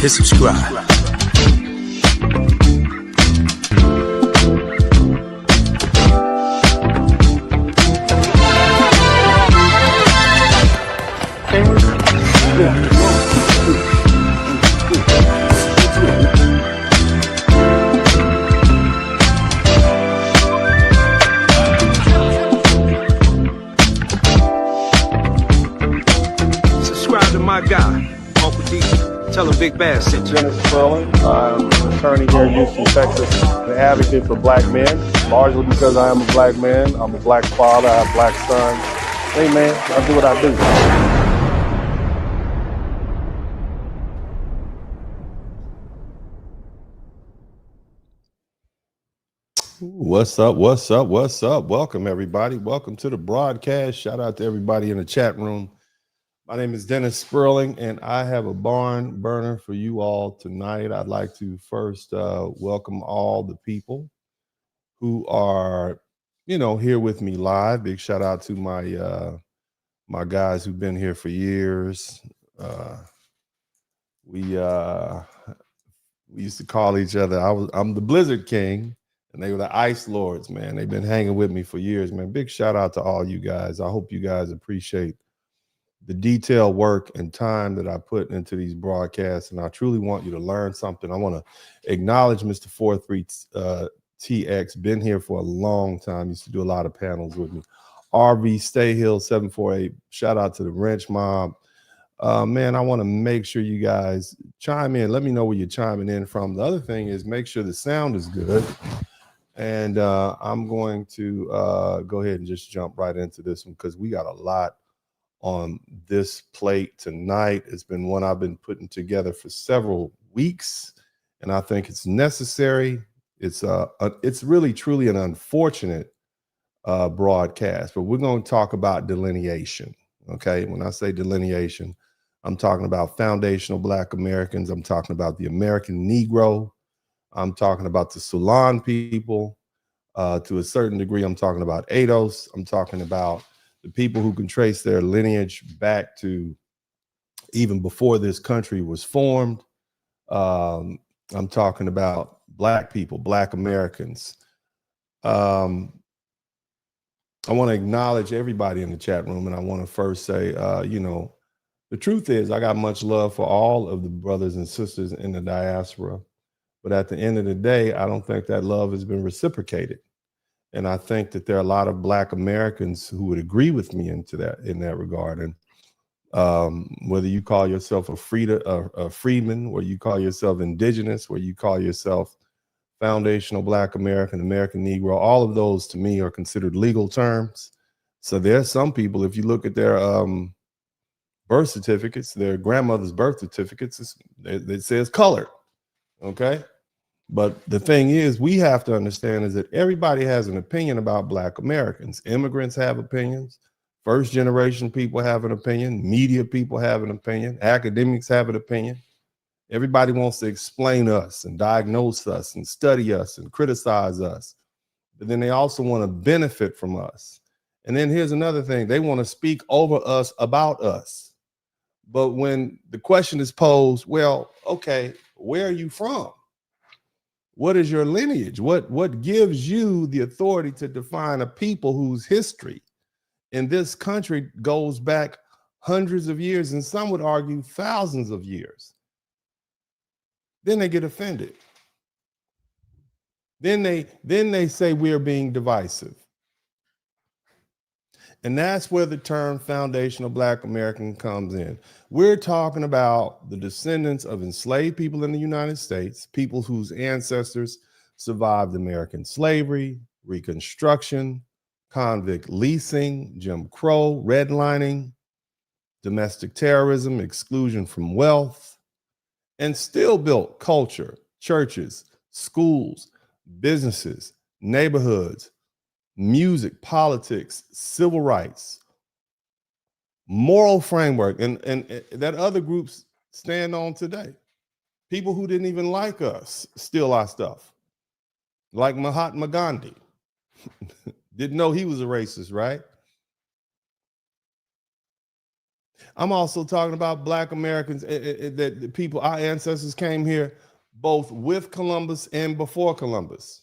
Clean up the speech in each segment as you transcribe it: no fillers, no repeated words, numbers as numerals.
hit subscribe. Subscribe to my guy, Uncle D. Tell him Big Bass sent you. Spurling. I'm an attorney here in Houston, Texas, an advocate for black men, largely because I am a black man. I'm a black father, I have black sons. Hey man, I do what I do. What's up? What's up? What's up? Welcome, everybody. Welcome to the broadcast. Shout out to everybody in the chat room. My name is Dennis Spurling, and I have a barn burner for you all tonight. I'd like to first welcome all the people who are, here with me live. Big shout out to my my guys who've been here for years. We used to call each other. I'm the Blizzard King. And they were the Ice Lords, man. They've been hanging with me for years, man. Big shout out to all you guys. I hope you guys appreciate the detailed work and time that I put into these broadcasts. And I truly want you to learn something. I want to acknowledge Mr. 43TX. Been here for a long time. Used to do a lot of panels with me. RV Stayhill 748. Shout out to the Wrench Mob. Man, I want to make sure you guys chime in. Let me know where you're chiming in from. The other thing is make sure the sound is good. And I'm going to go ahead and just jump right into this one because we got a lot on this plate tonight. It's been one I've been putting together for several weeks, and I think it's necessary. It's really, truly an unfortunate broadcast, but we're going to talk about delineation, okay? When I say delineation, I'm talking about foundational Black Americans. I'm talking about the American Negro. I'm talking about the Sulan people. To a certain degree, I'm talking about ADOS. I'm talking about the people who can trace their lineage back to even before this country was formed. I'm talking about Black people, Black Americans. I want to acknowledge everybody in the chat room, and I want to first say, the truth is I got much love for all of the brothers and sisters in the diaspora. But at the end of the day, I don't think that love has been reciprocated. And I think that there are a lot of Black Americans who would agree with me in that regard. And whether you call yourself a freedman, whether you call yourself indigenous, whether you call yourself foundational Black American, American Negro, all of those to me are considered legal terms. So there's some people, if you look at their birth certificates, their grandmother's birth certificates, it says colored. Okay. But the thing is, we have to understand is that everybody has an opinion about Black Americans. Immigrants have opinions. First generation people have an opinion. Media people have an opinion. Academics have an opinion. Everybody wants to explain us and diagnose us and study us and criticize us. But then they also want to benefit from us. And then here's another thing. They want to speak over us about us. But when the question is posed, well, okay, where are you from? What is your lineage? What gives you the authority to define a people whose history in this country goes back hundreds of years, and some would argue thousands of years? Then they get offended. Then they say we're being divisive. And that's where the term foundational Black American comes in. We're talking about the descendants of enslaved people in the United States, people whose ancestors survived American slavery, Reconstruction, convict leasing, Jim Crow, redlining, domestic terrorism, exclusion from wealth, and still built culture, churches, schools, businesses, neighborhoods, music, politics, civil rights, moral framework, and that other groups stand on today. People who didn't even like us steal our stuff, like Mahatma Gandhi. Didn't know he was a racist, right? I'm also talking about Black Americans, that the people, our ancestors came here both with Columbus and before Columbus.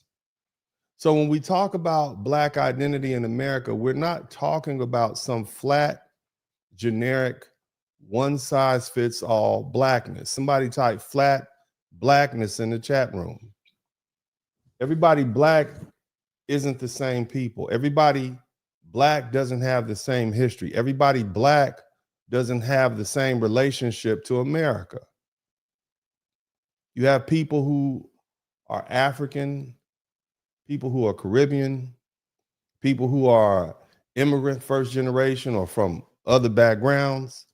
So when we talk about Black identity in America, we're not talking about some flat, generic, one-size-fits-all Blackness. Somebody type flat Blackness in the chat room. Everybody Black isn't the same people. Everybody Black doesn't have the same history. Everybody Black doesn't have the same relationship to America. You have people who are African, people who are Caribbean, people who are immigrant first generation or from other backgrounds,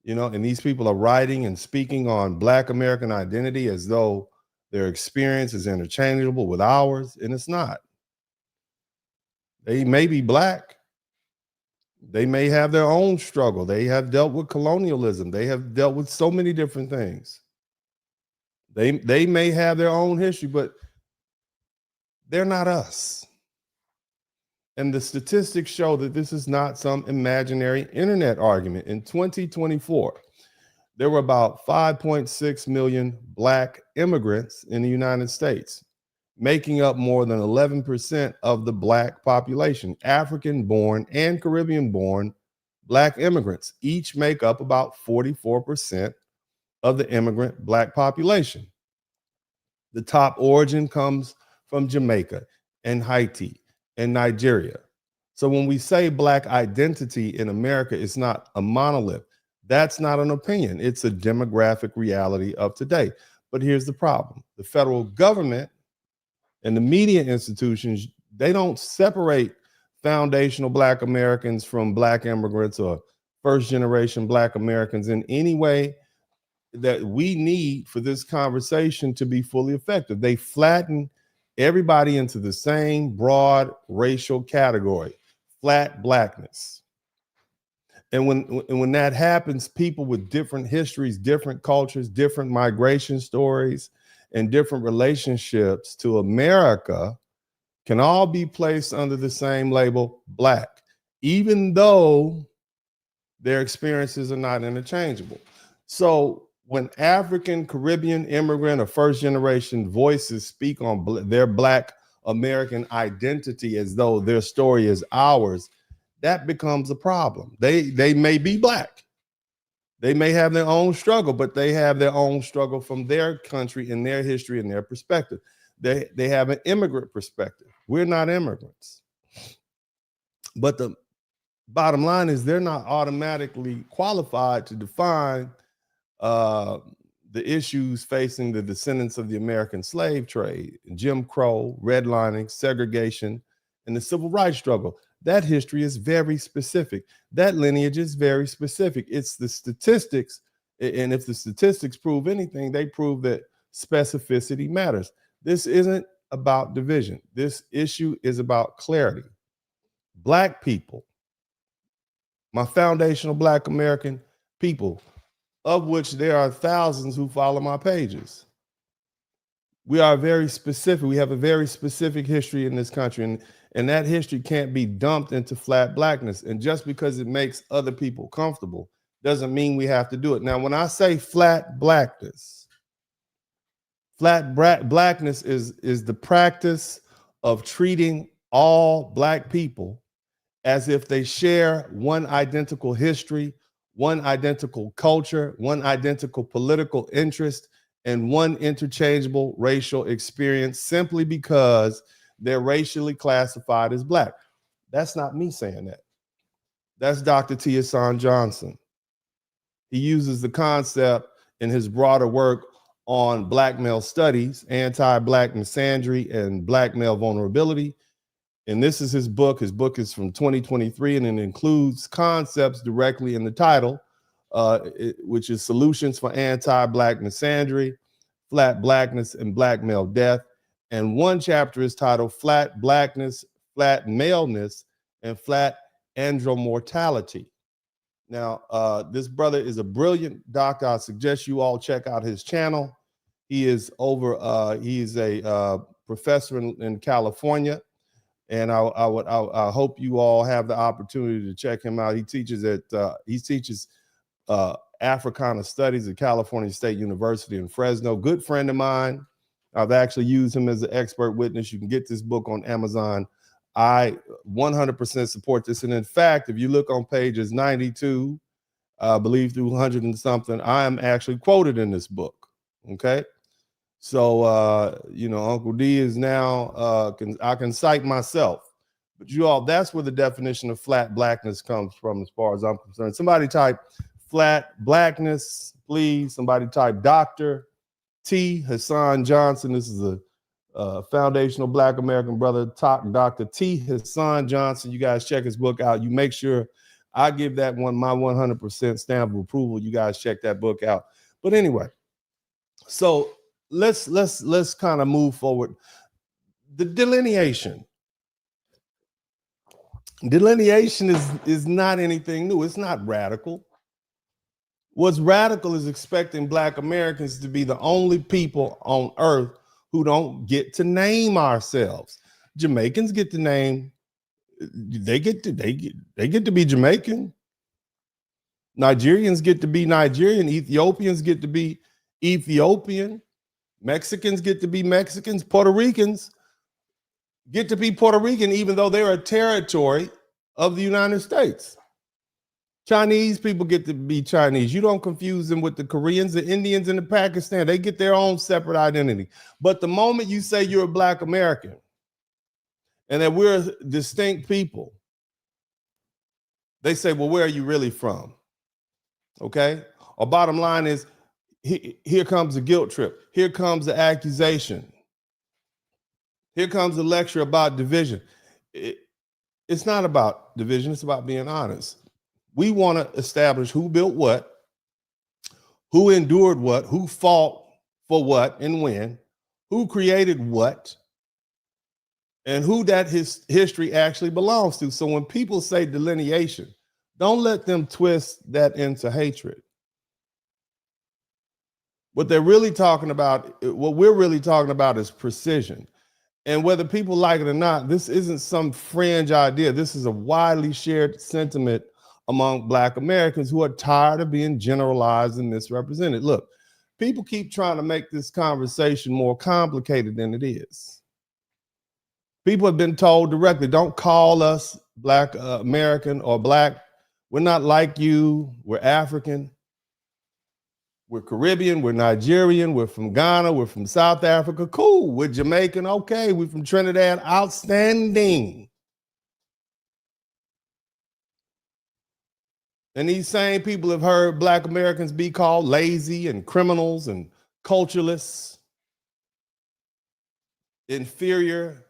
and these people are writing and speaking on Black American identity as though their experience is interchangeable with ours, and it's not. They may be Black. They may have their own struggle. They have dealt with colonialism. They have dealt with so many different things. They may have their own history, but they're not us. And the statistics show that this is not some imaginary internet argument. In 2024, there were about 5.6 million Black immigrants in the United States, making up more than 11% of the Black population. African-born and Caribbean-born Black immigrants each make up about 44% of the immigrant Black population. The top origin comes from Jamaica and Haiti and Nigeria. So when we say Black identity in America is not a monolith, that's not an opinion. It's a demographic reality of today. But here's the problem. The federal government and the media institutions, they don't separate foundational Black Americans from Black immigrants or first generation Black Americans in any way that we need for this conversation to be fully effective. They flatten everybody into the same broad racial category, flat Blackness. And when that happens, people with different histories, different cultures, different migration stories, and different relationships to America can all be placed under the same label, Black, even though their experiences are not interchangeable. So when African, Caribbean, immigrant, or first generation voices speak on their Black American identity as though their story is ours, that becomes a problem. They may be Black. They may have their own struggle, but they have their own struggle from their country and their history and their perspective. They have an immigrant perspective. We're not immigrants. But the bottom line is they're not automatically qualified to define the issues facing the descendants of the American slave trade, Jim Crow, redlining, segregation, and the civil rights struggle. That history is very specific. That lineage is very specific. It's the statistics, and if the statistics prove anything, they prove that specificity matters. This isn't about division. This issue is about clarity. Black people, my foundational Black American people, of which there are thousands who follow my pages. We are very specific. We have a very specific history in this country, and that history can't be dumped into flat Blackness. And just because it makes other people comfortable doesn't mean we have to do it. Now, when I say flat Blackness, Blackness is the practice of treating all Black people as if they share one identical history, one identical culture, one identical political interest, and one interchangeable racial experience simply because they're racially classified as Black. That's not me saying that. That's Dr. T. Hassan Johnson. He uses the concept in his broader work on Black male studies, anti-Black misandry, and Black male vulnerability. And this is his book. His book is from 2023, and it includes concepts directly in the title, which is Solutions for Anti-Black Misandry, Flat Blackness, and Black Male Death. And one chapter is titled Flat Blackness, Flat Maleness, and Flat Andromortality. Now, this brother is a brilliant doctor. I suggest you all check out his channel. He is a professor in California. And I hope you all have the opportunity to check him out. He teaches Africana Studies at California State University in Fresno. Good friend of mine. I've actually used him as an expert witness. You can get this book on Amazon. I 100% support this. And in fact, if you look on pages 92, I believe through 100 and something, I am actually quoted in this book. Okay. So, you know, Uncle D is now, I can cite myself. But you all, that's where the definition of flat blackness comes from as far as I'm concerned. Somebody type flat blackness, please. Somebody type Dr. T. Hassan Johnson. This is a foundational Black American brother, Dr. T. Hassan Johnson. You guys check his book out. You make sure I give that one my 100% stamp of approval. You guys check that book out. But anyway, so let's kind of move forward. The delineation. Delineation is not anything new. It's not radical. What's radical is expecting Black Americans to be the only people on earth who don't get to name ourselves. Jamaicans get to name, they get to be Jamaican. Nigerians get to be Nigerian. Ethiopians get to be Ethiopian. Mexicans get to be Mexicans. Puerto Ricans get to be Puerto Rican, even though they're a territory of the United States. Chinese people get to be Chinese. You don't confuse them with the Koreans, the Indians, and the Pakistan. They get their own separate identity. But the moment you say you're a Black American and that we're distinct people, they say, well, where are you really from? Okay? Our bottom line is, here comes the guilt trip. Here comes the accusation. Here comes the lecture about division. It's not about division. It's about being honest. We want to establish who built what, who endured what, who fought for what and when, who created what, and who that history actually belongs to. So when people say delineation, don't let them twist that into hatred. What they're really talking about, what we're really talking about is precision. And whether people like it or not, this isn't some fringe idea. This is a widely shared sentiment among Black Americans who are tired of being generalized and misrepresented. Look, people keep trying to make this conversation more complicated than it is. People have been told directly, don't call us Black American or Black. We're not like you. We're African. We're Caribbean. We're Nigerian. We're from Ghana. We're from South Africa. Cool. We're Jamaican. Okay. We're from Trinidad. Outstanding. And these same people have heard Black Americans be called lazy and criminals and cultureless, inferior,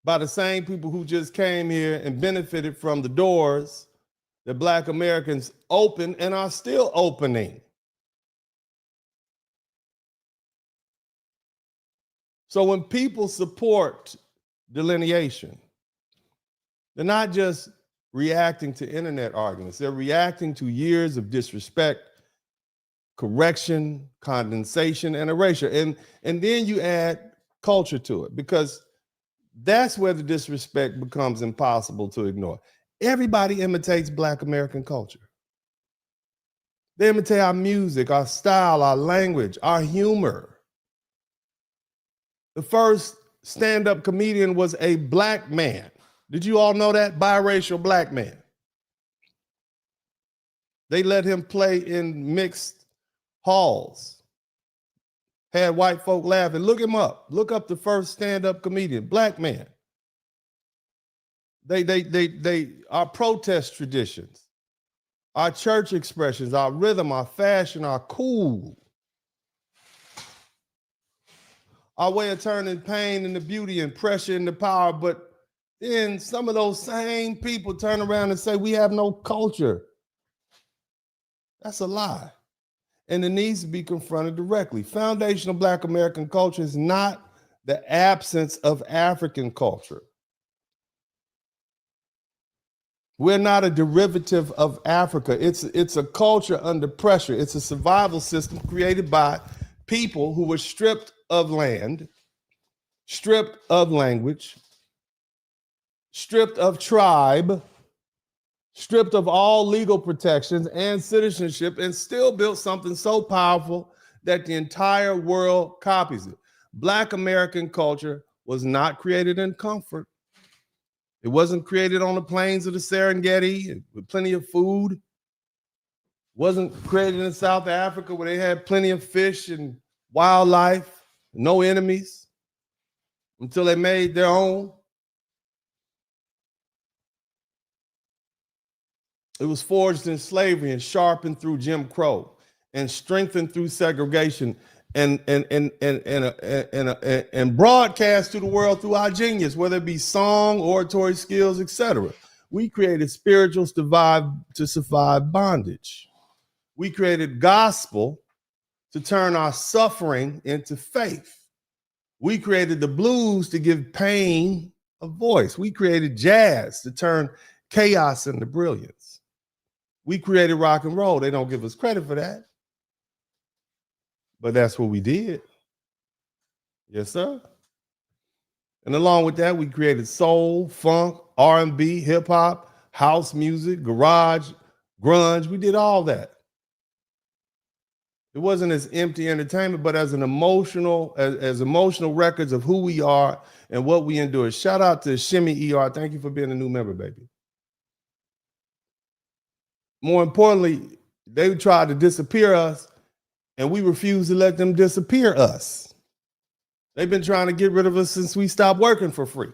by the same people who just came here and benefited from the doors that Black Americans opened and are still opening. So when people support delineation, they're not just reacting to internet arguments. They're reacting to years of disrespect, correction, condensation, and erasure. And then you add culture to it, because that's where the disrespect becomes impossible to ignore. Everybody imitates Black American culture. They imitate our music, our style, our language, our humor. The first stand-up comedian was a Black man. Did you all know that? Biracial Black man. They let him play in mixed halls. Had white folk laughing. Look him up. Look up the first stand-up comedian, Black man. Our protest traditions, our church expressions, our rhythm, our fashion, our cool, our way of turning pain into beauty and pressure into power. But then some of those same people turn around and say we have no culture. That's a lie. And it needs to be confronted directly. Foundational Black American culture is not the absence of African culture. We're not a derivative of Africa. It's a culture under pressure. It's a survival system created by people who were stripped of land, stripped of language, stripped of tribe, stripped of all legal protections and citizenship, and still built something so powerful that the entire world copies it. Black American culture was not created in comfort. It wasn't created on the plains of the Serengeti with plenty of food. It wasn't created in South Africa where they had plenty of fish and wildlife, no enemies, until they made their own. It was forged in slavery and sharpened through Jim Crow and strengthened through segregation and broadcast to the world through our genius, whether it be song, oratory skills, etc. We created spirituals to survive bondage. We created gospel to turn our suffering into faith. We created the blues to give pain a voice. We created jazz to turn chaos into brilliance. We created rock and roll. They don't give us credit for that. But that's what we did. Yes, sir. And along with that, we created soul, funk, R&B, hip hop, house music, garage, grunge. We did all that. It wasn't as empty entertainment, but as an emotional, as emotional records of who we are and what we endure. Shout out to Shimmy ER. Thank you for being a new member, baby. More importantly, they tried to disappear us, and we refuse to let them disappear us. They've been trying to get rid of us since we stopped working for free.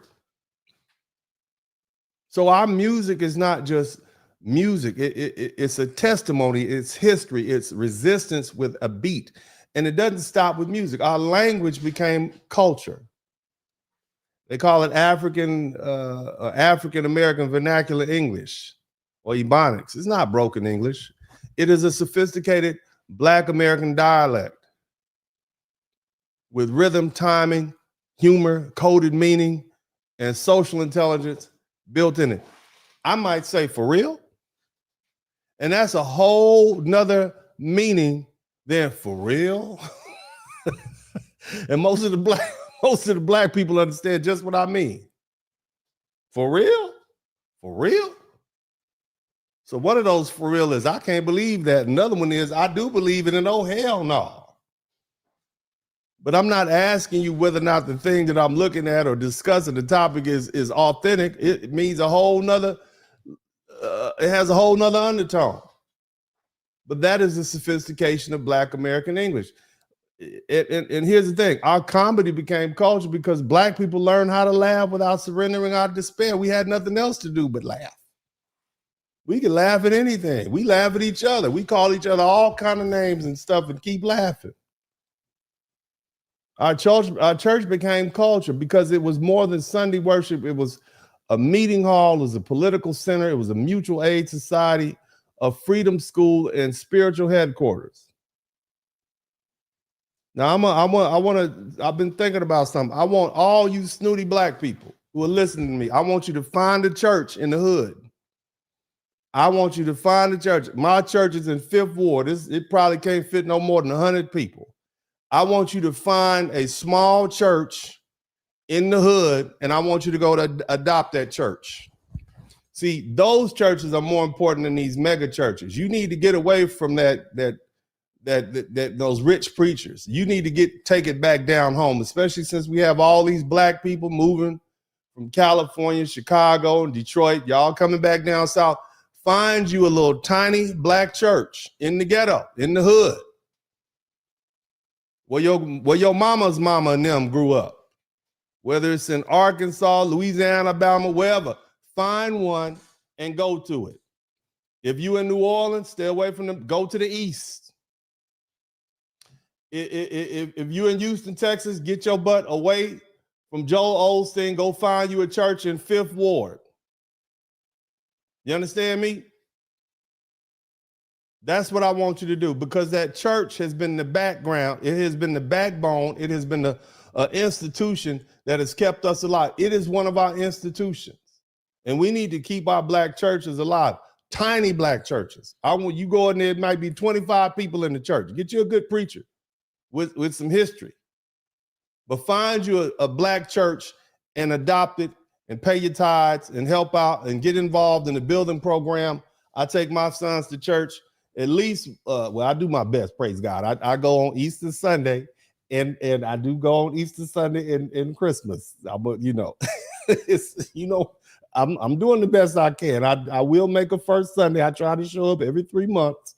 So our music is not just music. It's a testimony, it's history, it's resistance with a beat. And it doesn't stop with music. Our language became culture. They call it African-American vernacular English or Ebonics. It's not broken English. It is a sophisticated Black American dialect with rhythm, timing, humor, coded meaning, and social intelligence built in it. I might say for real. And that's a whole nother meaning than for real. And most of the black people understand just what I mean. For real? For real? So one of those for real is I can't believe that. Another one is I do believe it, and oh hell no. But I'm not asking you whether or not the thing that I'm looking at or discussing the topic is authentic. It means a whole nother, it has a whole nother undertone. But that is the sophistication of Black American English. And here's the thing, our comedy became culture because Black people learned how to laugh without surrendering our despair. We had nothing else to do but laugh. We could laugh at anything. We laugh at each other. We call each other all kind of names and stuff and keep laughing. Our church became culture because it was more than Sunday worship. It was a meeting hall, it was a political center, it was a mutual aid society, a freedom school, and spiritual headquarters. Now I've been thinking about something. I want all you snooty Black people who are listening to me, I want you to find a church in the hood. I want you to find a church. My church is in 5th Ward. It probably can't fit no more than 100 people. I want you to find a small church in the hood, and I want you to go to adopt that church. See, those churches are more important than these mega churches. You need to get away from those rich preachers. You need to take it back down home, especially since we have all these Black people moving from California, Chicago, and Detroit. Y'all coming back down south. Find you a little tiny Black church in the ghetto, in the hood, where your mama's mama and them grew up, whether it's in Arkansas, Louisiana, Alabama, wherever. Find one and go to it. If you in New Orleans, stay away from them. Go to the east. If you in Houston, Texas, get your butt away from Joel Osteen. Go find you a church in 5th Ward. You understand me? That's what I want you to do, because that church has been the background. It has been the backbone. It has been the institution that has kept us alive. It is one of our institutions. And we need to keep our Black churches alive. Tiny Black churches. I want you go in there, it might be 25 people in the church. Get you a good preacher with some history. But find you a Black church and adopt it and pay your tithes and help out and get involved in the building program. I take my sons to church at least, well, I do my best, praise God. I go on Easter Sunday and I do go on Easter Sunday and Christmas. It's, I'm doing the best I can. I will make a first Sunday. I try to show up every 3 months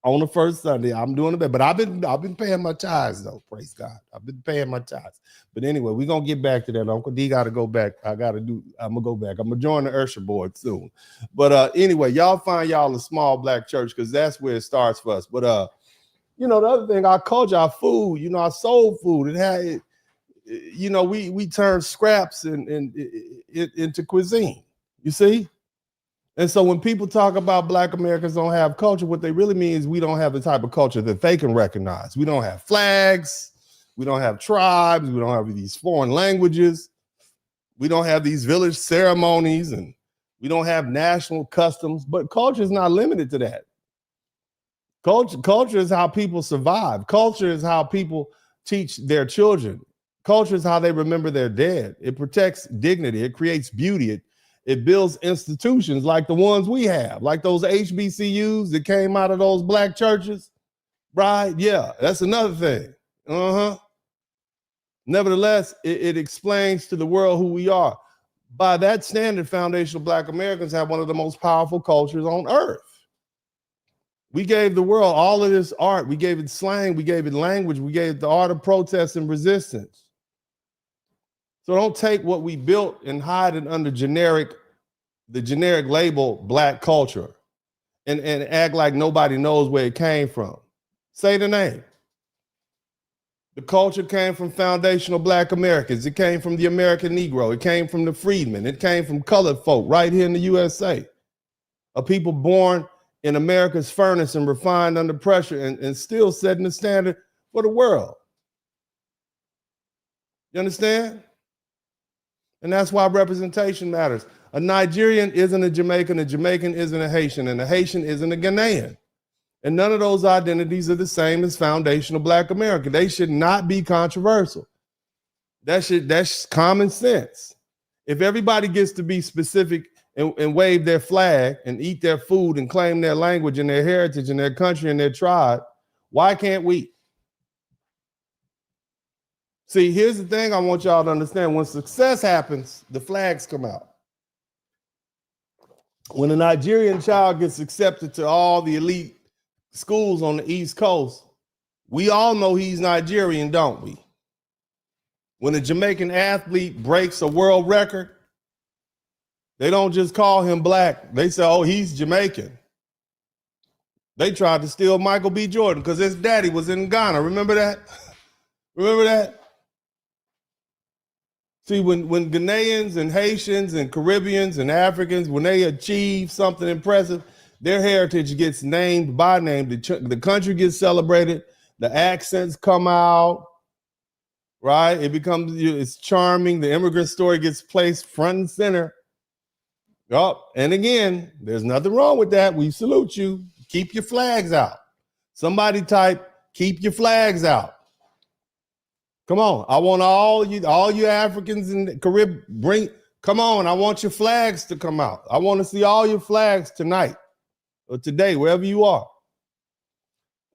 on the first Sunday. I'm doing the best, but I've been paying my tithes though. Praise God. I've been paying my tithes. But anyway, we're gonna get back to that. Uncle D got to go back. I'm gonna go back. I'm gonna join the Ursher board soon. But anyway, y'all find y'all a small black church because that's where it starts for us. But the other thing, our culture, our food, our soul food, it had, we turn scraps into cuisine. You see? And so when people talk about Black Americans don't have culture, what they really mean is we don't have the type of culture that they can recognize. We don't have flags. We don't have tribes. We don't have these foreign languages. We don't have these village ceremonies, and we don't have national customs. But culture is not limited to that. Culture is how people survive. Culture is how people teach their children. Culture is how they remember their dead. It protects dignity. It creates beauty. It builds institutions like the ones we have, like those HBCUs that came out of those black churches, right? Yeah, that's another thing. Nevertheless, it explains to the world who we are. By that standard, foundational Black Americans have one of the most powerful cultures on earth. We gave the world all of this art. We gave it slang. We gave it language. We gave it the art of protest and resistance. So don't take what we built and hide it under the generic label Black culture and act like nobody knows where it came from. Say the name. The culture came from foundational Black Americans. It came from the American Negro. It came from the freedmen. It came from colored folk right here in the USA. A people born in America's furnace and refined under pressure and still setting the standard for the world. You understand? And that's why representation matters. A Nigerian isn't a Jamaican isn't a Haitian, and a Haitian isn't a Ghanaian. And none of those identities are the same as foundational Black America. They should not be controversial. That's common sense. If everybody gets to be specific and wave their flag and eat their food and claim their language and their heritage and their country and their tribe, why can't we? See, here's the thing I want y'all to understand. When success happens, the flags come out. When a Nigerian child gets accepted to all the elite schools on the East Coast, we all know he's Nigerian, don't we? When a Jamaican athlete breaks a world record, they don't just call him Black. They say, oh, he's Jamaican. They tried to steal Michael B. Jordan because his daddy was in Ghana. Remember that? Remember that? See, when Ghanaians and Haitians and Caribbeans and Africans, when they achieve something impressive, their heritage gets named by name. The country gets celebrated. The accents come out, right? It's charming. The immigrant story gets placed front and center. Oh, and again, there's nothing wrong with that. We salute you. Keep your flags out. Somebody type, keep your flags out. Come on, I want all you Africans in the Caribbean, come on, I want your flags to come out. I want to see all your flags tonight or today, wherever you are.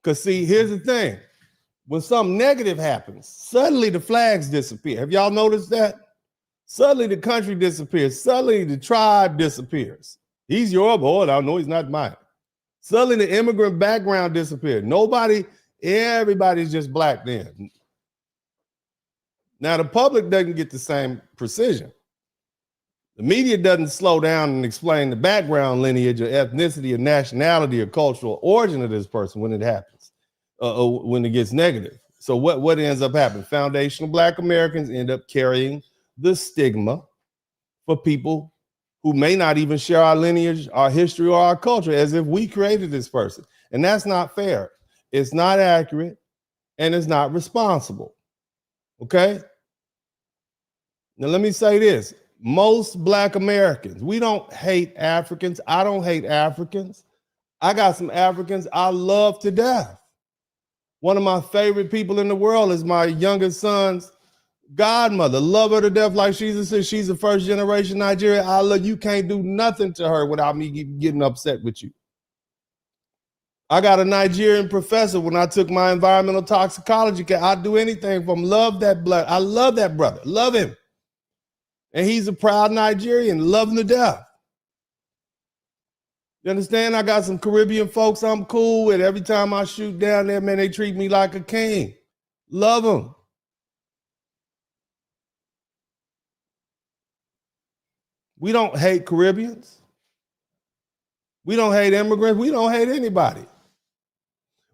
Because see, here's the thing. When something negative happens, suddenly the flags disappear. Have y'all noticed that? Suddenly the country disappears. Suddenly the tribe disappears. He's your boy. I know he's not mine. Suddenly the immigrant background disappeared. Everybody's just Black then. Now, the public doesn't get the same precision. The media doesn't slow down and explain the background, lineage, or ethnicity, or nationality, or cultural origin of this person when it happens, when it gets negative. So what ends up happening? Foundational Black Americans end up carrying the stigma for people who may not even share our lineage, our history, or our culture, as if we created this person. And that's not fair. It's not accurate, and it's not responsible. Okay? Now, let me say this. Most Black Americans, we don't hate Africans. I don't hate Africans. I got some Africans I love to death. One of my favorite people in the world is my youngest son's godmother, love her to death like she's a first generation Nigerian. I love you. Can't do nothing to her without me getting upset with you. I got a Nigerian professor when I took my environmental toxicology class. I'd do anything from love that blood. I love that brother, love him. And he's a proud Nigerian, love him to death. You understand? I got some Caribbean folks I'm cool with. Every time I shoot down there, man, they treat me like a king. Love them. We don't hate Caribbeans. We don't hate immigrants. We don't hate anybody.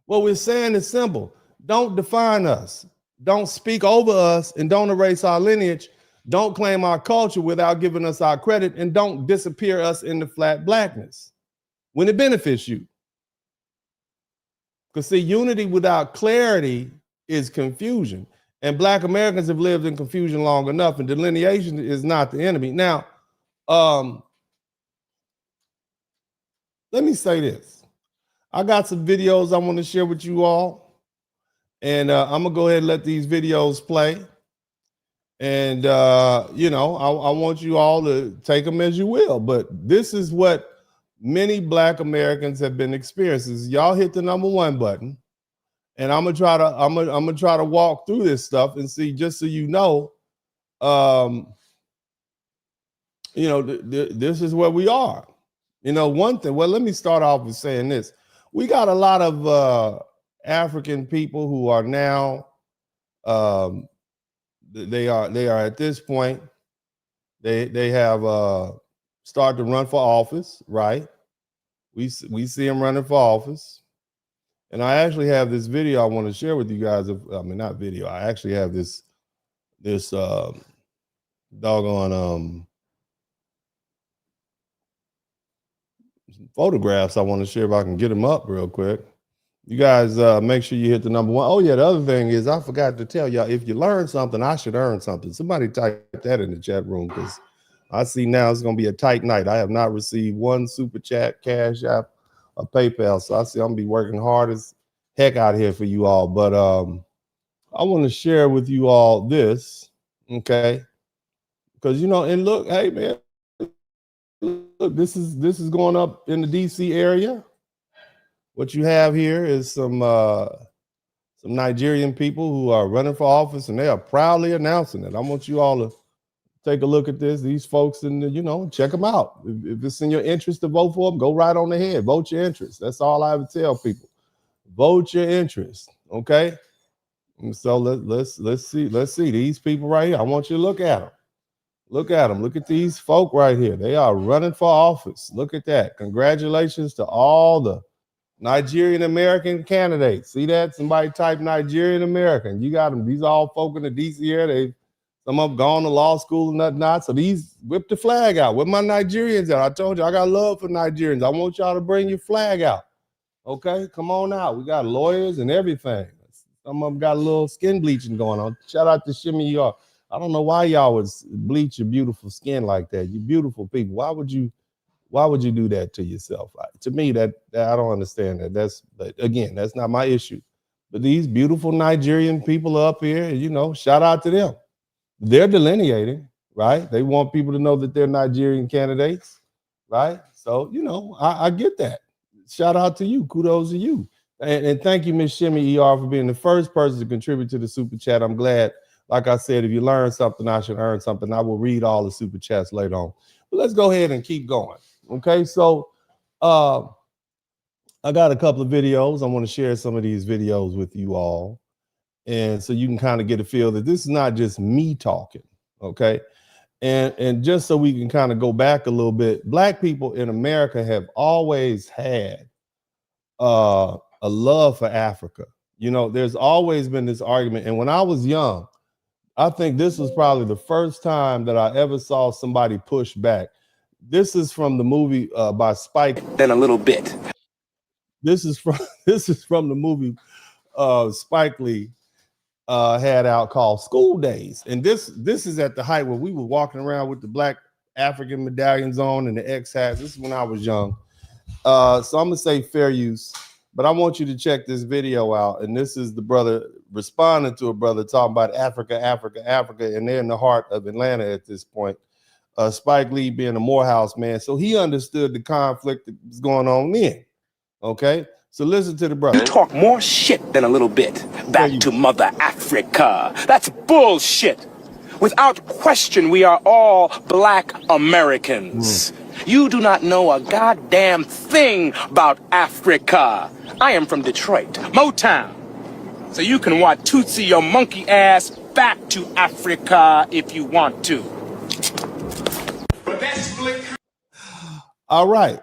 What we're saying is simple. Don't define us. Don't speak over us, and don't erase our lineage. Don't claim our culture without giving us our credit, and don't disappear us into flat blackness when it benefits you. Because see, unity without clarity is confusion. And Black Americans have lived in confusion long enough, and delineation is not the enemy. Now, let me say this. I got some videos I want to share with you all. And I'm going to go ahead and let these videos play. And, you know, I want you all to take them as you will. But this is what many Black Americans have been experiencing. Y'all hit the #1 button. And I'm gonna try to walk through this stuff and see, just so you know, this is where we are. You know, one thing, well, let me start off with saying this. We got a lot of African people who are now, they are at this point, they have started to run for office, right? We see them running for office. And I actually have this video I want to share with you guys. Not video. I actually have this doggone photographs I want to share if I can get them up real quick. You guys make sure you hit the #1. Oh yeah, the other thing is I forgot to tell y'all, if you learn something, I should earn something. Somebody type that in the chat room, because I see now it's gonna be a tight night. I have not received one super chat, cash app, or PayPal. So I see I'm gonna be working hard as heck out here for you all. But I want to share with you all this, okay? Because and look, hey man, look, this is going up in the DC area. What you have here is some Nigerian people who are running for office, and they are proudly announcing it. I want you all to take a look at this. These folks, and check them out. If it's in your interest to vote for them, go right on ahead. Vote your interest. That's all I would tell people. Vote your interest, okay? And so let's see these people right here. I want you to look at them. Look at them. Look at these folk right here. They are running for office. Look at that. Congratulations to all the Nigerian American candidates. See that? Somebody type Nigerian American. You got them. These all folk in the DC area. Some of them gone to law school and not. So these, whip the flag out. Where my Nigerians at? I told you I got love for Nigerians. I want y'all to bring your flag out. Okay, come on out. We got lawyers and everything. Some of them got a little skin bleaching going on. Shout out to Shimmy York. I don't know why y'all would bleach your beautiful skin like that. You beautiful people. Why would you do that to yourself? To me, that I don't understand that. But again, that's not my issue. But these beautiful Nigerian people up here, shout out to them. They're delineating, right? They want people to know that they're Nigerian candidates, right? So, I get that. Shout out to you. Kudos to you. And thank you, Miss Shimmy ER, for being the first person to contribute to the super chat. I'm glad. Like I said, if you learn something, I should earn something. I will read all the super chats later on. But let's go ahead and keep going. Okay, so I got a couple of videos. I want to share some of these videos with you all. And so you can kind of get a feel that this is not just me talking, okay? And just so we can kind of go back a little bit, Black people in America have always had a love for Africa. There's always been this argument. And when I was young, I think this was probably the first time that I ever saw somebody push back. This is from the movie by Spike. Then a little bit. This is from the movie Spike Lee had out called School Days. And this is at the height where we were walking around with the black African medallions on and the X hats. This is when I was young. So I'm gonna say fair use. But I want you to check this video out. And this is the brother responding to a brother talking about Africa, Africa, Africa. And they're in the heart of Atlanta at this point. Spike Lee being a Morehouse man. So he understood the conflict that was going on then. Okay? So listen to the brother. You talk more shit than a little bit. Back to Mother Africa. That's bullshit. Without question, we are all Black Americans. You do not know a goddamn thing about Africa. I am from Detroit, Motown. So you can watch Tootsie your monkey ass back to Africa if you want to. But that's split. All right.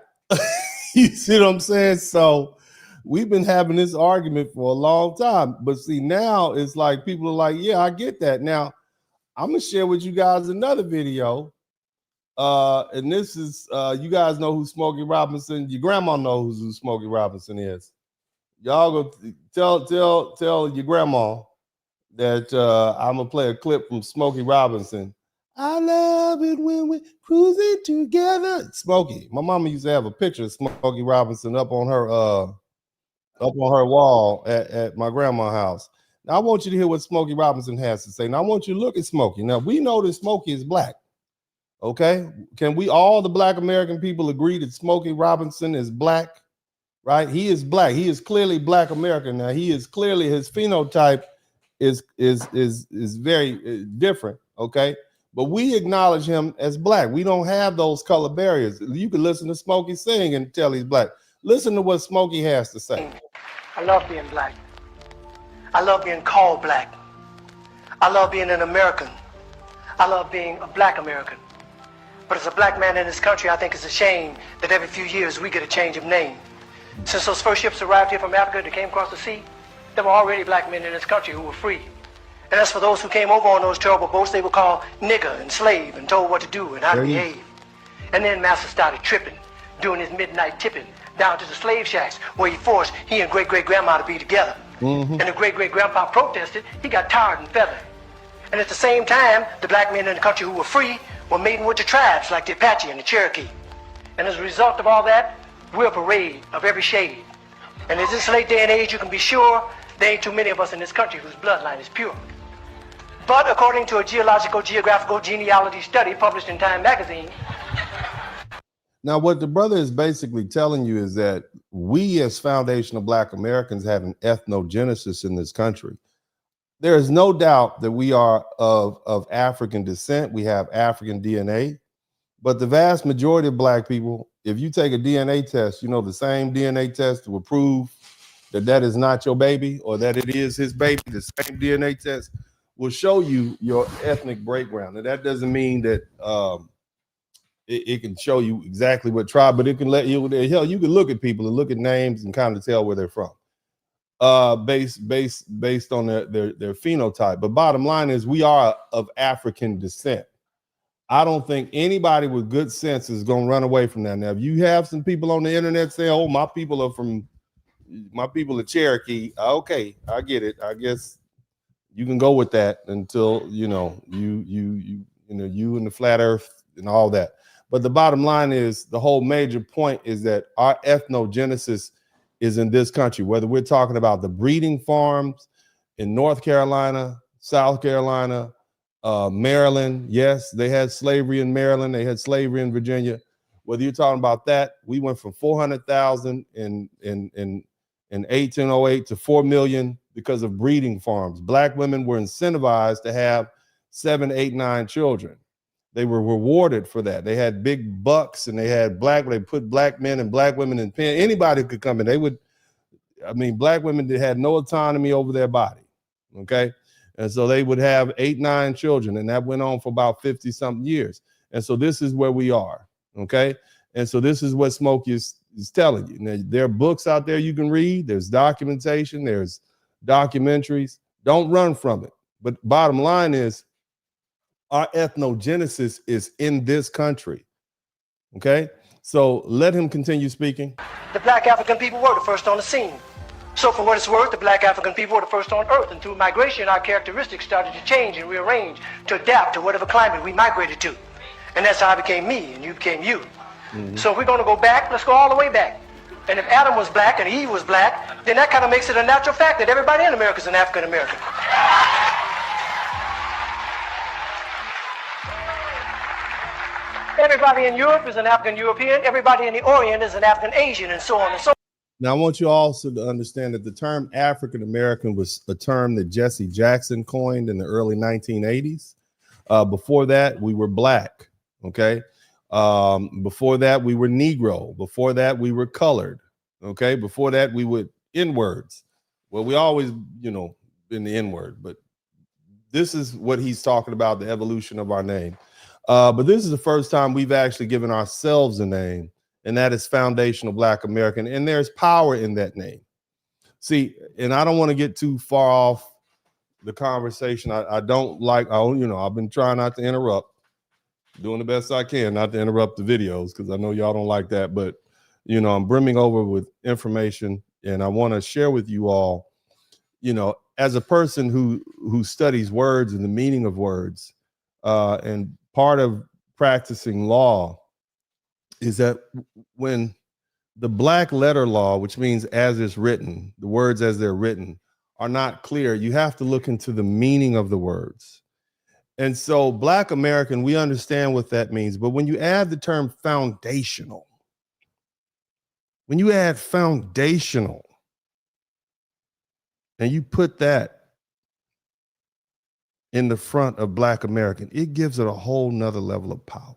You see what I'm saying? So we've been having this argument for a long time. But see, now it's like people are like, yeah, I get that. Now, I'm going to share with you guys another video. And this is, you guys know who Smokey Robinson, your grandma knows who Smokey Robinson is. Y'all go tell your grandma that I'm going to play a clip from Smokey Robinson. I love it when we cruising together. Smokey, my mama used to have a picture of Smokey Robinson up on her wall at my grandma's house. Now I want you to hear what Smokey Robinson has to say. Now I want you to look at Smokey. Now we know that Smokey is Black. Okay, can we all the Black American people agree that Smokey Robinson is Black? Right? He is Black. He is clearly Black American. Now he is clearly, his phenotype is very different. Okay, but we acknowledge him as Black. We don't have those color barriers. You can listen to Smokey sing and tell he's Black. Listen to what Smokey has to say. I love being Black. I love being called Black. I love being an American. I love being a Black American. But as a Black man in this country, I think it's a shame that every few years we get a change of name. Since those first ships arrived here from Africa that came across the sea, there were already Black men in this country who were free. And as for those who came over on those terrible boats, they were called nigger and slave and told what to do and how to behave. And then Master started tripping, doing his midnight tipping down to the slave shacks where he forced he and great-great-grandma to be together. And the great-great-grandpa protested, he got tarred and feathered. And at the same time, the Black men in the country who were free were mating with the tribes like the Apache and the Cherokee. And as a result of all that, we're a parade of every shade. And in this late day and age, you can be sure there ain't too many of us in this country whose bloodline is pure. But according to a geographical genealogy study published in Time magazine. Now, what the brother is basically telling you is that we as foundational Black Americans have an ethnogenesis in this country. There is no doubt that we are of African descent. We have African DNA, but the vast majority of Black people, if you take a DNA test, you know, the same DNA test will prove that that is not your baby or that it is his baby. The same DNA test will show you your ethnic background. And that doesn't mean that it can show you exactly what tribe, but it can let you, hell, you can look at people and look at names and kind of tell where they're from. Based on their phenotype. But bottom line is we are of African descent. I don't think anybody with good sense is going to run away from that. Now, if you have some people on the internet say, oh, my people are Cherokee. Okay, I get it. I guess you can go with that until, you and the flat earth and all that. But the bottom line is the whole major point is that our ethnogenesis is in this country, whether we're talking about the breeding farms in North Carolina, South Carolina, Maryland. Yes, they had slavery in Maryland. They had slavery in Virginia. Whether you're talking about that, we went from 400,000 in 1808 to 4 million because of breeding farms. Black women were incentivized to have 7, 8, 9 children. They were rewarded for that. They had big bucks and they put Black men and Black women in pen. Anybody could come in. Black women had no autonomy over their body. Okay. And so they would have 8, 9 children, and that went on for about 50 something years. And so this is where we are. Okay. And so this is what Smokey is telling you. Now, there are books out there you can read. There's documentation. There's documentaries. Don't run from it. But bottom line is, our ethnogenesis is in this country. Okay, so let him continue speaking. The Black African people were the first on the scene. So for what it's worth, the Black African people were the first on earth, and through migration, our characteristics started to change and rearrange to adapt to whatever climate we migrated to. And that's how I became me and you became you. So if we're gonna go back, let's go all the way back. And if Adam was black and Eve was black, then that kind of makes it a natural fact that everybody in America is an African American. Everybody in Europe is an African European. Everybody in the Orient is an African Asian, and so on and so on. Now, I want you also to understand that the term African American was a term that Jesse Jackson coined in the early 1980s. Before that, we were black. Okay. Before that, we were Negro. Before that, we were colored. Okay. Before that, we were N-words. Well, we always, been the N-word, but this is what he's talking about, the evolution of our name. But this is the first time we've actually given ourselves a name, and that is foundational Black American. And there's power in that name. See, and I don't want to get too far off the conversation. I don't like, I've been trying not to interrupt, doing the best I can not to interrupt the videos, because I know y'all don't like that. But, I'm brimming over with information, and I want to share with you all, as a person who studies words and the meaning of words, and part of practicing law is that when the black letter law, which means as it's written, the words as they're written, are not clear, you have to look into the meaning of the words. And so Black American, we understand what that means. But when you add the term foundational, when you add foundational and you put that in the front of Black American, it gives it a whole nother level of power.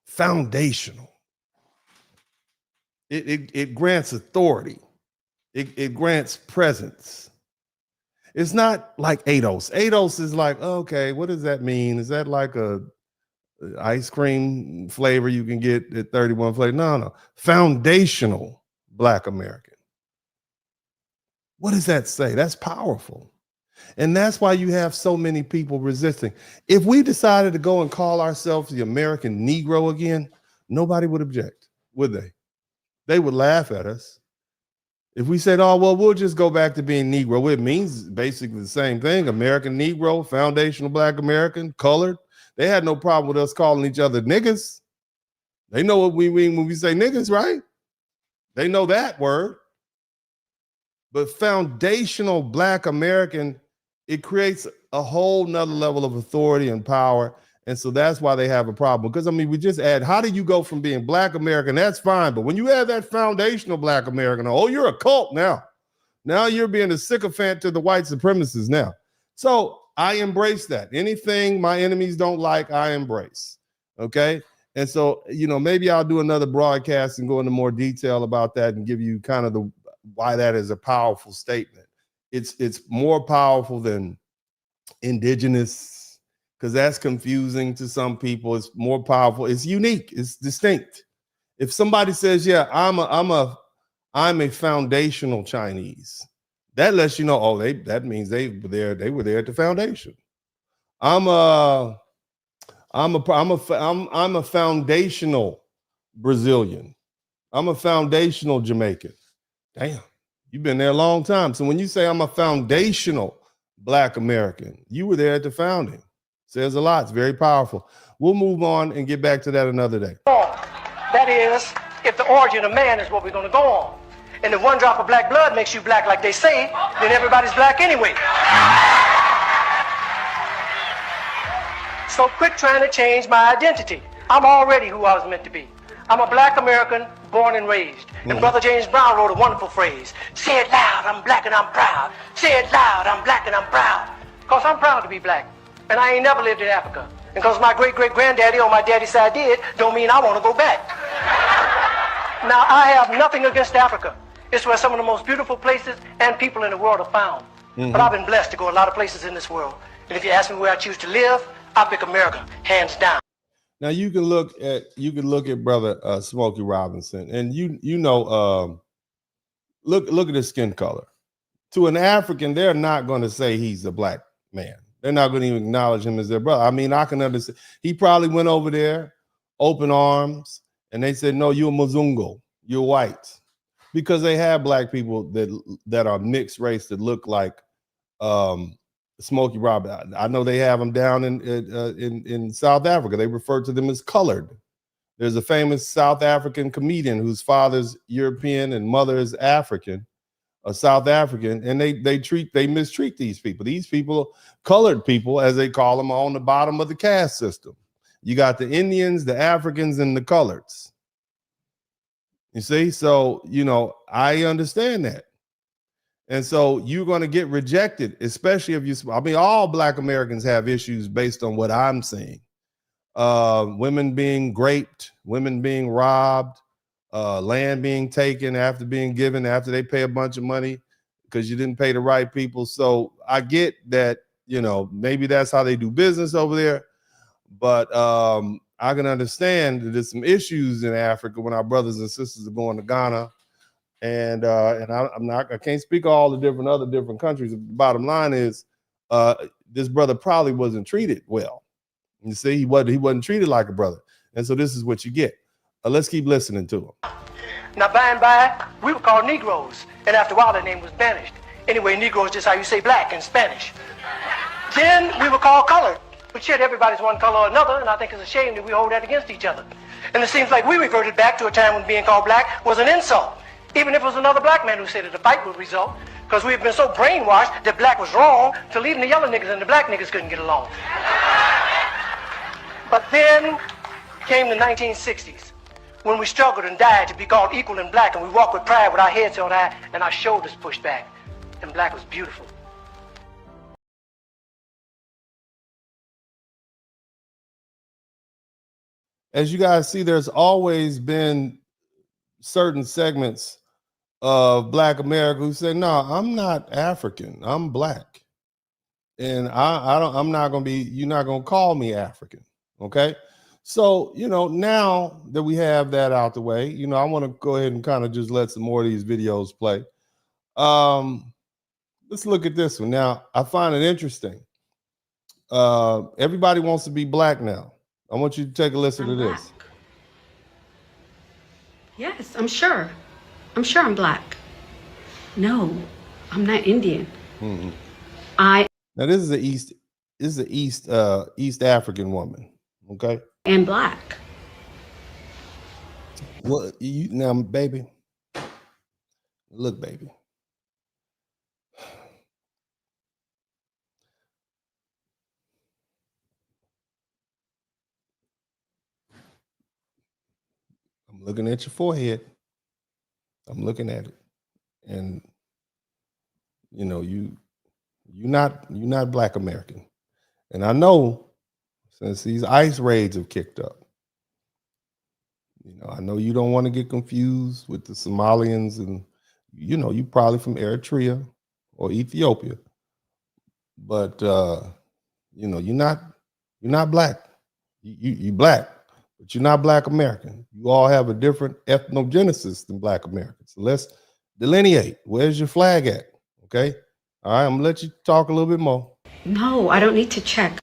Foundational. It grants authority. It grants presence. It's not like ADOS. ADOS is like, okay, what does that mean? Is that like a ice cream flavor you can get at 31 flavor? No. Foundational Black American. What does that say? That's powerful. And that's why you have so many people resisting. If we decided to go and call ourselves the American Negro again, nobody would object, would they? They would laugh at us. If we said, oh, well, we'll just go back to being Negro, it means basically the same thing. American Negro, foundational Black American, colored. They had no problem with us calling each other niggas. They know what we mean when we say niggas, right? They know that word. But foundational Black American, it creates a whole nother level of authority and power. And so that's why they have a problem. Because, we just add, how do you go from being Black American? That's fine. But when you add that foundational Black American, oh, you're a cult now. Now you're being a sycophant to the white supremacists now. So I embrace that. Anything my enemies don't like, I embrace. Okay. And so, maybe I'll do another broadcast and go into more detail about that and give you kind of why that is a powerful statement. It's more powerful than indigenous, because that's confusing to some people. It's more powerful. It's unique. It's distinct. If somebody says, yeah, I'm a foundational Chinese, that lets you know, oh, that means they were there at the foundation. I'm a foundational Brazilian. I'm a foundational Jamaican. Damn, you've been there a long time. So when you say I'm a foundational Black American, you were there at the founding. Says a lot. It's very powerful. We'll move on and get back to that another day. That is, if the origin of man is what we're going to go on. And if one drop of black blood makes you black like they say, then everybody's black anyway. So quit trying to change my identity. I'm already who I was meant to be. I'm a Black American, born and raised. And Brother James Brown wrote a wonderful phrase. Say it loud, I'm black and I'm proud. Say it loud, I'm black and I'm proud. Because I'm proud to be black. And I ain't never lived in Africa. And because my great-great-granddaddy on my daddy's side did, don't mean I want to go back. Now, I have nothing against Africa. It's where some of the most beautiful places and people in the world are found. But I've been blessed to go a lot of places in this world. And if you ask me where I choose to live, I pick America, hands down. Now you can look at Brother Smokey Robinson, and look at his skin color. To an African, they're not going to say he's a black man. They're not going to even acknowledge him as their brother. I can understand. He probably went over there, open arms, and they said, "No, you're a Mzungu, you're white," because they have black people that are mixed race that look like Smokey Robinson. I know they have them down in South Africa. They refer to them as colored. There's a famous South African comedian whose father's European and mother is African, a South African, and they mistreat these people. These people, colored people, as they call them, are on the bottom of the caste system. You got the Indians, the Africans, and the coloreds. You see? So, you know, I understand that. And so you're going to get rejected, especially if you, I mean, all Black Americans have issues based on what I'm seeing. Women being raped, women being robbed, land being taken after being given, after they pay a bunch of money because you didn't pay the right people. So I get that, you know, maybe that's how they do business over there. But I can understand that there's some issues in Africa when our brothers and sisters are going to Ghana. And I can't speak of all the other different countries. The bottom line is this brother probably wasn't treated well. You see, he wasn't treated like a brother. And so this is what you get. Let's keep listening to him. Now, by and by, we were called Negroes, and after a while, their name was banished. Anyway, Negro is just how you say black in Spanish. Then we were called colored, but yet everybody's one color or another, and I think it's a shame that we hold that against each other. And it seems like we reverted back to a time when being called black was an insult, even if it was another black man who said that a fight would result, because we've been so brainwashed that black was wrong, till even the yellow niggas and the black niggas couldn't get along. But then came the 1960s, when we struggled and died to be called equal and black, and we walked with pride with our heads held high and our shoulders pushed back, and black was beautiful. As you guys see, there's always been certain segments of Black America who say, no, I'm not African, I'm Black. And I'm not going to be, you're not going to call me African. Okay. So, you know, now that we have that out the way, you know, I want to go ahead and kind of just let some more of these videos play. Let's look at this one. Now, I find it interesting. Everybody wants to be Black now. I want you to take a listen to this. Yes, I'm sure. I'm sure I'm Black. No, I'm not Indian. Mm-hmm. Now this is the East African woman. Okay. And Black. Well, now, baby, look, baby. I'm looking at your forehead. I'm looking at it, and you know you're not Black American, and I know since these ICE raids have kicked up. You know, I know you don't want to get confused with the Somalians, and you know you probably from Eritrea or Ethiopia, but you know you're not Black. You Black, but you're not Black American. You all have a different ethnogenesis than Black Americans. So let's delineate. Where's your flag at? Okay. All right, I'm gonna let you talk a little bit more. No, I don't need to check.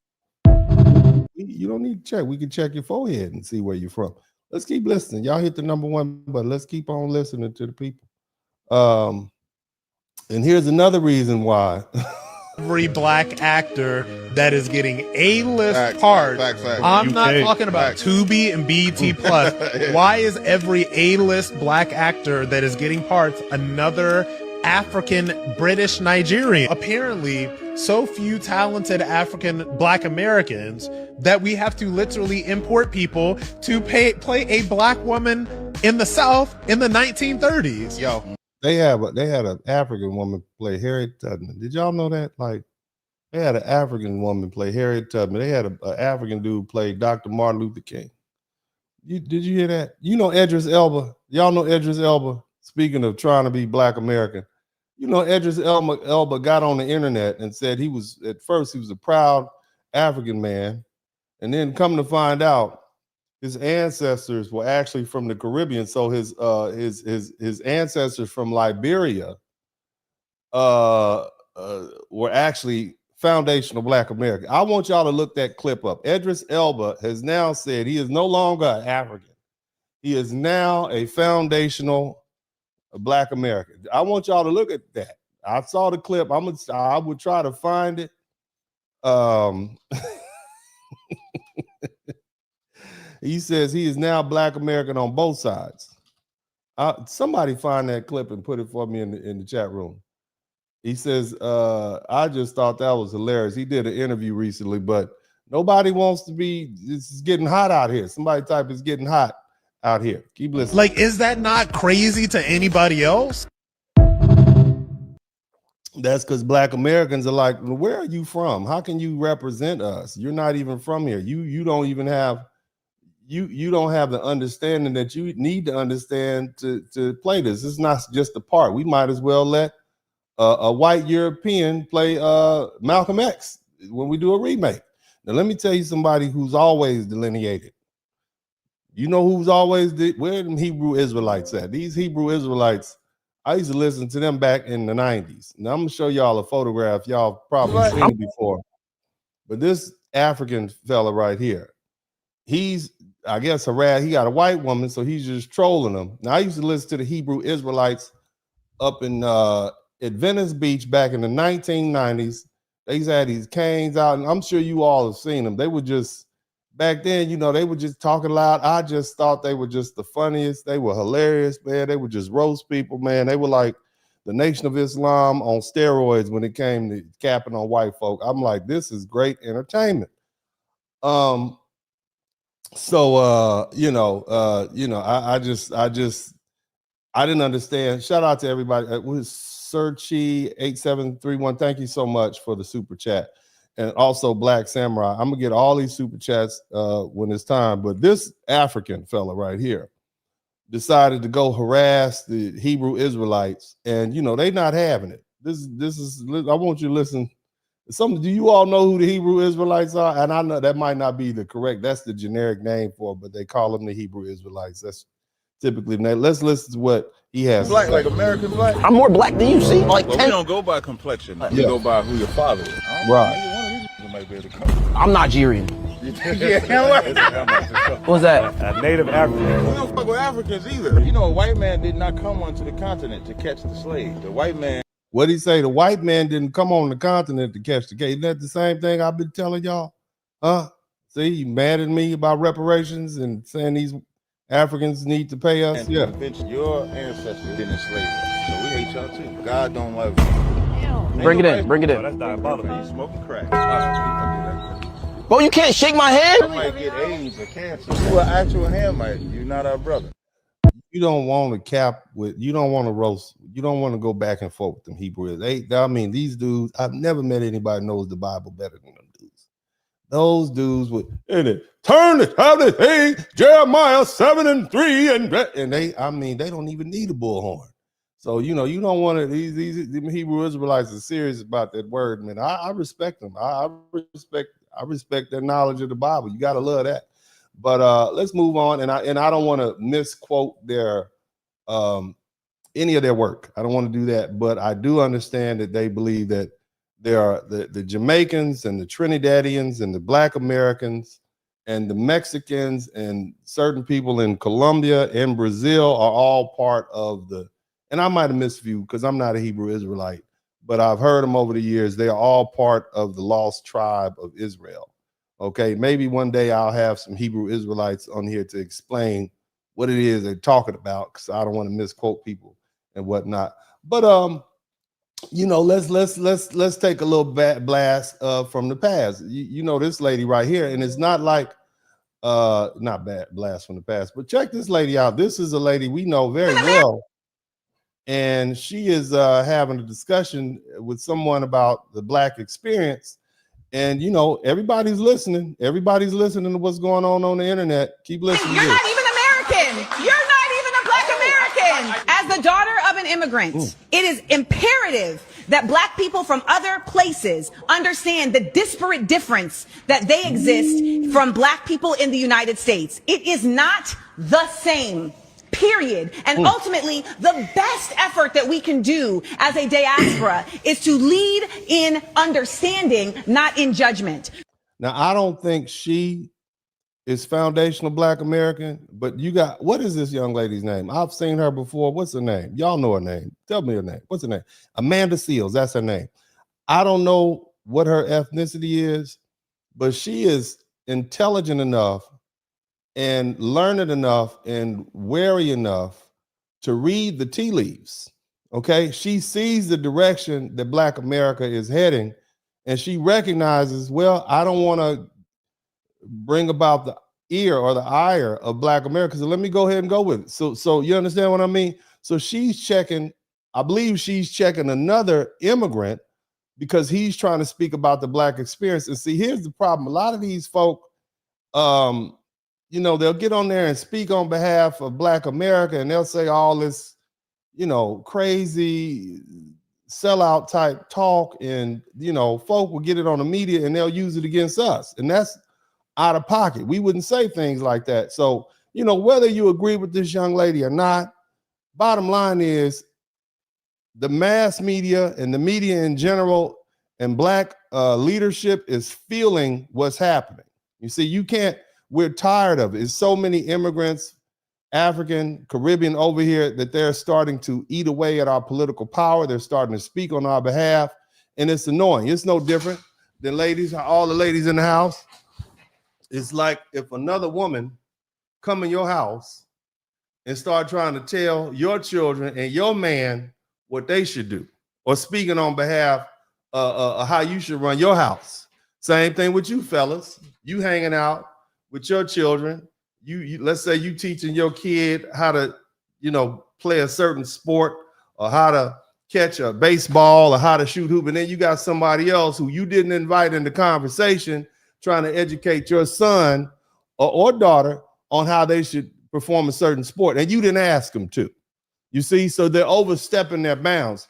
You don't need to check. We can check your forehead and see where you're from. Let's keep listening. Y'all hit the #1, but let's keep on listening to the people. And here's another reason why. Every Black actor that is getting A-list parts. I'm not talking about Tubi and BET Plus. Why is every A-list Black actor that is getting parts another African, British, Nigerian? Apparently, so few talented African Black Americans that we have to literally import people to play a Black woman in the South in the 1930s. Yo. They had an African woman play Harriet Tubman. Did y'all know that? Like, they had an African woman play Harriet Tubman. They had an African dude play Dr. Martin Luther King. Did you hear that? You know Idris Elba. Y'all know Idris Elba. Speaking of trying to be Black American, you know Idris Elba got on the internet and said at first he was a proud African man, and then come to find out, his ancestors were actually from the Caribbean. So his ancestors from Liberia were actually foundational Black American. I want y'all to look that clip up. Idris Elba has now said he is no longer an African. He is now a foundational Black American. I want y'all to look at that. I saw the clip. I would try to find it. He says he is now Black American on both sides. Somebody find that clip and put it for me in the chat room. He says, I just thought that was hilarious. He did an interview recently, but nobody wants to be, it's getting hot out here. Somebody type it's getting hot out here. Keep listening. Like, is that not crazy to anybody else? That's because Black Americans are like, where are you from? How can you represent us? You're not even from here. You don't even have, you don't have the understanding that you need to understand to play this. It's not just a part. We might as well let a white European play Malcolm X when we do a remake. Now, let me tell you somebody who's always delineated. You know who's always, where are them Hebrew Israelites at? These Hebrew Israelites, I used to listen to them back in the 90s. Now, I'm going to show y'all a photograph y'all probably seen before. But this African fella right here, he's, I guess, he got a white woman, so he's just trolling them. Now, I used to listen to the Hebrew Israelites up in at Venice Beach back in the 1990s. They used to have these canes out, and I'm sure you all have seen them. They were just, back then, you know, they were just talking loud. I just thought they were just the funniest. They were hilarious, man. They would just roast people, man. They were like the Nation of Islam on steroids when it came to capping on white folk. I'm like, this is great entertainment. I didn't understand. Shout out to everybody. It was Searchy8731. Thank you so much for the super chat. And also Black Samurai. I'm gonna get all these super chats when it's time. But this African fella right here decided to go harass the Hebrew Israelites, and you know they not having it. This is. I want you to listen. Do you all know who the Hebrew Israelites are? And I know that might not be the correct. That's the generic name for it, but they call them the Hebrew Israelites. That's typically. Now let's listen to what he has. Black, like American black. I'm more black than you. See, like we don't go by complexion. We go by who your father is. Right. I'm Nigerian. What's that? A native African. We don't fuck with Africans either. You know, a white man did not come onto the continent to catch the slave. The white man. What did he say? The white man didn't come on the continent to catch the case. Isn't that the same thing I've been telling y'all? Huh? See, you mad at me about reparations and saying these Africans need to pay us? And yeah. Your ancestors didn't enslave us. So we hate y'all too. God don't love you. Bring it in. Bring it in. Oh, that's diabolical. You smoking crack. Bro, you can't shake my hand. You might get AIDS or cancer. You an actual Hamite. You're not our brother. You don't want to cap with, you don't want to roast, you don't want to go back and forth with them Hebrews. I mean, these dudes, I've never met anybody who knows the Bible better than them dudes. Those dudes would, turn it, have this thing, Jeremiah 7:3, and they, I mean, they don't even need a bullhorn. So, you know, you don't want to, these Hebrew Israelites are serious about that word, man. I respect them. I respect their knowledge of the Bible. You got to love that. But let's move on. And I don't want to misquote their any of their work. I don't want to do that. But I do understand that they believe that there are the Jamaicans and the Trinidadians and the Black Americans and the Mexicans and certain people in Colombia and Brazil are all part of the, and I might have missed a few because I'm not a Hebrew Israelite, but I've heard them over the years. They are all part of the lost tribe of Israel. Okay, maybe one day I'll have some Hebrew Israelites on here to explain what it is they're talking about, because I don't want to misquote people and whatnot. But you know, let's take a little blast from the past. You know this lady right here, and it's not like not bad blast from the past, but check this lady out. This is a lady we know very well, and she is having a discussion with someone about the Black experience. And, you know, everybody's listening. Everybody's listening to what's going on the internet. Keep listening. You're not even American. You're not even a Black American. As the daughter of an immigrant, it is imperative that Black people from other places understand the disparate difference that they exist from Black people in the United States. It is not the same. Period. And ultimately, the best effort that we can do as a diaspora is to lead in understanding, not in judgment. Now, I don't think she is foundational Black American, but you got, what is this young lady's name? I've seen her before. What's her name? Y'all know her name. Tell me her name. What's her name? Amanda Seals. That's her name. I don't know what her ethnicity is, but she is intelligent enough and learned enough and wary enough to read the tea leaves. Okay, she sees the direction that Black America is heading, and she recognizes, well, I don't want to bring about the ear or the ire of Black America, so let me go ahead and go with it. So you understand what I mean? So she's checking, I believe she's checking another immigrant because he's trying to speak about the Black experience. And see, here's the problem. A lot of these folk, you know, they'll get on there and speak on behalf of Black America, and they'll say all this, you know, crazy sellout type talk, and, you know, folk will get it on the media and they'll use it against us. And that's out of pocket. We wouldn't say things like that. So, you know, whether you agree with this young lady or not, bottom line is the mass media and the media in general and Black leadership is feeling what's happening. You see, you can't, we're tired of it. It's so many immigrants, African, Caribbean over here, that they're starting to eat away at our political power. They're starting to speak on our behalf, and it's annoying. It's no different than all the ladies in the house. It's like if another woman come in your house and start trying to tell your children and your man what they should do, or speaking on behalf of how you should run your house. Same thing with you fellas. You hanging out with your children. You let's say you teaching your kid how to, you know, play a certain sport, or how to catch a baseball, or how to shoot hoop, and then you got somebody else who you didn't invite in the conversation trying to educate your son or daughter on how they should perform a certain sport, and you didn't ask them to. You see, so they're overstepping their bounds.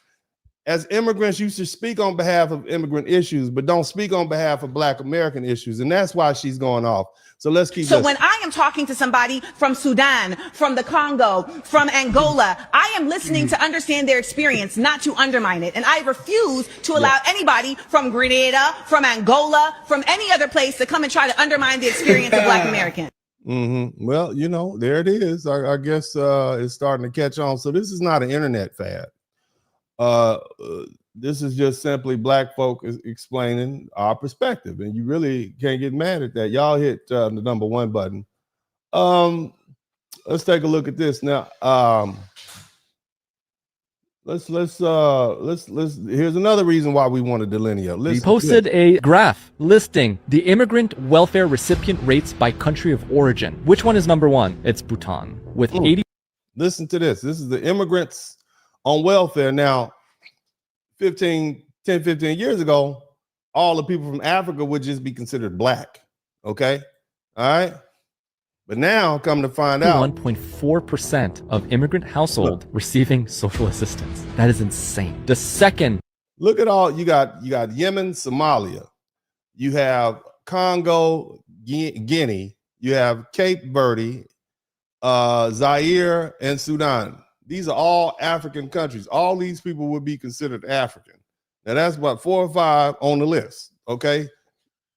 As immigrants, you should speak on behalf of immigrant issues, but don't speak on behalf of Black American issues, and that's why she's going off. So let's keep So listening. when I am talking to somebody from Sudan, from the Congo, from Angola, I am listening to understand their experience, not to undermine it. And I refuse to allow anybody from Grenada, from Angola, from any other place to come and try to undermine the experience of Black Americans. Mm-hmm. Well, you know, there it is. I guess it's starting to catch on. So this is not an internet fad. This is just simply Black folk explaining our perspective, and you really can't get mad at that. Y'all hit the number 1 button. Let's take a look at this now. Let's here's another reason why we want to delineate. We posted a graph listing the immigrant welfare recipient rates by country of origin. Which one is number 1? It's Bhutan with 80. Listen to this. This is the immigrants on welfare. Now, 10, 15 years ago, all the people from Africa would just be considered Black. Okay. All right. But now, come to find out, 1.4% of immigrant household receiving social assistance. That is insane. The second. Look at all you got Yemen, Somalia. You have Congo, Guinea. You have Cape Verde, Zaire, and Sudan. These are all African countries. All these people would be considered African. Now that's about 4 or 5 on the list, okay,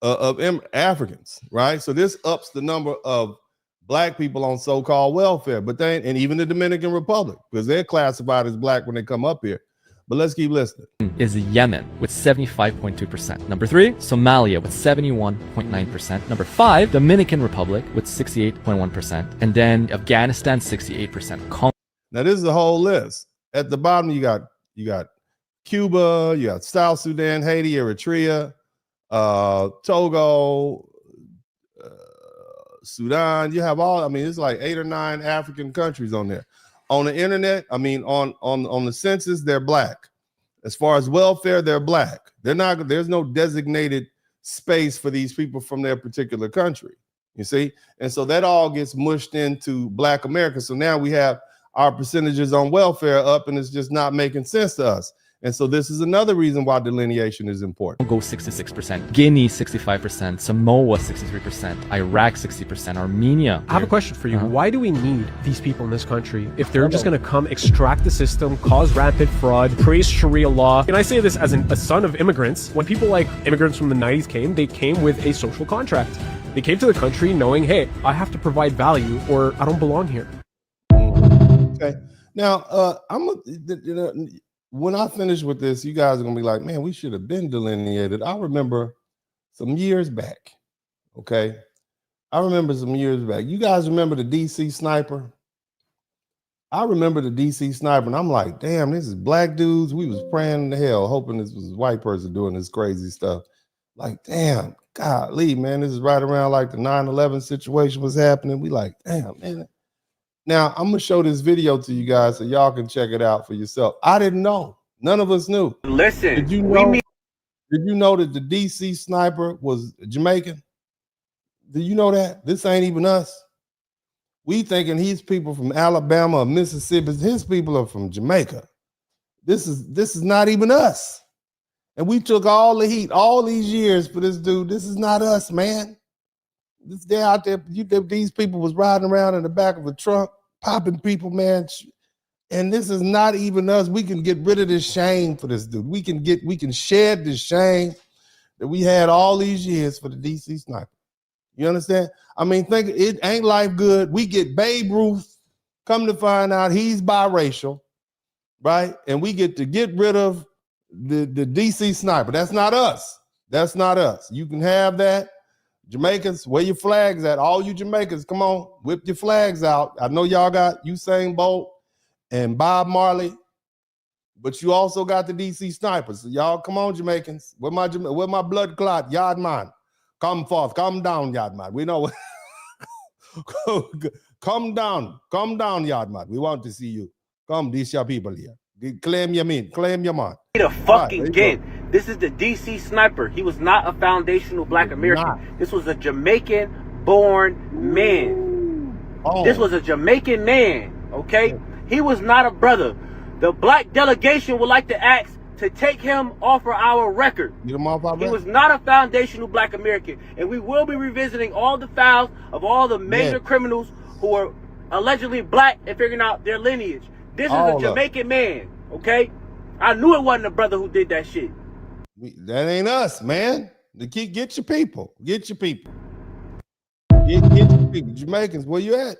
of Africans, right? So this ups the number of Black people on so-called welfare, but and even the Dominican Republic, because they're classified as Black when they come up here. But let's keep listening. Is Yemen with 75.2%. Number 3, Somalia with 71.9%. Number 5, Dominican Republic with 68.1%. And then Afghanistan, 68%. Now this is the whole list. At the bottom, you got Cuba, you got South Sudan, Haiti, Eritrea, Togo, Sudan. You have all, I mean, it's like 8 or 9 African countries on there. On the internet, I mean, on the census, they're Black. As far as welfare, they're Black. They're not, there's no designated space for these people from their particular country. You see? And so that all gets mushed into Black America. So now we have our percentages on welfare up, and it's just not making sense to us. And so this is another reason why delineation is important. Congo 66%, Guinea 65%, Samoa 63%, Iraq 60%, Armenia. I have a question for you. Why do we need these people in this country if they're just going to come extract the system, cause rampant fraud, praise Sharia law? And I say this as a son of immigrants. When people like immigrants from the 90s came, they came with a social contract. They came to the country knowing, hey, I have to provide value or I don't belong here. Okay. Now, when I finish with this, you guys are gonna be like, man, we should have been delineated. I remember some years back, okay, I remember some years back. You guys remember the DC sniper? I remember the DC sniper, and I'm like, damn, this is black dudes. We was praying to hell, hoping this was a white person doing this crazy stuff. Like, damn, golly, man, this is right around like the 9/11 situation was happening. We like, damn, man. Now, I'm going to show this video to you guys so y'all can check it out for yourself. I didn't know. None of us knew. Listen, did you know that the DC sniper was Jamaican? Do you know that? This ain't even us. We thinking he's people from Alabama or Mississippi. His people are from Jamaica. This is not even us. And we took all the heat all these years for this dude. This is not us, man. This day out there, these people was riding around in the back of a truck, popping people, man. And this is not even us. We can get rid of this shame for this dude. We can shed this shame that we had all these years for the DC sniper. You understand? I mean, think it ain't life good. We get Babe Ruth, come to find out he's biracial, right? And we get to get rid of the DC sniper. That's not us. That's not us. You can have that. Jamaicans, where your flags at? All you Jamaicans, come on, whip your flags out. I know y'all got Usain Bolt and Bob Marley, but you also got the DC snipers. So y'all, come on, Jamaicans. Where my blood clot, Yardman? Come forth, come down, Yardman. We know. Come down, Yardman. We want to see you. Come, these your people here. Claim your man, claim your man. The fucking kid. This is the DC sniper. He was not a foundational black American. This was a Jamaican-born man. Oh. This was a Jamaican man, okay? He was not a brother. The black delegation would like to ask to take him off of our record. Get him off our record. He was not a foundational black American. And we will be revisiting all the files of all the major criminals who are allegedly black and figuring out their lineage. This is a Jamaican man, okay? I knew it wasn't a brother who did that shit. That ain't us, man. Get your people. Get your people. Get your people. Jamaicans, where you at?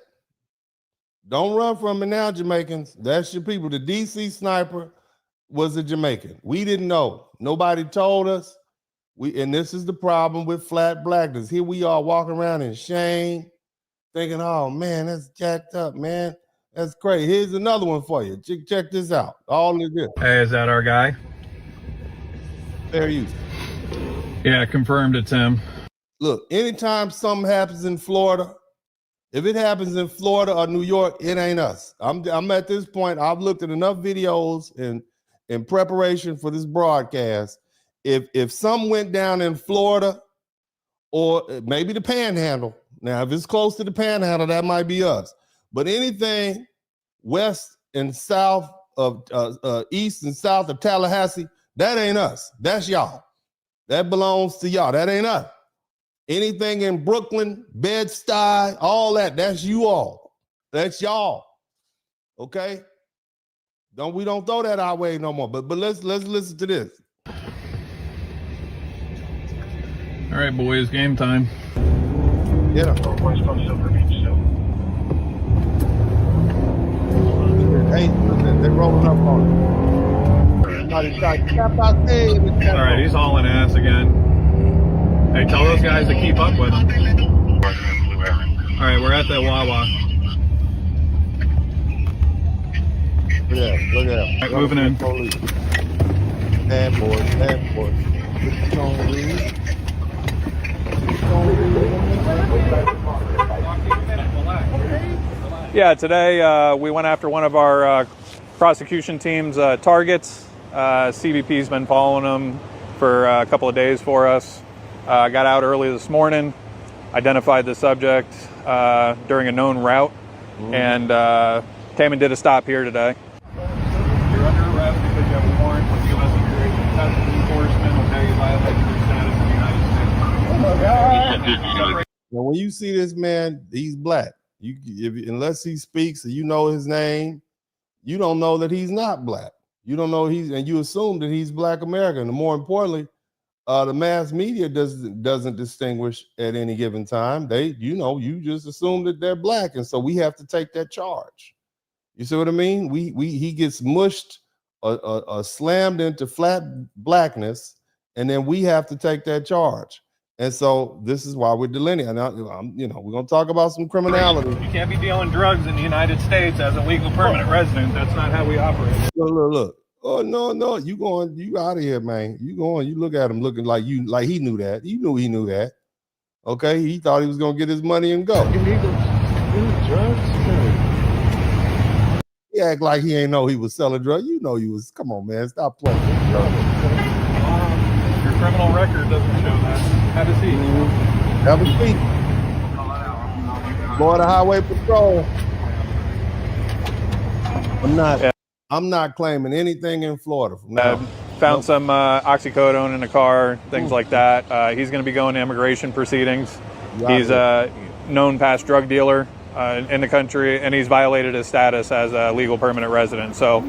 Don't run from it now, Jamaicans. That's your people. The DC sniper was a Jamaican. We didn't know. Nobody told us. And this is the problem with flat blackness. Here we are walking around in shame, thinking, oh man, that's jacked up, man. That's crazy. Here's another one for you. Check this out. All of this. Hey, is that our guy? Fair use. Yeah, confirmed it's him. Look, anytime something happens in Florida, if it happens in Florida or New York, it ain't us. I'm at this point, I've looked at enough videos in preparation for this broadcast. If something went down in Florida or maybe the Panhandle, now if it's close to the Panhandle, that might be us. But anything west and south of east and south of Tallahassee, that ain't us. That's y'all. That belongs to y'all. That ain't us. Anything in Brooklyn, Bed-Stuy, all that, that's you all. That's y'all. Okay? We don't throw that our way no more. But let's listen to this. All right, boys, game time. Get him. Hey, they're rolling up on him. All right, he's hauling ass again. Hey, tell those guys to keep up with him. All right, we're at that Wawa. Look at him. All right, moving in. Bad boy. Yeah, today we went after one of our prosecution team's targets. CBP's been following them for a couple of days for us. Got out early this morning, identified the subject during a known route, and came and did a stop here today. You're under arrest because you have a warrant for U.S. Immigration and Customs Enforcement. Okay, you violate your status in the United States. Oh my God. Now, when you see this man, he's black. Unless he speaks and you know his name, you don't know that he's not black. You don't know and you assume that he's Black American. And more importantly, the mass media doesn't distinguish at any given time. You just assume that they're black, and so we have to take that charge. You see what I mean? He gets mushed or slammed into flat blackness, and then we have to take that charge. And so this is why we're delineating. Now, you know, we're gonna talk about some criminality. You can't be dealing drugs in the United States as a legal permanent resident. That's not how we operate. Look. Oh no, you out of here, man. You look at him looking like he knew that. He knew that. Okay, he thought he was gonna get his money and go. Illegal drugs? He act like he ain't know he was selling drugs. You know he was. Come on, man, stop playing. Your criminal record doesn't show that. Have a seat. Have a seat. Florida Highway Patrol. I'm not claiming anything in Florida from now. Found some oxycodone in a car, things like that. He's going to be going to immigration proceedings. He's a known past drug dealer in the country, and he's violated his status as a legal permanent resident. So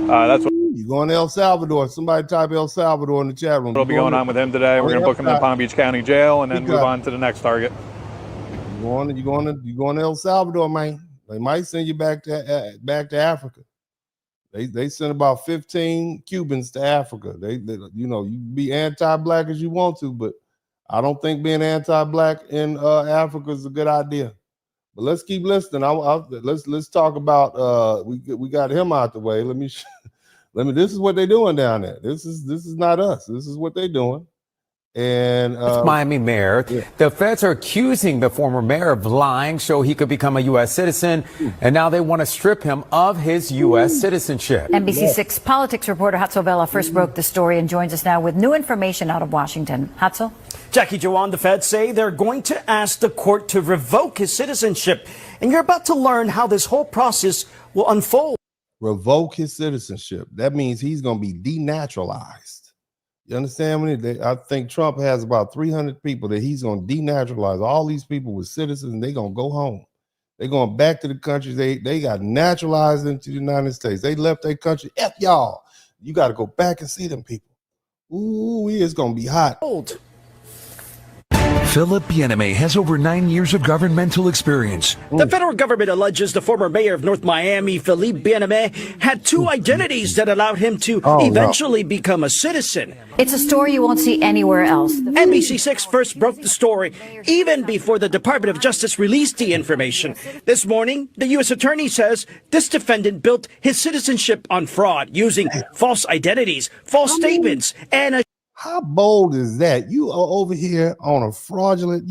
that's what. You going to El Salvador? Somebody type El Salvador in the chat room. What'll be going on with him today? We're going to book him in Palm Beach County Jail, and then move on to the next target. You going to El Salvador, man? They might send you back to Africa. They sent about 15 Cubans to Africa. They you know, you be anti-black as you want to, but I don't think being anti-black in Africa is a good idea. But let's keep listening. Let's talk about we got him out the way. Let me this is what they're doing down there. This is not us. This is what they're doing. And Miami mayor. Yeah. The feds are accusing the former mayor of lying so he could become a U.S. citizen, and now they want to strip him of his U.S. citizenship. NBC6 politics reporter Hatzel Vela first broke the story and joins us now with new information out of Washington. Hatzel? Jackie Joanne, the feds say they're going to ask the court to revoke his citizenship, and you're about to learn how this whole process will unfold. Revoke his citizenship. That means he's going to be denaturalized. You understand me? I think Trump has about 300 people that he's going to denaturalize. All these people were citizens, and they're going to go home. They're going back to the country. They got naturalized into the United States. They left their country. F y'all. You got to go back and see them people. Ooh, it's going to be hot. Philip Bieneme has over 9 years of governmental experience. The federal government alleges the former mayor of North Miami, Philippe Bieneme, had two identities that allowed him to eventually become a citizen. It's a story you won't see anywhere else. NBC6 first broke the story even before the Department of Justice released the information. This morning, the U.S. attorney says this defendant built his citizenship on fraud using false identities, false statements, and a How bold is that? You are over here on a fraudulent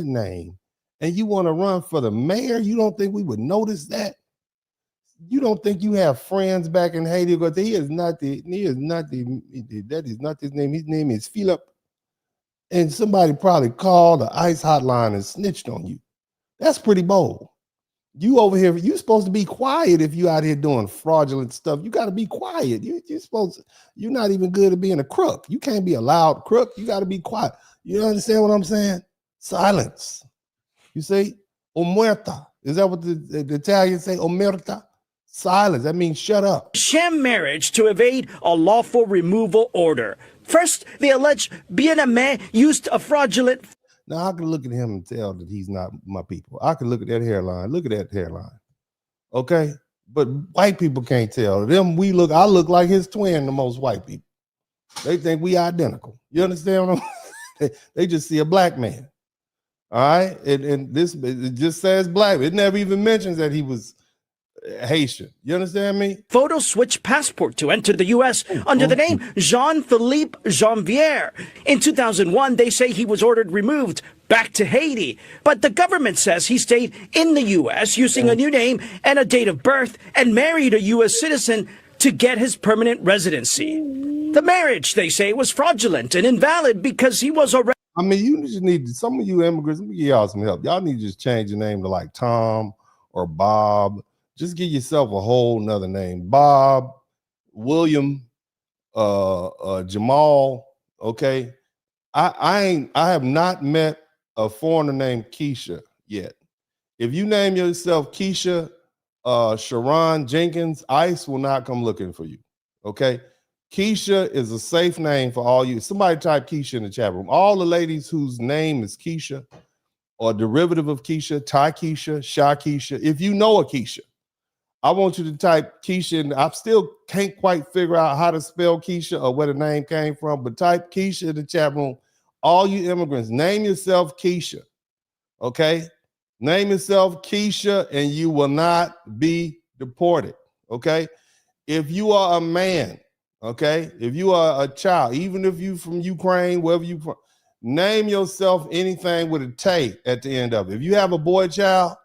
name, and you want to run for the mayor? You don't think we would notice that? You don't think you have friends back in Haiti? Because that is not his name. His name is Philip. And somebody probably called the ICE hotline and snitched on you. That's pretty bold. You over here, you're supposed to be quiet if you out here doing fraudulent stuff. You got to be quiet. You're not even good at being a crook. You can't be a loud crook. You got to be quiet. You understand what I'm saying? Silence. You say, omerta. Is that what the Italians say? Omerta? Silence. That means shut up. Sham marriage to evade a lawful removal order. First, they allege Bieneme used a fraudulent. Now, I can look at him and tell that he's not my people. I can look at that hairline. Look at that hairline. Okay? But white people can't tell. I look like his twin to most white people. They think we identical. You understand what I'm saying? They just see a black man. All right? And this, it just says black. It never even mentions that he was Haitian. You understand me? Photo switch passport to enter the U.S. under the name Jean-Philippe Janvier. In 2001, they say he was ordered removed back to Haiti. But the government says he stayed in the U.S. using a new name and a date of birth and married a U.S. citizen to get his permanent residency. The marriage, they say, was fraudulent and invalid because he was already. I mean, you just need, some of you immigrants, let me give y'all some help. Y'all need to just change your name to like Tom or Bob. Just give yourself a whole nother name. Bob, William, Jamal. Okay. I have not met a foreigner named Keisha yet. If you name yourself Keisha, Sharon Jenkins, ICE will not come looking for you. Okay. Keisha is a safe name for all you. Somebody type Keisha in the chat room. All the ladies whose name is Keisha or derivative of Keisha, Keisha, Keisha. If you know a Keisha, I want you to type Keisha, and I still can't quite figure out how to spell Keisha or where the name came from, but type Keisha in the chat room. all you immigrants, name yourself Keisha. Okay? Name yourself Keisha and you will not be deported. Okay? If you are a man, okay, if you are a child, even if you from Ukraine, wherever you from, name yourself anything with a Tay at the end of it. If you have a boy child,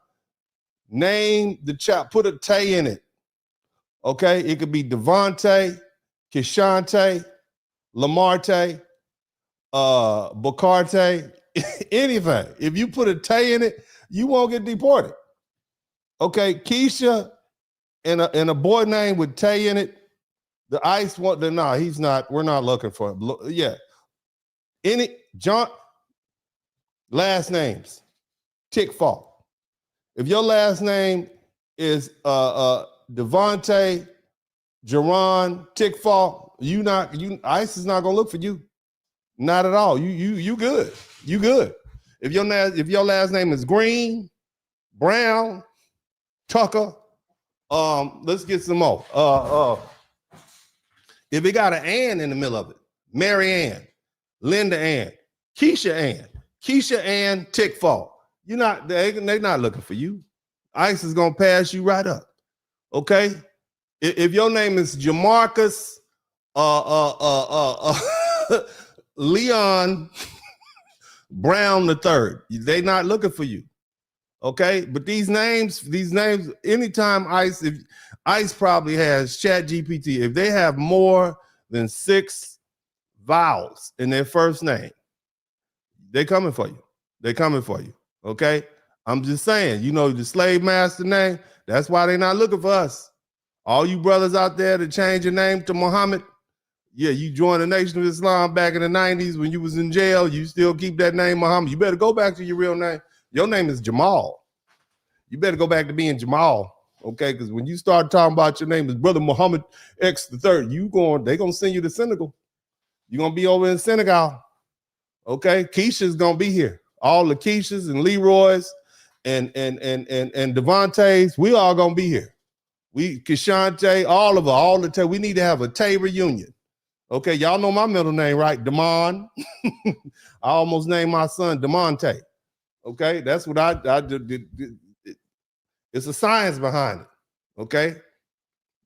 name the child, put a Tay in it. Okay, it could be Devontae, Kishante, Lamarte, Bacarte, anything. If you put a Tay in it, you won't get deported. Okay, Keisha and a boy name with Tay in it, the ICE want to, no, he's not, we're not looking for him. Yeah. Any, John, last names, Tickfall. If your last name is Devontae, Jerron, Tickfall, ICE is not gonna look for you. Not at all. You good. You good. If your last name is Green, Brown, Tucker, let's get some more. If it got an Ann in the middle of it, Mary Ann, Linda Ann, Keisha Ann, Tickfall. They're not looking for you. ICE is gonna pass you right up. Okay? If your name is Jamarcus, Leon Brown III, they're not looking for you. Okay, but these names, anytime ICE probably has ChatGPT, if they have more than 6 vowels in their first name, they're coming for you. They're coming for you. Okay, I'm just saying, the slave master name, that's why they're not looking for us. All you brothers out there that change your name to Muhammad, yeah, you joined the Nation of Islam back in the 90s when you was in jail, you still keep that name Muhammad. You better go back to your real name. Your name is Jamal. You better go back to being Jamal, okay? Because when you start talking about your name is Brother Muhammad X the Third, they're gonna send you to Senegal. You're gonna be over in Senegal, okay? Keisha's gonna be here. All the Keishas and Leroy's and Devontae's, we all gonna be here. We Kishante, all of us, all the time. We need to have a Tay reunion. Okay, y'all know my middle name, right? Damon. I almost named my son Demonte. Okay, that's what I did. It's a science behind it. Okay.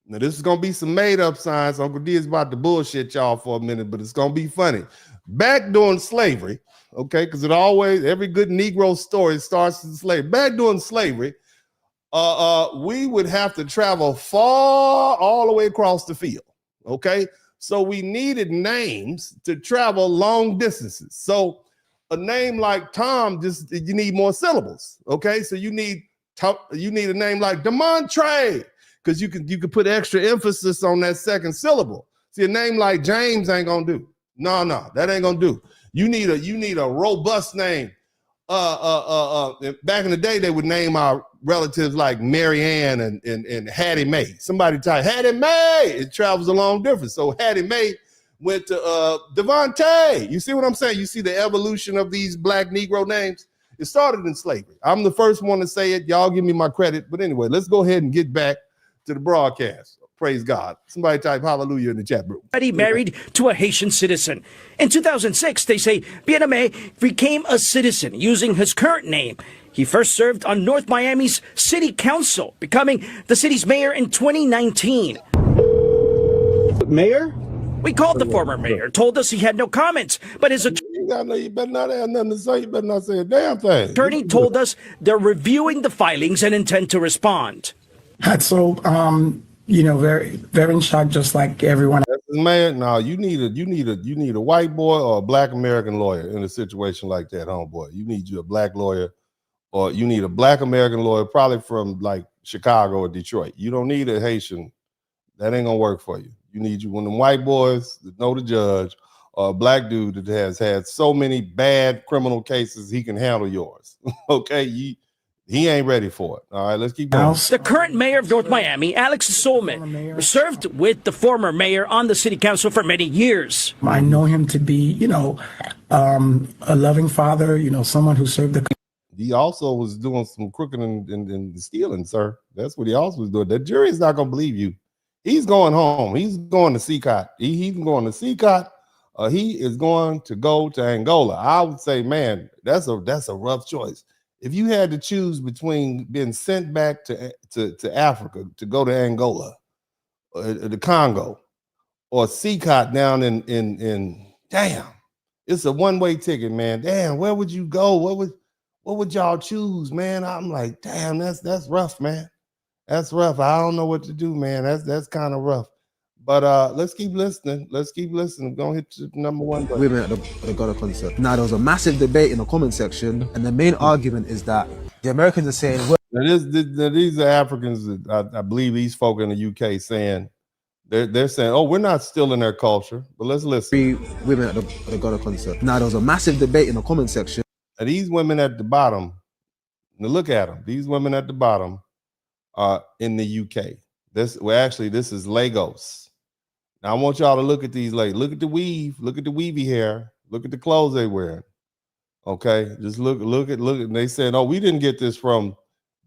Now this is gonna be some made-up science. Uncle D is about to bullshit y'all for a minute, but it's gonna be funny. Back during slavery, okay, because every good Negro story starts in slavery. Back during slavery, we would have to travel far all the way across the field. Okay. So we needed names to travel long distances. So a name like Tom, you need more syllables. Okay, so you need a name like Demontre, because you could put extra emphasis on that second syllable. See, a name like James ain't gonna do. No, that ain't gonna do. You need a robust name. Back in the day, they would name our relatives like Mary Ann and Hattie Mae. Somebody type Hattie Mae. It travels a long distance. So Hattie Mae went to Devontae. You see what I'm saying? You see the evolution of these Black Negro names? It started in slavery. I'm the first one to say it. Y'all give me my credit. But anyway, let's go ahead and get back to the broadcast. Praise God. Somebody type hallelujah in the chat room. Married to a Haitian citizen. In 2006, they say Bien-Aimé became a citizen using his current name. He first served on North Miami's city council, becoming the city's mayor in 2019. Mayor? We called the former mayor, told us he had no comments, but his you better not have nothing to say. You better not say a damn thing. Attorney told us they're reviewing the filings and intend to respond. So, very, very in shock, just like everyone. Man, no, you need a white boy or a Black American lawyer in a situation like that, homeboy. You need you a Black lawyer, or you need a Black American lawyer, probably from like Chicago or Detroit. You don't need a Haitian. That ain't gonna work for you. You need one of them white boys that know the judge, or a Black dude that has had so many bad criminal cases he can handle yours. Okay, he ain't ready for it. All right, let's keep going. The current mayor of North Miami, Alex Solman, served with the former mayor on the city council for many years. I know him to be, a loving father, someone who served the. He also was doing some crooking and stealing, sir. That's what he also was doing. The jury is not going to believe you. He's going home. He's going to CCOT. He's going to CCOT. he is going to go to Angola. I would say, man, that's a rough choice. If you had to choose between being sent back to Africa to go to Angola, or the Congo, or CCOT down in damn, it's a one-way ticket, man. Damn, where would you go? What would y'all choose, man? I'm like, damn, that's rough, man. That's rough. I don't know what to do, man. That's kind of rough. But let's keep listening. Let's keep listening. We're gonna hit to number one. Women at the Ghana concert. Now there was a massive debate in the comment section, and the main argument is that the Americans are saying, well, these are Africans that I believe these folk in the UK saying they're saying, oh, we're not stealing their culture. But let's listen. Women at the Ghana concert. Now there was a massive debate in the comment section. And these women at the bottom, now look at them. These women at the bottom are in the UK. This is Lagos. Now I want y'all to look at these ladies. Look at the weave. Look at the weavy hair. Look at the clothes they wear. Okay, just look at. And they said, "Oh, we didn't get this from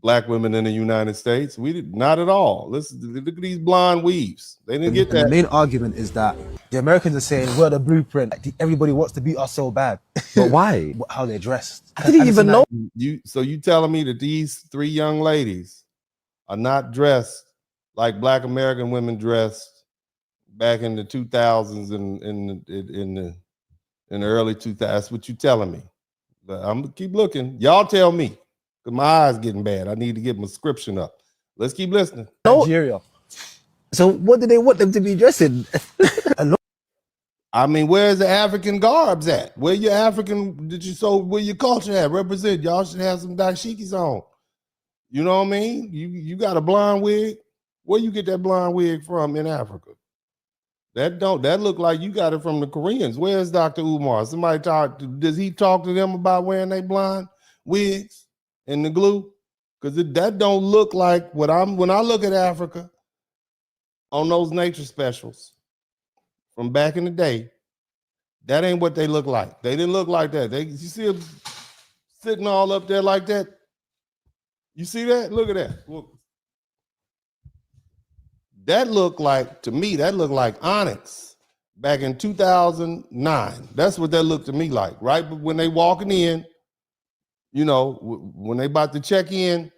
Black women in the United States. We did not at all. Look at these blonde weaves. They didn't get that." And the main argument is that the Americans are saying, "We're the blueprint. Everybody wants to beat us so bad." But why? How they're dressed. I didn't even know. So you telling me that these three young ladies are not dressed like Black American women dressed back in the 2000s and in the early 2000s? That's what you telling me. But I'm gonna keep looking. Y'all tell me, because my eyes getting bad. I need to get my prescription up. Let's keep listening. Nigeria. So what do they want them to be dressing? I mean, where's the African garbs at? Where your African, where your culture at? Represent. Y'all should have some dashikis on. You know what I mean? You got a blonde wig. Where you get that blonde wig from in Africa? That look like you got it from the Koreans. Where's Dr. Umar? Does he talk to them about wearing their blonde wigs and the glue? Because that don't look like when I look at Africa on those nature specials from back in the day, that ain't what they look like. They didn't look like that. You see them sitting all up there like that? You see that? Look at that. Look. That looked like, to me, that looked like Onyx back in 2009. That's what that looked to me like, right? But when they walking in, you know, when they about to check in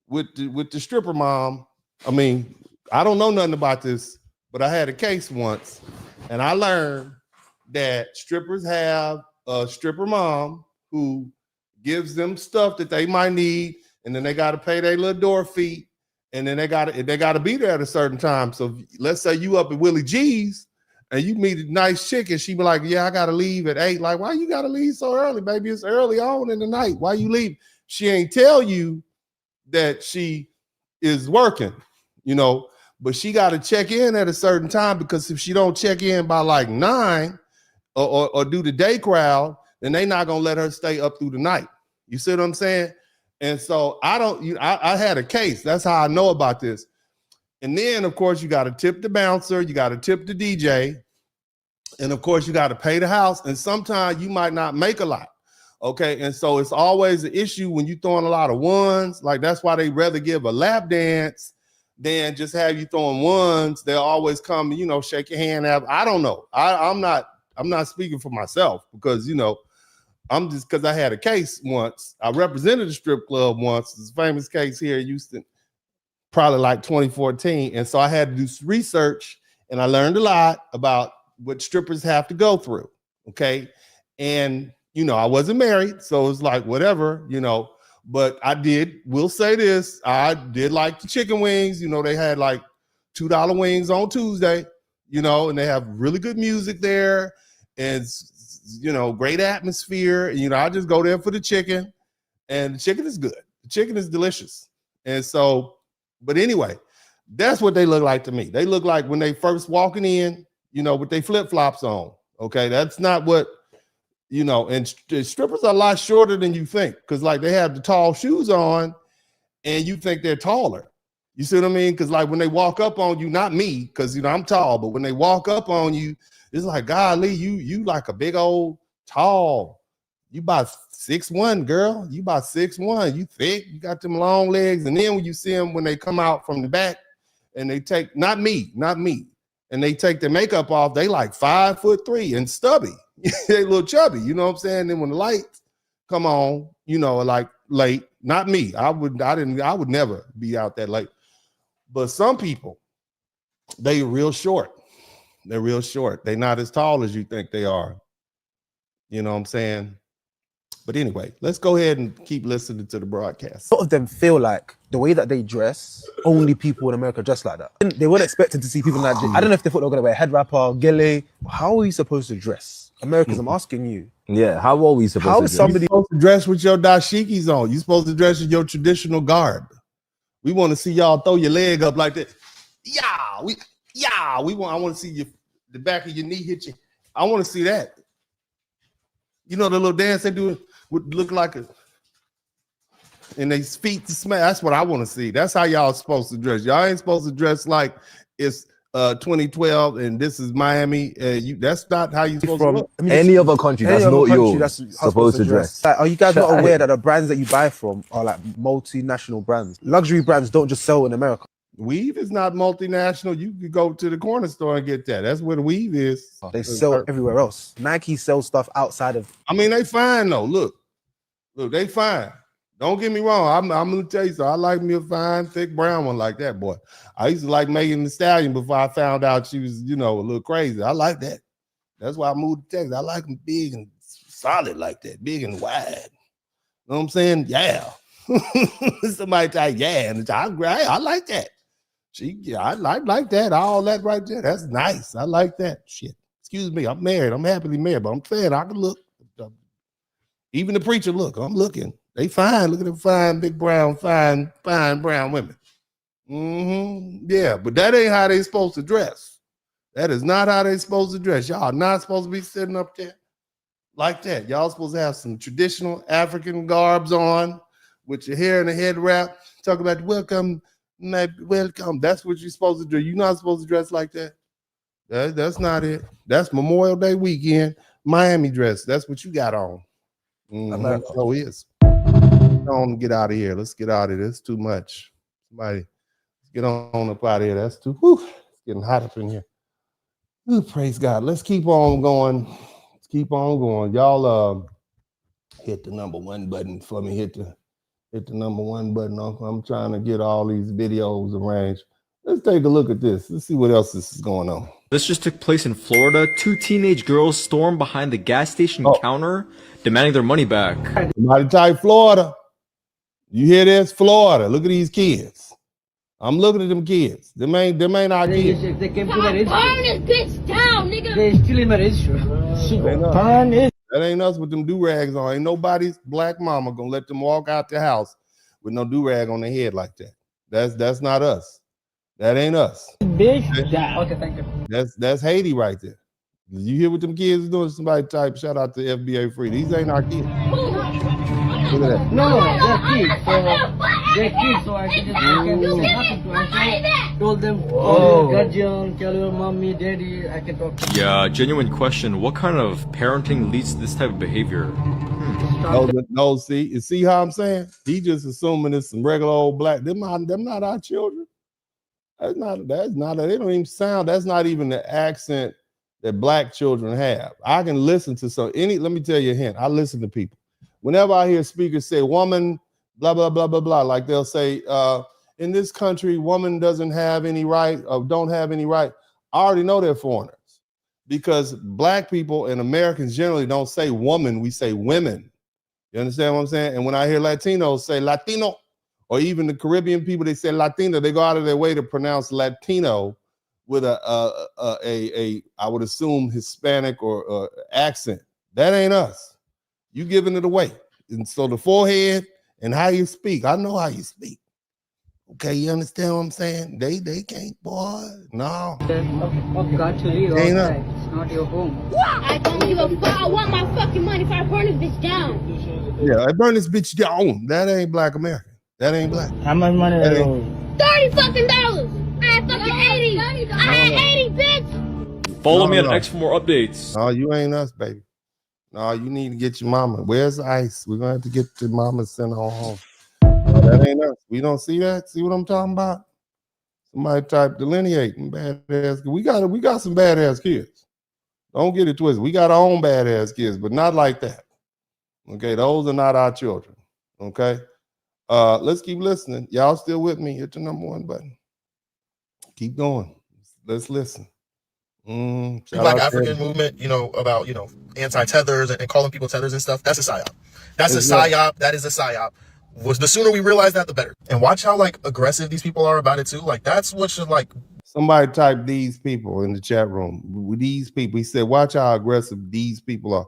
with the stripper mom, I mean, I don't know nothing about this, but I had a case once, and I learned that strippers have a stripper mom who gives them stuff that they might need, and then they got to pay their little door fee. And then they gotta be there at a certain time. So let's say you up at Willie G's and you meet a nice chick and she be like, yeah, I gotta leave at 8. Like, why you gotta leave so early, baby? It's early on in the night. Why you leave? She ain't tell you that she is working, you know, but she gotta check in at a certain time, because if she don't check in by like 9 or do the day crowd, then they not gonna let her stay up through the night. You see what I'm saying? And so I had a case. That's how I know about this. And then, of course, you got to tip the bouncer. You got to tip the DJ. And, of course, you got to pay the house. And sometimes you might not make a lot. Okay. And so it's always an issue when you're throwing a lot of ones. Like, that's why they rather give a lap dance than just have you throwing ones. They'll always come, you know, shake your hand. I don't know. I'm not speaking for myself, because, you know, I'm just, because I had a case once. I represented a strip club once. It's a famous case here in Houston, probably like 2014. And so I had to do some research, and I learned a lot about what strippers have to go through. Okay. And, you know, I wasn't married, so it's like whatever, you know, but will say this, I did like the chicken wings. You know, they had like $2 wings on Tuesday, you know, and they have really good music there. And you know, great atmosphere. You know, I just go there for the chicken, and the chicken is good. The chicken is delicious. And so, but anyway, that's what they look like to me. They look like when they first walking in, you know, with their flip-flops on. Okay, that's not what, you know, and strippers are a lot shorter than you think, because like they have the tall shoes on and you think they're taller. You see what I mean? Because like when they walk up on you, not me, because, you know, I'm tall, but when they walk up on you, it's like, golly, you like a big old tall. You about 6'1", girl. You about 6'1". You thick. You got them long legs. And then when you see them, when they come out from the back and they take, not me, and they take their makeup off, they like 5'3" and stubby. They a little chubby, you know what I'm saying? Then when the lights come on, you know, like late, not me. I would never be out that late. But some people, they real short. They're real short. They're not as tall as you think they are. You know what I'm saying? But anyway, let's go ahead and keep listening to the broadcast. A lot of them feel like the way that they dress, only people in America dress like that. They weren't expecting to see people like this. I don't know if they thought they were going to wear a head wrapper, gele. How are we supposed to dress? Americans, I'm asking you. Yeah, how are we supposed to dress? You're supposed to dress with your dashikis on? You're supposed to dress in your traditional garb. We want to see y'all throw your leg up like that. I want to see the back of your knee hit you. I want to see that. You know the little dance they do would look like a, and they feet to smash. That's what I want to see. That's how y'all supposed to dress. Y'all ain't supposed to dress like it's 2012 and this is Miami. That's not how you supposed to look. Any other country that's not yours supposed to dress. Like, are you guys not aware that the brands that you buy from are like multinational brands? Luxury brands don't just sell in America. Weave is not multinational. You could go to the corner store and get that. That's where the weave is. They sell everywhere else. Nike sells stuff outside of. I mean, they fine though. Look, they fine. Don't get me wrong. I'm gonna tell you so. I like me a fine, thick brown one like that, boy. I used to like Megan Thee Stallion before I found out she was, you know, a little crazy. I like that. That's why I moved to Texas. I like them big and solid like that, big and wide. You know what I'm saying? Yeah. Somebody type yeah, and I like that. I like that. All that right there. That's nice. I like that shit. Excuse me. I'm married. I'm happily married, but I'm saying I can look. Even the preacher look. I'm looking. They fine. Look at them fine, big brown, fine brown women. Yeah, but that ain't how they supposed to dress. That is not how they supposed to dress. Y'all not supposed to be sitting up there like that. Y'all supposed to have some traditional African garbs on with your hair and a head wrap. Talk about welcome. That's what you're supposed to do. You're not supposed to dress like that. That's not it. That's Memorial Day weekend, Miami dress. That's what you got on. So it is. Don't get out of here. Let's get out of here. It's too much. Somebody, let's get on up out of here. That's too. It's getting hot up in here. Ooh, praise God. Let's keep on going. Let's keep on going. Y'all hit the number one button for me. Hit the number one button. I'm trying to get all these videos arranged. Let's take a look at this. Let's see what else this is going on. This just took place in Florida. 2 teenage girls stormed behind the gas station counter, demanding their money back. Somebody type Florida. You hear this? Florida. Look at these kids. I'm looking at them kids. Them ain't our kids. They came to the burn this bitch down, nigga. They still in my registry. That ain't us with them do-rags on. Ain't nobody's black mama gonna let them walk out the house with no do-rag on their head like that. That's not us. That ain't us. Bitch. Okay, thank you. That's Haiti right there. Did you hear what them kids doing? Somebody type shout out to FBA Free. These ain't our kids. Look at that. No, they're kids, so I can just nothing to I told them, call your guardian, tell your mommy, daddy, I can talk to them. Yeah, genuine question. What kind of parenting leads to this type of behavior? No, see how I'm saying? He just assuming it's some regular old black. Them not our children. That's not, they don't even sound, that's not even the accent that black children have. I can listen to let me tell you a hint. I listen to people. Whenever I hear speakers say woman, blah, blah, blah, blah, blah, like they'll say, in this country, woman doesn't have any right or don't have any right. I already know they're foreigners because black people and Americans generally don't say woman, we say women. You understand what I'm saying? And when I hear Latinos say Latino, or even the Caribbean people, they say Latino, they go out of their way to pronounce Latino with a I would assume Hispanic or accent. That ain't us. You giving it away. And so the forehead and how you speak, I know how you speak. Okay, you understand what I'm saying? They can't, boy. No. Got to leave. Ain't It's not your home. What? I don't give a fuck. I want my fucking money if I burn this bitch down. Yeah, I burn this bitch down. That ain't black American. That ain't black. How much money $30 fucking dollars. I had fucking 80. I had 80, bitch. Follow me on X for more updates. No, you ain't us, baby. No, you need to get your mama. Where's the ice? We're gonna have to get your mama sent on home. No, that ain't us. We don't see that. See what I'm talking about? Somebody type delineate badass. We got some badass kids. Don't get it twisted. We got our own badass kids, but not like that. Okay, those are not our children. Okay. Let's keep listening. Y'all still with me? Hit the #1 button. Keep going. Let's listen. Black African movement, about, anti-tethers and calling people tethers and stuff. That's a psyop. That's a psyop. That is a psyop. The sooner we realize that, the better. And watch how aggressive these people are about it too. That's what should Somebody type these people in the chat room. These people. He said, watch how aggressive these people are.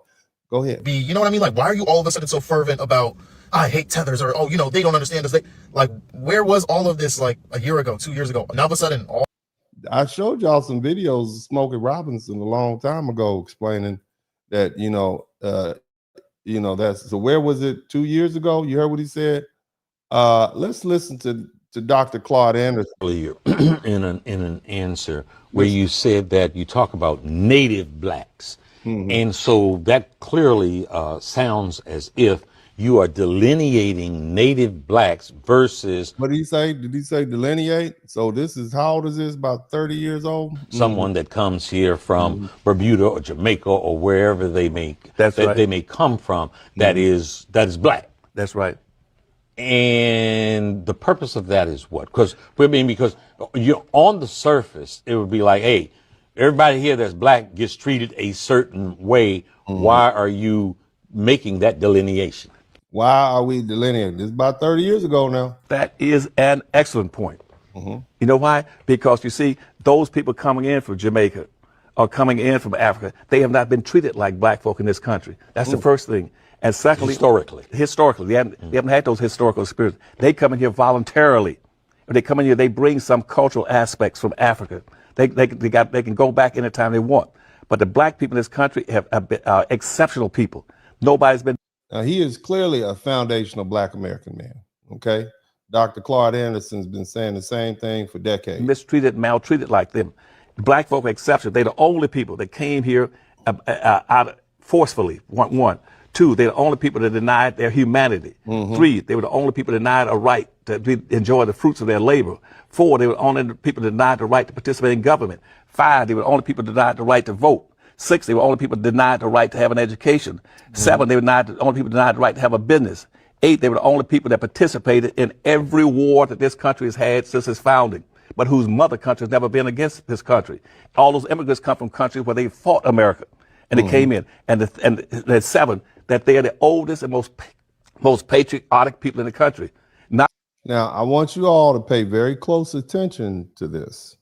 Go ahead. You know what I mean? Why are you all of a sudden so fervent about I hate tethers or they don't understand us? Where was all of this a year ago, 2 years ago? Now all of a sudden I showed y'all some videos of Smokey Robinson a long time ago explaining that, that's so where was it 2 years ago? You heard what he said? Let's listen to Dr. Claude Anderson. Earlier in an answer where you said that you talk about native blacks. And so that clearly sounds as if you are delineating native blacks versus. What did he say? Did he say delineate? So this is, how old is this? About 30 years old? Someone that comes here from Bermuda or Jamaica or wherever they may they may come from that is black. That's right. And the purpose of that is what? Because you're on the surface, it would be like, hey, everybody here that's black gets treated a certain way. Why are you making that delineation? Why are we delineating? This is about 30 years ago now. That is an excellent point. You know why? Because you see, those people coming in from Jamaica or coming in from Africa, they have not been treated like black folk in this country. That's the first thing. And secondly, historically, they haven't had those historical experiences. They come in here voluntarily. When they come in here, they bring some cultural aspects from Africa. They can go back anytime they want. But the black people in this country have been exceptional people. Nobody's been. He is clearly a foundational black American man. Okay. Dr. Claude Anderson's been saying the same thing for decades. Mistreated, maltreated like them. Black folk are exceptional. They're the only people that came here forcefully. One. Two, they're the only people that denied their humanity. 3, they were the only people that denied a right to enjoy the fruits of their labor. 4, they were the only people that denied the right to participate in government. 5, they were the only people that denied the right to vote. 6, they were the only people that denied the right to have an education. 7, they were the only people that denied the right to have a business. 8, they were the only people that participated in every war that this country has had since its founding, but whose mother country has never been against this country. All those immigrants come from countries where they fought America, and they came in. And the 7, that they are the oldest and most patriotic people in the country. Now, I want you all to pay very close attention to this,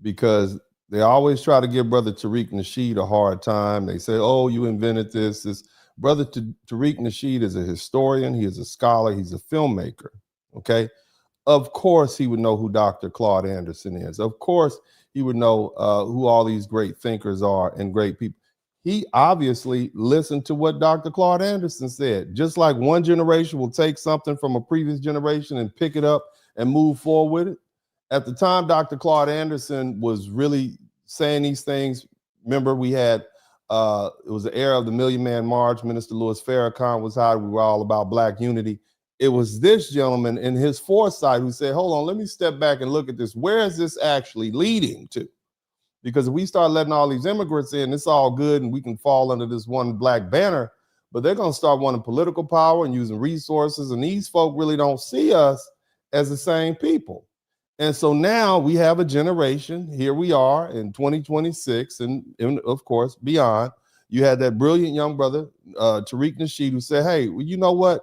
because they always try to give Brother Tariq Nasheed a hard time. They say, oh, you invented this. Brother Tariq Nasheed is a historian. He is a scholar. He's a filmmaker. Okay. Of course, he would know who Dr. Claude Anderson is. Of course, he would know who all these great thinkers are and great people. He obviously listened to what Dr. Claude Anderson said. Just like one generation will take something from a previous generation and pick it up and move forward with it. At the time Dr. Claude Anderson was really saying these things, remember we had, it was the era of the Million Man March. Minister Louis Farrakhan was hired. We were all about black unity. It was this gentleman in his foresight who said, hold on, let me step back and look at this. Where is this actually leading to? Because if we start letting all these immigrants in, it's all good and we can fall under this one black banner, but they're going to start wanting political power and using resources. And these folk really don't see us as the same people. And so now we have a generation, here we are in 2026, and of course, beyond. You had that brilliant young brother, Tariq Nasheed, who said, hey, well, you know what?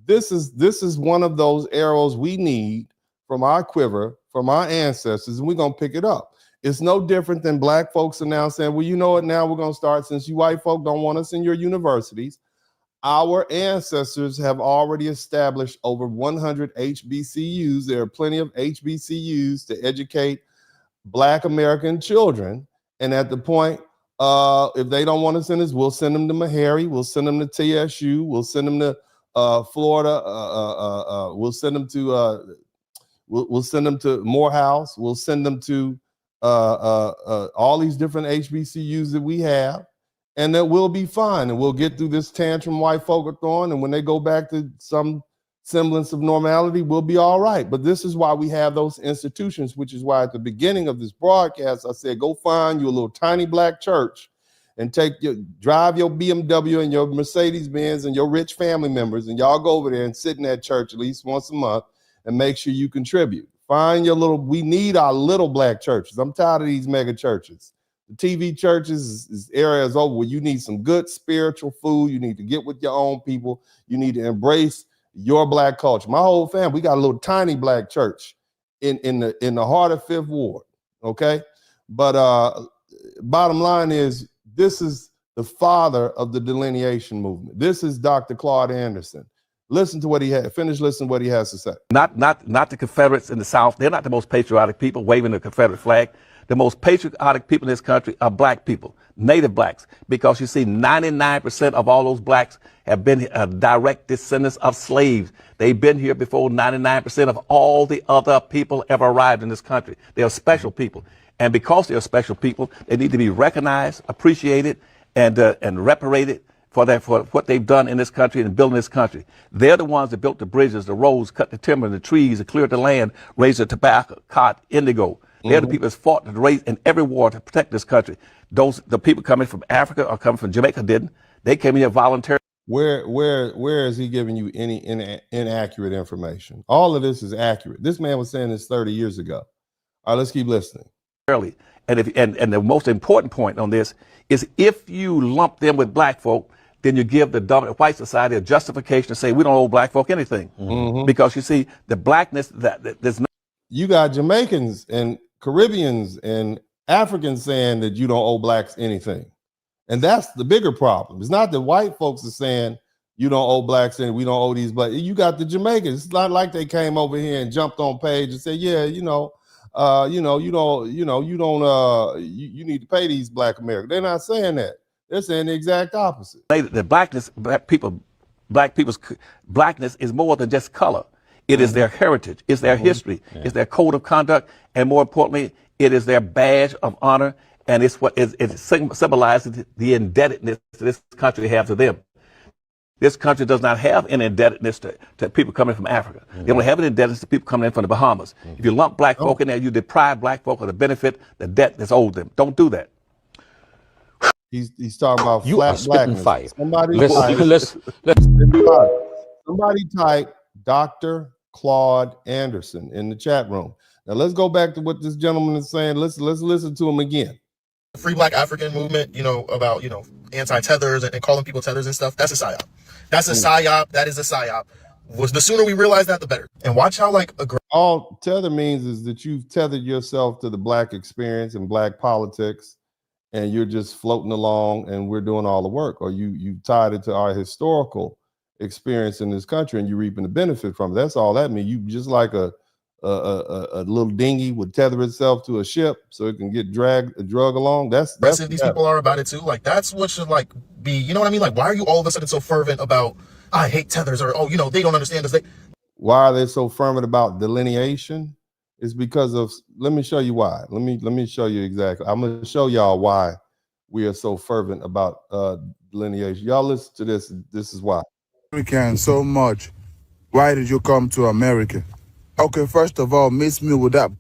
This is one of those arrows we need from our quiver, from our ancestors, and we're going to pick it up. It's no different than black folks are now saying, well, you know what, now we're going to start, since you white folk don't want us in your universities. Our ancestors have already established over 100 HBCUs. There are plenty of HBCUs to educate black American children. And at the point, if they don't want to send us, we'll send them to Meharry, we'll send them to TSU, we'll send them to Florida, we'll send them to we'll send them to Morehouse, we'll send them to all these different HBCUs that we have, and that we'll be fine, and we'll get through this tantrum white folk are throwing. And when they go back to some semblance of normality, we'll be all right. But this is why we have those institutions, which is why at the beginning of this broadcast, I said, go find you a little tiny black church and drive your BMW and your Mercedes-Benz and your rich family members, and y'all go over there and sit in that church at least once a month and make sure you contribute. Find your we need our little black churches. I'm tired of these mega churches. The TV churches area is over where you need some good spiritual food. You need to get with your own people. You need to embrace your black culture. My whole family, we got a little tiny black church in the heart of Fifth Ward. Okay. But bottom line is, this is the father of the delineation movement. This is Dr. Claude Anderson. Listen to what he had. Finish listening to what he has to say. Not the Confederates in the South. They're not the most patriotic people waving the Confederate flag. The most patriotic people in this country are black people, native blacks, because you see 99% of all those blacks have been direct descendants of slaves. They've been here before 99% of all the other people ever arrived in this country. They are special people. And because they are special people, they need to be recognized, appreciated, and reparated for what they've done in this country and building this country. They're the ones that built the bridges, the roads, cut the timber, the trees, and cleared the land, raised the tobacco, cotton, indigo. They're the people that fought to raise in every war to protect this country. The people coming from Africa or coming from Jamaica didn't. They came here voluntarily. Where is he giving you any inaccurate information? All of this is accurate. This man was saying this 30 years ago. All right, let's keep listening. And the most important point on this is, if you lump them with black folk, then you give the dominant white society a justification to say we don't owe black folk anything. Because you see, the blackness there's no. You got Jamaicans and Caribbeans and Africans saying that you don't owe blacks anything. And that's the bigger problem. It's not that white folks are saying you don't owe blacks anything, we don't owe these blacks. You got the Jamaicans. It's not like they came over here and jumped on page and said, yeah, you need to pay these black Americans. They're not saying that. They're saying the exact opposite. The blackness, black people's blackness is more than just color. It is their heritage, it's their history, it's their code of conduct, and more importantly, it is their badge of honor, and it's what it symbolizes the indebtedness this country has to them. This country does not have an indebtedness to people coming from Africa. They don't have an indebtedness to people coming in from the Bahamas. If you lump black folk in there, you deprive black folk of the benefit, the debt that's owed them. Don't do that. He's talking about you flat are spitting blackness. fire. Somebody type Dr. Claude Anderson in the chat room. Now let's go back to what this gentleman is saying. Let's listen to him again. Free Black African movement, about, anti-tethers and calling people tethers and stuff. That's a psyop. That's a psyop. That is a psyop. The sooner we realize that, the better. And watch how all tether means is that you've tethered yourself to the black experience and black politics, and you're just floating along and we're doing all the work, or you tied it to our historical experience in this country and you're reaping the benefit from it. That's all that means. You just like a little dinghy would tether itself to a ship so it can get drug along. That's if these people are about it too. Like, that's what should be, you know what I mean? Like, why are you all of a sudden so fervent about I hate tethers, or they don't understand us? Why are they so fervent about delineation? It's because of, let me show you why. Let me show you exactly. I'm gonna show y'all why we are so fervent about delineation. Y'all listen to this. This is why. American so much. Why did you come to America? Okay, first of all, miss me with that.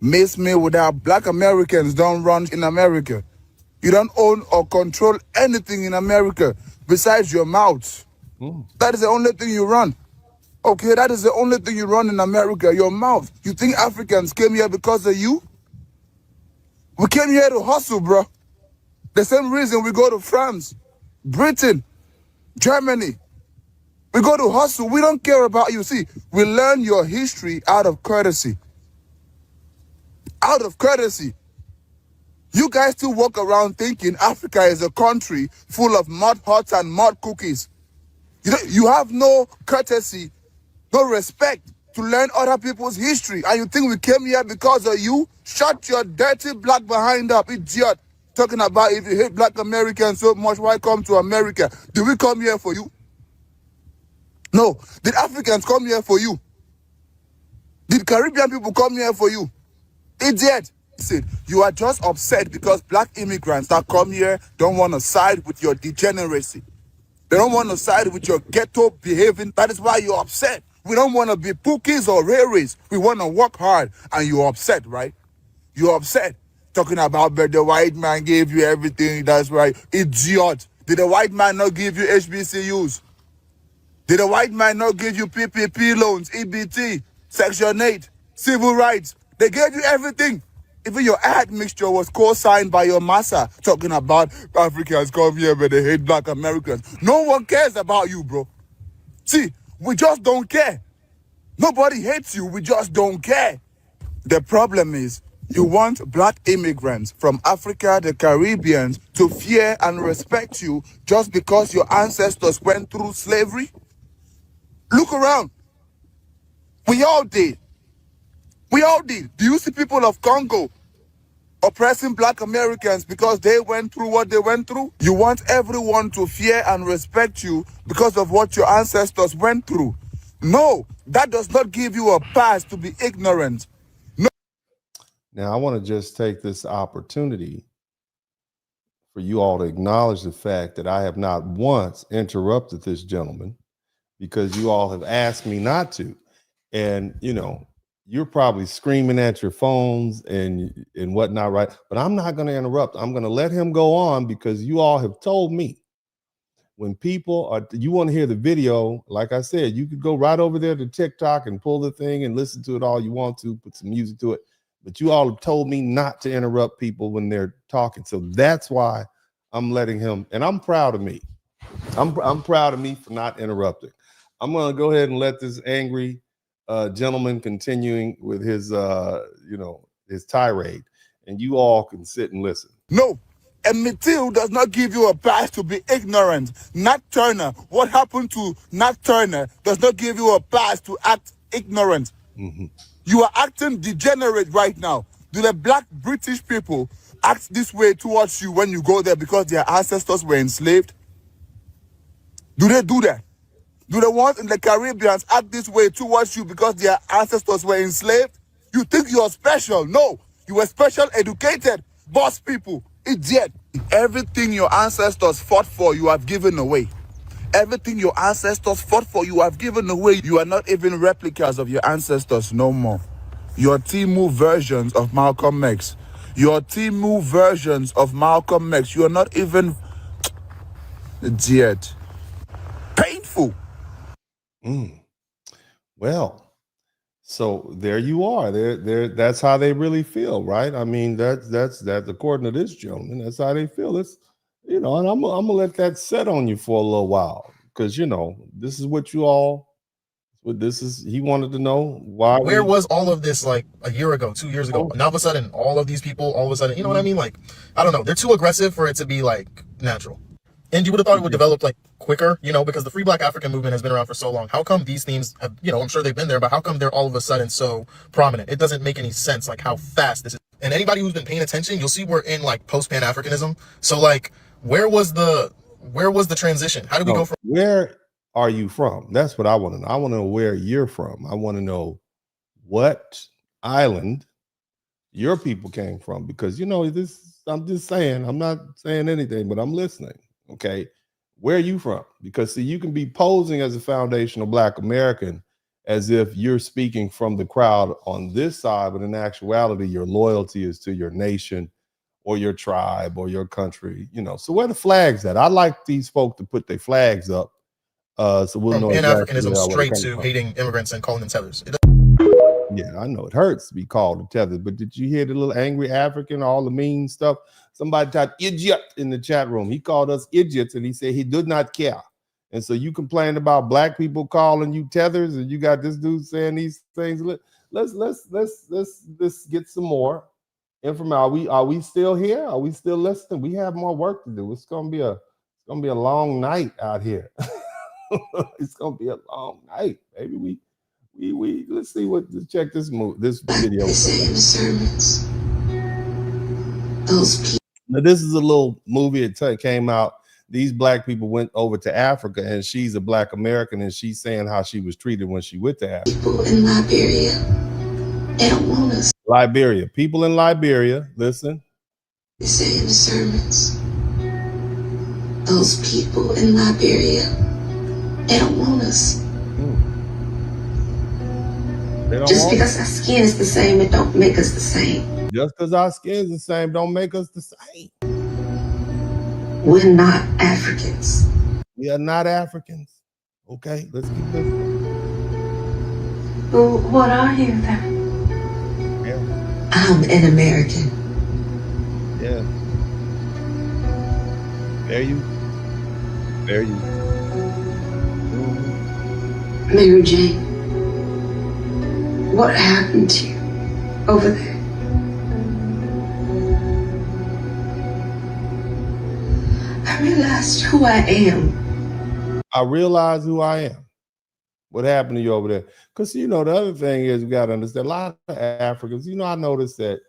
Black Americans don't run in America. You don't own or control anything in America besides your mouth. That is the only thing you run. Okay, that is the only thing you run in America, your mouth. You think Africans came here because of you? We came here to hustle, bro. The same reason we go to France, Britain, Germany. We go to hustle. We don't care about you. See, we learn your history out of courtesy. Out of courtesy. You guys still walk around thinking Africa is a country full of mud huts and mud cookies. You have no courtesy, no respect to learn other people's history. And you think we came here because of you? Shut your dirty black behind up, idiot. Talking about if you hate black Americans so much, why come to America? Did we come here for you? No. Did Africans come here for you? Did Caribbean people come here for you? Idiot. Listen, you are just upset because black immigrants that come here don't want to side with your degeneracy. They don't want to side with your ghetto behaving. That is why you're upset. We don't want to be pookies or raries. We want to work hard. And you're upset, right? You're upset. Talking about, but the white man gave you everything. That's right. Idiot. Did the white man not give you HBCUs? Did the white man not give you PPP loans, EBT, Section 8, civil rights? They gave you everything. Even your admixture was co-signed by your massa, talking about Africans come here but they hate black Americans. No one cares about you, bro. See, we just don't care. Nobody hates you, we just don't care. The problem is, you want black immigrants from Africa, the Caribbean, to fear and respect you just because your ancestors went through slavery? Look around. We all did. We all did. Do you see people of Congo oppressing black Americans because they went through what they went through? You want everyone to fear and respect you because of what your ancestors went through. No, that does not give you a pass to be ignorant. No. Now, I want to just take this opportunity for you all to acknowledge the fact that I have not once interrupted this gentleman, because you all have asked me not to. And, you know, you're probably screaming at your phones and whatnot, right? But I'm not going to interrupt. I'm going to let him go on, because you all have told me when people are, you want to hear the video, like I said, you could go right over there to TikTok and pull the thing and listen to it all you want to, put some music to it. But you all have told me not to interrupt people when they're talking. So that's why I'm letting him, and I'm proud of me. I'm proud of me for not interrupting. I'm going to go ahead and let this angry gentleman continuing with his, his tirade, and you all can sit and listen. No, Emmett Till does not give you a pass to be ignorant. Nat Turner, what happened to Nat Turner does not give you a pass to act ignorant. Mm-hmm. You are acting degenerate right now. Do the black British people act this way towards you when you go there because their ancestors were enslaved? Do they do that? Do the ones in the Caribbean act this way towards you because their ancestors were enslaved? You think you're special? No, you were special educated boss people. Idiot. Everything your ancestors fought for, you have given away. Everything your ancestors fought for, you have given away. You are not even replicas of your ancestors no more. You're Timu versions of Malcolm X. You're Timu versions of Malcolm X. You're not even... Idiot. Painful. Well, so there you are. That's how they really feel, right? I mean, that's according to this gentleman, that's how they feel. It's, you know, and I'm gonna let that set on you for a little while, because, you know, this is what you all, he wanted to know why. Where was all of this like a year ago, 2 years ago? Now all of a sudden, all of these people, all of a sudden, you know what I mean? Like, I don't know. They're too aggressive for it to be like natural. And you would have thought it would develop like quicker, you know, because the Free Black African movement has been around for so long. How come these themes have, you know, I'm sure they've been there, but how come they're all of a sudden so prominent? It doesn't make any sense, like how fast this is. And anybody who's been paying attention, you'll see we're in like post-Pan-Africanism. So like, where was the transition? How did we go from? Where are you from? That's what I want to know. I want to know where you're from. I want to know what island your people came from, because, you know, this, I'm just saying, I'm not saying anything, but I'm listening. Okay, where are you from? Because see, you can be posing as a foundational Black American as if you're speaking from the crowd on this side, but in actuality, your loyalty is to your nation or your tribe or your country. You know, so where the flags at? I like these folk to put their flags up, so we'll know. Pan-Africanism straight to hating immigrants and calling them tethers. Yeah, I know it hurts to be called a tether, but did you hear the little angry African, all the mean stuff? Somebody typed idiot in the chat room. He called us idiots, and he said he did not care. And so you complained about Black people calling you tethers, and you got this dude saying these things. Let's get some more information. Are we still here? Are we still listening? We have more work to do. It's gonna be a long night out here. It's gonna be a long night, baby. We let's see what, check this video. Now this is a little movie. It came out. These Black people went over to Africa, and she's a Black American, and she's saying how she was treated when she went to Africa. People in Liberia, they don't want us. Liberia, people in Liberia, listen. They say in the sermons, those people in Liberia, they don't want us. Just because our skin is the same, it don't make us the same. Just because our skin is the same don't make us the same. We're not Africans. We are not Africans. Okay, let's keep this. Well, what are you then? Yeah. I'm an American. Yeah. There you. Mary Jane, what happened to you over there? I realized who I am. I realize who I am. What happened to you over there? Because, the other thing is, we got to understand, a lot of Africans, I noticed that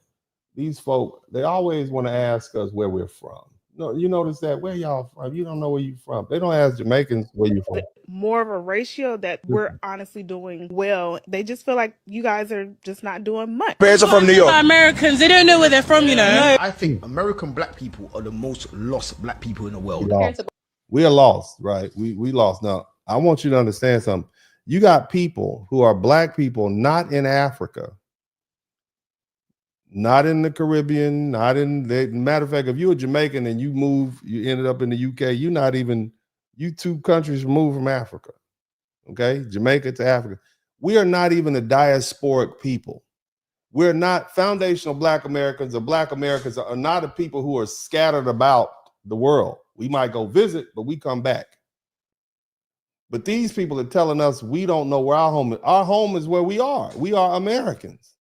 these folk, they always want to ask us where we're from. No, you notice that? Where y'all from? You don't know where you from. They don't ask Jamaicans where you from. More of a ratio that we're honestly doing well. They just feel like you guys are just not doing much. Parents are from New York. Americans, they don't know where they're from, I think American black people are the most lost black people in the world. We are lost, right? We lost. Now, I want you to understand something. You got people who are black people not in Africa, not in the Caribbean, not in the matter of fact, if you're a Jamaican and you ended up in the UK, you 2 countries removed from Africa. Okay, Jamaica to Africa. We are not even a diasporic people. We're not foundational black Americans, or black Americans are not a people who are scattered about the world. We might go visit, but we come back. But these people are telling us we don't know where our home is. Our home is where we are. We are Americans.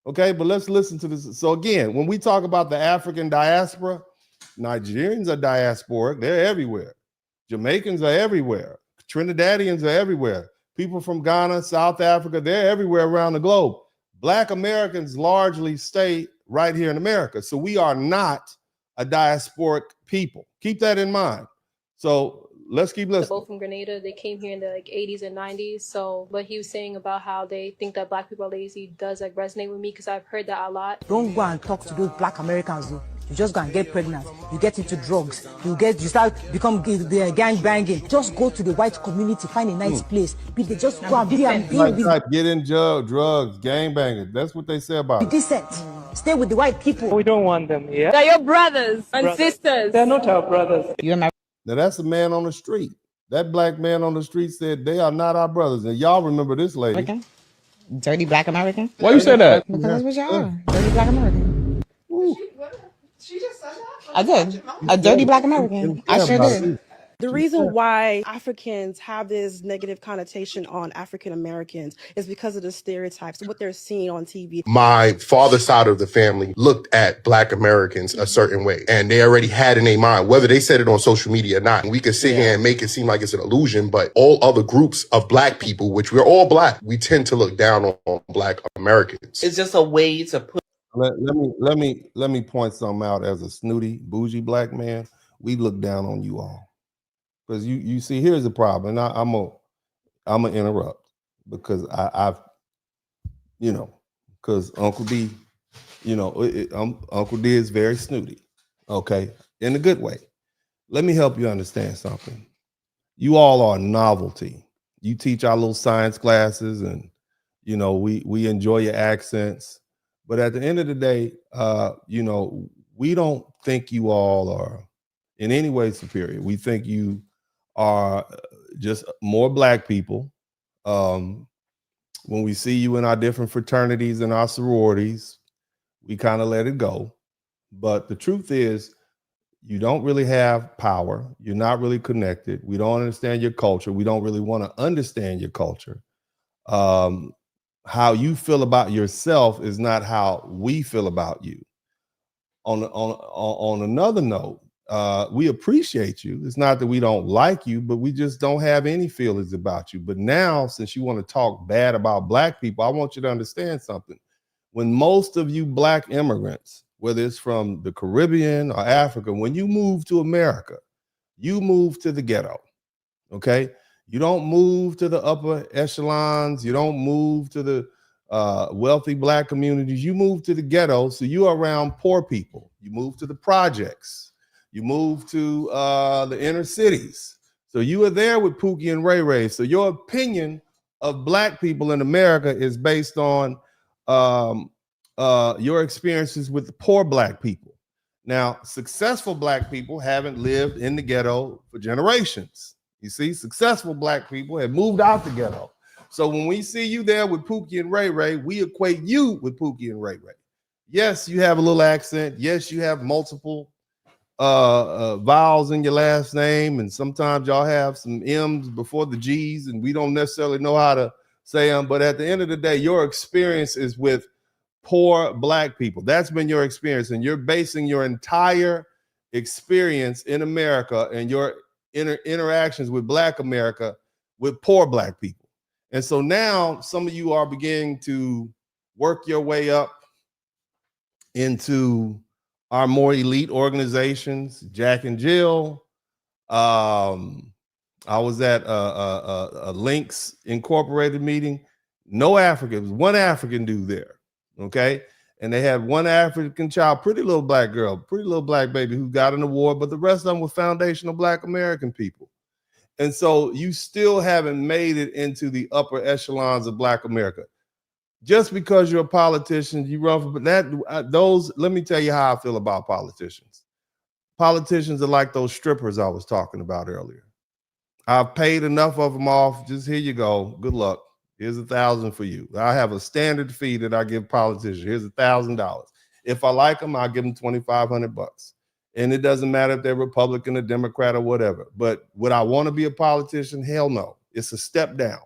Okay, but let's listen to this. So again, when we talk about the African diaspora, Nigerians are diasporic. They're everywhere. Jamaicans are everywhere. Trinidadians are everywhere. People from Ghana, South Africa, they're everywhere around the globe. Black Americans largely stay right here in America. So we are not a diasporic people. Keep that in mind. So let's keep listening. Both from Grenada, they came here in the 80s and 90s. So what he was saying about how they think that black people are lazy does resonate with me, because I've heard that a lot. Don't go and talk to those black Americans though. You just go and get pregnant. You get into drugs. You start become gang banging. Just go to the white community, find a nice place. They just go and be get in drugs, gang banging. That's what they say about it. Be decent. Stay with the white people. We don't want them here. They're your brothers and sisters. They're not our brothers. Now that's a man on the street. That black man on the street said they are not our brothers. And y'all remember this lady. Okay. Dirty black American. Why you say that? Because that's what y'all are. Dirty black American. She just said that? I did. A dirty black American. I sure did. The reason why Africans have this negative connotation on African Americans is because of the stereotypes, what they're seeing on TV. My father's side of the family looked at black Americans a certain way, and they already had in their mind, whether they said it on social media or not. We could sit here and make it seem like it's an illusion, but all other groups of black people, which we're all black, we tend to look down on black Americans. It's just a way to put. Let me point something out. As a snooty, bougie black man, we look down on you all. Because you see, here's the problem, and I'm gonna interrupt because I've because Uncle D, Uncle D is very snooty, okay, in a good way. Let me help you understand something. You all are novelty. You teach our little science classes, and we enjoy your accents. But at the end of the day, we don't think you all are in any way superior. We think you are just more black people. When we see you in our different fraternities and our sororities, we kind of let it go. But the truth is, you don't really have power. You're not really connected. We don't understand your culture. We don't really want to understand your culture. How you feel about yourself is not how we feel about you. On another note, we appreciate you. It's not that we don't like you, but we just don't have any feelings about you. But now, since you want to talk bad about black people, I want you to understand something. When most of you black immigrants, whether it's from the Caribbean or Africa, when you move to America, you move to the ghetto, okay? You don't move to the upper echelons. You don't move to the wealthy black communities. You move to the ghetto, so you are around poor people. You move to the projects. You move to the inner cities. So you are there with Pookie and Ray Ray. So your opinion of black people in America is based on your experiences with poor black people. Now, successful black people haven't lived in the ghetto for generations. You see, successful black people have moved out the ghetto. So when we see you there with Pookie and Ray Ray, we equate you with Pookie and Ray Ray. Yes, you have a little accent. Yes, you have multiple vowels in your last name, and sometimes y'all have some M's before the G's, and we don't necessarily know how to say them. But at the end of the day, your experience is with poor black people. That's been your experience, and you're basing your entire experience in America and your interactions with Black America with poor black people. And so now some of you are beginning to work your way up into our more elite organizations. Jack and Jill. I was at a Links Incorporated meeting. No Africans, one African dude there. Okay. And they had one African child, pretty little black girl, pretty little black baby who got an award, but the rest of them were foundational Black American people. And so you still haven't made it into the upper echelons of Black America. Just because you're a politician, you run for that. Those, let me tell you how I feel about politicians. Politicians are like those strippers I was talking about earlier. I've paid enough of them off. Just here you go. Good luck. Here's $1,000 for you. I have a standard fee that I give politicians. Here's $1,000. If I like them, I'll give them $2,500. And it doesn't matter if they're Republican or Democrat or whatever. But would I want to be a politician? Hell no. It's a step down.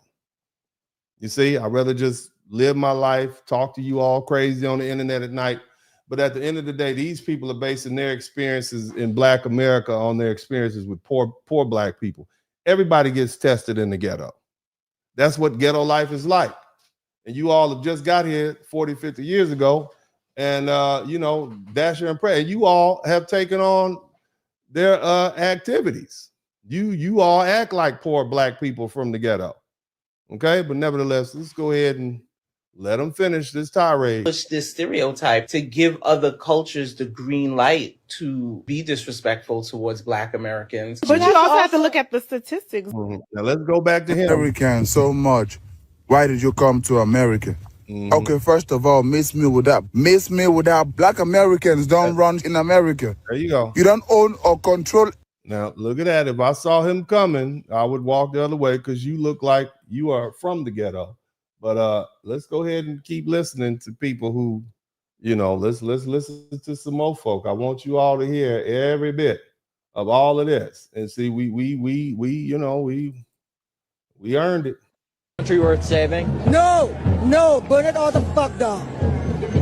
You see, I'd rather just live my life, talk to you all crazy on the internet at night. But at the end of the day, these people are basing their experiences in Black America on their experiences with poor Black people. Everybody gets tested in the ghetto. That's what ghetto life is like. And you all have just got here 40, 50 years ago. And, you know, that's your impression. You all have taken on their activities. You all act like poor Black people from the ghetto. Okay, but nevertheless, let's go ahead and let them finish this tirade. Push this stereotype to give other cultures the green light to be disrespectful towards Black Americans. But you also have to look at the statistics. Now let's go back to him. American so much. Why did you come to America? Okay, first of all, miss me with that. Black Americans don't run in America. There you go. You don't own or control. Now, look at that. If I saw him coming, I would walk the other way because you look like you are from the ghetto. But let's go ahead and keep listening to people who, you know, let's listen to some more folk. I want you all to hear every bit of all of this. And see, we you know, we earned it. Country worth saving? No, burn it all the fuck down.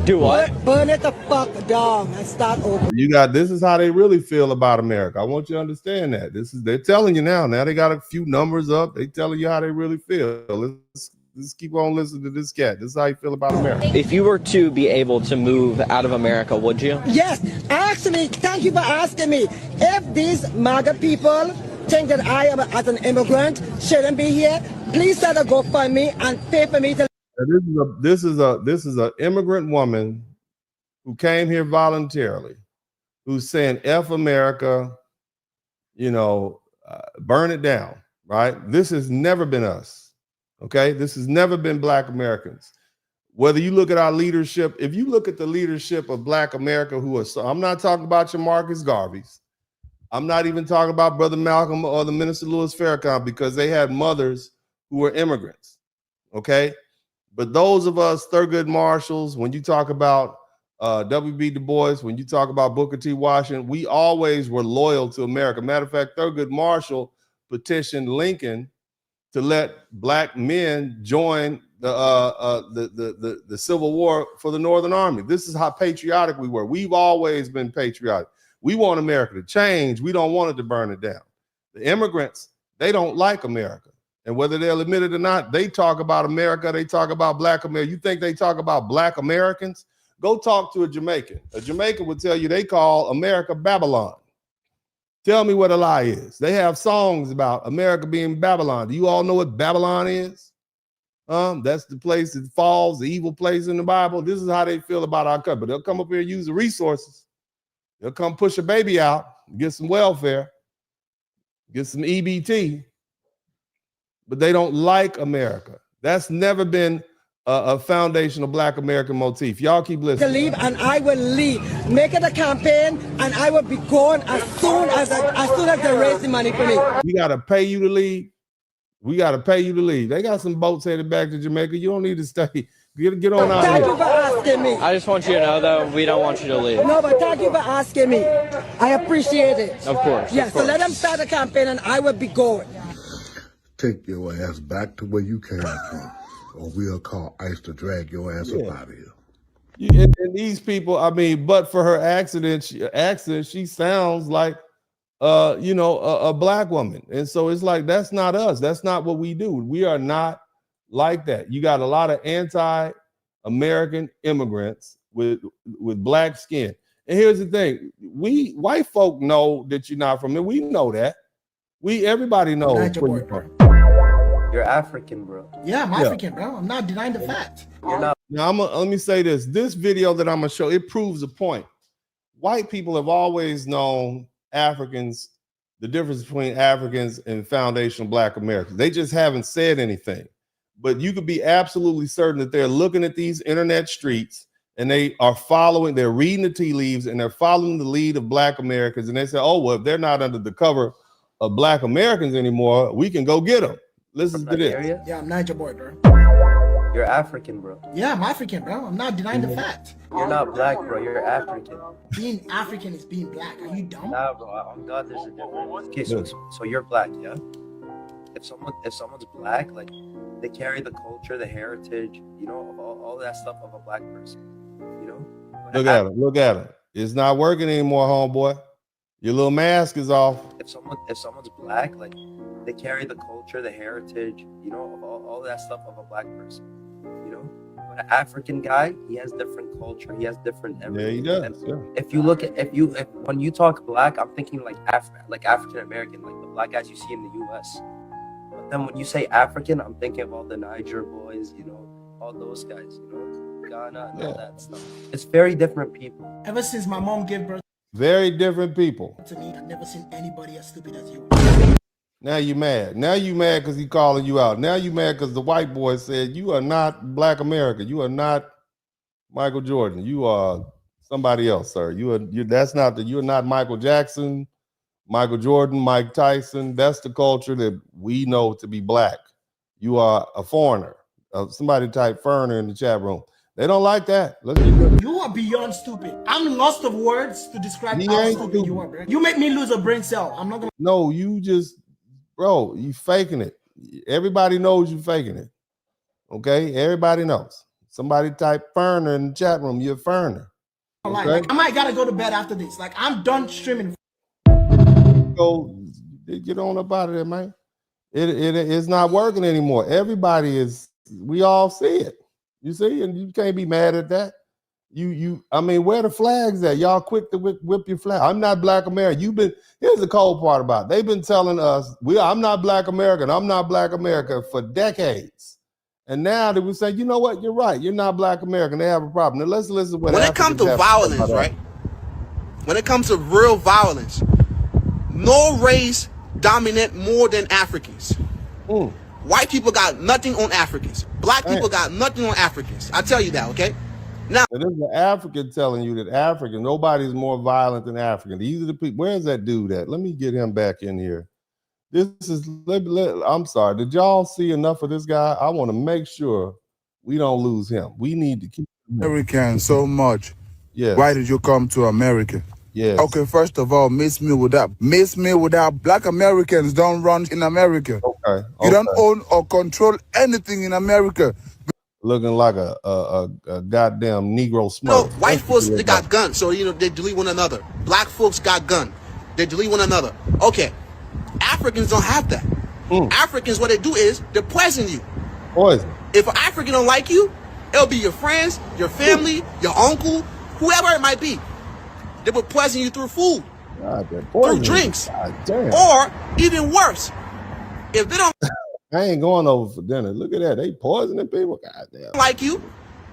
Do what? Burn it the fuck down and start over. This is how they really feel about America. I want you to understand that. They're telling you now. Now they got a few numbers up. They telling you how they really feel. Let's keep on listening to this cat. This is how you feel about America. If you were to be able to move out of America, would you? Yes, actually, thank you for asking me. If these MAGA people think that I am as an immigrant shouldn't be here, please start a GoFundMe and pay for me to. This is a immigrant woman who came here voluntarily, who's saying F America, you know, burn it down, right? This has never been us, okay? This has never been Black Americans. Whether you look at our leadership, if you look at the leadership of Black America, I'm not talking about your Marcus Garveys. I'm not even talking about Brother Malcolm or the Minister Louis Farrakhan, because they had mothers who were immigrants, okay? But those of us Thurgood Marshalls, when you talk about W.B. Du Bois, when you talk about Booker T. Washington, we always were loyal to America. Matter of fact, Thurgood Marshall petitioned Lincoln to let Black men join the Civil War for the Northern Army. This is how patriotic we were. We've always been patriotic. We want America to change. We don't want it to burn it down. The immigrants, they don't like America. And whether they'll admit it or not, they talk about America. They talk about Black America. You think they talk about Black Americans? Go talk to a Jamaican. A Jamaican would tell you they call America Babylon. Tell me what a lie is. They have songs about America being Babylon. Do you all know what Babylon is? That's the place that falls, the evil place in the Bible. This is how they feel about our country. They'll come up here and use the resources. They'll come push a baby out, get some welfare, get some EBT. But they don't like America. That's never been a foundational Black American motif. Y'all keep listening. To leave, and I will leave. Make it a campaign, and I will be gone as soon as they raise the money for me. We gotta pay you to leave. We gotta pay you to leave. They got some boats headed back to Jamaica. You don't need to stay. Get on out Thank here. you for asking me. I just want you to know that we don't want you to leave. No, but thank you for asking me. I appreciate it. Of course. Yeah, of course. so let them start a campaign, and I will be gone. Take your ass back to where you came from, or we'll call ICE to drag your ass up out of here. And these people, I mean, but for her accent, she sounds like a Black woman. And so it's like, that's not us. That's not what we do. We are not like that. You got a lot of anti-American immigrants with Black skin. And here's the thing. We white folk know that you're not from there. We know that. Everybody knows where you're from. You're African, bro. Yeah, I'm African, bro. I'm not denying the fact. You're not. Now, let me say this. This video that I'm going to show, it proves a point. White people have always known Africans, the difference between Africans and foundational Black Americans. They just haven't said anything. But you could be absolutely certain that they're looking at these internet streets and they're reading the tea leaves and they're following the lead of Black Americans. And they say, oh, well, if they're not under the cover of Black Americans anymore, we can go get them. Listen to this. Yeah, I'm Niger boy, bro. You're African, bro. Yeah, I'm African, bro. I'm not denying the fact. You're not Black, bro. You're African. Being African is being Black. Are you dumb? Nah, bro. On God, there's a difference. Okay, so you're Black, yeah? If someone's Black, like, they carry the culture, the heritage, you know, all that stuff of a Black person, you know? Look at him. It's not working anymore, homeboy. Your little mask is off. If someone's Black, like, they carry the culture, the heritage, you know, all that stuff of a Black person, you know? But an African guy, he has different culture, he has different everything. Yeah, he does. Yeah. If you look at when you talk Black, I'm thinking like African American, like the Black guys you see in the U.S. But then when you say African, I'm thinking of all the Niger boys, you know, all those guys, you know, Ghana and all that stuff. It's very different people. Ever since my mom gave birth Very different people. to me, I've never seen anybody as stupid as you. Now you mad. Now you mad because he calling you out. Now you mad because the white boy said you are not Black America. You are not Michael Jordan. You are somebody else, sir. You're not Michael Jackson, Michael Jordan, Mike Tyson. That's the culture that we know to be Black. You are a foreigner. Somebody type foreigner in the chat room. They don't like that. You are beyond stupid. I'm lost of words to describe how stupid you are, bro. You make me lose a brain cell. I'm not gonna. No, you just, bro, you faking it. Everybody knows you faking it. Okay, everybody knows. Somebody type foreigner in the chat room. You're a foreigner. Okay? Like, I might gotta go to bed after this. Like, I'm done streaming. Go get on up out of there, man. It's not working anymore. We all see it. You see, and you can't be mad at that. I mean, where the flags at? Y'all quick to whip your flag. I'm not Black American. Here's the cold part about it. They've been telling us, I'm not Black American. I'm not Black America for decades. And now they would say, you know what? You're right. You're not Black American. They have a problem. Now let's listen to what When it comes to violence, right? When it comes to real violence, no race dominate more than Africans. White people got nothing on Africans. Black people got nothing on Africans. I tell you that, okay? Now, this is an African telling you that nobody's more violent than African. These are the people. Where's that dude at? Let me get him back in here. I'm sorry. Did y'all see enough of this guy? I want to make sure we don't lose him. We need to keep American so much. Yes. Why did you come to America? Yes. Okay, first of all, miss me with that. Black Americans don't run in America. Okay. You don't own or control anything in America. Looking like a goddamn Negro smoke. no, white folks, they got guns, so they delete one another. Black folks got gun, they delete one another. Okay, Africans don't have that. Africans, what they do is they poison you. Poison. If an African don't like you, it'll be your friends, your family, your uncle, whoever it might be. They will poison you through food, through drinks, or even worse, if they don't I ain't going over for dinner. Look at that. They poisoning people. Goddamn. like you'll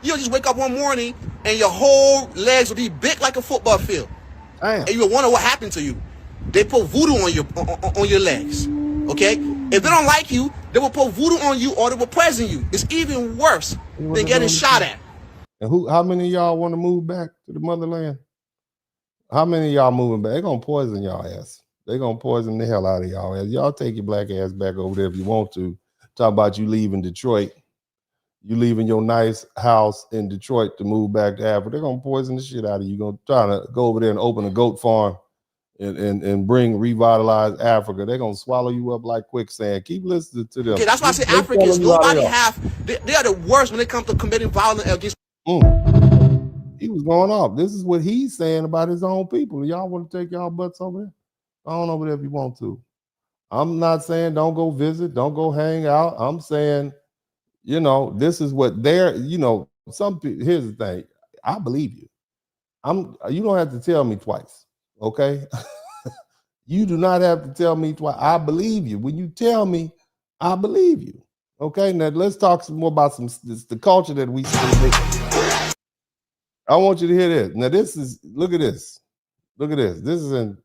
just wake up one morning and your whole legs will be big like a football field. Damn. And you'll wonder what happened to you. They put voodoo on your legs. Okay? If they don't like you, they will put voodoo on you or they will poison you. It's even worse than getting shot at. And how many of y'all want to move back to the motherland? How many of y'all moving back? They're gonna poison y'all ass. They're gonna poison the hell out of y'all ass. Y'all take your black ass back over there if you want to. Talk about you leaving Detroit. You leaving your nice house in Detroit to move back to Africa. They're gonna poison the shit out of you. You're gonna try to go over there and open a goat farm and revitalize Africa. They're gonna swallow you up like quicksand. Keep listening to them. Okay, that's why I say Africans, nobody they are the worst when it comes to committing violence against. He was going off. This is what he's saying about his own people. Y'all want to take y'all butts over there? Go on over there if you want to. I'm not saying don't go visit, don't go hang out. I'm saying, you know, this is what they're, you know, some people, here's the thing. I believe you. You don't have to tell me twice, okay? You do not have to tell me twice. I believe you. When you tell me, I believe you. Okay, now let's talk some more about the culture that we see. I want you to hear this. Now this is, look at this. Look at this. This is in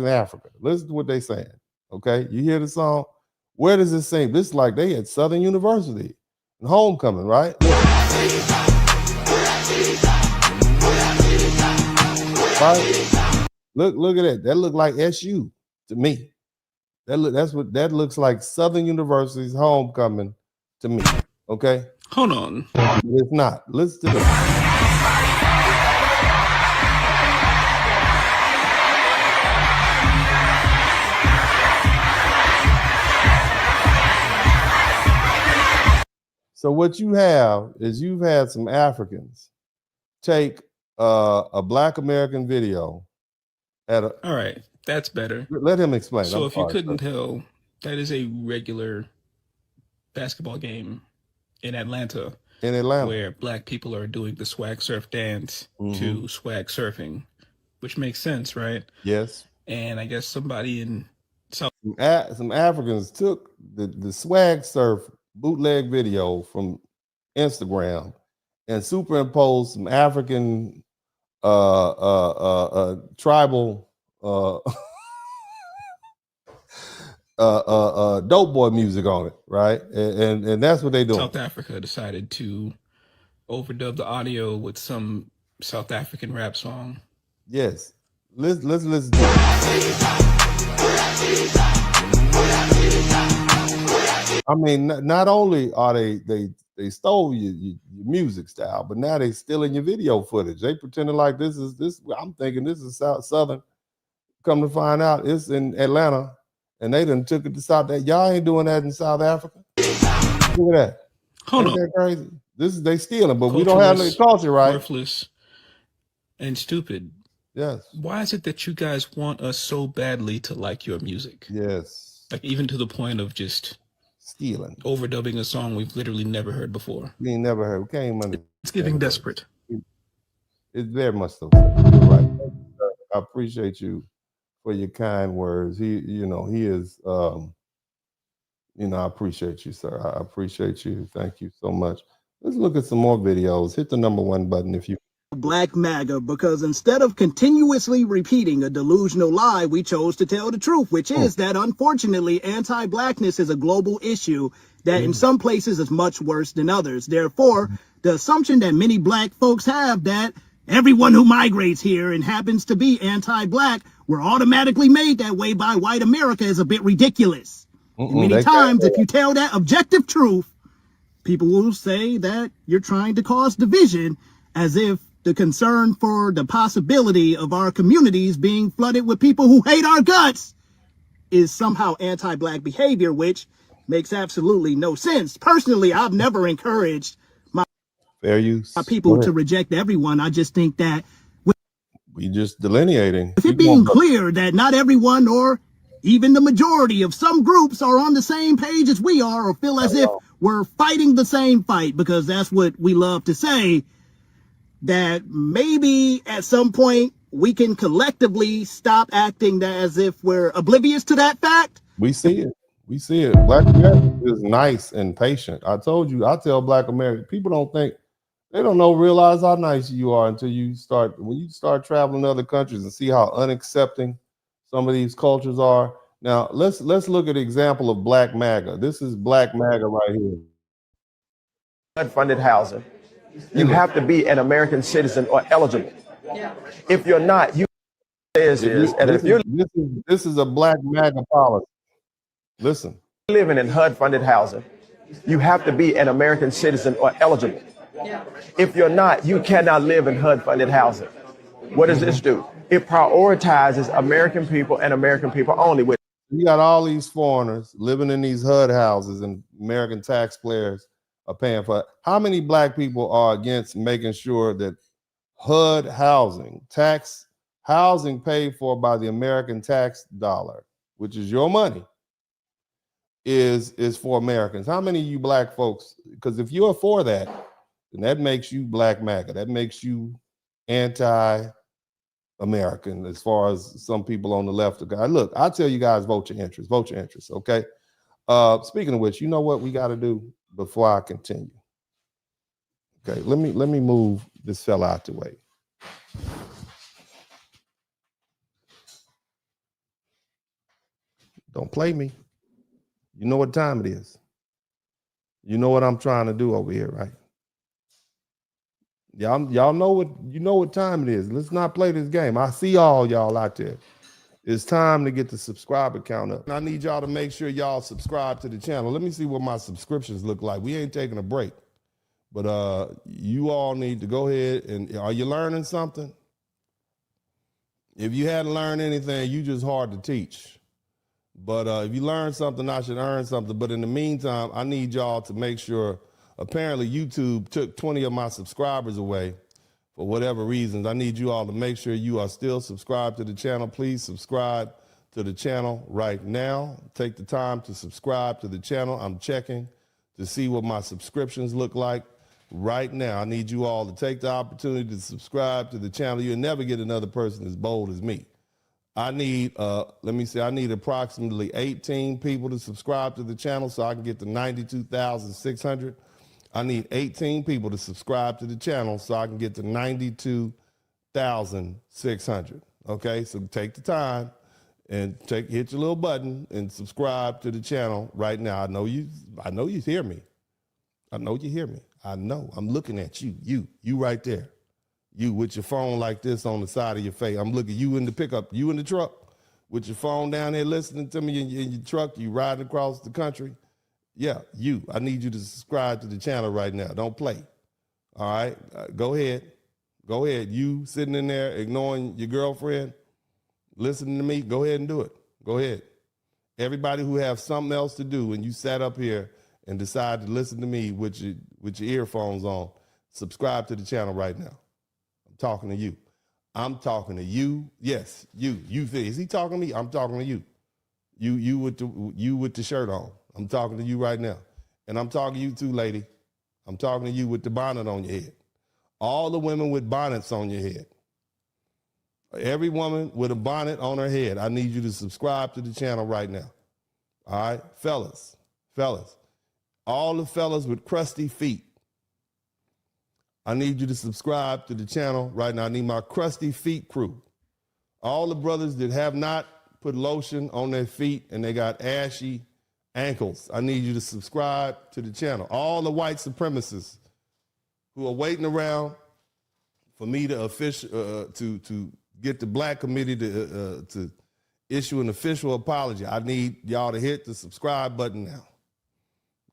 Africa. Listen to what they saying. Okay, you hear the song? Where does it sing? This is like they at Southern University and homecoming, right? Right? Look at that. That look like SU to me. That looks like Southern University's homecoming to me. Okay? Hold on. It's not. Listen to this. So what you have is you've had some Africans take a Black American video at a. All right, that's better. Let him explain. So if you couldn't tell, that is a regular basketball game in Atlanta. In Atlanta, where Black people are doing the swag surf dance to swag surfing, which makes sense, right? Yes. And I guess somebody in South, some Africans took the swag surf bootleg video from Instagram and superimposed some African tribal dope boy music on it, right? And that's what they do. South Africa decided to overdub the audio with some South African rap song. Yes. Let's listen to it. I mean, not only are they stole your music style, but now they stealing your video footage. They pretending like this. I'm thinking this is Southern. Come to find out, it's in Atlanta, and they done took it to South. Y'all ain't doing that in South Africa. Look at that. Hold Ain't on. that crazy? They stealing, but we don't have the culture, right? Worthless and stupid. Yes. Why is it that you guys want us so badly to like your music? Yes. Like even to the point of just stealing, overdubbing a song we've literally never heard before. We ain't never heard. We can't even understand. It's getting desperate. It's very much so. You're right. I appreciate you for your kind words. He is. I appreciate you, sir. I appreciate you. Thank you so much. Let's look at some more videos. Hit the #1 button if you. Black MAGA, because instead of continuously repeating a delusional lie, we chose to tell the truth, which is that unfortunately anti-blackness is a global issue that in some places is much worse than others. Therefore, the assumption that many Black folks have that everyone who migrates here and happens to be anti-Black were automatically made that way by white America is a bit ridiculous. And many times, if you tell that objective truth, people will say that you're trying to cause division, as if the concern for the possibility of our communities being flooded with people who hate our guts is somehow anti-Black behavior, which makes absolutely no sense. Personally, I've never encouraged my people to reject everyone. I just think that we just delineating. With it being clear that not everyone or even the majority of some groups are on the same page as we are or feel as if we're fighting the same fight, because that's what we love to say, that maybe at some point we can collectively stop acting as if we're oblivious to that fact. We see it. We see it. Black America is nice and patient. I told you, I tell Black American people they don't realize how nice you are until when you start traveling to other countries and see how unaccepting some of these cultures are. Now let's look at an example of Black MAGA. This is Black MAGA right here. Unfunded housing. You have to be an American citizen or eligible. If you're not, you this is a Black MAGA policy. Listen. Living in HUD-funded housing, you have to be an American citizen or eligible. If you're not, you cannot live in HUD-funded housing. What does this do? It prioritizes American people and American people only. You got all these foreigners living in these HUD houses, and American taxpayers are paying for it. How many Black people are against making sure that HUD housing, tax housing paid for by the American tax dollar, which is your money, is for Americans? How many of you Black folks? Because if you're for that, then that makes you Black MAGA. That makes you anti-American, as far as some people on the left are. Look, I tell you guys, vote your interest. Vote your interest, okay? Speaking of which, you know what we got to do before I continue? Okay, let me move this fella out the way. Don't play me. You know what time it is. You know what I'm trying to do over here, right? Y'all know what time it is. Let's not play this game. I see all y'all out there. It's time to get the subscriber count up. I need y'all to make sure y'all subscribe to the channel. Let me see what my subscriptions look like. We ain't taking a break, but you all need to go ahead and, are you learning something? If you hadn't learned anything, you just hard to teach. But if you learn something, I should earn something. But in the meantime, I need y'all to make sure. Apparently, YouTube took 20 of my subscribers away for whatever reasons. I need you all to make sure you are still subscribed to the channel. Please subscribe to the channel right now. Take the time to subscribe to the channel. I'm checking to see what my subscriptions look like right now. I need you all to take the opportunity to subscribe to the channel. You'll never get another person as bold as me. I need, I need approximately 18 people to subscribe to the channel so I can get to 92,600. I need 18 people to subscribe to the channel so I can get to 92,600. Okay, so take the time and hit your little button and subscribe to the channel right now. I know you hear me. I know you hear me. I know. I'm looking at you. You right there. You with your phone like this on the side of your face. I'm looking you in the pickup, you in the truck with your phone down there listening to me in your truck. You riding across the country. Yeah, you. I need you to subscribe to the channel right now. Don't play. All right, go ahead. Go ahead. You sitting in there ignoring your girlfriend, listening to me, go ahead and do it. Go ahead. Everybody who have something else to do and you sat up here and decide to listen to me with your earphones on, subscribe to the channel right now. Talking to you. I'm talking to you. Yes, you. Is he talking to me? I'm talking to you. You with the shirt on. I'm talking to you right now. And I'm talking to you too, lady. I'm talking to you with the bonnet on your head. All the women with bonnets on your head. Every woman with a bonnet on her head. I need you to subscribe to the channel right now. All right, fellas. All the fellas with crusty feet. I need you to subscribe to the channel right now. I need my crusty feet crew. All the brothers that have not put lotion on their feet and they got ashy ankles, I need you to subscribe to the channel. All the white supremacists who are waiting around for me to get the Black committee to issue an official apology, I need y'all to hit the subscribe button now.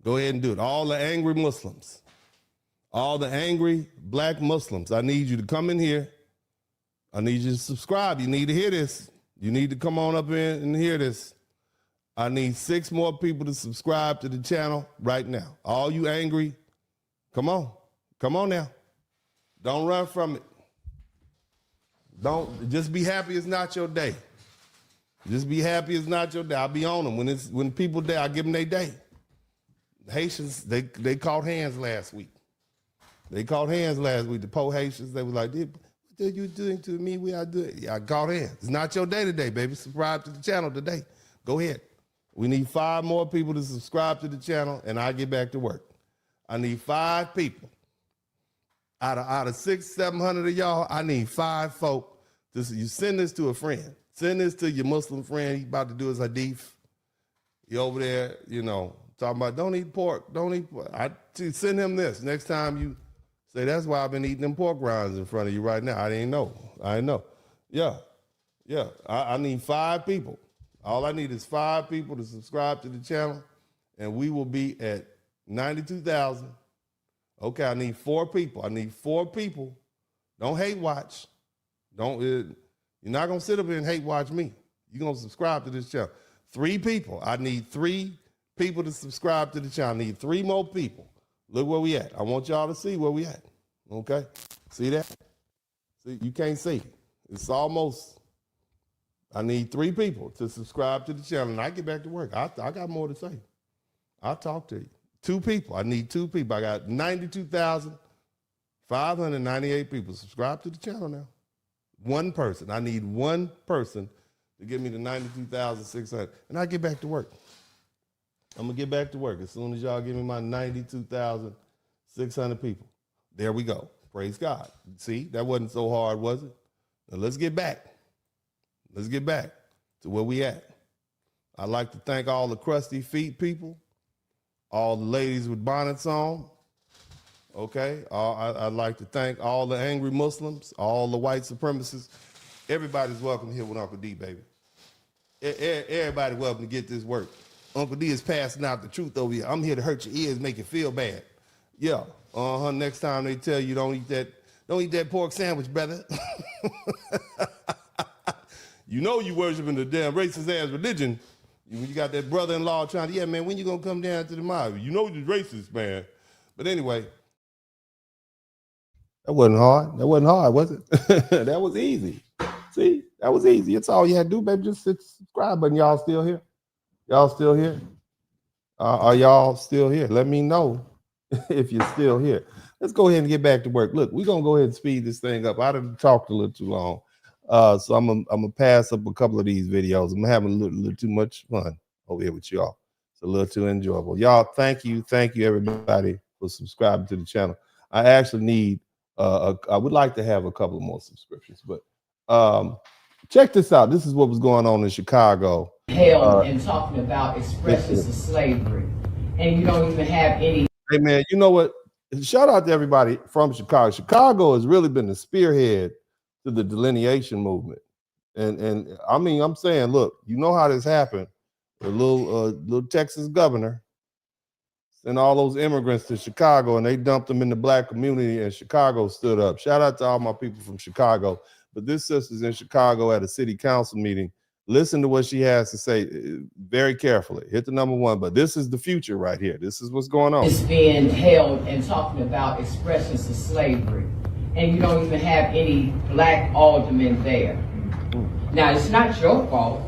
Go ahead and do it. All the angry Muslims. All the angry Black Muslims, I need you to come in here. I need you to subscribe. You need to hear this. You need to come on up in and hear this. I need 6 more people to subscribe to the channel right now. All you angry, come on. Come on now. Don't run from it. Don't just be happy it's not your day. Just be happy it's not your day. I'll be on them. When people die, I give them their day. Haitians, they caught hands last week. They caught hands last week. The poor Haitians, they was like, what are you doing to me? We are doing. Yeah, I caught hands. It's not your day today, baby. Subscribe to the channel today. Go ahead. We need 5 more people to subscribe to the channel, and I'll get back to work. I need 5 people. Out of 600-700 of y'all, I need 5 folk. You send this to a friend. Send this to your Muslim friend. He about to do his hadith. He over there, you know, talking about don't eat pork, don't eat pork. Send him this. Next time you say, that's why I've been eating them pork rinds in front of you right now. I didn't know. Yeah. I need 5 people. All I need is 5 people to subscribe to the channel, and we will be at 92,000. Okay, I need 4 people. Don't hate watch. You're not gonna sit up here and hate watch me. You're gonna subscribe to this channel. 3 people. I need 3 people to subscribe to the channel. I need 3 more people. Look where we at. I want y'all to see where we at. Okay? See that? See, you can't see. It's almost, I need 3 people to subscribe to the channel, and I get back to work. I got more to say. I'll talk to you. 2 people. I need 2 people. I got 92,598 people. Subscribe to the channel now. 1 person. I need 1 person to give me the 92,600. And I get back to work. I'm going to get back to work as soon as y'all give me my 92,600 people. There we go. Praise God. See, that wasn't so hard, was it? Now let's get back. Let's get back to where we at. I'd like to thank all the crusty feet people, all the ladies with bonnets on. Okay, I'd like to thank all the angry Muslims, all the white supremacists. Everybody's welcome here with Uncle D, baby. Everybody welcome to get this work. Uncle D is passing out the truth over here. I'm here to hurt your ears, make you feel bad. Yeah, next time they tell you don't eat that pork sandwich, brother. You know you worshiping the damn racist ass religion. You got that brother-in-law trying to, yeah, man, when you gonna come down to the mob? You know you're racist, man. But anyway, that wasn't hard. That wasn't hard, was it? That was easy. See, that was easy. It's all you had to do, baby. Just hit the subscribe button. Y'all still here? Y'all still here? Are y'all still here? Let me know if you're still here. Let's go ahead and get back to work. Look, we're gonna go ahead and speed this thing up. I done talked a little too long. So I'm gonna pass up a couple of these videos. I'm having a little too much fun over here with y'all. It's a little too enjoyable. Y'all, thank you everybody for subscribing to the channel. I actually need I would like to have a couple more subscriptions, but check this out. This is what was going on in Chicago. Held and talking about expressions of slavery, and you don't even have any. Hey man, you know what? Shout out to everybody from Chicago. Chicago has really been the spearhead to the delineation movement, and I mean, I'm saying, look, you know how this happened. The little Texas governor sent all those immigrants to Chicago, and they dumped them in the black community, and Chicago stood up. Shout out to all my people from Chicago. But this sister's in Chicago at a city council meeting. Listen to what she has to say very carefully. Hit the number 1, but this is the future right here. This is what's going on. It's being held and talking about expressions of slavery, and you don't even have any black aldermen there. Now, it's not your fault.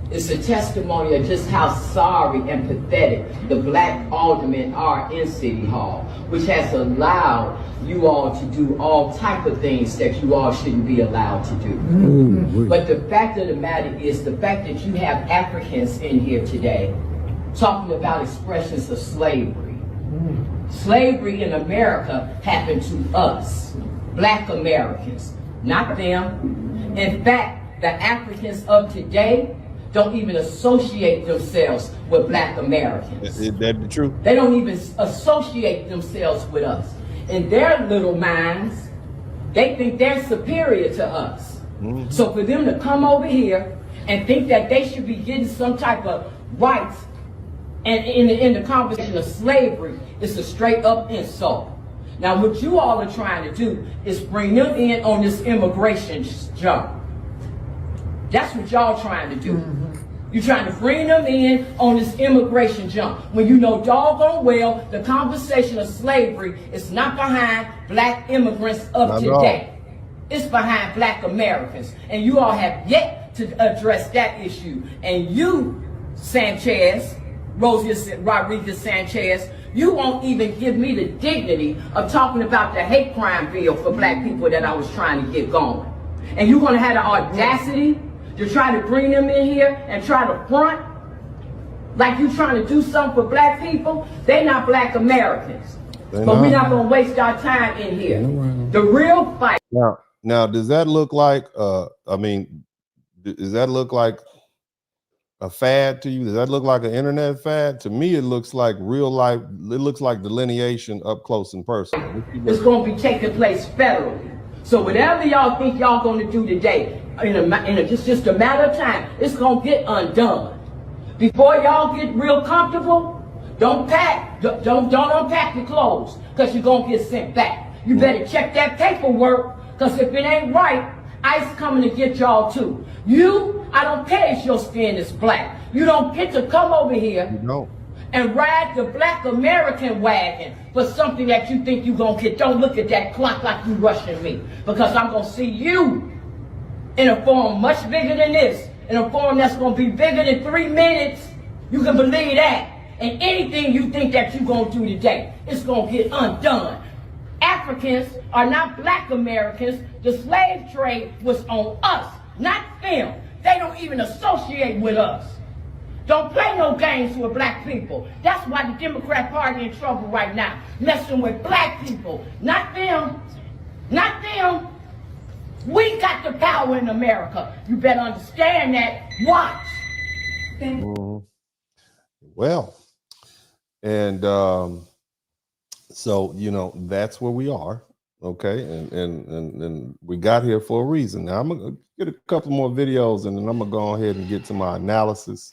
It's a testimony of just how sorry and pathetic the black aldermen are in City Hall, which has allowed you all to do all type of things that you all shouldn't be allowed to do. But the fact of the matter is the fact that you have Africans in here today talking about expressions of slavery. Slavery in America happened to us, black Americans, not them. In fact, the Africans of today don't even associate themselves with black Americans. Is that the truth? They don't even associate themselves with us. In their little minds, they think they're superior to us. So for them to come over here and think that they should be getting some type of rights and in the conversation of slavery, it's a straight up insult. Now what you all are trying to do is bring them in on this immigration jump. That's what y'all trying to do. You're trying to bring them in on this immigration jump when you know doggone well the conversation of slavery is not behind black immigrants of today. It's behind black Americans. And you all have yet to address that issue. And you, Sanchez, Rodriguez Sanchez, you won't even give me the dignity of talking about the hate crime bill for black people that I was trying to get going. And you're going to have the audacity to try to bring them in here and try to front like you trying to do something for black people. They're not black Americans. But we're not going to waste our time in here. The real fight. Now, does that look like, I mean, Does that look like a fad to you? Does that look like an internet fad? To me, it looks like real life. It looks like delineation up close and personal. It's going to be taking place federally. So whatever y'all think y'all going to do today, just a matter of time, it's going to get undone. Before y'all get real comfortable, don't unpack your clothes, because you're going to get sent back. You better check that paperwork, because if it ain't right, ICE coming to get y'all too. I don't care if your skin is black. You don't get to come over here and ride the Black American wagon for something that you think you're going to get. Don't look at that clock like you rushing me, because I'm going to see you in a form much bigger than this, in a form that's going to be bigger than 3 minutes. You can believe that. And anything you think that you're going to do today, it's going to get undone. Africans are not Black Americans. The slave trade was on us, not them. They don't even associate with us. Don't play no games with black people. That's why the Democrat Party in trouble right now, messing with black people, not them, not them. We got the power in America. You better understand that. Watch. Well, and so that's where we are. Okay, and we got here for a reason. Now I'm gonna get a couple more videos, and then I'm gonna go ahead and get to my analysis.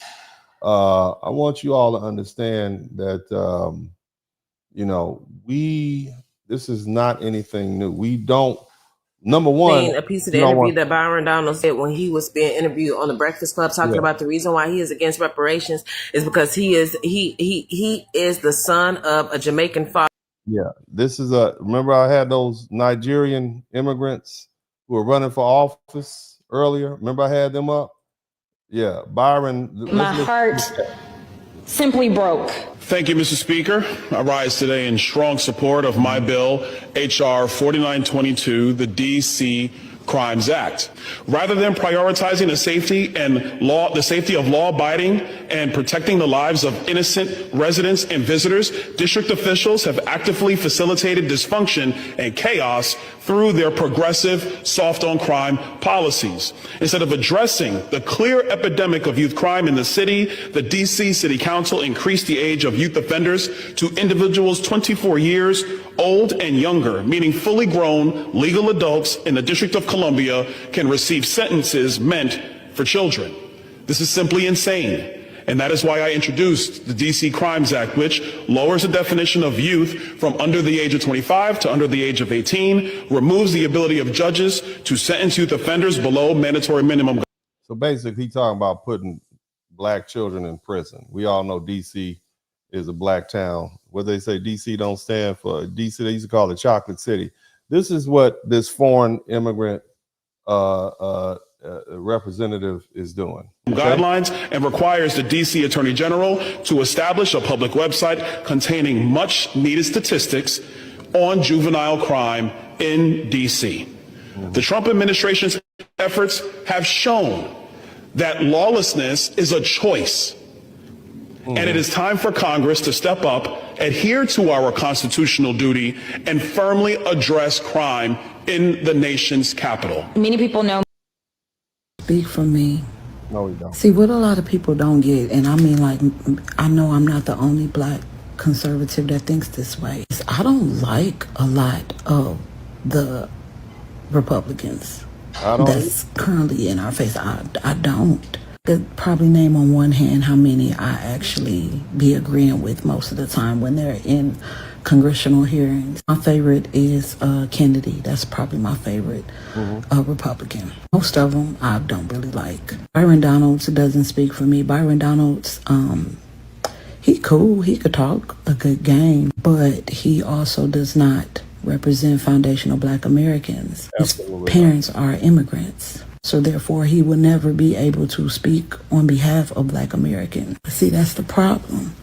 I want you all to understand that this is not anything new. We don't. Number one, a piece of the interview that Byron Donald said when he was being interviewed on the Breakfast Club, talking about the reason why he is against reparations is because he is the son of a Jamaican father. Yeah, this is remember I had those Nigerian immigrants who were running for office earlier. Remember I had them up? Yeah, Byron. My heart simply broke. Thank you, Mr. Speaker. I rise today in strong support of my bill, H.R. 4922, the D.C. Crimes Act. Rather than prioritizing the safety of law-abiding and protecting the lives of innocent residents and visitors, district officials have actively facilitated dysfunction and chaos through their progressive soft-on-crime policies. Instead of addressing the clear epidemic of youth crime in the city, the D.C. City Council increased the age of youth offenders to individuals 24 years old and younger, meaning fully grown legal adults in the District of Columbia can receive sentences meant for children. This is simply insane. And that is why I introduced the D.C. Crimes Act, which lowers the definition of youth from under the age of 25 to under the age of 18, removes the ability of judges to sentence youth offenders below mandatory minimum. So basically, he's talking about putting black children in prison. We all know D.C. is a black town. What they say, D.C. don't stand for D.C. They used to call it Chocolate City. This is what this foreign immigrant representative is doing. Guidelines and requires the DC Attorney General to establish a public website containing much needed statistics on juvenile crime in DC. The Trump administration's efforts have shown that lawlessness is a choice. And it is time for Congress to step up, adhere to our constitutional duty, and firmly address crime in the nation's capital. Many people know. Speak for me. No, we don't. See, what a lot of people don't get, and I mean, like, I know I'm not the only black conservative that thinks this way. I don't like a lot of the Republicans that's currently in our face. I don't. Could probably name on one hand how many I actually be agreeing with most of the time when they're in congressional hearings. My favorite is Kennedy. That's probably my favorite Republican. Most of them I don't really like. Byron Donalds doesn't speak for me. Byron Donalds, he cool. He could talk a good game, but he also does not represent foundational black Americans. Absolutely. His parents are immigrants. So therefore, he will never be able to speak on behalf of black Americans. See, that's the problem.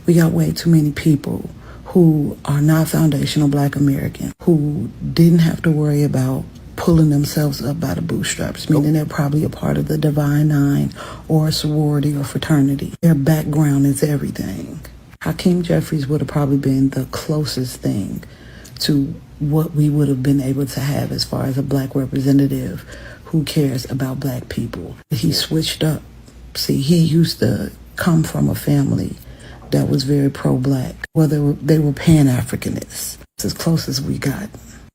We got way too many people who are not foundational black Americans, who didn't have to worry about pulling themselves up by the bootstraps, meaning they're probably a part of the Divine Nine or a sorority or fraternity. Their background is everything. Hakeem Jeffries would have probably been the closest thing to what we would have been able to have as far as a black representative who cares about black people. He switched up. See, he used to come from a family that was very pro-black. Well, they were Pan-Africanists. It's as close as we got.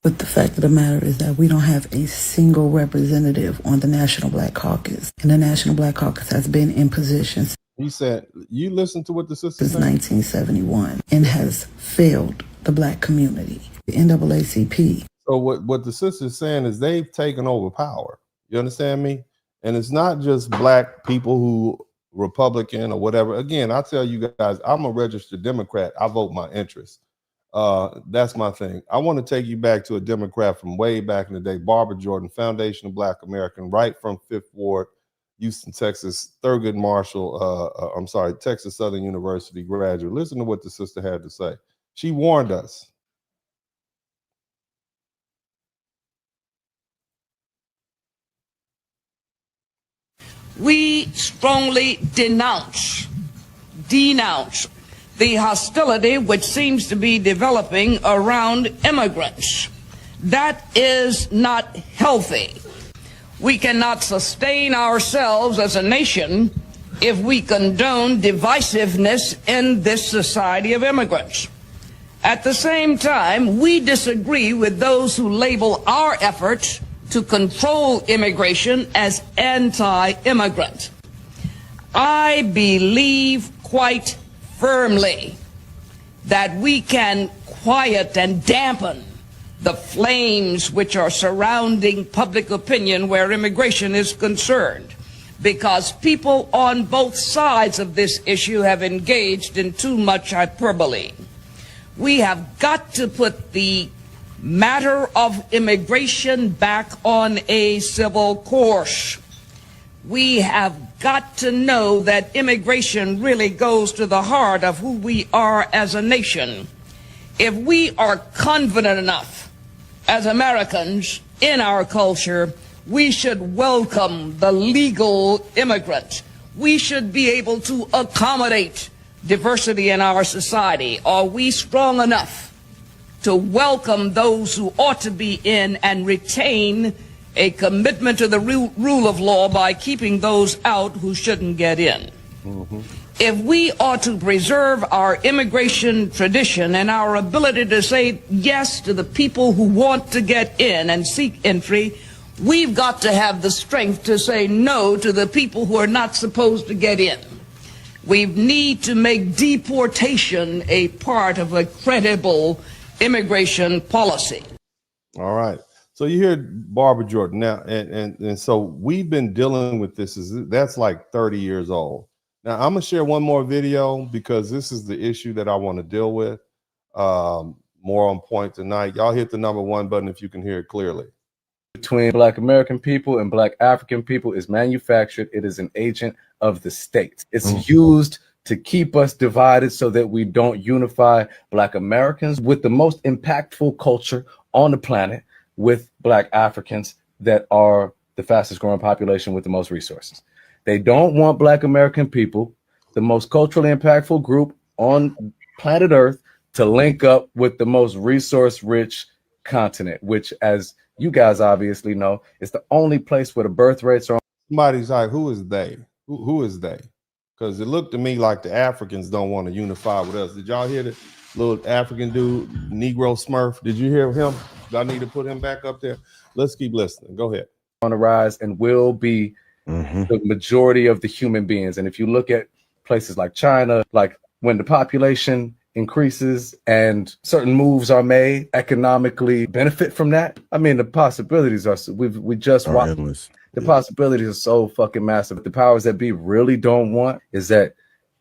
But the fact of the matter is that we don't have a single representative on the National Black Caucus. And the National Black Caucus has been in position He said, you listen to what the sister since said? 1971 and has failed the black community. The NAACP. So what the sister's saying is they've taken over power. You understand me? And it's not just black people who Republican or whatever. Again, I tell you guys, I'm a registered Democrat. I vote my interests. That's my thing. I want to take you back to a Democrat from way back in the day, Barbara Jordan, Foundation of Black American, right from 5th Ward, Houston, Texas, Thurgood Marshall, Texas Southern University graduate. Listen to what the sister had to say. She warned us. We strongly denounce the hostility which seems to be developing around immigrants. That is not healthy. We cannot sustain ourselves as a nation if we condone divisiveness in this society of immigrants. At the same time, we disagree with those who label our efforts to control immigration as anti-immigrant. I believe quite firmly that we can quiet and dampen the flames which are surrounding public opinion where immigration is concerned, because people on both sides of this issue have engaged in too much hyperbole. We have got to put the matter of immigration back on a civil course. We have got to know that immigration really goes to the heart of who we are as a nation. If we are confident enough as Americans in our culture, we should welcome the legal immigrant. We should be able to accommodate diversity in our society. Are we strong enough to welcome those who ought to be in and retain a commitment to the rule of law by keeping those out who shouldn't get in? If we are to preserve our immigration tradition and our ability to say yes to the people who want to get in and seek entry, we've got to have the strength to say no to the people who are not supposed to get in. We need to make deportation a part of a credible immigration policy. All right. So you hear Barbara Jordan now, and so we've been dealing with this. That's like 30 years old. Now I'm gonna share one more video because this is the issue that I want to deal with. More on point tonight. Y'all hit the #1 button if you can hear it clearly. Between Black American people and Black African people is manufactured. It is an agent of the state. It's used to keep us divided so that we don't unify Black Americans with the most impactful culture on the planet, with Black Africans that are the fastest growing population with the most resources. They don't want Black American people, the most culturally impactful group on planet Earth, to link up with the most resource rich continent, which, as you guys obviously know, is the only place where the birth rates are. Somebody's like, who is they? Who is they? Because it looked to me like the Africans don't want to unify with us. Did y'all hear the little African dude, Negro Smurf? Did you hear him? Do I need to put him back up there? Let's keep listening. Go ahead. On the rise and will be the majority of the human beings. And if you look at places like China, like when the population increases and certain moves are made, economically benefit from that. I mean, the possibilities are, we just watched. The possibilities are so fucking massive. The powers that be really don't want is that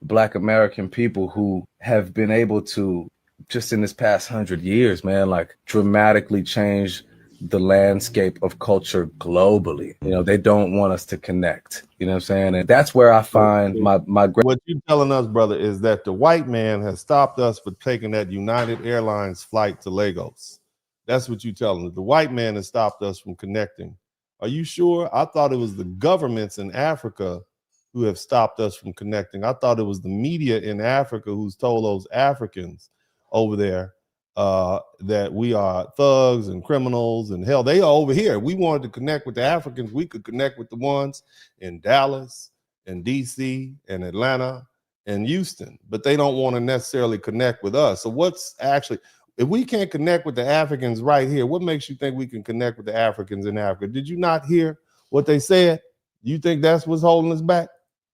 Black American people who have been able to, just in this past 100 years, man, like dramatically change the landscape of culture globally. You know, they don't want us to connect. You know what I'm saying? And that's where I find my what you're telling us, brother, is that the white man has stopped us for taking that United Airlines flight to Lagos. That's what you're telling us. The white man has stopped us from connecting. Are you sure? I thought it was the governments in Africa who have stopped us from connecting. I thought it was the media in Africa who's told those Africans over there that we are thugs and criminals, and hell, they are over here. We wanted to connect with the Africans. We could connect with the ones in Dallas and DC and Atlanta and Houston, but they don't want to necessarily connect with us. So what's actually, if we can't connect with the Africans right here, what makes you think we can connect with the Africans in Africa? Did you not hear what they said? You think that's what's holding us back?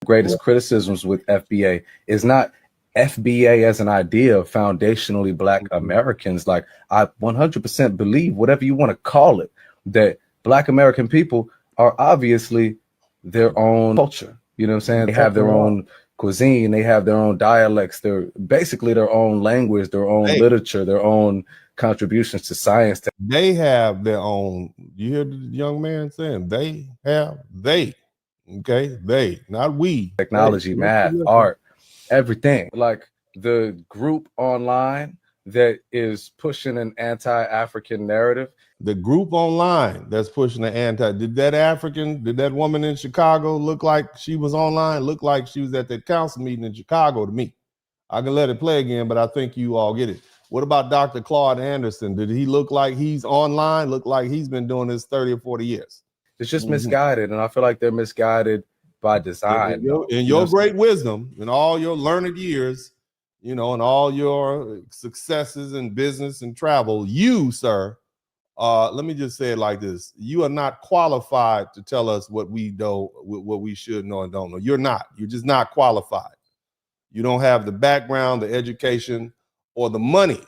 Greatest criticisms with FBA is not FBA as an idea of foundationally Black Americans. Like, I 100% believe, whatever you want to call it, that Black American people are obviously their own culture. You know what I'm saying? They have their own cuisine, they have their own dialects, they're basically their own language, their own literature, their own contributions to science. They have their own. You hear the young man saying they, okay, they, not we. Technology, math, art, everything. Like the group online that is pushing an anti-African narrative. The group online that's pushing the did that woman in Chicago look like she was online? Looked like she was at that council meeting in Chicago to me. I can let it play again, but I think you all get it. What about Dr. Claude Anderson? Did he look like he's online? Look like he's been doing this 30 or 40 years? It's just misguided, and I feel like they're misguided by design. In your great wisdom, in all your learned years, and all your successes in business and travel, you, sir, let me just say it like this: you are not qualified to tell us what we know, what we should know and don't know. You're not. You're just not qualified. You don't have the background, the education, or the money,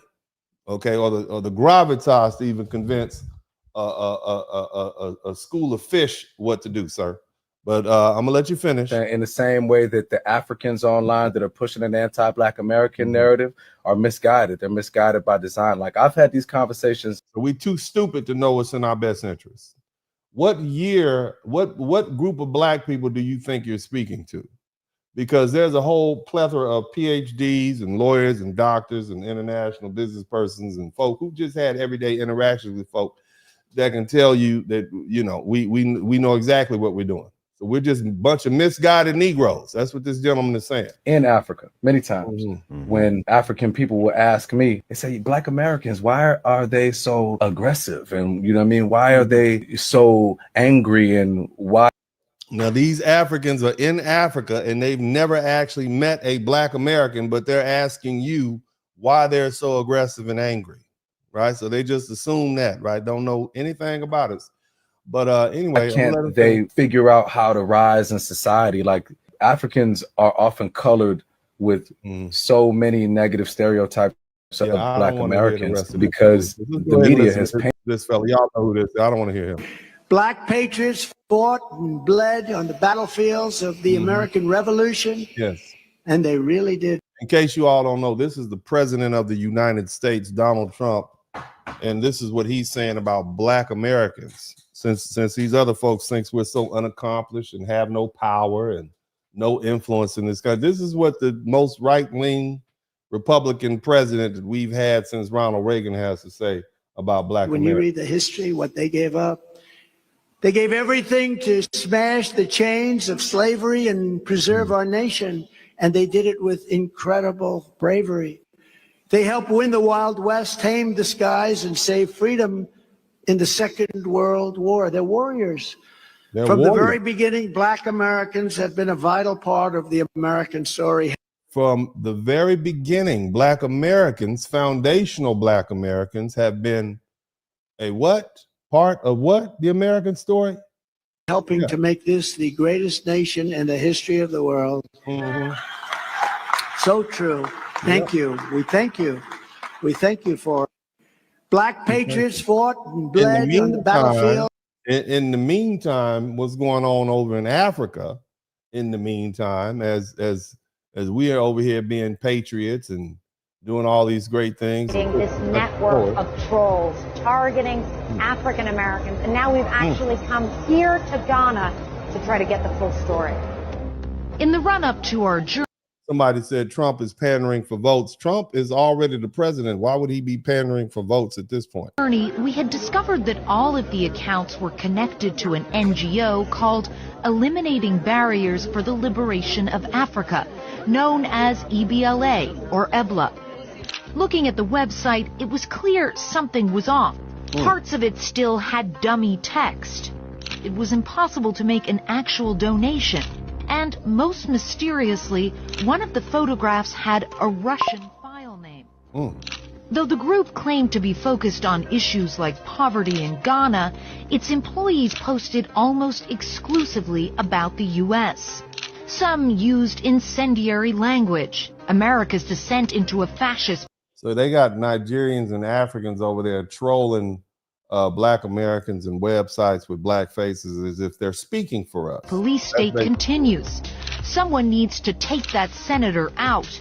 okay, or the gravitas to even convince a school of fish what to do, sir. But I'm gonna let you finish. In the same way that the Africans online that are pushing an anti-Black American narrative are misguided. They're misguided by design. Like, I've had these conversations. Are we too stupid to know what's in our best interest? What year, what group of Black people do you think you're speaking to? Because there's a whole plethora of PhDs and lawyers and doctors and international business persons and folk who just had everyday interactions with folk that can tell you that, we know exactly what we're doing. So we're just a bunch of misguided Negroes. That's what this gentleman is saying. In Africa, many times, when African people will ask me, they say, Black Americans, why are they so aggressive? And you know what I mean? Why are they so angry? And why? Now, these Africans are in Africa and they've never actually met a Black American, but they're asking you why they're so aggressive and angry, right? So they just assume that, right? Don't know anything about us. But anyway, can't they figure out how to rise in society? Like, Africans are often colored with so many negative stereotypes of Black Americans because the media has painted this fella. Y'all know who this is. I don't want to hear him. Black patriots fought and bled on the battlefields of the American Revolution. Yes. And they really did. In case you all don't know, this is the president of the United States, Donald Trump. And this is what he's saying about Black Americans. Since these other folks think we're so unaccomplished and have no power and no influence in this country. This is what the most right-wing Republican president that we've had since Ronald Reagan has to say about Black Americans. When you read the history, what they gave up, they gave everything to smash the chains of slavery and preserve our nation, and they did it with incredible bravery. They helped win the Wild West, tame the skies, and save freedom in the Second World War. They're warriors. From the very beginning, Black Americans have been a vital part of the American story. From the very beginning, Black Americans, foundational Black Americans, have been a what? Part of what? The American story? Helping to make this the greatest nation in the history of the world. So true. Thank you. We thank you. We thank you for it. Black patriots fought and bled on the battlefield. In the meantime, what's going on over in Africa? In the meantime, as we are over here being patriots and doing all these great things. This network of trolls targeting African Americans, and now we've actually come here to Ghana to try to get the full story. In the run-up to our Somebody said Trump is pandering for votes. Trump is already the president. Why would he be pandering for votes at this point? journey, we had discovered that all of the accounts were connected to an NGO called Eliminating Barriers for the Liberation of Africa, known as EBLA or EBLA. Looking at the website, it was clear something was off. Parts of it still had dummy text. It was impossible to make an actual donation. And most mysteriously, one of the photographs had a Russian file name. Though the group claimed to be focused on issues like poverty in Ghana, its employees posted almost exclusively about the U.S. Some used incendiary language, America's descent into a fascist. So they got Nigerians and Africans over there trolling Black Americans and websites with black faces as if they're speaking for us. Police state continues. Someone needs to take that senator out.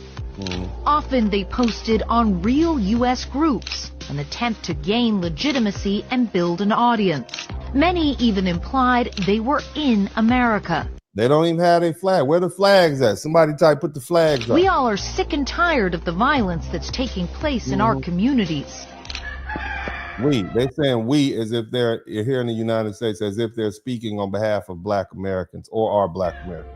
Often they posted on real U.S. groups, an attempt to gain legitimacy and build an audience. Many even implied they were in America. They don't even have a flag. Where the flags at? Somebody put the flags up. We all are sick and tired of the violence that's taking place in our communities. They're saying we as if they're here in the United States, as if they're speaking on behalf of Black Americans or are Black Americans.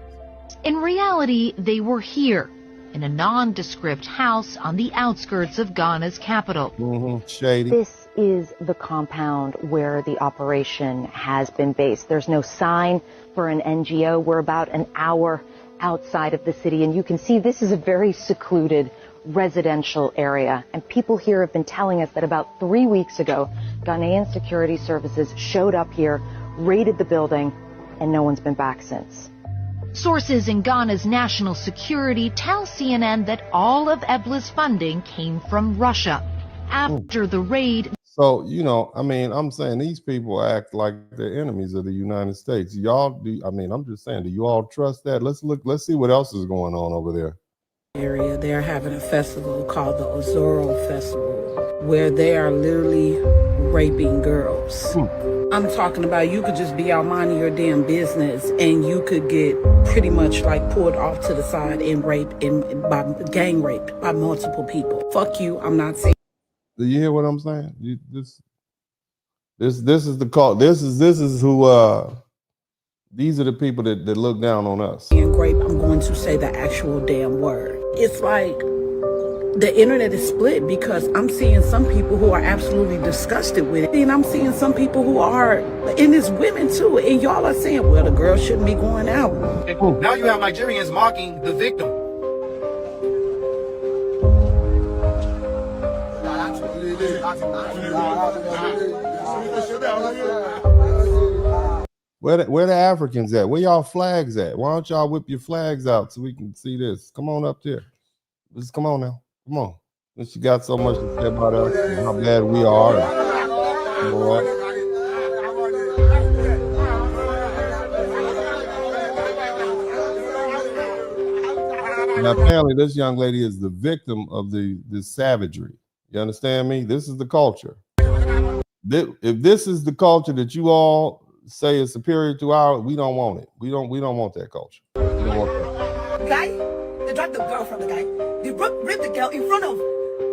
In reality, they were here, in a nondescript house on the outskirts of Ghana's capital. Shady. This is the compound where the operation has been based. There's no sign for an NGO. We're about an hour outside of the city, and you can see this is a very secluded residential area. And people here have been telling us that about 3 weeks ago, Ghanaian security services showed up here, raided the building, and no one's been back since. Sources in Ghana's national security tell CNN that all of EBLA's funding came from Russia. After the raid... So, I'm saying these people act like they're enemies of the United States. I'm just saying, do you all trust that? Let's see what else is going on over there. Area, they're having a festival called the Ozoro Festival, where they are literally raping girls. I'm talking about you could just be out minding your damn business and you could get pretty much like pulled off to the side and raped by gang raped by multiple people. Fuck you, I'm not saying. Do you hear what I'm saying? This is the call. This is who these are the people that look down on us. And grape, I'm going to say the actual damn word. It's like the internet is split because I'm seeing some people who are absolutely disgusted with it. And I'm seeing some people who are, and it's women too. And y'all are saying, well, the girl shouldn't be going out. Now you have Nigerians mocking the victim. Where the Africans at? Where y'all flags at? Why don't y'all whip your flags out so we can see this? Come on up there. Just come on now. Come on. Since you got so much to say about us and how bad we are. Now, apparently this young lady is the victim of this savagery. You understand me? This is the culture. If this is the culture that you all say is superior to ours, we don't want it. We don't want that culture. We don't want that. Guy, they dragged the girl from the guy. They raped the girl in front of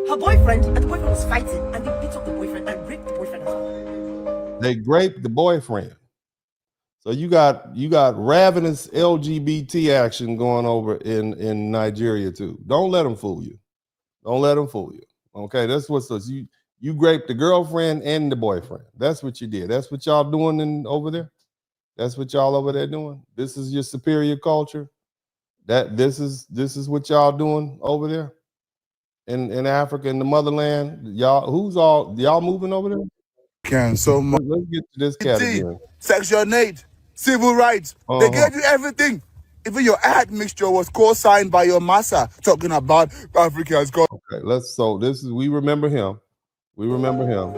her boyfriend, and the boyfriend was fighting, and they beat up the boyfriend and raped the boyfriend as well. They raped the boyfriend. So you got ravenous LGBT action going over in Nigeria too. Don't let them fool you. Don't let them fool you. Okay, that's what's this. You raped the girlfriend and the boyfriend. That's what you did. That's what y'all doing over there. That's what y'all over there doing. This is your superior culture. This is what y'all doing over there in Africa, in the motherland. Y'all moving over there? So much. Let's get to this category. Section 8, civil rights. They gave you everything. Even your ad mixture was co-signed by your massa talking about Africa's God. Okay, we remember him. We remember him.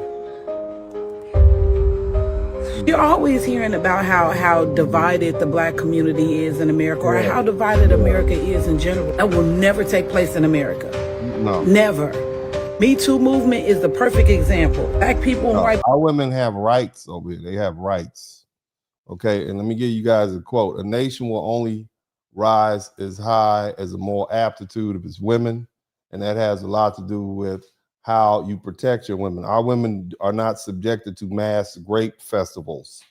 You're always hearing about how divided the black community is in America, or how divided America is in general. That will never take place in America. No. Never. Me Too movement is the perfect example. Black people and white. Our women have rights over here. They have rights. Okay, and let me give you guys a quote. A nation will only rise as high as the moral aptitude of its women, and that has a lot to do with how you protect your women. Our women are not subjected to mass grape festivals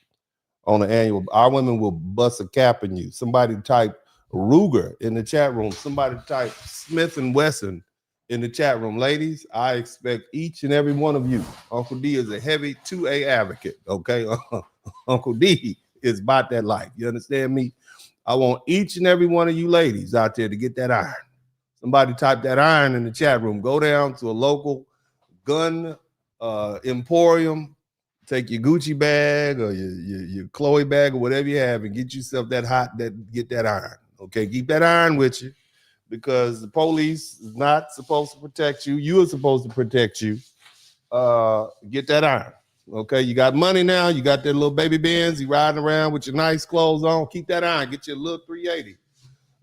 on an annual. Our women will bust a cap in you. Somebody type Ruger in the chat room. Somebody type Smith & Wesson in the chat room. Ladies, I expect each and every one of you. Uncle D is a heavy 2A advocate, okay? Uncle D is about that life. You understand me? I want each and every one of you ladies out there to get that iron. Somebody type that iron in the chat room. Go down to a local gun emporium, take your Gucci bag or your Chloe bag or whatever you have and get yourself that get that iron. Okay, keep that iron with you because the police is not supposed to protect you. You are supposed to protect you. Get that iron. Okay, you got money now. You got that little baby Benz. You riding around with your nice clothes on. Keep that iron. Get your little 380.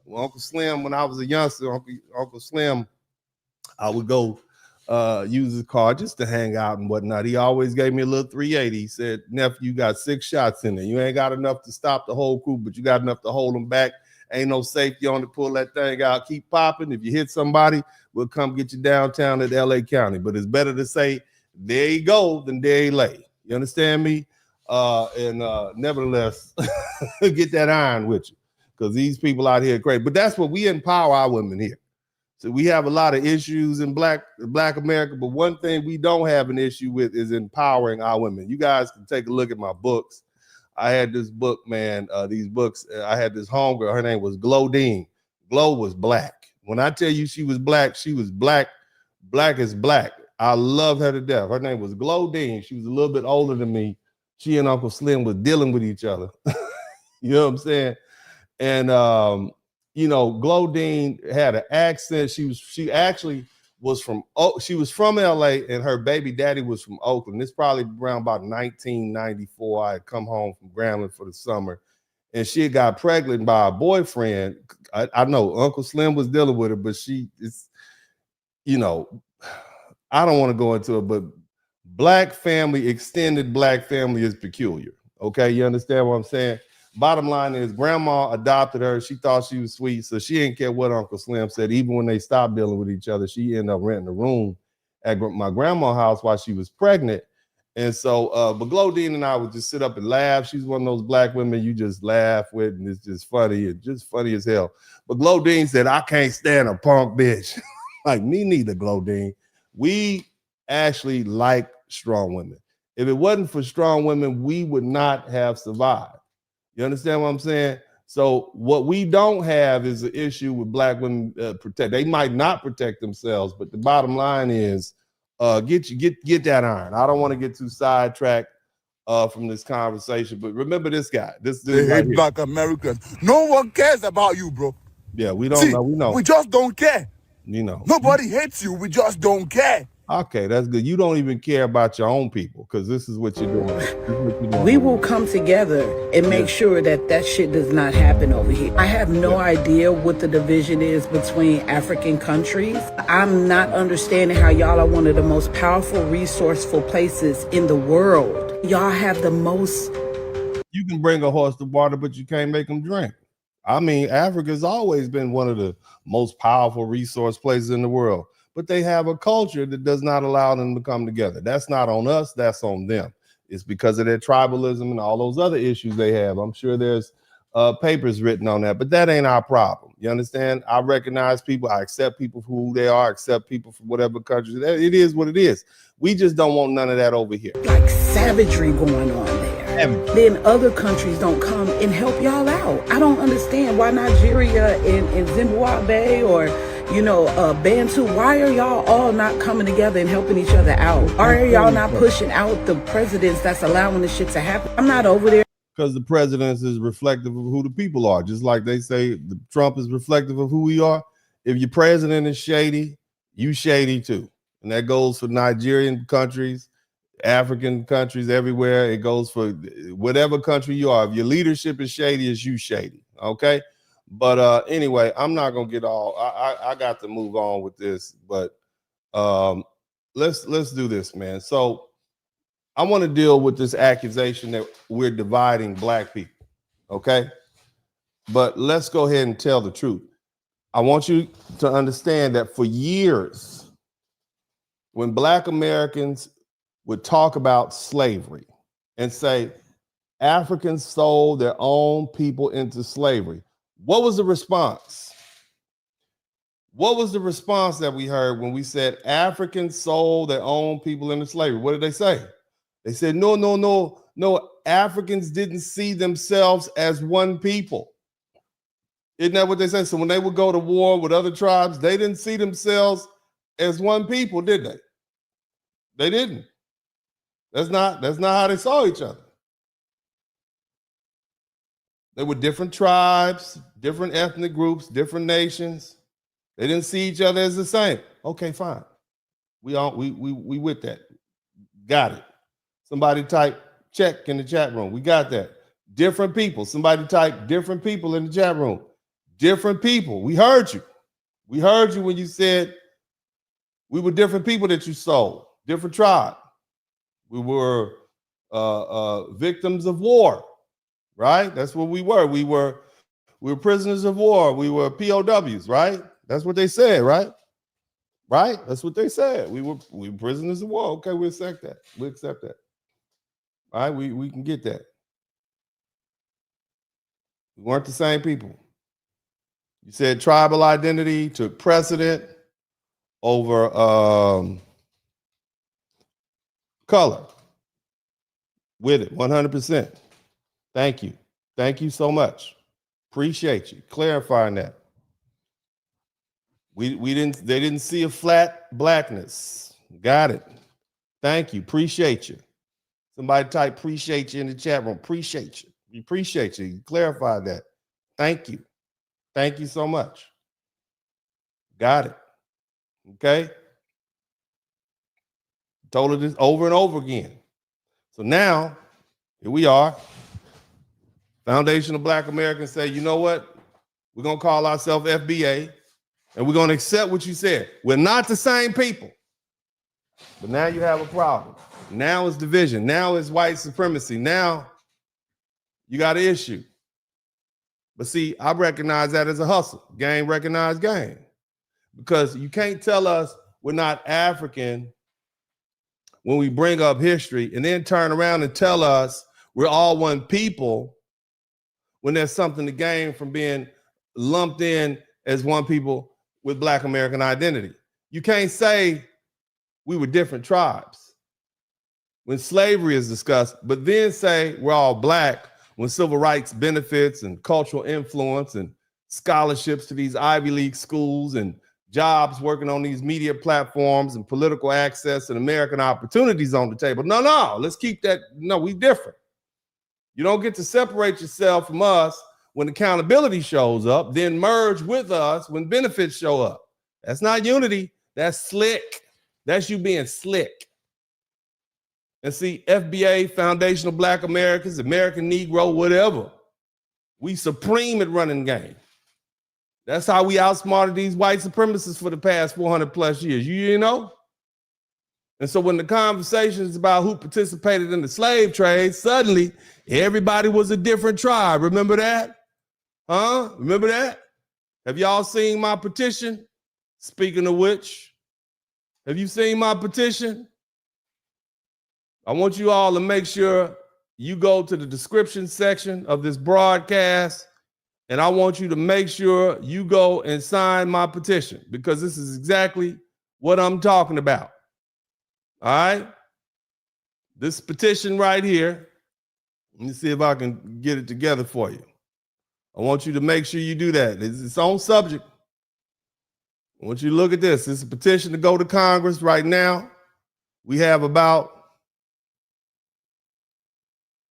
Well, Uncle Slim, when I was a youngster, Uncle Slim, I would go use his car just to hang out and whatnot. He always gave me a little 380. He said, nephew, you got 6 shots in there. You ain't got enough to stop the whole crew, but you got enough to hold them back. Ain't no safety on to pull that thing out. Keep popping. If you hit somebody, we'll come get you downtown at LA County. But it's better to say, there you go, than there you lay. You understand me? Nevertheless, get that iron with you because these people out here are crazy. But that's what we empower our women here. So we have a lot of issues in Black America, but one thing we don't have an issue with is empowering our women. You guys can take a look at my books. I had this book, man, these books. I had this homegirl. Her name was Glodine. Glo was black. When I tell you she was black black as black. I love her to death. Her name was Glodine. She was a little bit older than me. She and Uncle Slim was dealing with each other. You know what I'm saying? And you know, Glodine had an accent. She actually was from LA, and her baby daddy was from Oakland. This probably around about 1994. I had come home from Grambling for the summer, and she had got pregnant by a boyfriend. I know Uncle Slim was dealing with her, but you know, I don't want to go into it, but extended black family is peculiar. Okay, you understand what I'm saying? Bottom line is grandma adopted her. She thought she was sweet, so she didn't care what Uncle Slim said. Even when they stopped dealing with each other, she ended up renting a room at my grandma's house while she was pregnant. And so, but Glodine and I would just sit up and laugh. She's one of those black women you just laugh with, and it's just funny. It's just funny as hell. But Glodine said, I can't stand a punk bitch. Like, me neither, Glodine. We actually like strong women. If it wasn't for strong women, we would not have survived. You understand what I'm saying? So what we don't have is an issue with black women protect. They might not protect themselves, but the bottom line is get that iron. I don't want to get too sidetracked from this conversation, but remember this guy. This they hate black Americans. No one cares about you, bro. Yeah, we don't know. We know. We just don't care. You know. Nobody hates you. We just don't care. Okay, that's good. You don't even care about your own people because this is what you're doing. We will come together and make sure that shit does not happen over here. I have no idea what the division is between African countries. I'm not understanding how y'all are one of the most powerful, resourceful places in the world. Y'all have the most. You can bring a horse to water, but you can't make them drink. I mean, Africa's always been one of the most powerful resource places in the world. But they have a culture that does not allow them to come together. That's not on us, that's on them. It's because of their tribalism and all those other issues they have. I'm sure there's papers written on that, but that ain't our problem. You understand? I recognize people, I accept people for who they are, accept people from whatever country. It is what it is. We just don't want none of that over here. Like savagery going on there. Then other countries don't come and help y'all out. I don't understand why Nigeria and Zimbabwe or Bantu, why are y'all all not coming together and helping each other out? Why are y'all not pushing out the presidents that's allowing this shit to happen? I'm not over there. Because the president is reflective of who the people are. Just like they say Trump is reflective of who we are. If your president is shady, you shady too. And that goes for Nigerian countries, African countries, everywhere. It goes for whatever country you are. If your leadership is shady, it's you shady. Okay? But anyway, I'm not gonna get all. I got to move on with this, but let's do this, man. So I want to deal with this accusation that we're dividing black people, okay? But let's go ahead and tell the truth. I want you to understand that for years, when black Americans would talk about slavery and say Africans sold their own people into slavery, what was the response? What was the response that we heard when we said Africans sold their own people into slavery? What did they say? They said, no, no, no, no. Africans didn't see themselves as one people. Isn't that what they said? So when they would go to war with other tribes, they didn't see themselves as one people, did they? They didn't. That's not how they saw each other. They were different tribes, different ethnic groups, different nations. They didn't see each other as the same. Okay, fine. We with that. Got it. Somebody type check in the chat room. We got that. Different people. Somebody type different people in the chat room. Different people. We heard you. We heard you when you said we were different people that you sold. Different tribe. We were victims of war, right? That's what we were. We were prisoners of war. We were POWs, right? That's what they said, right? Right? That's what they said. We were prisoners of war. Okay, we accept that. We accept that. All right, we can get that. We weren't the same people. You said tribal identity took precedent over color. With it, 100%. Thank you. Thank you so much. Appreciate you clarifying that. They didn't see a flat blackness. Got it. Thank you. Appreciate you. Somebody type appreciate you in the chat room. Appreciate you. We appreciate you. You clarified that. Thank you. Thank you so much. Got it. Okay. Told her this over and over again. So now, here we are. Foundation of Black Americans say, you know what? We're going to call ourselves FBA, and we're going to accept what you said. We're not the same people. But now you have a problem. Now it's division. Now it's white supremacy. Now you got an issue. But see, I recognize that as a hustle. Game recognized game. Because you can't tell us we're not African when we bring up history and then turn around and tell us we're all one people when there's something to gain from being lumped in as one people with Black American identity. You can't say we were different tribes when slavery is discussed, but then say we're all Black when civil rights benefits and cultural influence and scholarships to these Ivy League schools and jobs working on these media platforms and political access and American opportunities on the table. No, let's keep that. No, we different. You don't get to separate yourself from us when accountability shows up, then merge with us when benefits show up. That's not unity. That's slick. That's you being slick. And see, FBA, Foundation of Black Americans, American Negro, whatever, we supreme at running game. That's how we outsmarted these white supremacists for the past 400 plus years. You know? And so when the conversation is about who participated in the slave trade, suddenly everybody was a different tribe. Remember that? Huh? Remember that? Have y'all seen my petition? Speaking of which, have you seen my petition? I want you all to make sure you go to the description section of this broadcast, and I want you to make sure you go and sign my petition, because this is exactly what I'm talking about. All right? This petition right here, let me see if I can get it together for you. I want you to make sure you do that. It's its own subject. I want you to look at this. It's a petition to go to Congress right now. We have about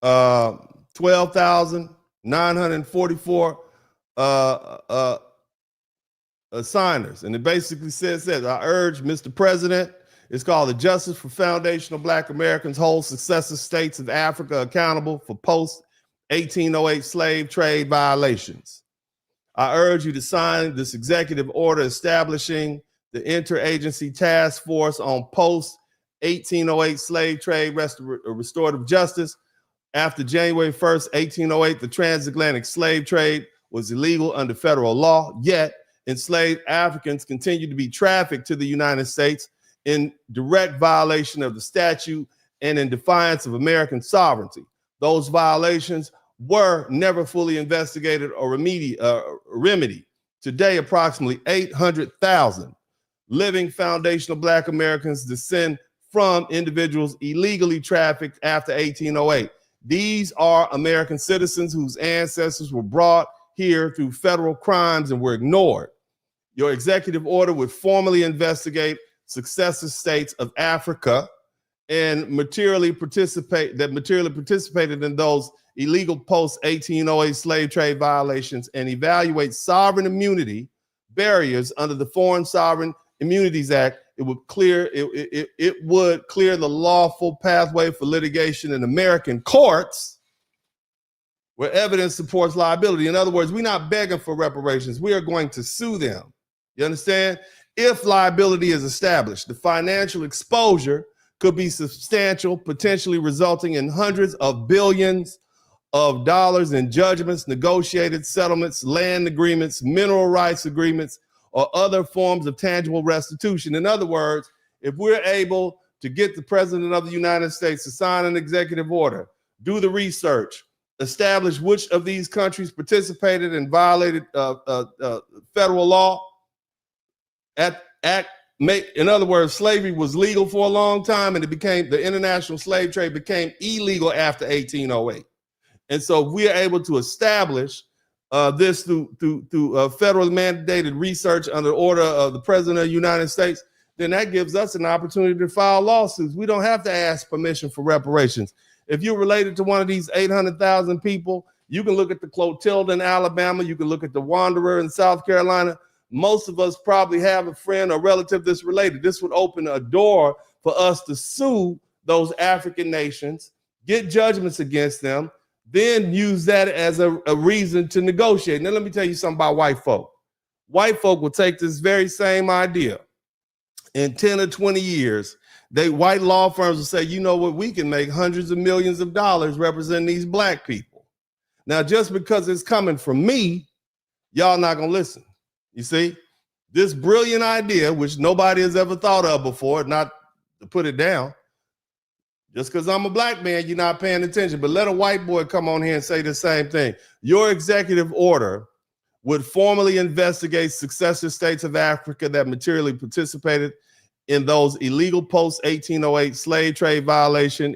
12,944 signers. And it basically says that I urge Mr. President, it's called the Justice for Foundation of Black Americans hold successive states of Africa accountable for post-1808 slave trade violations. I urge you to sign this executive order establishing the Interagency Task Force on Post-1808 Slave Trade Restorative Justice. After January 1st, 1808, the transatlantic slave trade was illegal under federal law, yet enslaved Africans continued to be trafficked to the United States in direct violation of the statute and in defiance of American sovereignty. Those violations were never fully investigated or remedied. Today, approximately 800,000 living foundational Black Americans descend from individuals illegally trafficked after 1808. These are American citizens whose ancestors were brought here through federal crimes and were ignored. Your executive order would formally investigate successive states of Africa and materially participated in those illegal post-1808 slave trade violations and evaluate sovereign immunity barriers under the Foreign Sovereign Immunities Act. It would clear the lawful pathway for litigation in American courts where evidence supports liability. In other words, we're not begging for reparations. We are going to sue them. You understand? If liability is established, the financial exposure could be substantial, potentially resulting in hundreds of billions of dollars in judgments, negotiated settlements, land agreements, mineral rights agreements, or other forms of tangible restitution. In other words, if we're able to get the President of the United States to sign an executive order, do the research, establish which of these countries participated and violated federal law, in other words, slavery was legal for a long time, and the international slave trade became illegal after 1808. And so if we are able to establish this through federally mandated research under order of the President of the United States, then that gives us an opportunity to file lawsuits. We don't have to ask permission for reparations. If you're related to one of these 800,000 people, you can look at the Clotilda in Alabama, you can look at the Wanderer in South Carolina. Most of us probably have a friend or relative that's related. This would open a door for us to sue those African nations, get judgments against them, then use that as a reason to negotiate. Now, let me tell you something about white folk. White folk will take this very same idea. In 10 or 20 years, white law firms will say, you know what, we can make hundreds of millions of dollars representing these Black people. Now, just because it's coming from me, y'all not gonna listen. You see, this brilliant idea, which nobody has ever thought of before, not to put it down, just because I'm a Black man, you're not paying attention. But let a white boy come on here and say the same thing. Your executive order would formally investigate successive states of Africa that materially participated in those illegal post-1808 slave trade violation,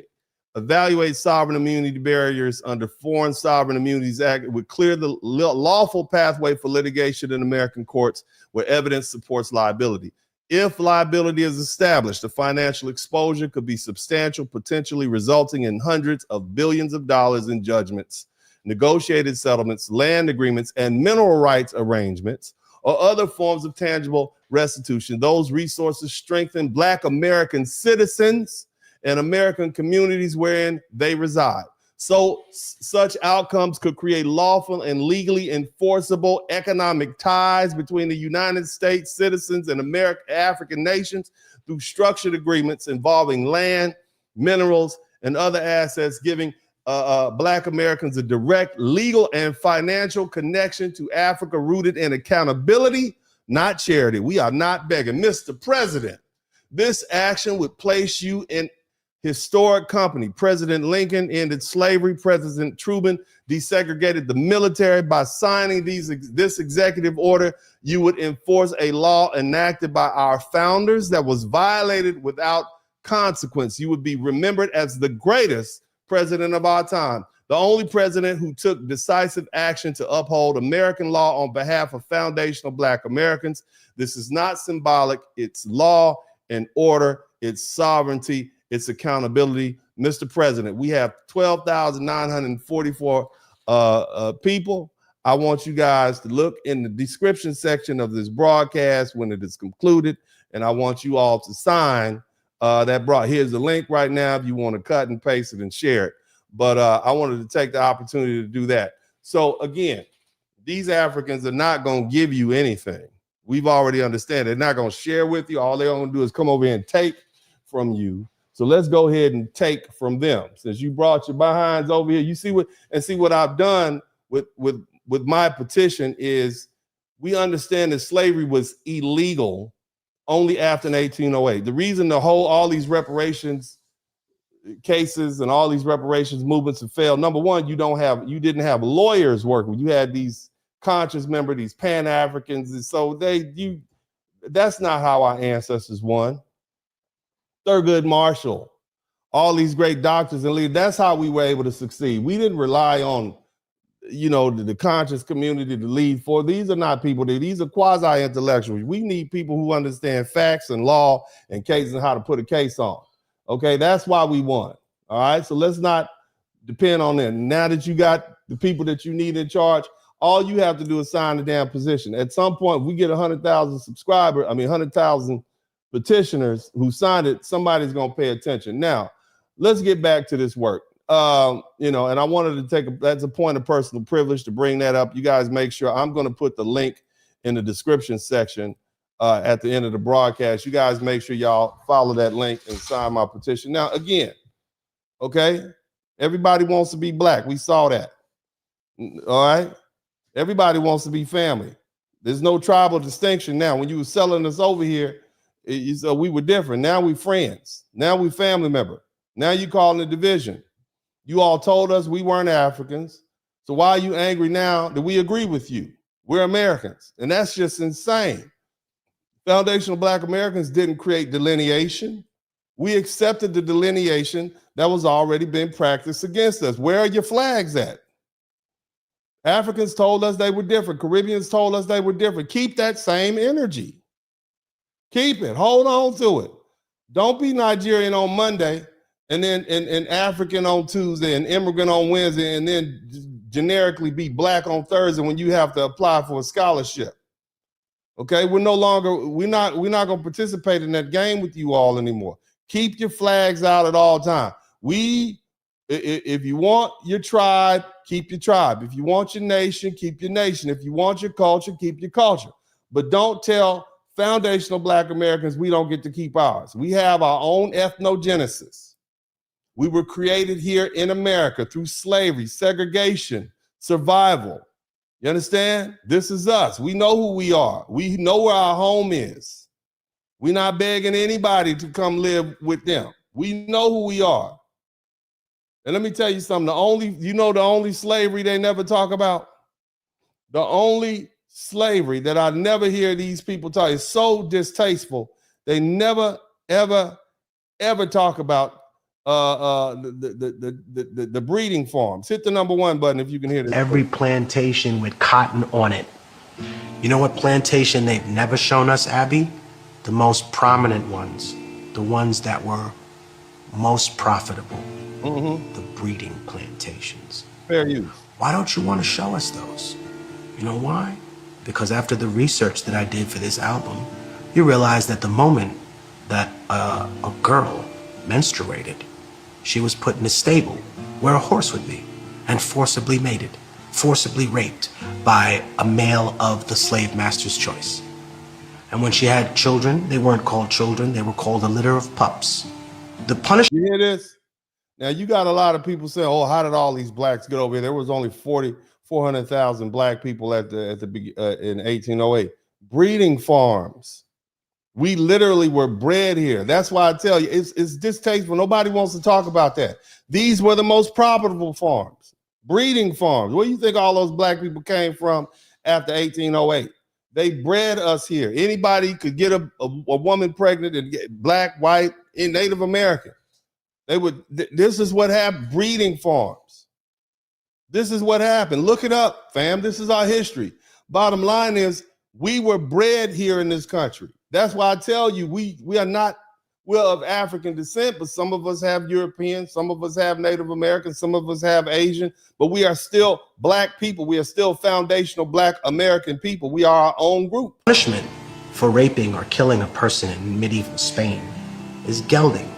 evaluate sovereign immunity barriers under Foreign Sovereign Immunities Act. It would clear the lawful pathway for litigation in American courts where evidence supports liability. If liability is established, the financial exposure could be substantial, potentially resulting in hundreds of billions of dollars in judgments, negotiated settlements, land agreements, and mineral rights arrangements, or other forms of tangible restitution. Those resources strengthen Black American citizens and American communities wherein they reside. So such outcomes could create lawful and legally enforceable economic ties between the United States citizens and African nations through structured agreements involving land, minerals, and other assets, giving Black Americans a direct legal and financial connection to Africa rooted in accountability, not charity. We are not begging. Mr. President, this action would place you in historic company. President Lincoln ended slavery. President Truman desegregated the military. By signing this executive order, you would enforce a law enacted by our founders that was violated without consequence. You would be remembered as the greatest president of our time, the only president who took decisive action to uphold American law on behalf of foundational Black Americans. This is not symbolic. It's law and order. It's sovereignty. It's accountability. Mr. President, we have 12,944 people. I want you guys to look in the description section of this broadcast when it is concluded, and I want you all to sign here's the link right now if you want to cut and paste it and share it. But I wanted to take the opportunity to do that. So again, these Africans are not going to give you anything. We've already understand. They're not going to share with you. All they're going to do is come over here and take from you. So let's go ahead and take from them. Since you brought your behinds over here, you see what I've done with my petition is we understand that slavery was illegal only after 1808. The reason all these reparations cases and all these reparations movements have failed. Number one, you didn't have lawyers working. You had these conscious member, these Pan-Africans. And so that's not how our ancestors won. Thurgood Marshall, all these great doctors and leaders, that's how we were able to succeed. We didn't rely on, the conscious community to lead for. These are not people, these are quasi-intellectuals. We need people who understand facts and law and cases and how to put a case on. Okay, that's why we won. All right, so let's not depend on them. Now that you got the people that you need in charge, all you have to do is sign the damn petition. At some point, we get 100,000 petitioners who signed it, somebody's going to pay attention. Now, let's get back to this work. And I wanted to that's a point of personal privilege to bring that up. You guys make sure, I'm going to put the link in the description section at the end of the broadcast. You guys make sure y'all follow that link and sign my petition. Now, again, okay, everybody wants to be black. We saw that. All right. Everybody wants to be family. There's no tribal distinction now. When you were selling us over here, we were different. Now we friends. Now we family member. Now you calling it division. You all told us we weren't Africans. So why are you angry now that we agree with you? We're Americans. And that's just insane. Foundational Black Americans didn't create delineation. We accepted the delineation that was already being practiced against us. Where are your flags at? Africans told us they were different. Caribbeans told us they were different. Keep that same energy. Keep it. Hold on to it. Don't be Nigerian on Monday and then and African on Tuesday and immigrant on Wednesday and then generically be black on Thursday when you have to apply for a scholarship. Okay, we're not going to participate in that game with you all anymore. Keep your flags out at all times. If you want your tribe, keep your tribe. If you want your nation, keep your nation. If you want your culture, keep your culture. But don't tell foundational Black Americans we don't get to keep ours. We have our own ethnogenesis. We were created here in America through slavery, segregation, survival. You understand? This is us. We know who we are. We know where our home is. We're not begging anybody to come live with them. We know who we are. And let me tell you something. The only slavery they never talk about? The only slavery that I never hear these people talk is so distasteful. They never, ever, ever talk about the breeding farms. Hit the #1 button if you can hear this. Every plantation with cotton on it. You know what plantation they've never shown us, Abby? The most prominent ones. The ones that were most profitable. The breeding plantations. Fair use. Why don't you want to show us those? You know why? Because after the research that I did for this album, you realize that the moment that a girl menstruated, she was put in a stable where a horse would be and forcibly mated, forcibly raped by a male of the slave master's choice. And when she had children, they weren't called children, they were called a litter of pups. The punishment. You hear this? Now you got a lot of people saying, "Oh, how did all these blacks get over here?" There was only 400,000 black people in 1808. Breeding farms. We literally were bred here. That's why I tell you, it's distasteful. Nobody wants to talk about that. These were the most profitable farms, breeding farms. Where do you think all those black people came from after 1808? They bred us here. Anybody could get a woman pregnant and get black, white, and Native American. This is what happened, breeding farms. This is what happened. Look it up, fam. This is our history. Bottom line is we were bred here in this country. That's why I tell you, we're of African descent, but some of us have European, some of us have Native American, some of us have Asian, but we are still black people. We are still foundational Black American people. We are our own group. Punishment for raping or killing a person in medieval Spain is gelding.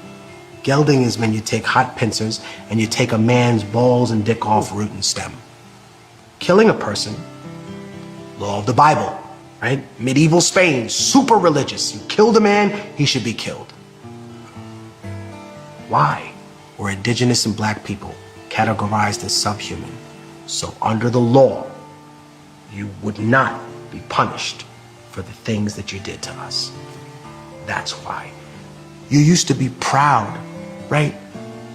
Gelding is when you take hot pincers and you take a man's balls and dick off root and stem. Killing a person, law of the Bible, right? Medieval Spain, super religious. You killed a man, he should be killed. Why were indigenous and black people categorized as subhuman? So under the law, you would not be punished for the things that you did to us. That's why. You used to be proud, right?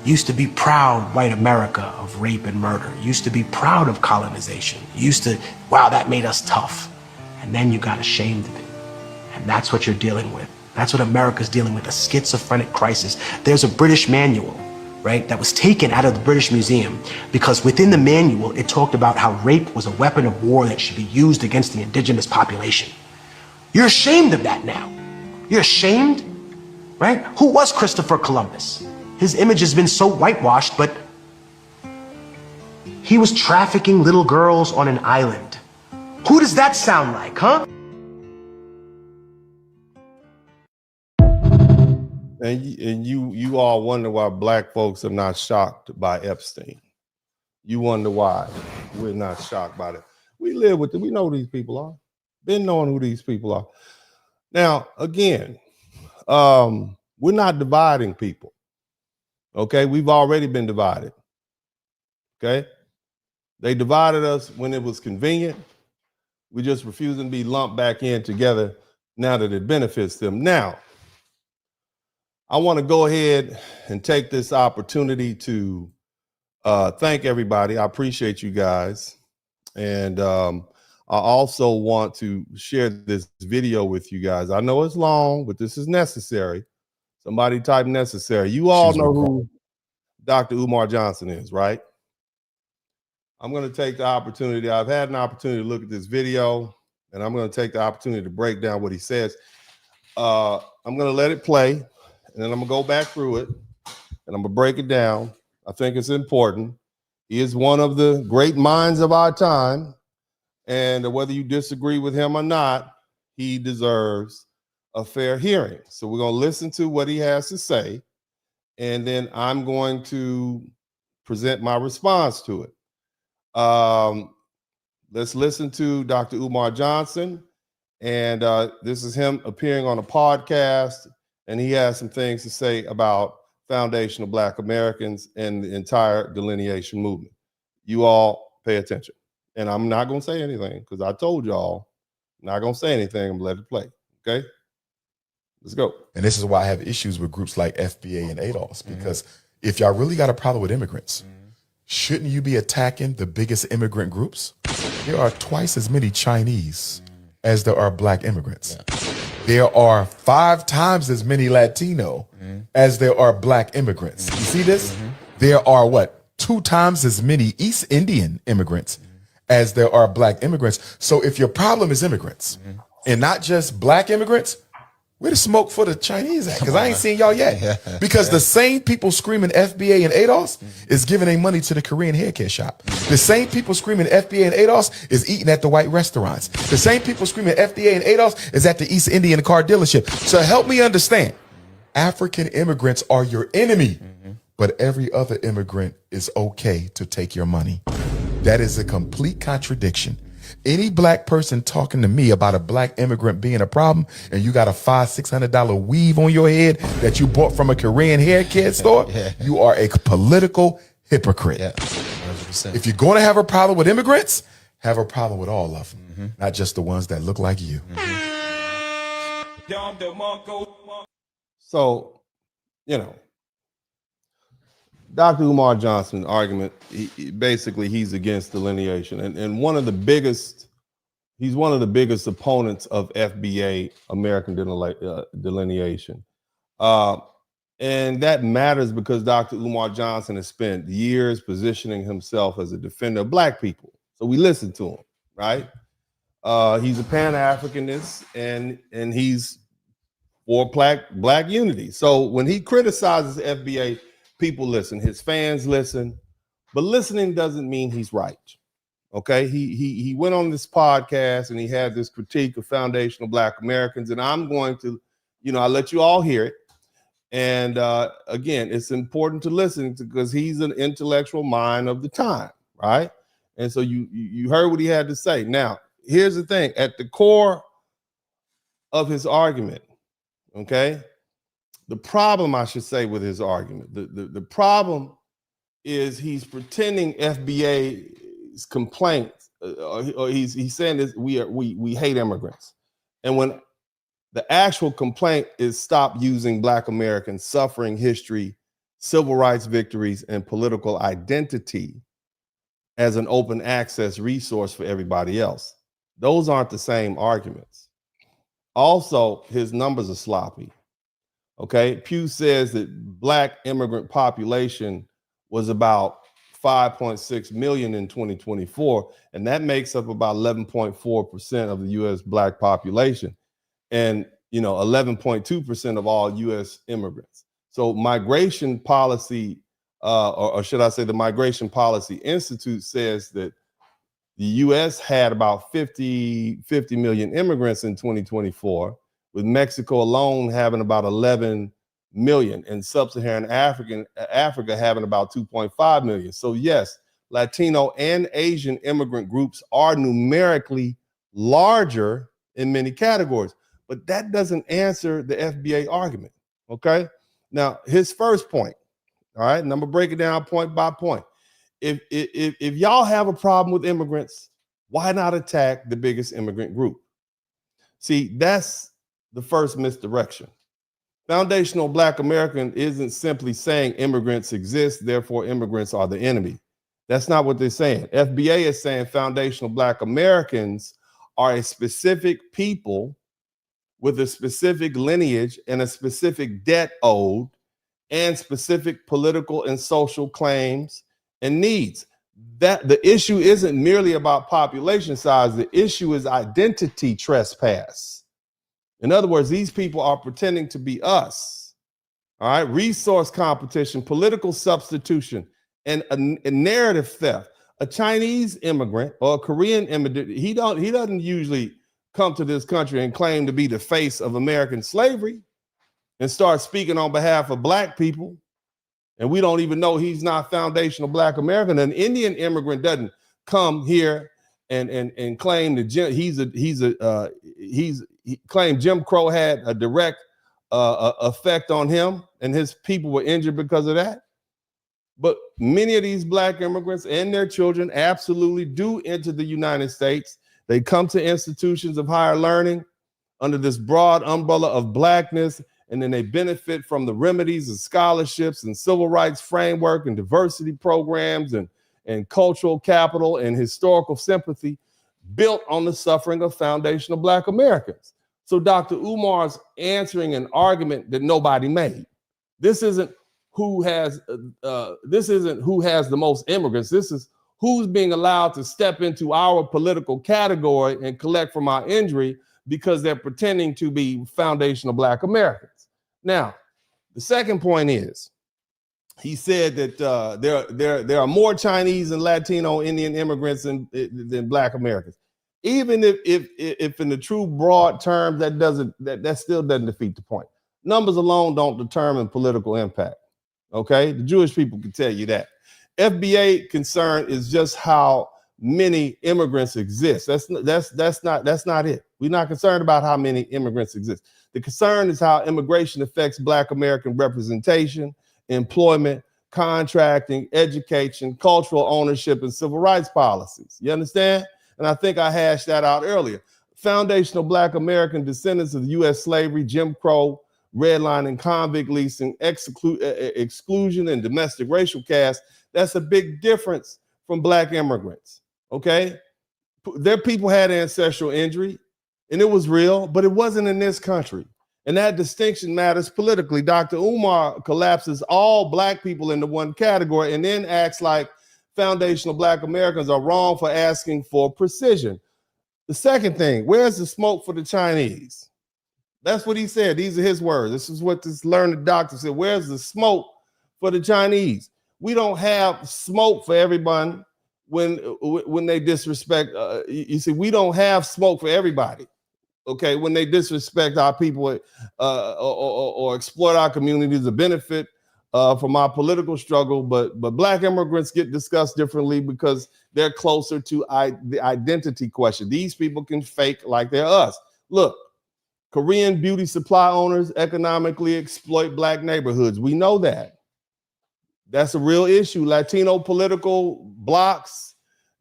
Used to be proud, white America, of rape and murder. Used to be proud of colonization. Used to, wow, that made us tough. And then you got ashamed of it. And that's what you're dealing with. That's what America's dealing with, a schizophrenic crisis. There's a British manual, right, that was taken out of the British Museum because within the manual, it talked about how rape was a weapon of war that should be used against the indigenous population. You're ashamed of that now. You're ashamed, right? Who was Christopher Columbus? His image has been so whitewashed, but he was trafficking little girls on an island. Who does that sound like, huh? And you all wonder why black folks are not shocked by Epstein. You wonder why we're not shocked by it. We live with it. We know who these people are. Been knowing who these people are. Now, again, we're not dividing people. Okay, we've already been divided. Okay, they divided us when it was convenient. We just refusing to be lumped back in together now that it benefits them. Now, I want to go ahead and take this opportunity to thank everybody. I appreciate you guys. And I also want to share this video with you guys. I know it's long, but this is necessary. Somebody type necessary. You all know who Dr. Umar Johnson is, right? I'm going to take the opportunity. I've had an opportunity to look at this video, and I'm going to take the opportunity to break down what he says. I'm going to let it play, and then I'm going to go back through it, and I'm going to break it down. I think it's important. He is one of the great minds of our time, and whether you disagree with him or not, he deserves a fair hearing. So we're going to listen to what he has to say, and then I'm going to present my response to it. Let's listen to Dr. Umar Johnson, and this is him appearing on a podcast, and he has some things to say about foundational Black Americans and the entire delineation movement. You all pay attention. And I'm not going to say anything because I told y'all, I'm not going to say anything. I'm going to let it play. Okay? Let's go. And this is why I have issues with groups like FBA and ADOS, because if y'all really got a problem with immigrants, shouldn't you be attacking the biggest immigrant groups? There are twice as many Chinese as there are Black immigrants. There are 5 times as many Latino as there are Black immigrants. You see this? There are what? 2 times as many East Indian immigrants as there are Black immigrants. So if your problem is immigrants and not just Black immigrants, where the smoke for the Chinese at? Because I ain't seen y'all yet. Because the same people screaming FBA and ADOS is giving their money to the Korean haircare shop. The same people screaming FBA and ADOS is eating at the white restaurants. The same people screaming FBA and ADOS is at the East Indian car dealership. So help me understand. African immigrants are your enemy, but every other immigrant is okay to take your money. That is a complete contradiction. Any Black person talking to me about a Black immigrant being a problem and you got a $500-600 weave on your head that you bought from a Korean hair care store, you are a political hypocrite. 100%. If you're going to have a problem with immigrants, have a problem with all of them, not just the ones that look like you. So, you know, Dr. Umar Johnson's argument, basically he's against delineation. And he's one of the biggest opponents of FBA, American delineation. And that matters because Dr. Umar Johnson has spent years positioning himself as a defender of Black people. So we listen to him, right? He's a Pan-Africanist and he's for Black unity. So when he criticizes FBA, people listen, his fans listen, but listening doesn't mean he's right. Okay, he went on this podcast and he had this critique of foundational Black Americans, and I'm going to, I'll let you all hear it. And again, it's important to listen to because he's an intellectual mind of the time, right? And so you heard what he had to say. Now, here's the thing: at the core of his argument, okay. The problem, I should say, with his argument, the problem is he's pretending FBA's complaints, or he's saying this, we hate immigrants. And when the actual complaint is stop using Black American suffering history civil rights victories, and political identity as an open access resource for everybody else. Those aren't the same arguments. Also, his numbers are sloppy. Okay, Pew says that Black immigrant population was about 5.6 million in 2024, and that makes up about 11.4% of the U.S. Black population, and 11.2% of all U.S. immigrants. So migration policy, or should I say the Migration Policy Institute, says that the U.S. had about 50 million immigrants in 2024, with Mexico alone having about 11 million, and sub-Saharan Africa having about 2.5 million. So yes, Latino and Asian immigrant groups are numerically larger in many categories, but that doesn't answer the FBA argument, okay? Now, his first point, all right, and I'm gonna break it down point by point. If y'all have a problem with immigrants, why not attack the biggest immigrant group? See, that's the first misdirection. Foundational Black American isn't simply saying immigrants exist, therefore immigrants are the enemy. That's not what they're saying. FBA is saying foundational Black Americans are a specific people with a specific lineage and a specific debt owed and specific political and social claims and needs. That the issue isn't merely about population size. The issue is identity trespass. In other words, these people are pretending to be us. All right, resource competition, political substitution, and a narrative theft. A Chinese immigrant or a Korean immigrant, he doesn't usually come to this country and claim to be the face of American slavery and start speaking on behalf of Black people. And we don't even know he's not foundational Black American. An Indian immigrant doesn't come here and claim that he claimed Jim Crow had a direct effect on him and his people were injured because of that. But many of these Black immigrants and their children absolutely do enter the United States. They come to institutions of higher learning under this broad umbrella of Blackness, and then they benefit from the remedies and scholarships and civil rights framework and diversity programs and cultural capital and historical sympathy built on the suffering of foundational Black Americans. So Dr. Umar's answering an argument that nobody made. This isn't who has the most immigrants. This is who's being allowed to step into our political category and collect from our injury because they're pretending to be foundational Black Americans. Now, the second point is, he said that there are more Chinese and Latino Indian immigrants than Black Americans. Even if in the true broad terms, that still doesn't defeat the point. Numbers alone don't determine political impact. Okay, the Jewish people can tell you that. FBA concern is just how many immigrants exist. That's not it. We're not concerned about how many immigrants exist. The concern is how immigration affects Black American representation, employment, contracting, education, cultural ownership, and civil rights policies. You understand? And I think I hashed that out earlier. Foundational Black American descendants of U.S. slavery, Jim Crow, redlining, convict leasing, exclusion, and domestic racial caste. That's a big difference from Black immigrants, okay? Their people had ancestral injury, and it was real, but it wasn't in this country. And that distinction matters politically. Dr. Umar collapses all Black people into one category and then acts like foundational Black Americans are wrong for asking for precision. The second thing, where's the smoke for the Chinese? That's what he said. These are his words. This is what this learned doctor said. Where's the smoke for the Chinese? We don't have smoke for everyone when they disrespect. You see, we don't have smoke for everybody. Okay, when they disrespect our people or exploit our communities to benefit from our political struggle, but Black immigrants get discussed differently because they're closer to the identity question. These people can fake like they're us. Look, Korean beauty supply owners economically exploit Black neighborhoods. We know that. That's a real issue. Latino political blocs,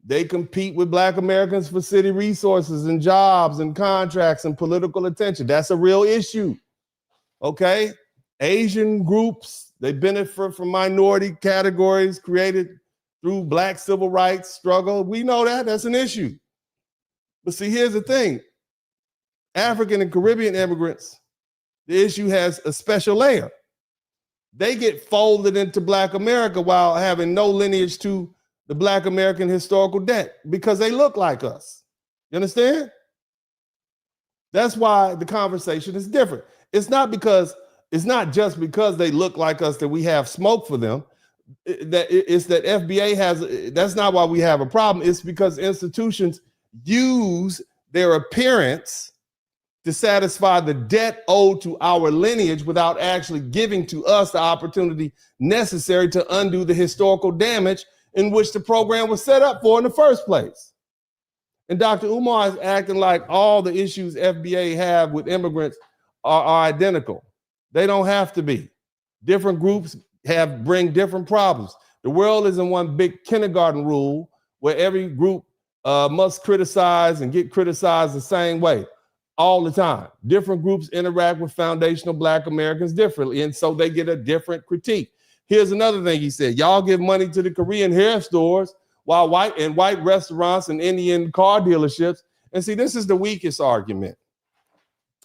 they compete with Black Americans for city resources and jobs and contracts and political attention. That's a real issue. Okay? Asian groups, They benefit from minority categories created through Black civil rights struggle. We know that. That's an issue. But see, here's the thing. African and Caribbean immigrants, the issue has a special layer. They get folded into Black America while having no lineage to the Black American historical debt because they look like us. You understand? That's why the conversation is different. It's not just because they look like us that we have smoke for them. It's that FBA has, that's not why we have a problem. It's because institutions use their appearance to satisfy the debt owed to our lineage without actually giving to us the opportunity necessary to undo the historical damage in which the program was set up for in the first place. And Dr. Umar is acting like all the issues FBA have with immigrants are identical. They don't have to be. Different groups bring different problems. The world isn't one big kindergarten rule where every group must criticize and get criticized the same way all the time. Different groups interact with foundational Black Americans differently, and so they get a different critique. Here's another thing he said. Y'all give money to the Korean hair stores while white restaurants and Indian car dealerships. And see, this is the weakest argument.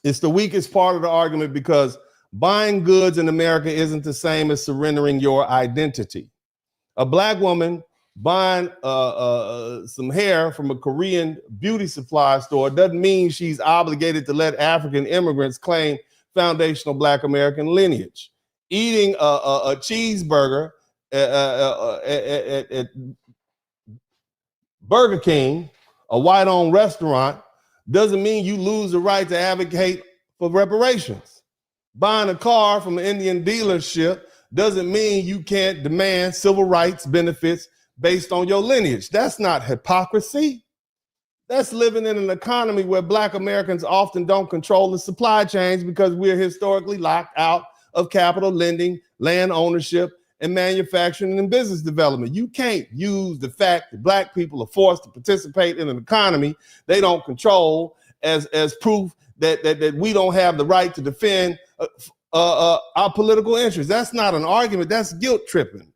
It's the weakest part of the argument because buying goods in America isn't the same as surrendering your identity. A Black woman buying some hair from a Korean beauty supply store doesn't mean she's obligated to let African immigrants claim foundational Black American lineage. Eating a cheeseburger at Burger King, a white-owned restaurant, doesn't mean you lose the right to advocate for reparations. Buying a car from an Indian dealership doesn't mean you can't demand civil rights benefits based on your lineage. That's not hypocrisy. That's living in an economy where Black Americans often don't control the supply chains because we're historically locked out of capital lending, land ownership, and manufacturing and business development. You can't use the fact that Black people are forced to participate in an economy they don't control as proof that we don't have the right to defend our political interests. That's not an argument. That's guilt tripping.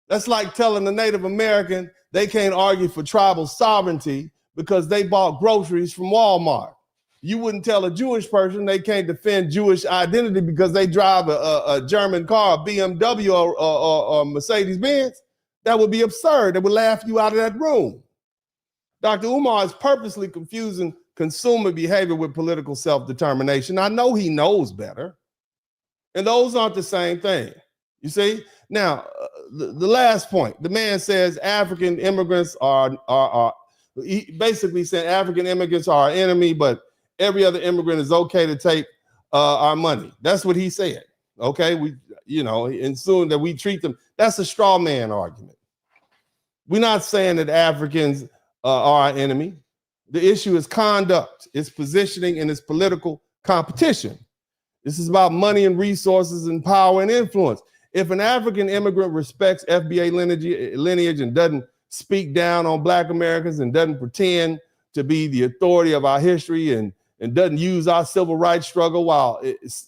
That's like telling the Native American they can't argue for tribal sovereignty because they bought groceries from Walmart. You wouldn't tell a Jewish person they can't defend Jewish identity because they drive a German car, a BMW or Mercedes-Benz. That would be absurd. They would laugh you out of that room. Dr. Umar is purposely confusing consumer behavior with political self-determination. I know he knows better. And those aren't the same thing. You see? Now, the last point, the man says African immigrants he basically said African immigrants are our enemy, but every other immigrant is okay to take our money. That's what he said. Okay, and soon that we treat them. That's a straw man argument. We're not saying that Africans are our enemy. The issue is conduct, it's positioning, and it's political competition. This is about money and resources and power and influence. If an African immigrant respects FBA lineage and doesn't speak down on Black Americans and doesn't pretend to be the authority of our history and doesn't use our civil rights struggle while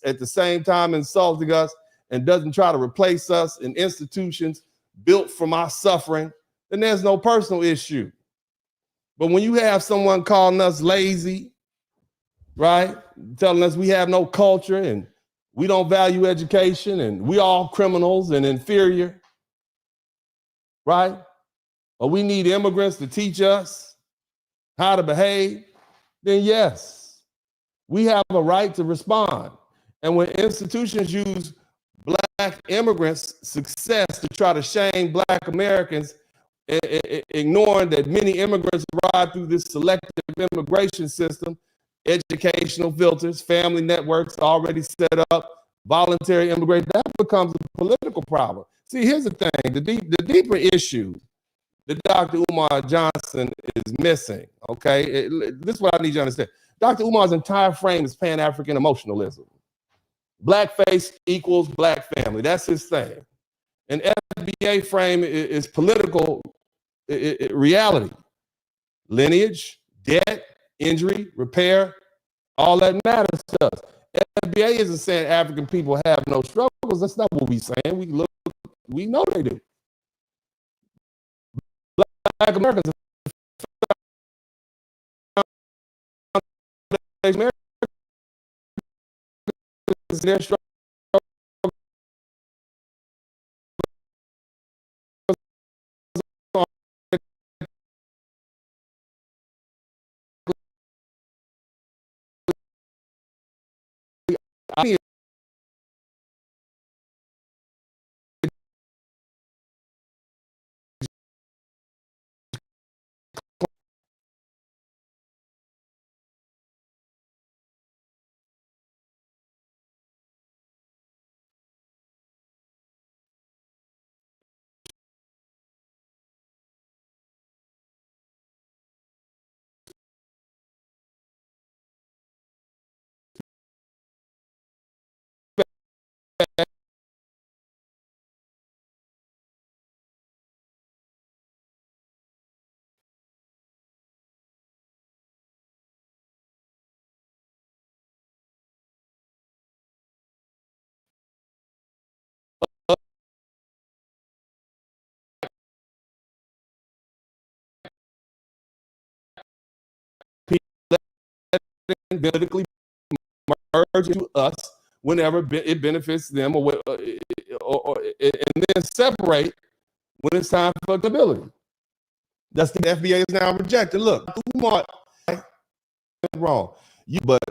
at the same time insulting us and doesn't try to replace us in institutions built from our suffering, then there's no personal issue. But when you have someone calling us lazy, right, telling us we have no culture and we don't value education and we all criminals and inferior, right? Or we need immigrants to teach us how to behave, then yes, we have a right to respond. And when institutions use Black immigrants' success to try to shame Black Americans, ignoring that many immigrants arrive through this selective immigration system, educational filters, family networks already set up, voluntary immigration, that becomes a political problem. See, here's the thing, the deeper issue that Dr. Umar Johnson is missing, okay? This is what I need you to understand. Dr. Umar's entire frame is Pan-African emotionalism. Blackface equals Black family, that's his thing. And FBA frame is political reality. Lineage, debt, injury, repair, all that matters to us. FBA isn't saying African people have no struggles. That's not what we're saying. We know they do. Black Americans their struggle politically merge to us whenever it benefits them, or and then separate when it's time for accountability. That's the FBA is now rejected. Look, wrong. But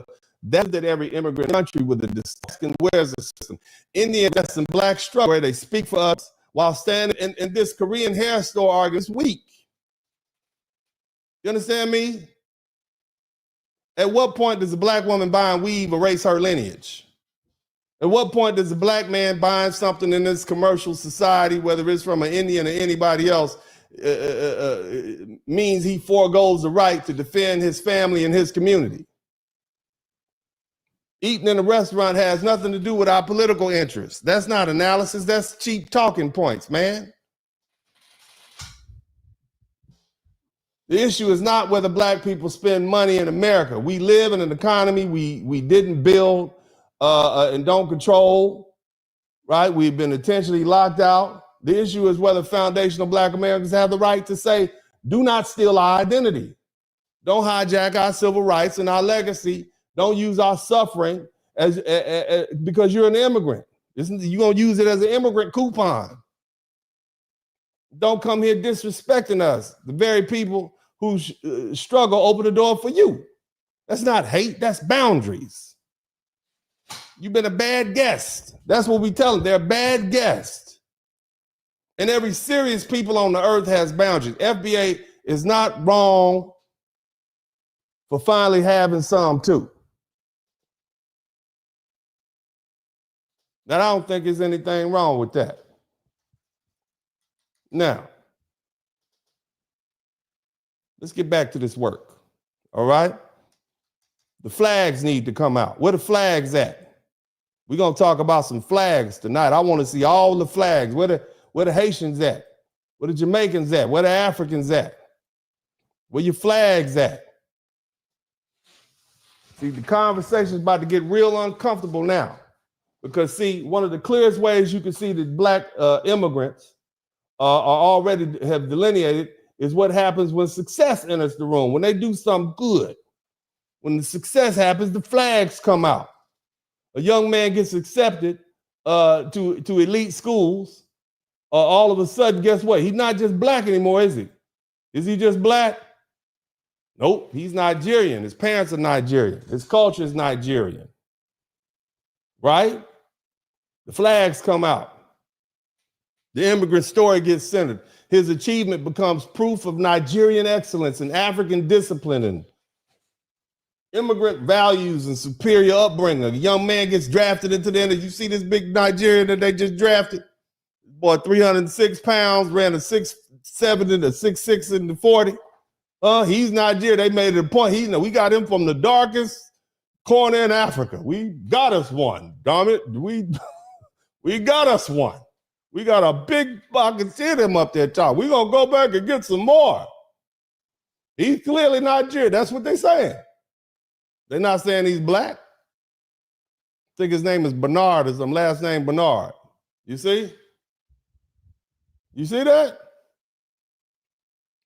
that's that every immigrant country with a distinct where's the system. Indian that's in black struggle where they speak for us while standing in this Korean hair store argument is weak. You understand me? At what point does a black woman buying weave erase her lineage? At what point does a black man buying something in this commercial society, whether it's from an Indian or anybody else, means he foregoes the right to defend his family and his community? Eating in a restaurant has nothing to do with our political interests. That's not analysis, that's cheap talking points, man. The issue is not whether black people spend money in America. We live in an economy we didn't build and don't control, right? We've been intentionally locked out. The issue is whether foundational black Americans have the right to say, do not steal our identity. Don't hijack our civil rights and our legacy. Don't use our suffering as because you're an immigrant. You're gonna use it as an immigrant coupon. Don't come here disrespecting us. The very people who struggle open the door for you. That's not hate, that's boundaries. You've been a bad guest. That's what we tell them, they're a bad guest. And every serious people on the earth has boundaries. FBA is not wrong for finally having some too. Now, I don't think there's anything wrong with that. Now, let's get back to this work, all right? The flags need to come out. Where the flags at? We're gonna talk about some flags tonight. I wanna see all the flags. Where the Haitians at? Where the Jamaicans at? Where the Africans at? Where your flags at? See, the conversation's about to get real uncomfortable now. Because see, one of the clearest ways you can see that black immigrants are already have delineated is what happens when success enters the room. When they do something good, when the success happens, the flags come out. A young man gets accepted to elite schools. All of a sudden, guess what? He's not just black anymore, is he? Is he just black? Nope, he's Nigerian. His parents are Nigerian. His culture is Nigerian. Right? The flags come out. The immigrant story gets centered. His achievement becomes proof of Nigerian excellence and African discipline and immigrant values and superior upbringing. A young man gets drafted into the end. You see this big Nigerian that they just drafted? Boy, 306 pounds, ran a 6'7" and a 6'6" in the 40. He's Nigerian. They made it a point. We got him from the darkest corner in Africa. We got us one. Damn it. We got us one. We got a big, I can see him up there top. We're going to go back and get some more. He's clearly Nigerian. That's what they're saying. They're not saying he's black. think his name is Bernard or some last name Bernard. You see? You see that?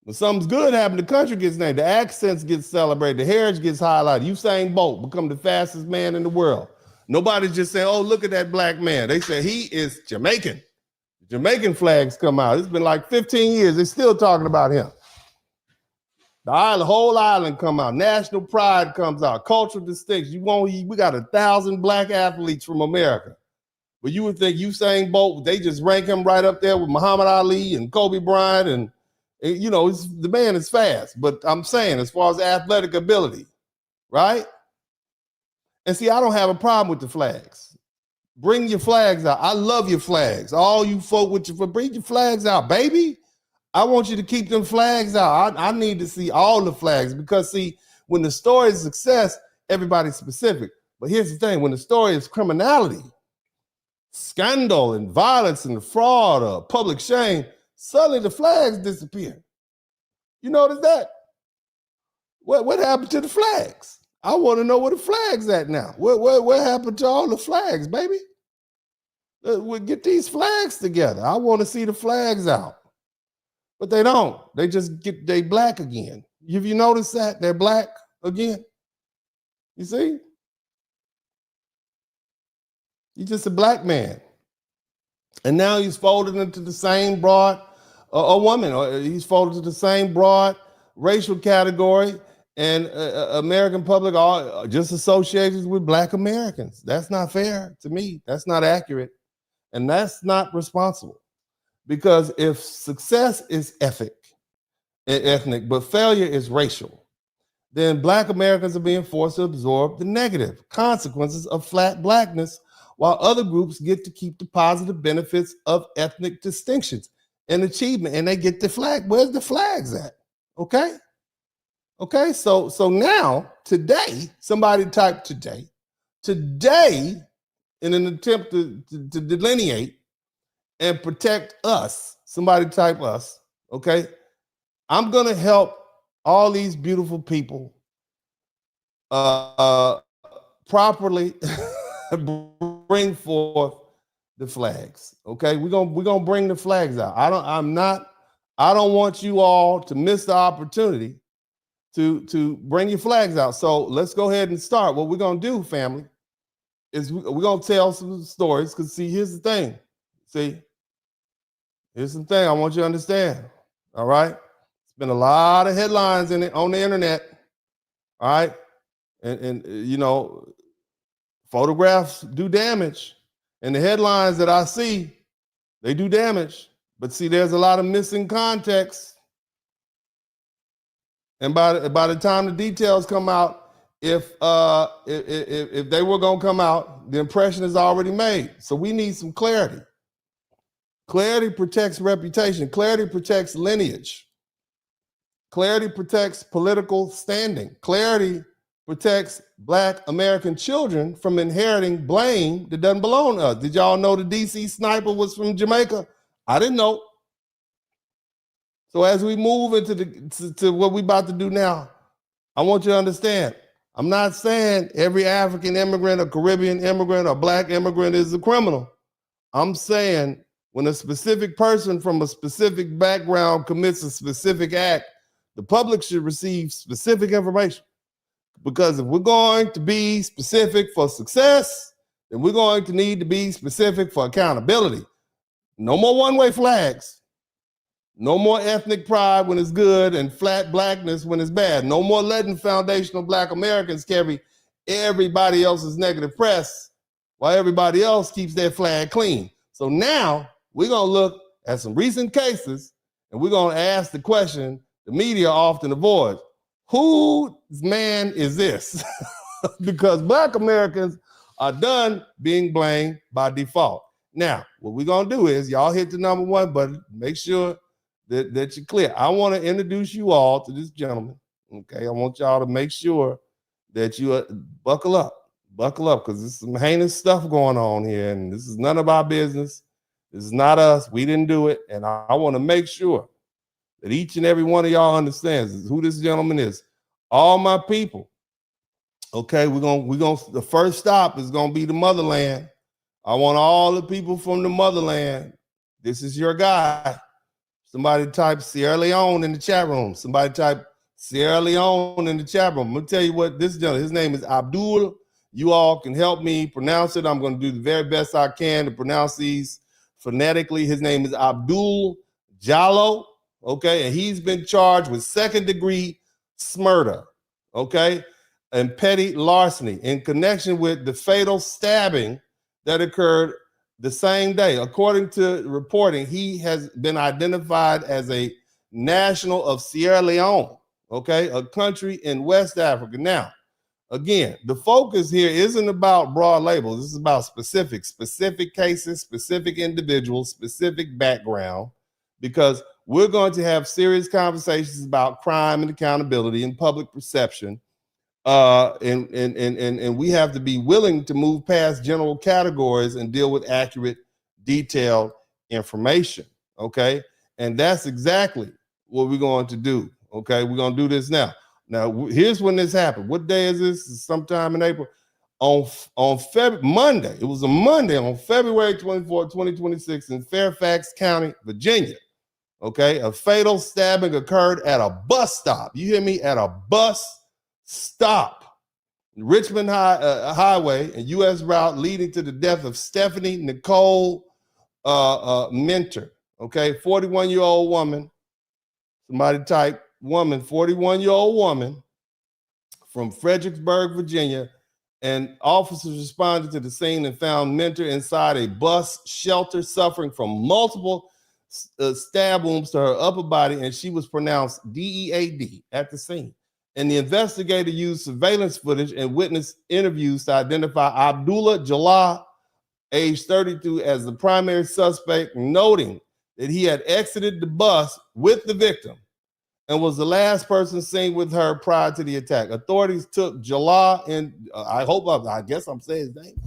When something's good happens, the country gets named, the accents get celebrated, the heritage gets highlighted. Usain Bolt become the fastest man in the world. Nobody's just saying, oh, look at that black man. They say he is Jamaican. Jamaican flags come out. It's been like 15 years. They're still talking about him. The whole island come out. National pride comes out. Cultural distinction. We got 1,000 black athletes from America. But you would think Usain Bolt, they just rank him right up there with Muhammad Ali and Kobe Bryant. And you know, the man is fast. But I'm saying as far as athletic ability, right? And see, I don't have a problem with the flags. Bring your flags out. I love your flags. All you folk bring your flags out, baby. I want you to keep them flags out. I need to see all the flags because, see, when the story is success, everybody's specific. But here's the thing. When the story is criminality, scandal and violence and fraud or public shame, suddenly the flags disappear. You notice that? What happened to the flags? I want to know where the flags at now. What happened to all the flags, baby? We'll get these flags together. I want to see the flags out. But they don't. They just they black again. Have you noticed that? They're black again. You see? He's just a black man. And now he's folded into the same broad, a woman, or he's folded into the same broad racial category, and American public are just associated with black Americans. That's not fair to me. That's not accurate. And that's not responsible. Because if success is ethnic, but failure is racial, then black Americans are being forced to absorb the negative consequences of flat blackness, while other groups get to keep the positive benefits of ethnic distinctions and achievement, and they get the flag. Where's the flags at? Okay? Okay, so now, today, somebody typed today, in an attempt to delineate and protect us, somebody type us, okay? I'm gonna help all these beautiful people properly bring forth the flags, okay? We're gonna bring the flags out. I don't want you all to miss the opportunity to bring your flags out. So let's go ahead and start. What we're gonna do, family, is we're gonna tell some stories, because see, here's the thing. See, here's the thing I want you to understand. All right. It's been a lot of headlines on the internet. All right. And you know, photographs do damage. And the headlines that I see, they do damage. But see, there's a lot of missing context. And by the time the details come out, if they were gonna come out, the impression is already made. So we need some clarity. Clarity protects reputation. Clarity protects lineage. Clarity protects political standing. Clarity protects black American children from inheriting blame that doesn't belong to us. Did y'all know the DC sniper was from Jamaica? I didn't know. So as we move into to what we're about to do now, I want you to understand, I'm not saying every African immigrant or Caribbean immigrant or black immigrant is a criminal. I'm saying when a specific person from a specific background commits a specific act, the public should receive specific information. Because if we're going to be specific for success, then we're going to need to be specific for accountability. No more one-way flags. No more ethnic pride when it's good and flat blackness when it's bad. No more letting foundational black Americans carry everybody else's negative press while everybody else keeps their flag clean. So now we're going to look at some recent cases, and we're going to ask the question the media often avoids. Whose man is this? Because black Americans are done being blamed by default. Now, what we're going to do is y'all hit the number one button. Make sure that you're clear. I want to introduce you all to this gentleman. Okay, I want y'all to make sure that you buckle up, because there's some heinous stuff going on here, and this is none of our business. This is not us. We didn't do it, and I want to make sure that each and every one of y'all understands who this gentleman is. All my people, Okay, we're gonna the first stop is gonna be the motherland. I want all the people from the motherland. This is your guy. Somebody type Sierra Leone in the chat room. Somebody type Sierra Leone in the chat room. I'm gonna tell you what this gentleman, his name is Abdul. You all can help me pronounce it. I'm gonna do the very best I can to pronounce these phonetically. His name is Abdul Jallo. Okay, and he's been charged with second-degree murder. Okay, and petty larceny in connection with the fatal stabbing that occurred the same day. According to reporting, he has been identified as a national of Sierra Leone, okay, a country in West Africa. Now, again, the focus here isn't about broad labels. This is about specific cases, specific individuals, specific background, because we're going to have serious conversations about crime and accountability and public perception. And we have to be willing to move past general categories and deal with accurate, detailed information. Okay. And that's exactly what we're going to do. Okay. We're going to do this now. Now, here's when this happened. What day is this? Sometime in April. On Monday. It was a Monday on February 24, 2026 in Fairfax County, Virginia. Okay. A fatal stabbing occurred at a bus stop. You hear me? At a bus stop, Richmond Highway and U.S. route leading to the death of Stephanie Nicole Mentor. Okay, 41-year-old woman. Somebody type woman, 41-year-old woman from Fredericksburg, Virginia. And officers responded to the scene and found Mentor inside a bus shelter suffering from multiple stab wounds to her upper body, and she was pronounced DEAD at the scene. And the investigator used surveillance footage and witness interviews to identify Abdullah Jallah, age 32, as the primary suspect, noting that he had exited the bus with the victim and was the last person seen with her prior to the attack. Authorities took Jallah in, I guess I'm saying his name,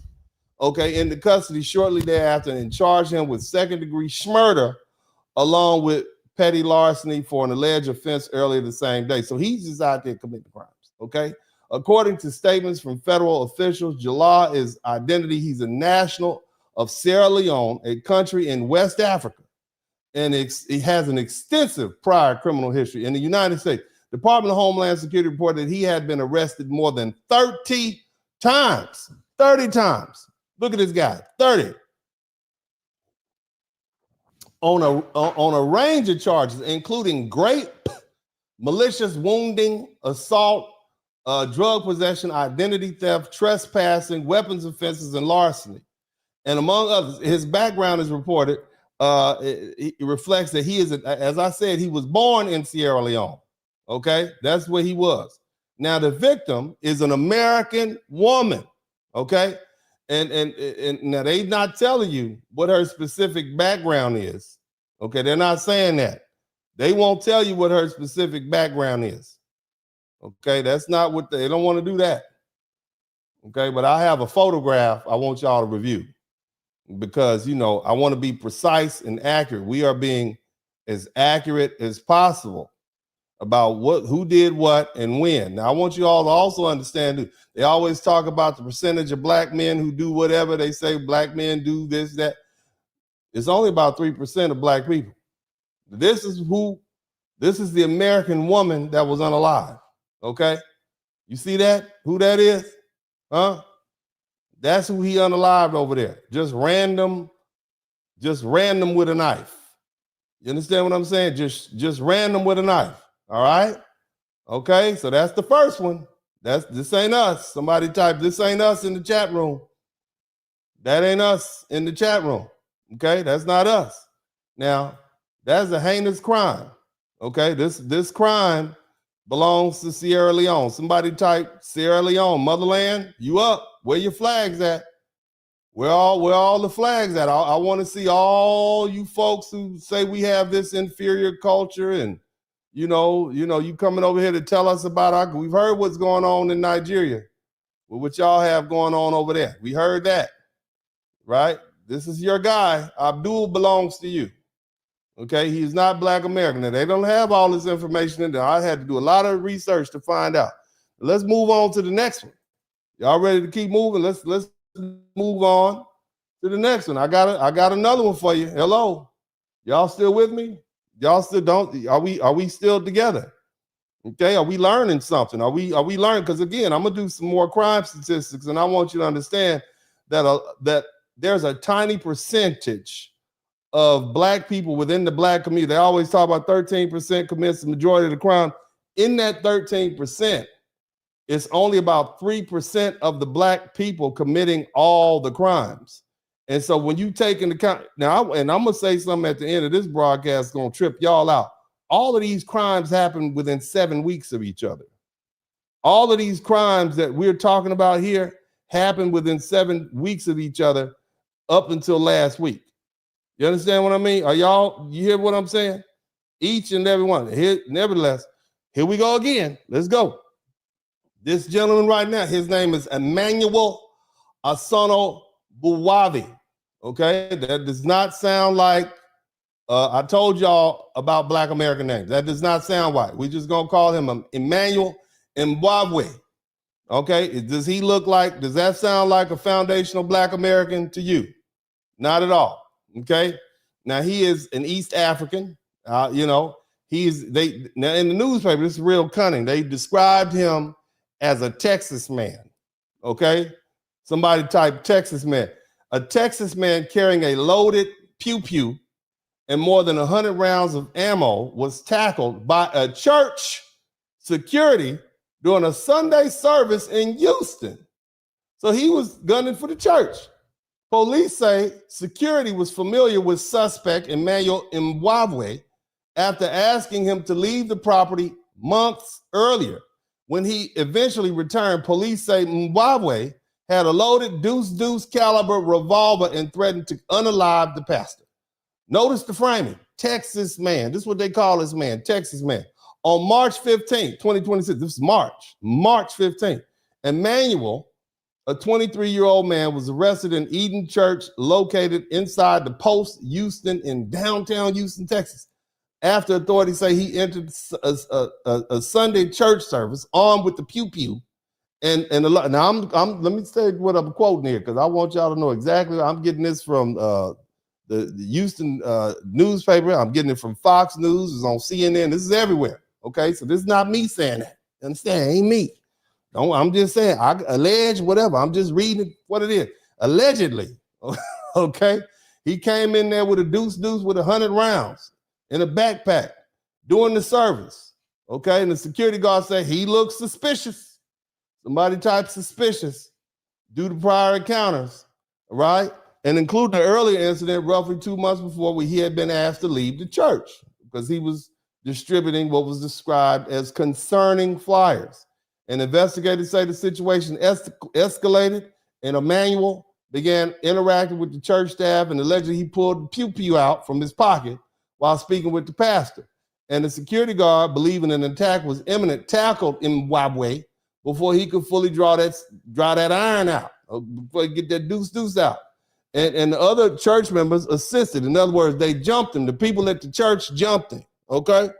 okay, into custody shortly thereafter and charged him with second-degree murder along with petty larceny for an alleged offense earlier the same day. So he's just out there committing crimes, okay? According to statements from federal officials, Jallah is identity. He's a national of Sierra Leone, a country in West Africa, and he has an extensive prior criminal history. In the United States, Department of Homeland Security reported that he had been arrested more than 30 times. 30 times. Look at this guy, 30. On a range of charges, including rape, malicious wounding, assault, drug possession, identity theft, trespassing, weapons offenses, and larceny. And among others, his background is reported, it reflects that he is, as I said, he was born in Sierra Leone. Okay, that's where he was. Now, the victim is an American woman. Okay. And now they're not telling you what her specific background is. Okay, they're not saying that. They won't tell you what her specific background is. Okay, that's not what they don't want to do that. Okay, but I have a photograph I want y'all to review because, you know, I want to be precise and accurate. We are being as accurate as possible about who did what and when. Now, I want you all to also understand, they always talk about the percentage of black men who do whatever. They say black men do this, that. It's only about 3% of black people. This is the American woman that was unalive. Okay? You see that? Who that is? Huh? That's who he unalived over there. Just random with a knife. You understand what I'm saying? Just random with a knife. All right? Okay, so that's the first one. This ain't us. Somebody type, this ain't us in the chat room. That ain't us in the chat room. Okay, that's not us. Now, that's a heinous crime. Okay, this crime belongs to Sierra Leone. Somebody type Sierra Leone, motherland, you up. Where your flags at? Where all the flags at? I want to see all you folks who say we have this inferior culture and you coming over here to tell us about we've heard what's going on in Nigeria. With what y'all have going on over there. We heard that, right? This is your guy. Abdul belongs to you. Okay, he's not Black American. Now, they don't have all this information in there. I had to do a lot of research to find out. Let's move on to the next one. Y'all ready to keep moving? Let's move on to the next one. I got another one for you. Hello. Y'all still with me? Y'all still don't? Are we still together? Okay, are we learning something? Are we learning? Because again, I'm gonna do some more crime statistics, and I want you to understand that that there's a tiny percentage of Black people within the Black community. They always talk about 13% commits the majority of the crime. In that 13%, it's only about 3% of the Black people committing all the crimes. And so when you take into account now, and I'm gonna say something at the end of this broadcast gonna trip y'all out. All of these crimes happen within 7 weeks of each other. All of these crimes that we're talking about here happen within 7 weeks of each other up until last week. You understand what I mean? You hear what I'm saying? Each and every one. Nevertheless, here we go again. Let's go. This gentleman right now, his name is Emmanuel Asano Buwavi. Okay, that does not sound like I told y'all about Black American names. That does not sound right. We're just gonna call him Emmanuel Mbwabwe. Okay, does that sound like a foundational Black American to you? Not at all. Okay, now he is an East African. Now in the newspaper, this is real cunning. They described him as a Texas man. Okay, somebody type Texas man. A Texas man carrying a loaded pew-pew and more than 100 rounds of ammo was tackled by a church security during a Sunday service in Houston. So he was gunning for the church. Police say security was familiar with suspect Emmanuel Mbwabwe after asking him to leave the property months earlier. When he eventually returned, police say Mbwabwe had a loaded deuce caliber revolver and threatened to unalive the pastor. Notice the framing. Texas man. This is what they call this man, Texas man. On March 15, 2026, this is March 15, Emmanuel, a 23-year-old man, was arrested in Eden Church located inside the Post Houston in downtown Houston, Texas, after authorities say he entered a Sunday church service armed with the pew-pew. And now let me say what I'm quoting here because I want y'all to know exactly. I'm getting this from the Houston newspaper. I'm getting it from Fox News. It's on CNN. This is everywhere. Okay, so this is not me saying that. You understand? It ain't me. I'm just saying. I allege whatever. I'm just reading what it is. Allegedly. Okay, he came in there with a deuce with 100 rounds in a backpack during the service. Okay, and the security guard said he looks suspicious. Somebody type suspicious due to prior encounters, right? And including an earlier incident roughly 2 months before where he had been asked to leave the church because he was distributing what was described as concerning flyers. And investigators say the situation escalated and Emmanuel began interacting with the church staff and allegedly he pulled the pew-pew out from his pocket while speaking with the pastor. And the security guard, believing an attack was imminent, tackled Mbwabwe before he could fully draw that iron out, before he get that deuce out. And the other church members assisted. In other words, they jumped him. The people at the church jumped him, okay?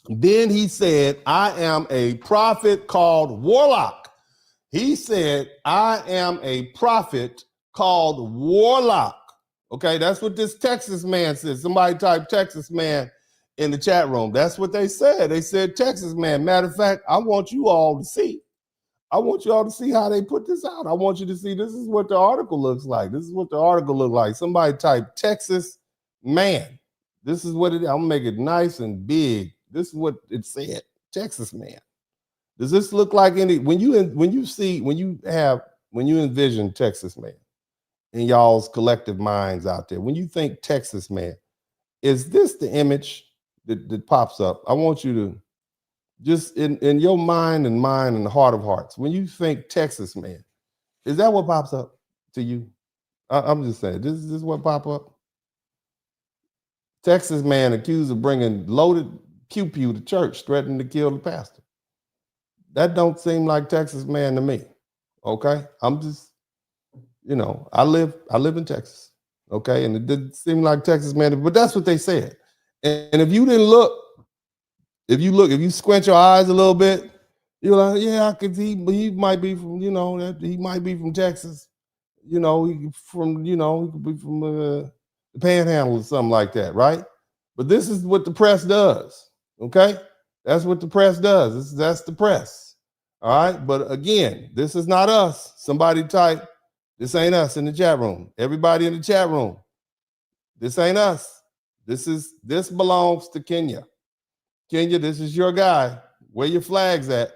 Then he said, I am a prophet called Warlock. He said, I am a prophet called Warlock. Okay, that's what this Texas man said. Somebody type Texas man in the chat room. That's what they said. They said Texas man. Matter of fact, I want you all to see. I want you all to see how they put this out. I want you to see this is what the article looks like. This is what the article looks like. Somebody type Texas man. This is what it is. I'm gonna make it nice and big. This is what it said. Texas man. Does this look like any when you envision Texas man in y'all's collective minds out there? When you think Texas man, is this the image that pops up? I want you to just in your mind and the heart of hearts, when you think Texas man, is that what pops up to you? I'm just saying, this is what pop up. Texas man accused of bringing loaded pew-pew to church, threatening to kill the pastor. That don't seem like Texas man to me. Okay, I'm just, I live in Texas. Okay, and it didn't seem like Texas man, but that's what they said. And if you didn't look, if you squint your eyes a little bit, You're like, yeah, I could. He might be from, he might be from Texas. He could be from the Panhandle or something like that, right? But this is what the press does. Okay, that's what the press does. That's the press. All right, but again, this is not us. Somebody type, this ain't us in the chat room. Everybody in the chat room, this ain't us. This belongs to Kenya. Kenya, this is your guy. Where your flags at?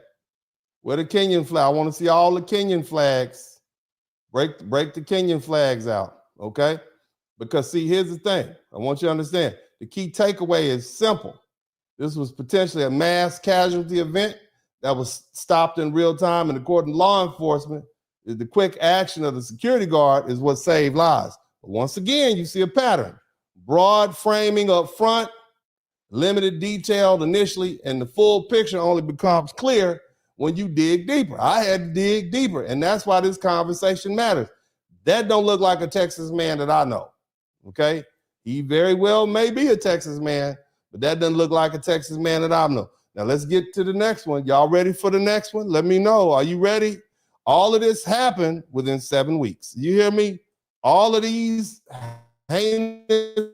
Where the Kenyan flag? I want to see all the Kenyan flags. Break the Kenyan flags out, okay? Because see, here's the thing. I want you to understand. The key takeaway is simple. This was potentially a mass casualty event that was stopped in real time, and according to law enforcement, the quick action of the security guard is what saved lives. But once again, you see a pattern. Broad framing up front, limited detail initially, and the full picture only becomes clear when you dig deeper. I had to dig deeper, and that's why this conversation matters. That don't look like a Texas man that I know, okay? He very well may be a Texas man, but that doesn't look like a Texas man that I know. Now let's get to the next one. Y'all ready for the next one? Let me know. Are you ready? All of this happened within 7 weeks. You hear me? All of these heinous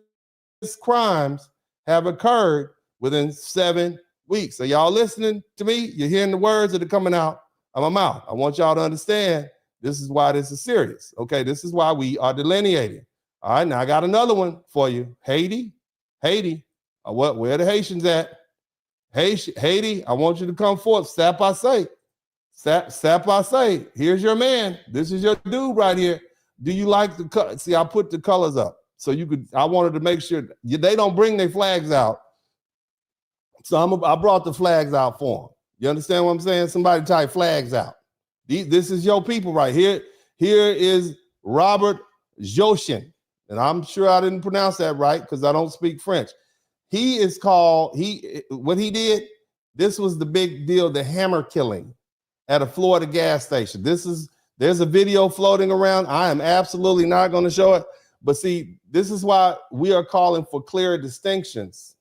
crimes have occurred within 7 weeks. So y'all listening to me? You're hearing the words that are coming out of my mouth. I want y'all to understand this is why this is serious. Okay, this is why we are delineating. All right, now I got another one for you. Haiti. Where the Haitians at? Haiti, I want you to come forth. Sapase. Here's your man. This is your dude right here. Do you like the color? See, I put the colors up so you could. I wanted to make sure they don't bring their flags out. So I brought the flags out for them. You understand what I'm saying? Somebody type flags out. This is your people right here. Here is Robert Joshin, and I'm sure I didn't pronounce that right because I don't speak French. He is called, what he did, this was the big deal, the hammer killing at a Florida gas station. There's a video floating around. I am absolutely not going to show it. But see, this is why we are calling for clear distinctions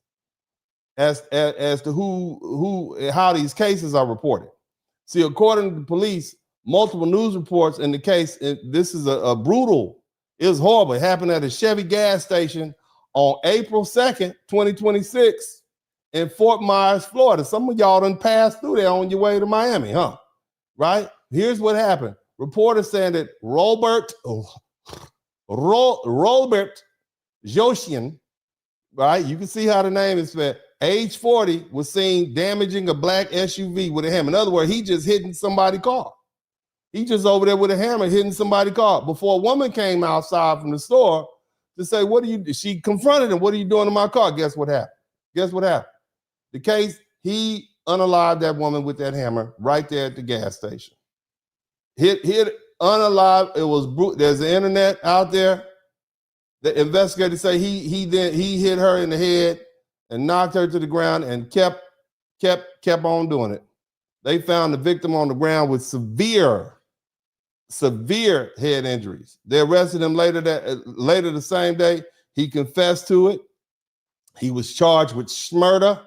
as to how these cases are reported. See, according to the police, multiple news reports in the case, this is a brutal, it was horrible. It happened at a Chevy gas station on April 2nd, 2026 in Fort Myers, Florida. Some of y'all done passed through there on your way to Miami, huh? Right? Here's what happened. Reporters saying that Robert Joshin, right? You can see how the name is spelled. Age 40 was seen damaging a black SUV with a hammer. In other words, he just hitting somebody's car. He just over there with a hammer hitting somebody's car. Before a woman came outside from the store to say, she confronted him, what are you doing in my car? Guess what happened? The case, he unalived that woman with that hammer right there at the gas station. Hit unalived. It was there's the internet out there. The investigators say he hit her in the head and knocked her to the ground and kept on doing it. They found the victim on the ground with severe head injuries. They arrested him later the same day. He confessed to it. He was charged with murder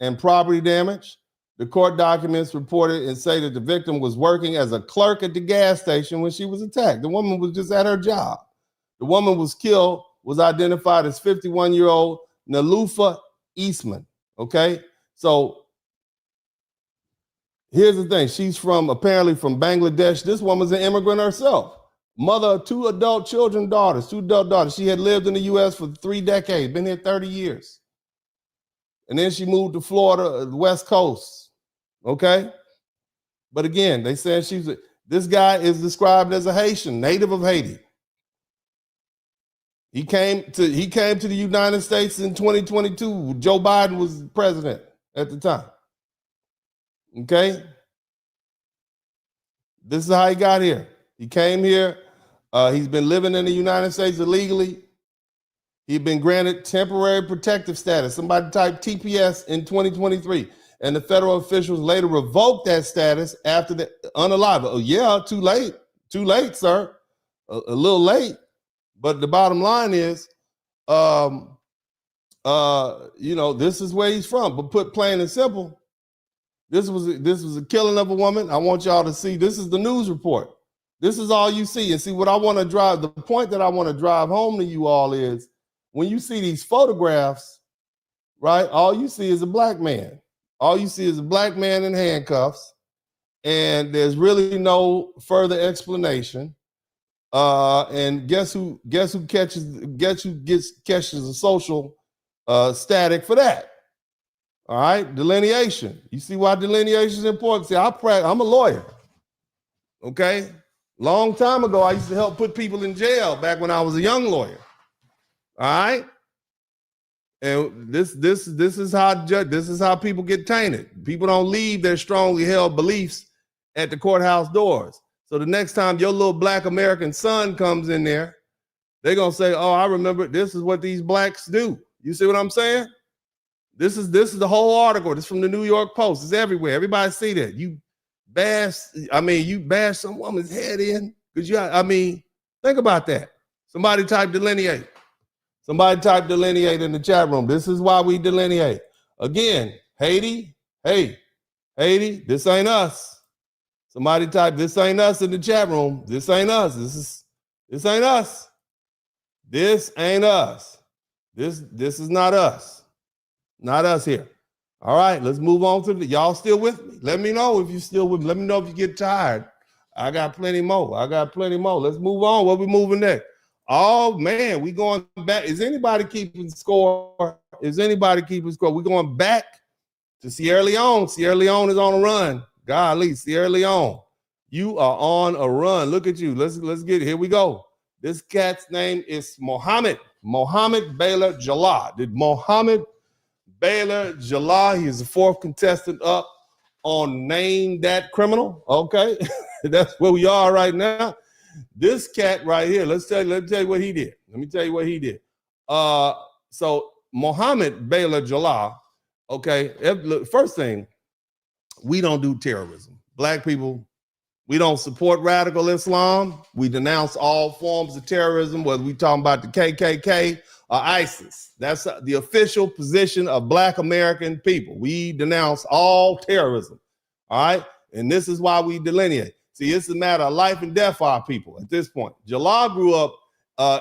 and property damage. The court documents reported and say that the victim was working as a clerk at the gas station when she was attacked. The woman was just at her job. The woman was killed, was identified as 51-year-old Nalufa Eastman. Okay, so here's the thing. She's apparently from Bangladesh. This woman's an immigrant herself. Mother of two adult daughters. She had lived in the U.S. for 3 decades, been here 30 years. And then she moved to Florida, the West Coast. Okay? But again, they said this guy is described as a Haitian, native of Haiti. He came to the United States in 2022. Joe Biden was president at the time. Okay? This is how he got here. He came here. He's been living in the United States illegally. He'd been granted temporary protective status. Somebody typed TPS in 2023. And the federal officials later revoked that status after the unalive. Oh, yeah, too late, sir. A little late. But the bottom line is, this is where he's from. But put plain and simple, This was a killing of a woman. I want y'all to see. This is the news report. This is all you see. And see what I want to drive. The point that I want to drive home to you all is when you see these photographs, right? All you see is a black man. All you see is a black man in handcuffs, and there's really no further explanation. And guess who catches a social static for that? All right, delineation. You see why delineation is important? See, I'm a lawyer. Okay, long time ago, I used to help put people in jail back when I was a young lawyer. All right, and this is how people get tainted. People don't leave their strongly held beliefs at the courthouse doors. So the next time your little black American son comes in there, they're gonna say, "Oh, I remember. This is what these blacks do." You see what I'm saying? This is the whole article. This is from the New York Post. It's everywhere. Everybody see that. You bash some woman's head in because think about that. Somebody type delineate. Somebody type delineate in the chat room. This is why we delineate. Again, Haiti, Haiti, this ain't us. Somebody type this ain't us in the chat room. This ain't us. This ain't us. This ain't us. This is not us. Not us here. All right, let's move on to y'all still with me? Let me know if you're still with me. Let me know if you get tired. I got plenty more. Let's move on. What we moving next? Oh man, we going back. Is anybody keeping score? We're going back to Sierra Leone. Sierra Leone is on a run. Golly, Sierra Leone, you are on a run. Look at you. Let's get it. Here we go. This cat's name is Mohammed Baylor Jallah. Did Mohammed Baylor Jallah, he is the fourth contestant up on Name That Criminal. Okay, that's where we are right now. This cat right here, let me tell you what he did. So Mohammed Baylor Jallah, okay, look, first thing, we don't do terrorism. Black people, we don't support radical Islam. We denounce all forms of terrorism, whether we talking about the KKK or ISIS. That's the official position of Black American people. We denounce all terrorism, all right? And this is why we delineate. See, it's a matter of life and death for our people at this point. Jallah grew up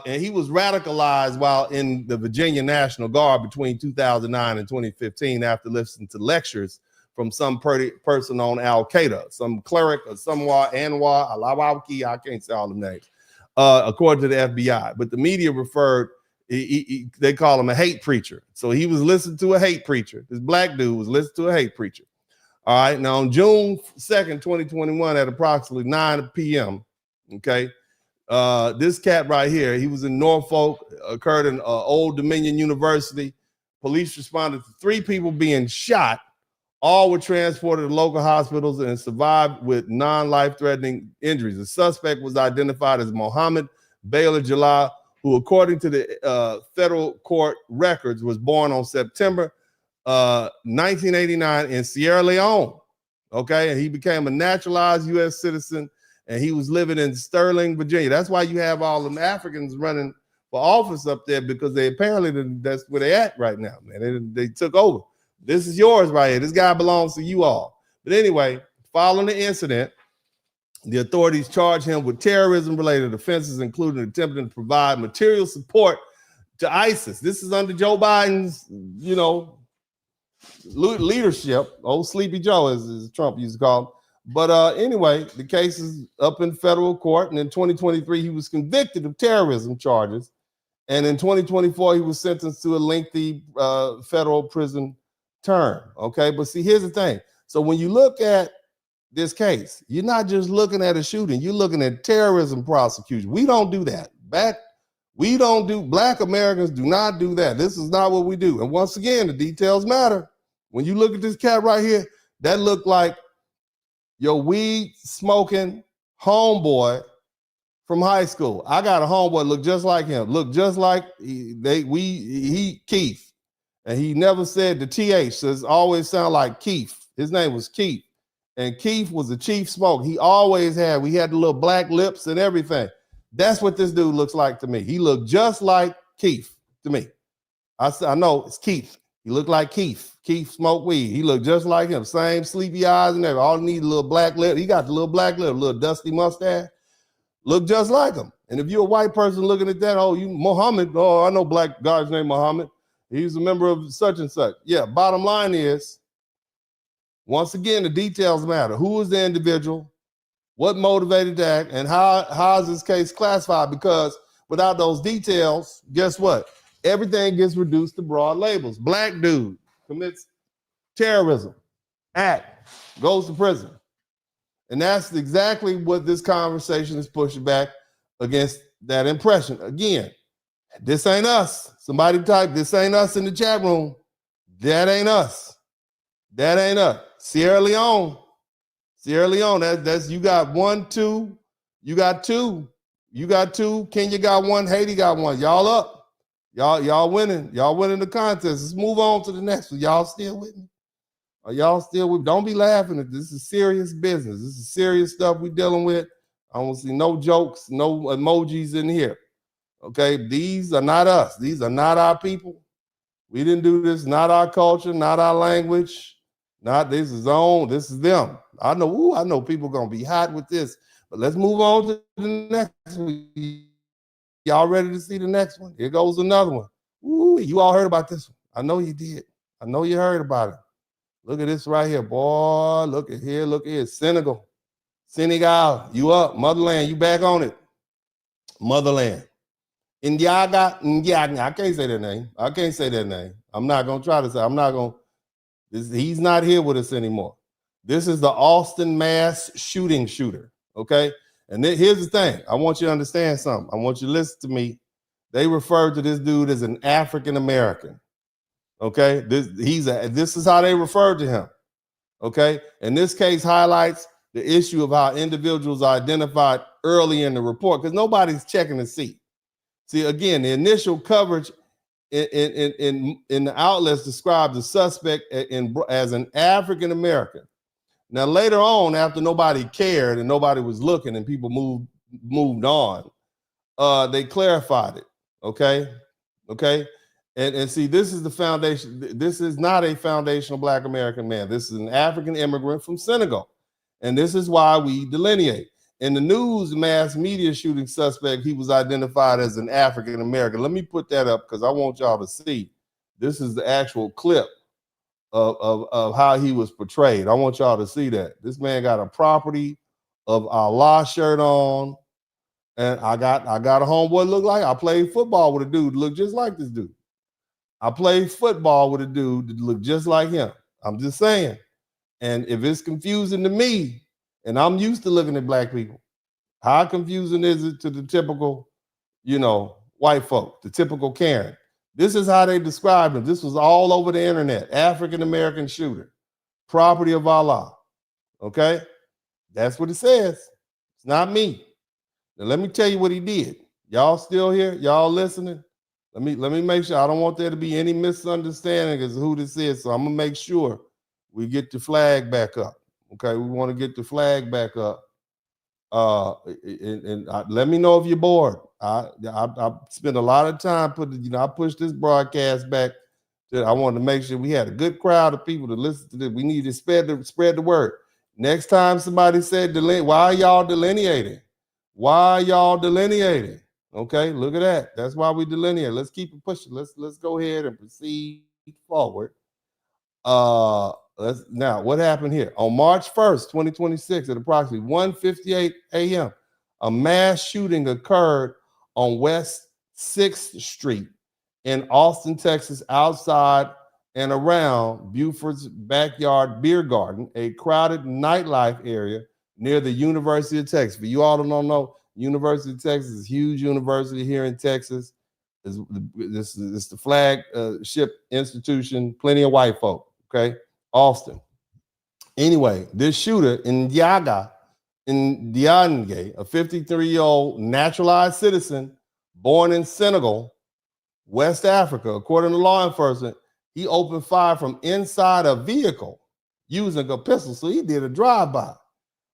and he was radicalized while in the Virginia National Guard between 2009 and 2015 after listening to lectures from some person on Al-Qaeda, some cleric or Anwar Al-Awaki, I can't say all the names, according to the FBI. But the media referred, they call him a hate preacher. So he was listening to a hate preacher. This black dude was listening to a hate preacher. All right, now on June 2nd, 2021 at approximately 9 p.m., okay, this cat right here, he was in Norfolk, occurred in Old Dominion University. Police responded to 3 people being shot. All were transported to local hospitals and survived with non-life-threatening injuries. The suspect was identified as Mohammed Baylor Jallah, who, according to the federal court records, was born on September 1989 in Sierra Leone. Okay, and he became a naturalized U.S. citizen, and he was living in Spurling, Virginia. That's why you have all them Africans running for office up there, because that's where they at right now, man. They took over. This is yours right here. This guy belongs to you all. But anyway, following the incident, the authorities charged him with terrorism-related offenses, including attempting to provide material support to ISIS. This is under Joe Biden's, leadership. Old Sleepy Joe, as Trump used to call him. But anyway, the case is up in federal court, and in 2023, he was convicted of terrorism charges. And in 2024, he was sentenced to a lengthy federal prison term. Okay, but see, here's the thing. So when you look at this case, you're not just looking at a shooting, you're looking at terrorism prosecution. We don't do that. Black Americans do not do that. This is not what we do. And once again, the details matter. When you look at this cat right here, that looked like your weed smoking homeboy from high school. I got a homeboy look just like him, Keith. And he never said the TH, so it always sound like Keith. His name was Keith. And Keith was the chief smoke. We had the little black lips and everything. That's what this dude looks like to me. He looked just like Keith to me. I know it's Keith. He looked like Keith. Keith smoked weed. He looked just like him. Same sleepy eyes and everything. All he needed a little black lip. He got the little black lip, a little dusty mustache. Looked just like him. And if you're a white person looking at that, oh, you Muhammad. Oh, I know black guy's name Muhammad. He's a member of such and such. Yeah, bottom line is, once again, the details matter. Who is the individual? What motivated the act? And how is this case classified? Because without those details, guess what? Everything gets reduced to broad labels. Black dude commits terrorism act, goes to prison. And that's exactly what this conversation is pushing back against that impression. Again, this ain't us. Somebody type, this ain't us in the chat room. That ain't us. That ain't us. Sierra Leone, that's you got 1, 2, you got 2. You got 2, Kenya got 1, Haiti got 1. Y'all up. Y'all winning. Y'all winning the contest. Let's move on to the next one. Y'all still with me? Are y'all still with me? Don't be laughing. This is serious business. This is serious stuff we're dealing with. I don't see no jokes, no emojis in here. Okay, these are not us. These are not our people. We didn't do this. Not our culture, not our language. Not this is on. This is them. I know people gonna be hot with this. But let's move on to the next one. Y'all ready to see the next one? Here goes another one. Ooh, you all heard about this one. I know you did. I know you heard about it. Look at this right here, boy. Look at here. Look at here. Senegal, you up. Motherland, you back on it. Motherland. Ndiaga. I can't say that name. I'm not going to try to say. He's not here with us anymore. This is the Austin mass shooter, okay? And here's the thing. I want you to understand something. I want you to listen to me. They referred to this dude as an African-American, okay? This is how they referred to him, okay? And this case highlights the issue of how individuals are identified early in the report because nobody's checking to see. See, again, the initial coverage in the outlets described the suspect as an African-American. Now, later on, after nobody cared and nobody was looking and people moved on, they clarified it, okay? And see, this is the foundation. This is not a foundational Black American man. This is an African immigrant from Senegal. And this is why we delineate. In the news mass media shooting suspect, he was identified as an African American. Let me put that up because I want y'all to see. This is the actual clip of how he was portrayed. I want y'all to see that. This man got a property of Allah shirt on. And I got a homeboy look like I played football with a dude look just like this dude. I played football with a dude that looked just like him. I'm just saying. And if it's confusing to me, and I'm used to looking at Black people, how confusing is it to the typical, white folk, the typical Karen? This is how they described him. This was all over the internet. African-American shooter, property of Allah. Okay? That's what it says. It's not me. Now let me tell you what he did. Y'all still here? Y'all listening? Let me make sure. I don't want there to be any misunderstanding as to who this is. So I'm gonna make sure we get the flag back up. Okay, we want to get the flag back up. Let me know if you're bored. I spent a lot of time I pushed this broadcast back. I wanted to make sure we had a good crowd of people to listen to this. We need to spread the word. Next time somebody said, why are y'all delineating? Why are y'all delineating? Okay, look at that. That's why we delineate. Let's keep it pushing. Let's go ahead and proceed forward. Now, what happened here? On March 1st, 2026, at approximately 1:58 a.m., a mass shooting occurred on West 6th Street in Austin, Texas, outside and around Buford's Backyard Beer Garden, a crowded nightlife area near the University of Texas. For you all that don't know, University of Texas is a huge university here in Texas. This is the flagship institution, plenty of white folk, okay? Austin. Anyway, this shooter, Ndiaga, a 53-year-old naturalized citizen born in Senegal, West Africa, according to law enforcement, he opened fire from inside a vehicle using a pistol. So he did a drive-by.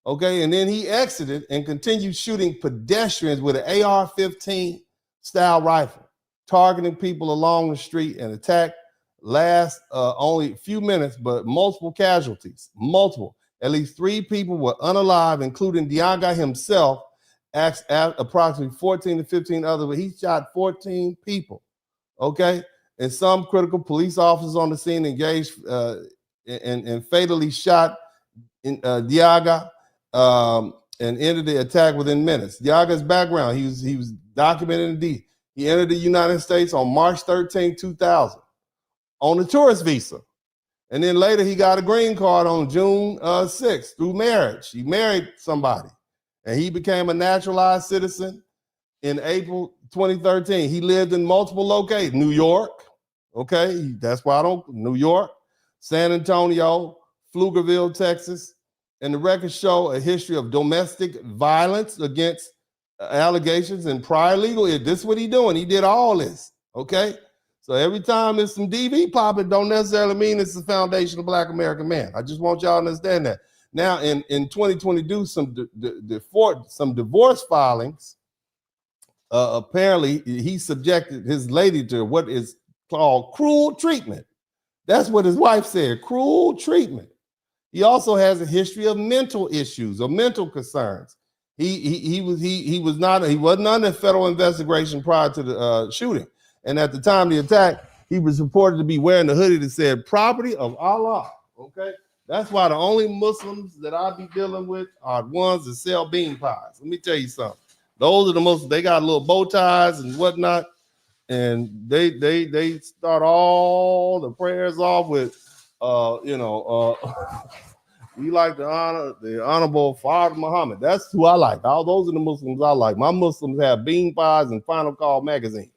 Okay, and then he exited and continued shooting pedestrians with an AR-15 style rifle, targeting people along the street and attacked last only a few minutes, but multiple casualties, multiple. At least 3 people were unalive, including Diaga himself, approximately 14 to 15 others, but he shot 14 people, okay? And some critical police officers on the scene engaged and fatally shot Diaga and ended the attack within minutes. Diaga's background, he was documented indeed. He entered the United States on March 13, 2000 on a tourist visa. And then later he got a green card on June 6th through marriage. He married somebody and he became a naturalized citizen in April 2013. He lived in multiple locations, New York, okay? That's why New York, San Antonio, Pflugerville, Texas. And the records show a history of domestic violence against allegations and prior legal. This is what he doing. He did all this, okay? So every time there's some DV popping, don't necessarily mean it's the foundation of Black American man. I just want y'all to understand that. Now, in 2022, some divorce filings, apparently he subjected his lady to what is called cruel treatment. That's what his wife said, cruel treatment. He also has a history of mental issues or mental concerns. He wasn't under federal investigation prior to the shooting. And at the time of the attack, he was reported to be wearing a hoodie that said property of Allah, okay? That's why the only Muslims that I be dealing with are ones that sell bean pies. Let me tell you something. Those are the most, they got little bow ties and whatnot. And they start all the prayers off with, we like to honor the honorable Father Muhammad. That's who I like. All those are the Muslims I like. My Muslims have bean pies and Final Call magazines.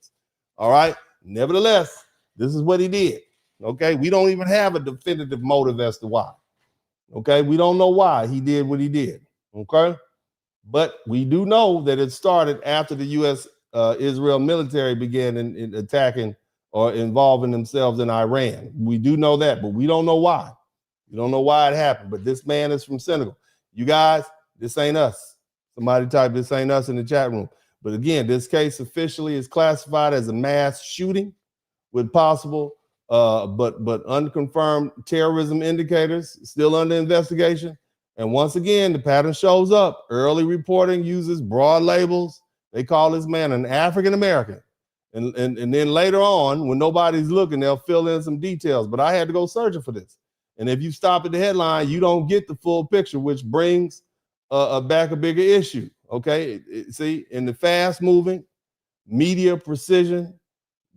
All right. Nevertheless, this is what he did. Okay. We don't even have a definitive motive as to why. Okay. We don't know why he did what he did. Okay. But we do know that it started after the U.S. Israel military began in attacking or involving themselves in Iran. We do know that, but we don't know why. We don't know why it happened. But this man is from Senegal. You guys, this ain't us. Somebody type this ain't us in the chat room. But again, this case officially is classified as a mass shooting with possible but unconfirmed terrorism indicators still under investigation. And once again, the pattern shows up. Early reporting uses broad labels. They call this man an African American. And then later on, when nobody's looking, they'll fill in some details. But I had to go searching for this. And if you stop at the headline, you don't get the full picture, which brings back a bigger issue. Okay, see, in the fast moving, media precision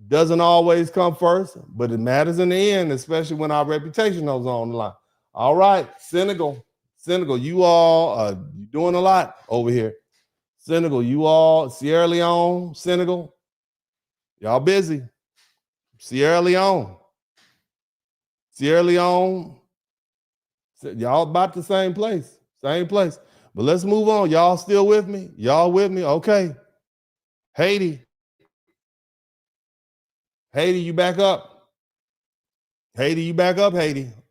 doesn't always come first, but it matters in the end, especially when our reputation is on the line. All right, Senegal, you all are doing a lot over here. Senegal, you all, Sierra Leone, Senegal, y'all busy. Sierra Leone, y'all about the same place. But let's move on. Y'all still with me? Y'all with me? Okay. Haiti, you back up. Haiti.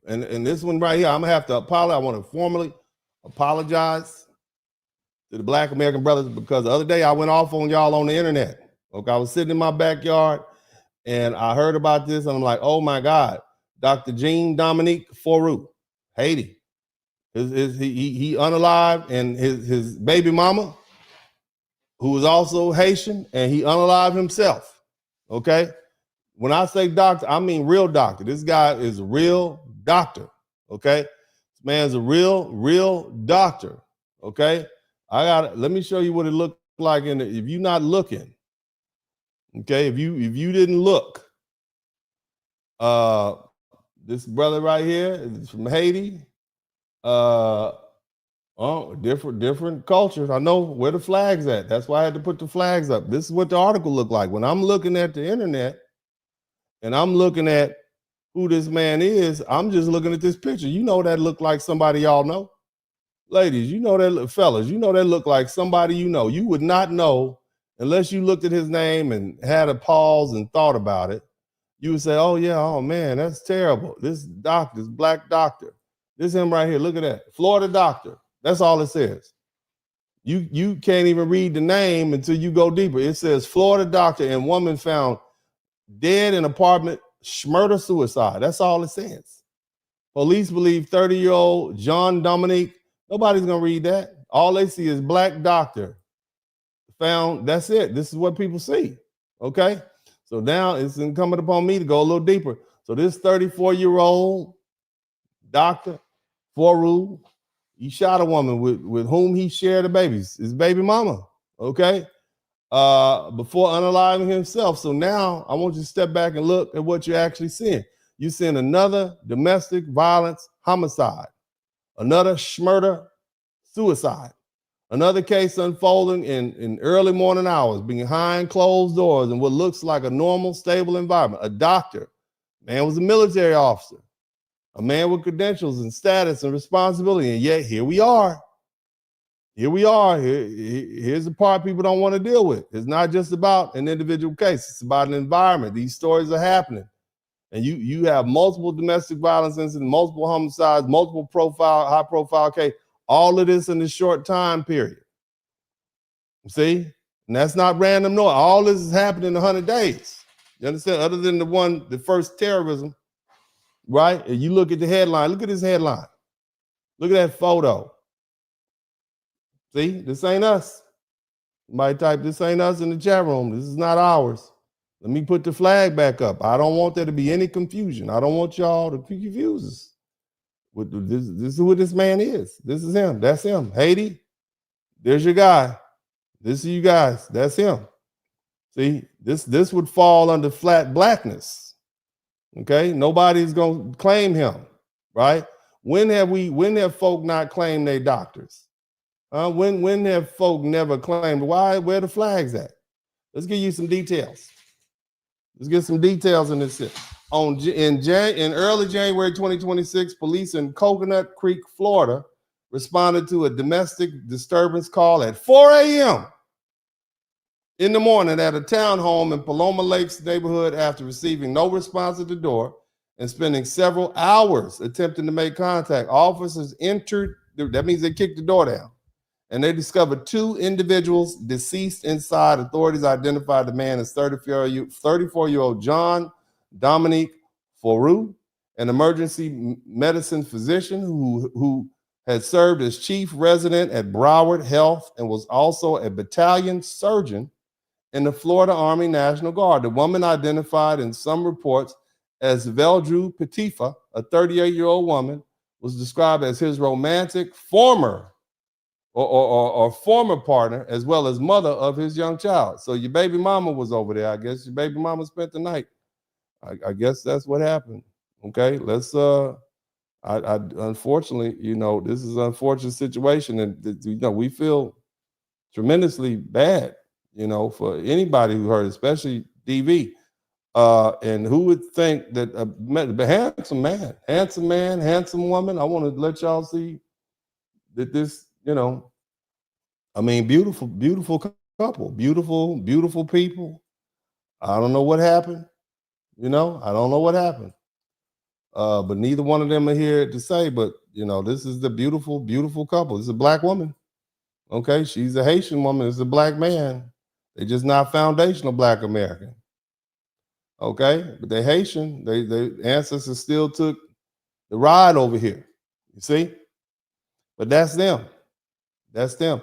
And this one right here, I'm gonna have to apologize. I want to formally apologize to the Black American brothers because the other day I went off on y'all on the internet. Okay, I was sitting in my backyard and I heard about this and I'm like, oh my God, Dr. Jean Dominique Fourou, Haiti. He unalived, and his baby mama, who was also Haitian, and he unalived himself. Okay. When I say doctor, I mean real doctor. This guy is a real doctor. Okay. This man's a real doctor. Okay. Let me show you what it looked like if you're not looking. Okay. If you didn't look, this brother right here is from Haiti. Different cultures. I know where the flags at. That's why I had to put the flags up. This is what the article looked like. When I'm looking at the internet and I'm looking at who this man is, I'm just looking at this picture. You know that looked like somebody y'all know. Ladies, you know that, fellas, you know that looked like somebody you know. You would not know unless you looked at his name and had a pause and thought about it. You would say, oh yeah, oh man, that's terrible. This doctor, this black doctor. This is him right here. Look at that. Florida doctor. That's all it says. You can't even read the name until you go deeper. It says Florida doctor and woman found dead in apartment murder suicide. That's all it says. Police believe 30-year-old John Dominique. Nobody's gonna read that. All they see is black doctor found. That's it. This is what people see. Okay. So now it's incumbent upon me to go a little deeper. So this 34-year-old doctor, Foru, he shot a woman with whom he shared a baby, his baby mama. Okay. Before unaliving himself. So now I want you to step back and look at what you're actually seeing. You're seeing another domestic violence homicide, another murder suicide, another case unfolding in early morning hours behind closed doors in what looks like a normal, stable environment. A doctor, man was a military officer, a man with credentials and status and responsibility, and yet here we are. Here we are. Here's the part people don't want to deal with. It's not just about an individual case. It's about an environment. These stories are happening. And you have multiple domestic violence incidents, multiple homicides, multiple high-profile case, all of this in a short time period. See? And that's not random noise. All this is happening in 100 days. You understand? Other than the first terrorism, right? And you look at the headline. Look at this headline. Look at that photo. See, this ain't us. Somebody type, this ain't us in the chat room. This is not ours. Let me put the flag back up. I don't want there to be any confusion. I don't want y'all to confuse us. This is who this man is. This is him. That's him. Haiti, there's your guy. This is you guys. That's him. See, this would fall under flat blackness. Okay, nobody's gonna claim him, right? When have folk not claimed their doctors? When have folk never claimed? Why? Where the flags at? Let's give you some details. Let's get some details in this. In early January 2026, police in Coconut Creek, Florida, responded to a domestic disturbance call at 4 a.m. in the morning at a townhome in Paloma Lakes neighborhood after receiving no response at the door and spending several hours attempting to make contact. Officers entered, that means they kicked the door down, and they discovered two individuals deceased inside. Authorities identified the man as 34-year-old John Dominique Foru, an emergency medicine physician who had served as chief resident at Broward Health and was also a battalion surgeon in the Florida Army National Guard. The woman, identified in some reports as Veldrew Petifa, a 38-year-old woman, was described as his romantic former former partner, as well as mother of his young child. So your baby mama was over there. I guess your baby mama spent the night. I guess that's what happened. Okay, let's unfortunately, this is an unfortunate situation, and we feel tremendously bad, for anybody who heard, especially DV. And who would think that a handsome man, handsome woman? I want to let y'all see that this, beautiful, beautiful couple, beautiful people. I don't know what happened. I don't know what happened. But neither one of them are here to say, but this is the beautiful, beautiful couple. This is a black woman. Okay, she's a Haitian woman, it's a black man. They're just not foundational black American. Okay, but they're Haitian. Their ancestors still took the ride over here. You see? But that's them. That's them.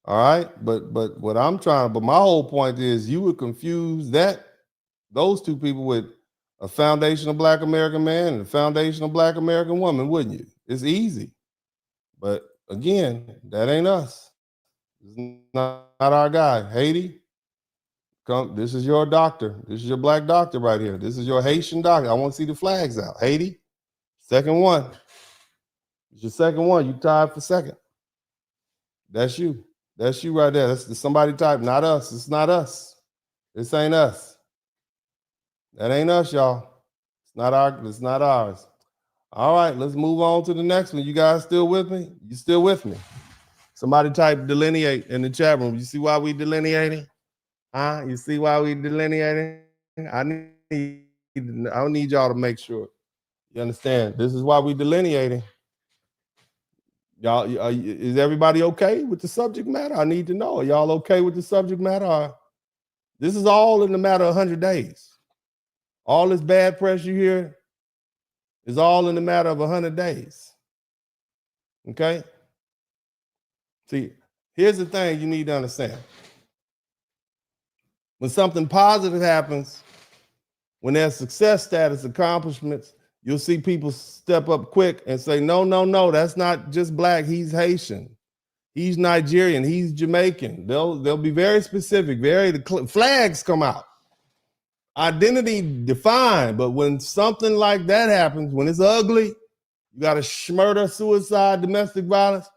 All right. But my whole point is you would confuse those two people with a foundational black American man and a foundational black American woman, wouldn't you? It's easy. But again, that ain't us. This is not our guy. Haiti, come. This is your doctor. This is your black doctor right here. This is your Haitian doctor. I want to see the flags out. Haiti, second one. It's your second one. You tied for second. That's you. That's you right there. That's somebody type. Not us. It's not us. This ain't us. That ain't us, y'all. It's not ours. All right, let's move on to the next one. You guys still with me? You still with me? Somebody type delineate in the chat room. You see why we delineating? Huh? You see why we delineating? I need y'all to make sure you understand. This is why we delineating. Y'all, is everybody okay with the subject matter? I need to know. Are y'all okay with the subject matter? This is all in the matter of 100 days. All this bad press you hear is all in the matter of 100 days. Okay? See, here's the thing you need to understand. When something positive happens, when there's success status, accomplishments, you'll see people step up quick and say, no, that's not just black, he's Haitian. He's Nigerian, he's Jamaican. They'll be very specific, the flags come out. Identity defined, but when something like that happens, when it's ugly, you got a murder, suicide, domestic violence,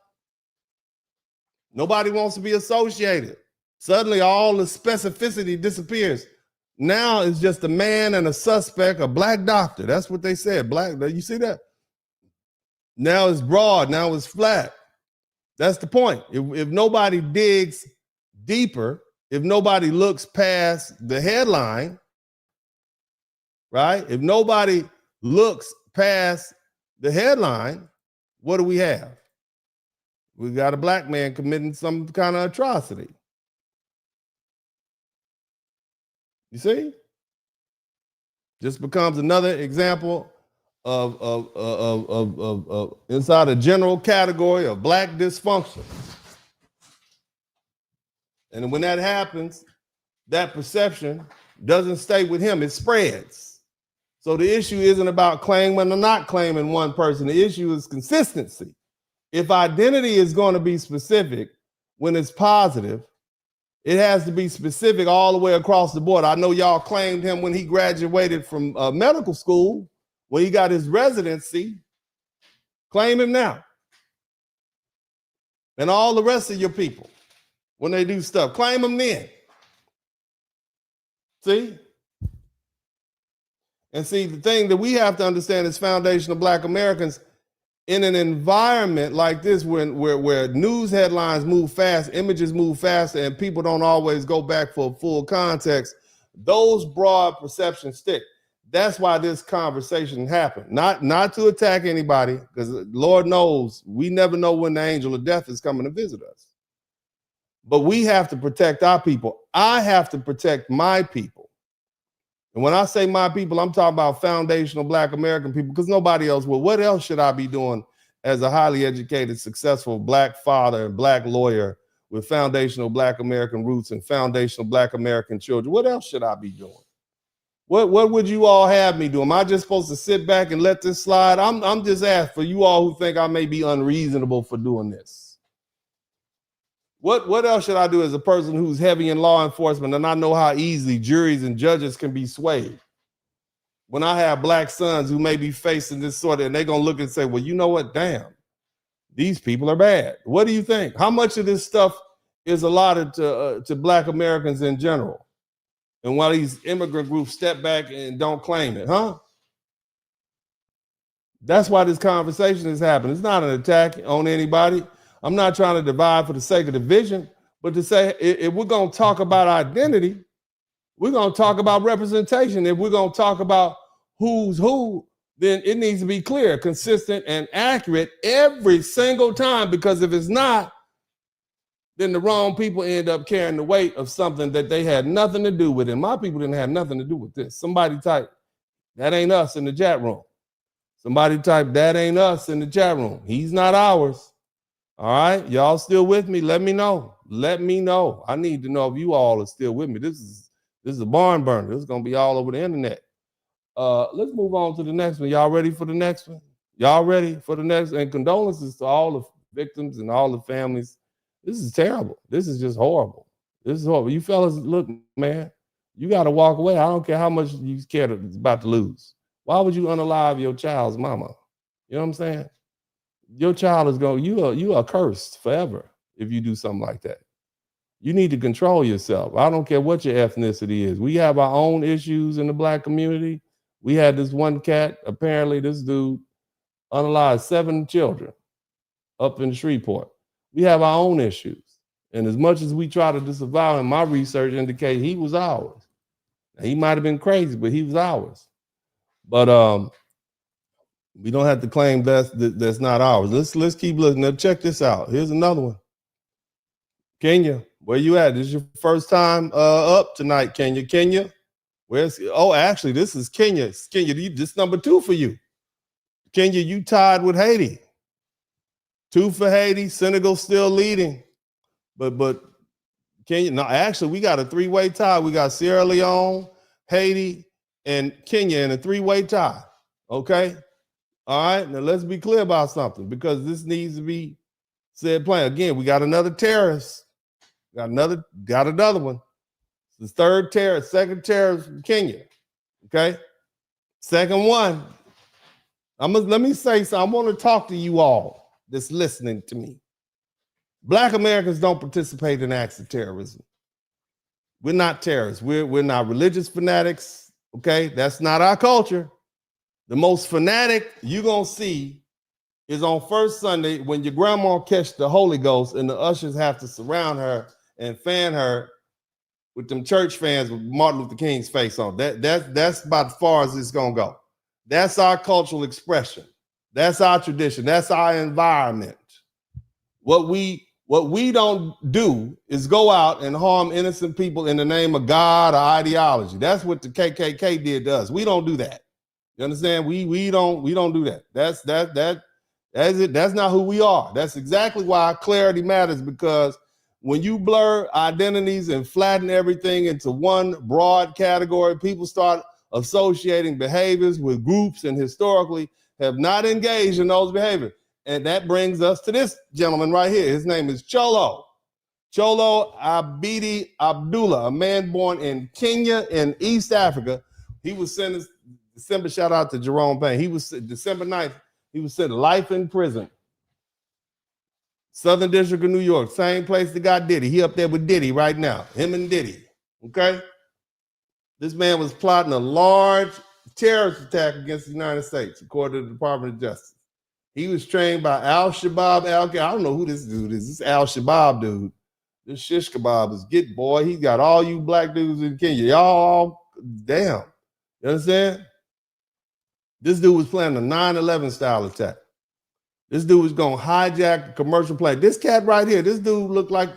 nobody wants to be associated. Suddenly all the specificity disappears. Now it's just a man and a suspect, a black doctor. That's what they said, black, you see that? Now it's broad, now it's flat. That's the point. If nobody digs deeper, if nobody looks past the headline, right? If nobody looks past the headline, what do we have? We got a black man committing some kind of atrocity. You see? Just becomes another example of inside a general category of black dysfunction. And when that happens, that perception doesn't stay with him, it spreads. So the issue isn't about claiming or not claiming one person. The issue is consistency. If identity is going to be specific when it's positive, it has to be specific all the way across the board. I know y'all claimed him when he graduated from medical school, when he got his residency. Claim him now. And all the rest of your people, when they do stuff, claim them then. See? And see, the thing that we have to understand as foundational black Americans, in an environment like this, where news headlines move fast, images move faster, and people don't always go back for full context, those broad perceptions stick. That's why this conversation happened. Not to attack anybody, because Lord knows we never know when the angel of death is coming to visit us. But we have to protect our people. I have to protect my people. And when I say my people, I'm talking about foundational black American people, because nobody else will. What else should I be doing as a highly educated, successful black father and black lawyer with foundational black American roots and foundational black American children? What else should I be doing? What would you all have me do? Am I just supposed to sit back and let this slide? I'm just asking for you all who think I may be unreasonable for doing this. What else should I do as a person who's heavy in law enforcement, and I know how easily juries and judges can be swayed? When I have black sons who may be facing this sort of, and they're going to look and say, well, you know what? Damn, these people are bad. What do you think? How much of this stuff is allotted to black Americans in general? And while these immigrant groups step back and don't claim it, huh? That's why this conversation is happening. It's not an attack on anybody. I'm not trying to divide for the sake of division, but to say if we're going to talk about identity, we're going to talk about representation. If we're going to talk about who's who, then it needs to be clear, consistent, and accurate every single time, because if it's not, then the wrong people end up carrying the weight of something that they had nothing to do with. And my people didn't have nothing to do with this. Somebody type, that ain't us in the chat room. Somebody type, that ain't us in the chat room. He's not ours. All right, y'all still with me? Let me know. Let me know. I need to know if you all are still with me. This is a barn burner. This is gonna be all over the internet. Let's move on to the next one. Y'all ready for the next one? Y'all ready for the next? And condolences to all the victims and all the families. This is terrible. This is just horrible. This is horrible. You fellas, look, man, you got to walk away. I don't care how much you care about to lose. Why would you unalive your child's mama? You know what I'm saying? Your child is going, you are cursed forever if you do something like that. You need to control yourself. I don't care what your ethnicity is. We have our own issues in the black community. We had this one cat, apparently this dude unalived 7 children up in Shreveport. We have our own issues. And as much as we try to disavow him, my research indicates he was ours. Now, he might have been crazy, but he was ours. But we don't have to claim that's not ours. Let's keep looking. Now check this out. Here's another one. Kenya, where you at? This is your first time up tonight, Kenya. Kenya, Where's actually this is Kenya. Kenya, this number 2 for you. Kenya, you tied with Haiti. 2 for Haiti. Senegal still leading. But Kenya, no, actually, we got a 3-way tie. We got Sierra Leone, Haiti, and Kenya in a 3-way tie. Okay? All right. Now let's be clear about something, because this needs to be said plain. Again, we got another terrorist. Got another one. The third terrorist, second terrorist from Kenya. Okay. Second one. Let me say something. I want to talk to you all that's listening to me. Black Americans don't participate in acts of terrorism. We're not terrorists. We're not religious fanatics. Okay. That's not our culture. The most fanatic you're going to see is on first Sunday when your grandma catch the Holy Ghost and the ushers have to surround her and fan her with them church fans with Martin Luther King's face on. That's about as far as it's gonna go. That's our cultural expression. That's our tradition. That's our environment. What we don't do is go out and harm innocent people in the name of God or ideology. That's what the KKK did to us. We don't do that. You understand? We don't do that. That's it. That's not who we are. That's exactly why clarity matters, because when you blur identities and flatten everything into one broad category, people start associating behaviors with groups and historically have not engaged in those behaviors. And that brings us to this gentleman right here. His name is Cholo Abidi Abdullah, a man born in Kenya in East Africa. He was sentenced December, shout out to Jerome Payne. He was December 9th, he was sentenced life in prison. Southern District of New York, same place that got Diddy. He up there with Diddy right now, him and Diddy, okay? This man was plotting a large terrorist attack against the United States, according to the Department of Justice. He was trained by Al-Shabaab. I don't know who this dude is. This Al-Shabaab dude. This shish kebab is get boy. He got all you black dudes in Kenya. Y'all, damn. You understand? This dude was planning a 9/11 style attack. This dude was gonna hijack the commercial plane. This cat right here, this dude looked like,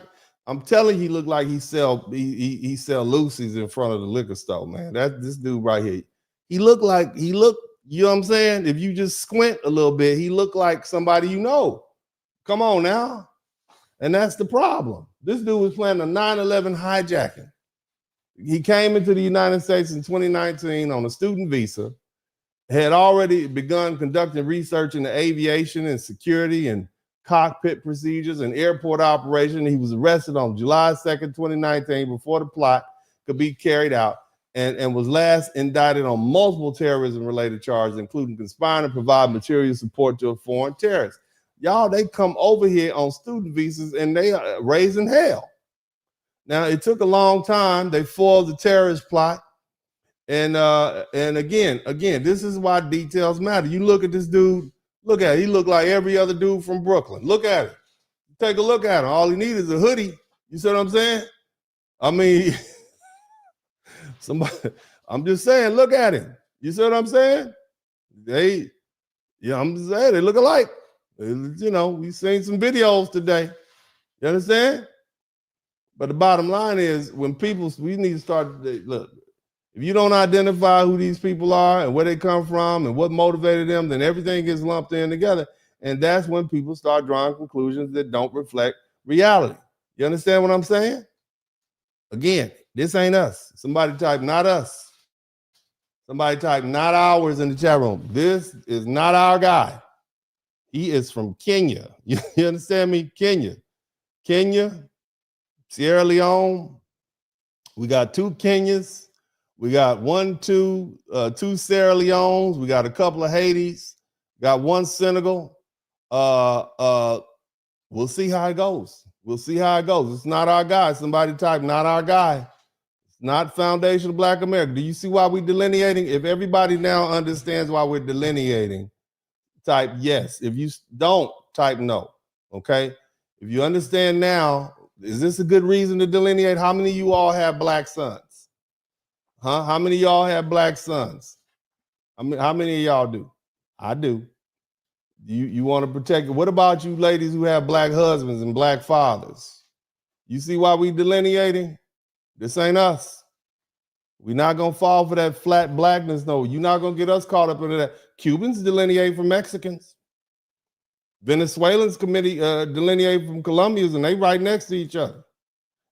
I'm telling you, he looked like he sell Lucy's in front of the liquor store, man. This dude right here. He looked, you know what I'm saying? If you just squint a little bit, he looked like somebody you know. Come on now. And that's the problem. This dude was planning a 9/11 hijacking. He came into the United States in 2019 on a student visa, had already begun conducting research into aviation and security and cockpit procedures and airport operation. He was arrested on July 2nd, 2019, before the plot could be carried out, and was last indicted on multiple terrorism-related charges, including conspiring to provide material support to a foreign terrorist. Y'all, they come over here on student visas and they are raising hell. Now, it took a long time. They foiled the terrorist plot. And again, this is why details matter. You look at this dude, look at it. He looked like every other dude from Brooklyn. Look at it. Take a look at him. All he needs is a hoodie. You see what I'm saying? I mean, I'm just saying, look at him. You see what I'm saying? I'm just saying, they look alike. You know, we've seen some videos today. You understand? But the bottom line is, we need to start, look, if you don't identify who these people are and where they come from and what motivated them, then everything gets lumped in together. And that's when people start drawing conclusions that don't reflect reality. You understand what I'm saying? Again, this ain't us. Somebody type, not us. Somebody type, not ours in the chat room. This is not our guy. He is from Kenya. You understand me? Kenya, Sierra Leone. We got 2 Kenyas. We got two Sierra Leones. We got a couple of Haitis. Got 1 Senegal. We'll see how it goes. It's not our guy. Somebody type, not our guy. It's not Foundation of Black America. Do you see why we're delineating? If everybody now understands why we're delineating, type yes. If you don't, type no. Okay? If you understand now, is this a good reason to delineate? How many of you all have black sons? Huh? How many of y'all have black sons? How many of y'all do? I do. You want to protect it. What about you ladies who have black husbands and black fathers? You see why we delineating? This ain't us. We're not gonna fall for that flat blackness. No, you're not gonna get us caught up into that. Cubans delineate from Mexicans. Venezuelans delineate from Colombians, and they right next to each other.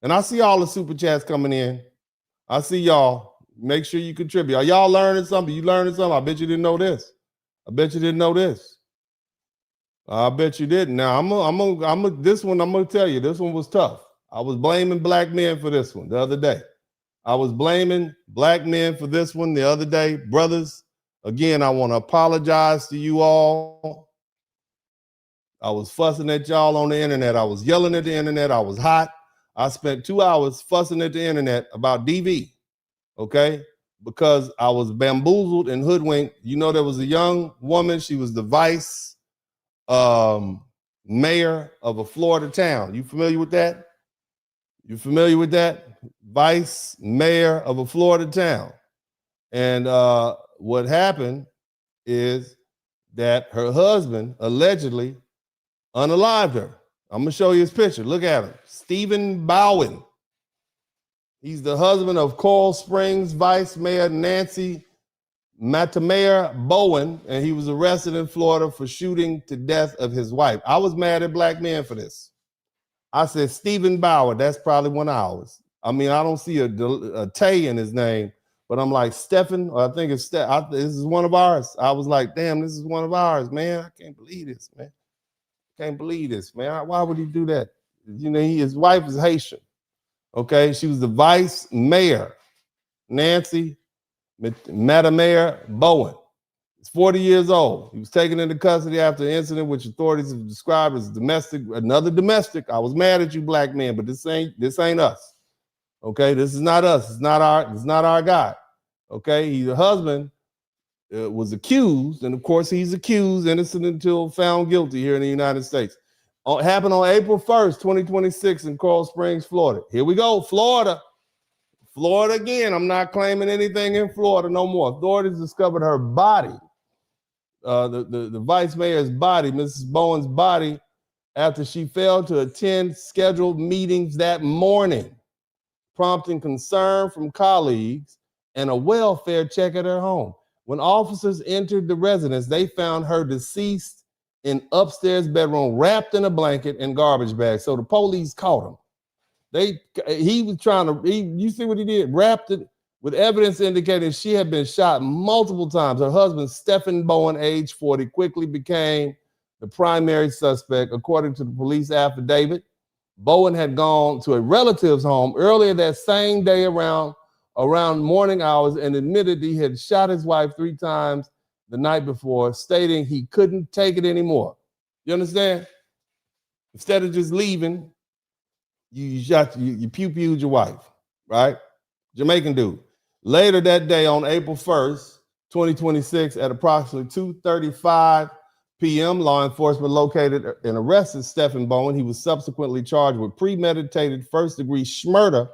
And I see all the super chats coming in. I see y'all. Make sure you contribute. Are y'all learning something? You learning something? I bet you didn't know this. I bet you didn't know this. I bet you didn't. Now this one I'm gonna tell you. This one was tough. I was blaming black men for this one the other day. I was blaming black men for this one the other day. Brothers, again, I want to apologize to you all. I was fussing at y'all on the internet. I was yelling at the internet. I was hot. I spent 2 hours fussing at the internet about DV, okay? Because I was bamboozled and hoodwinked. You know, there was a young woman. She was the vice mayor of a Florida town. You familiar with that? You familiar with that? Vice mayor of a Florida town. And what happened is that her husband allegedly unalived her. I'm gonna show you his picture. Look at him. Stephen Bowen. He's the husband of Coral Springs Vice Mayor Nancy Matamaya Bowen, and he was arrested in Florida for shooting to death of his wife. I was mad at black men for this. I said, Stephen Bauer, that's probably one of ours. I mean, I don't see a Tay in his name, but I'm like, Stephen, or I think it's this is one of ours. I was like, damn, this is one of ours, man. I can't believe this, man. Can't believe this, man. Why would he do that? You know, his wife is Haitian. Okay, she was the vice mayor, Nancy Matamaya Bowen. He's 40 years old. He was taken into custody after an incident which authorities have described as another domestic. I was mad at you, black men, but this ain't us. Okay, this is not us. It's not our guy. Okay, the husband was accused, and of course he's accused, innocent until found guilty here in the United States. Happened on April 1st, 2026 in Coral Springs, Florida. Here we go, Florida. Florida again. I'm not claiming anything in Florida no more. Authorities discovered her body, the vice mayor's body, Mrs. Bowen's body, after she failed to attend scheduled meetings that morning, prompting concern from colleagues and a welfare check at her home. When officers entered the residence, they found her deceased in upstairs bedroom, wrapped in a blanket and garbage bag. So the police caught him. He was trying to, you see what he did? Wrapped it with evidence indicating she had been shot multiple times. Her husband, Stephen Bowen, age 40, quickly became the primary suspect. According to the police affidavit, Bowen had gone to a relative's home earlier that same day around morning hours and admitted he had shot his wife 3 times the night before, stating he couldn't take it anymore. You understand? Instead of just leaving, you pew-pewed your wife, right? Jamaican dude. Later that day on April 1st, 2026, at approximately 2:35 p.m., law enforcement located and arrested Stephen Bowen. He was subsequently charged with premeditated first-degree murder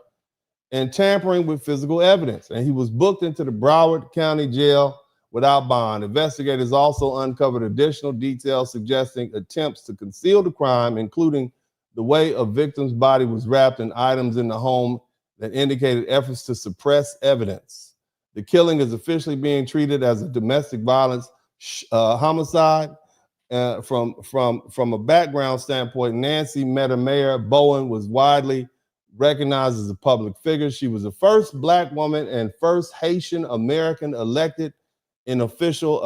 and tampering with physical evidence, and he was booked into the Broward County Jail without bond. Investigators also uncovered additional details suggesting attempts to conceal the crime, including the way a victim's body was wrapped in items in the home that indicated efforts to suppress evidence. The killing is officially being treated as a domestic violence homicide. From a background standpoint, Nancy Matamaya Bowen was widely recognized as a public figure. She was the first Black woman and first Haitian American elected in official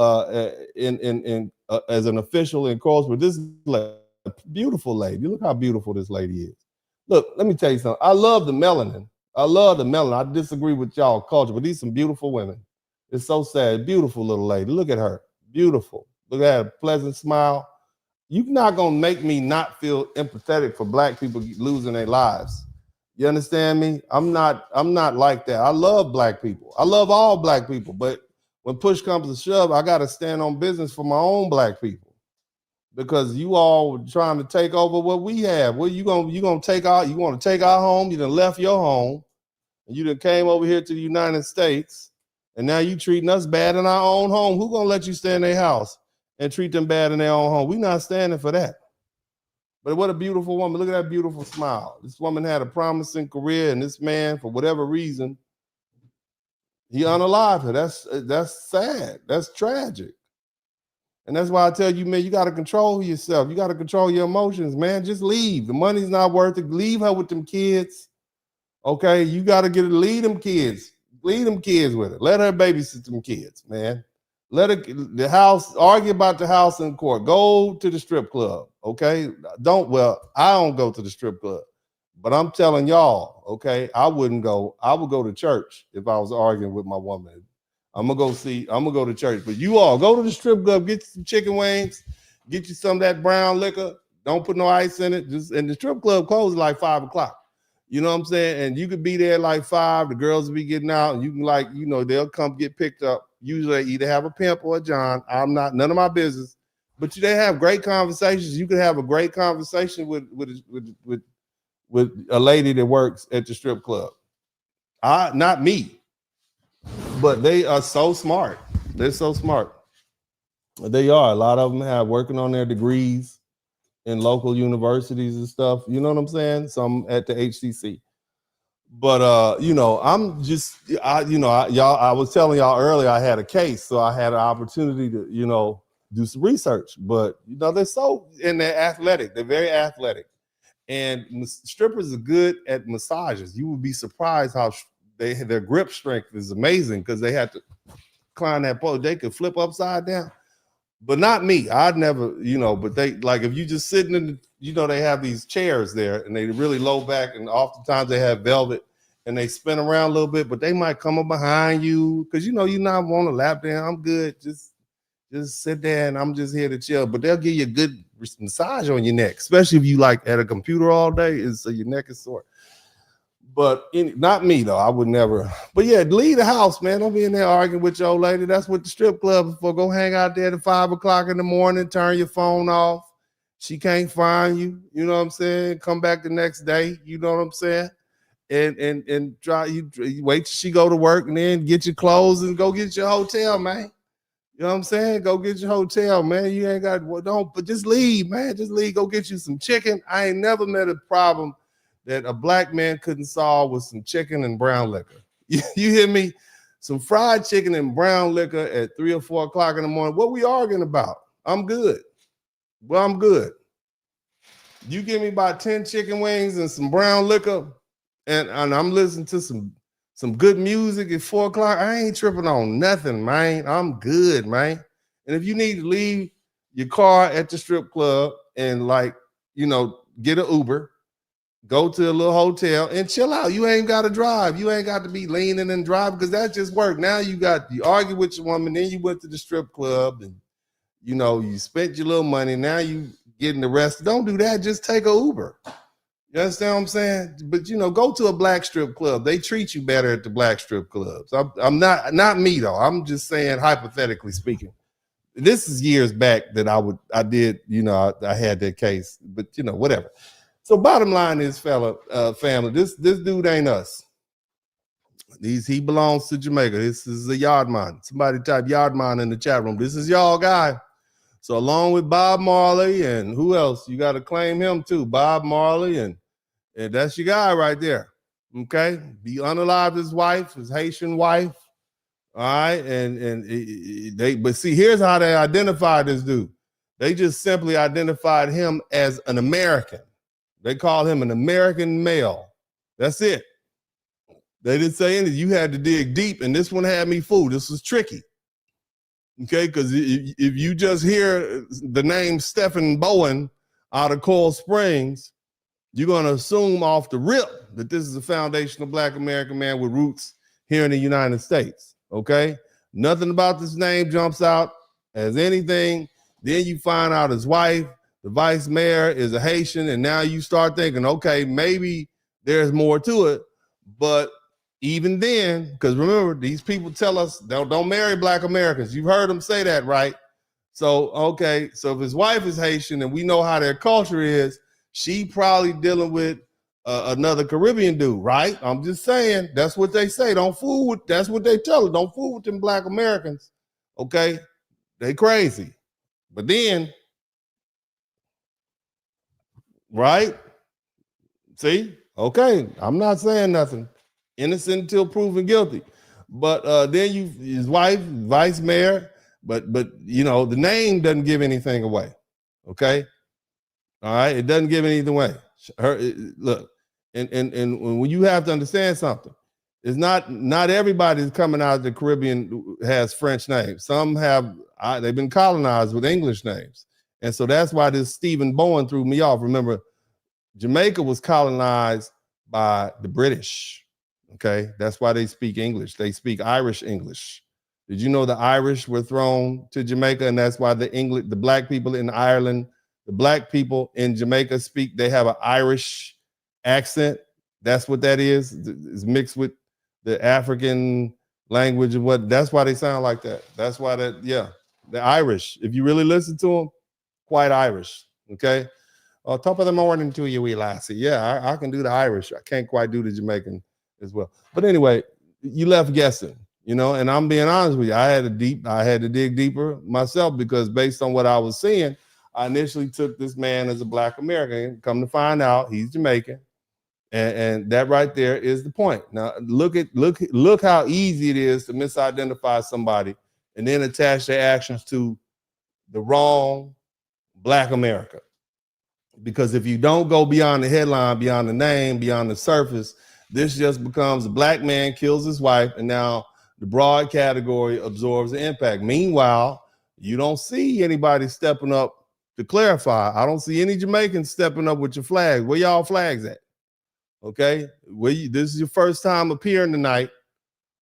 as an official in Coral. This is a beautiful lady. Look how beautiful this lady is. Look, let me tell you something. I love the melanin. I disagree with y'all culture, but these some beautiful women. It's so sad. Beautiful little lady. Look at her. Beautiful. Look at her pleasant smile. You're not gonna make me not feel empathetic for Black people losing their lives. You understand me? I'm not like that. I love Black people. I love all Black people, but when push comes to shove, I gotta stand on business for my own Black people. Because you all trying to take over what we have. Well, you want to take our home, you done left your home, and you done came over here to the United States, and now you treating us bad in our own home. Who gonna let you stay in their house and treat them bad in their own home? We not standing for that. But what a beautiful woman. Look at that beautiful smile. This woman had a promising career, and this man, for whatever reason, He unalived her. That's sad. That's tragic. And that's why I tell you, man, you got to control yourself. You got to control your emotions, man. Just leave. The money's not worth it. Leave her with them kids. Okay, you got to lead them kids. Lead them kids with it. Let her babysit them kids, man. Let her argue about the house in court. Go to the strip club. Okay. I don't go to the strip club, but I'm telling y'all, okay, I wouldn't go. I would go to church if I was arguing with my woman. I'm gonna go to church. But you all go to the strip club, get you some chicken wings, get you some of that brown liquor. Don't put no ice in it. And the strip club closes like 5 o'clock. You know what I'm saying? And you could be there like 5. The girls will be getting out, and you can they'll come get picked up. Usually they either have a pimp or a John. I'm not, none of my business. But they have great conversations. You could have a great conversation with a lady that works at the strip club. Not me, but they are so smart. They're so smart. They are. A lot of them have working on their degrees in local universities and stuff. You know what I'm saying? Some at the HCC. But I'm just I was telling y'all earlier I had a case, so I had an opportunity to, do some research. But they're they're athletic. They're very athletic. And strippers are good at massages. You would be surprised how their grip strength is amazing, because they have to climb that pole. They could flip upside down. But not me. I'd never, but they, like, if you just sitting in, they have these chairs there and they really low back, and oftentimes they have velvet and they spin around a little bit, but they might come up behind you because, you not want to lap dance. I'm good. Just sit there and I'm just here to chill. But they'll give you a good massage on your neck, especially if you like at a computer all day, so your neck is sore. But not me, though. I would never. But yeah, leave the house, man. Don't be in there arguing with your old lady. That's what the strip club is for. Go hang out there at 5 o'clock in the morning. Turn your phone off. She can't find you. You know what I'm saying? Come back the next day. You know what I'm saying? And try. You wait till she go to work, and then get your clothes and go get your hotel, man. You know what I'm saying? Go get your hotel, man. You ain't got but just leave, man. Just leave. Go get you some chicken. I ain't never met a problem that a black man couldn't solve with some chicken and brown liquor. You hear me? Some fried chicken and brown liquor at 3 or 4 o'clock in the morning. What we arguing about? I'm good. Well, I'm good. You give me about 10 chicken wings and some brown liquor, and I'm listening to some good music at 4 o'clock. I ain't tripping on nothing, man. I'm good, man. And if you need to leave your car at the strip club and get an Uber, go to a little hotel and chill out. You ain't got to drive. You ain't got to be leaning and driving, because that just work. Now you argue with your woman, then you went to the strip club and, you spent your little money. Now you getting arrested. Don't do that. Just take a Uber. You understand what I'm saying? But, go to a black strip club. They treat you better at the black strip clubs. I'm not me, though. I'm just saying, hypothetically speaking. This is years back that I did, I had that case, but, whatever. So bottom line is, family, this dude ain't us. He belongs to Jamaica. This is a Yardman. Somebody type Yardman in the chat room. This is y'all guy. So along with Bob Marley and who else? You got to claim him too. Bob Marley, and that's your guy right there. Okay? He unalived his wife, his Haitian wife. All right. But see, here's how they identified this dude. They just simply identified him as an American. They call him an American male. That's it. They didn't say anything. You had to dig deep, and this one had me fooled. This was tricky. Okay, because if you just hear the name Stephen Bowen out of Coral Springs, you're going to assume off the rip that this is a foundational Black American man with roots here in the United States. Okay, nothing about this name jumps out as anything. Then you find out his wife, the vice mayor, is a Haitian, and now you start thinking, okay, maybe there's more to it. But even then, because remember, these people tell us don't marry Black Americans. You've heard them say that, right? So, okay, so if his wife is Haitian and we know how their culture is, she probably dealing with another Caribbean dude, right? I'm just saying, that's what they say. Don't fool with, that's what they tell her. Don't fool with them Black Americans, okay? They crazy. But then, right? See? Okay, I'm not saying nothing. Innocent until proven guilty. But then his wife, vice mayor, but you know, the name doesn't give anything away. Okay. All right. It doesn't give anything away. Look, and when you have to understand something, it's not everybody that's coming out of the Caribbean has French names. Some have, they've been colonized with English names. And so that's why this Stephen Bowen threw me off. Remember, Jamaica was colonized by the British. Okay, that's why they speak English. They speak Irish English. Did you know the Irish were thrown to Jamaica, and that's why the black people in Ireland, the black people in Jamaica they have an Irish accent. That's what that is. It's mixed with the African language of what. That's why they sound like that. That's why the Irish. If you really listen to them, quite Irish. Okay. Top of the morning to you, wee lassie. Yeah, I can do the Irish. I can't quite do the Jamaican as well. But anyway, you left guessing, you know, and I'm being honest with you. I had to dig deeper myself, because based on what I was seeing, I initially took this man as a Black American. Come to find out, he's Jamaican. And that right there is the point. Now look how easy it is to misidentify somebody and then attach their actions to the wrong Black America. Because if you don't go beyond the headline, beyond the name, beyond the surface, this just becomes a black man kills his wife, and now the broad category absorbs the impact. Meanwhile, you don't see anybody stepping up to clarify. I don't see any Jamaicans stepping up with your flags. Where y'all flags at? Okay, this is your first time appearing tonight.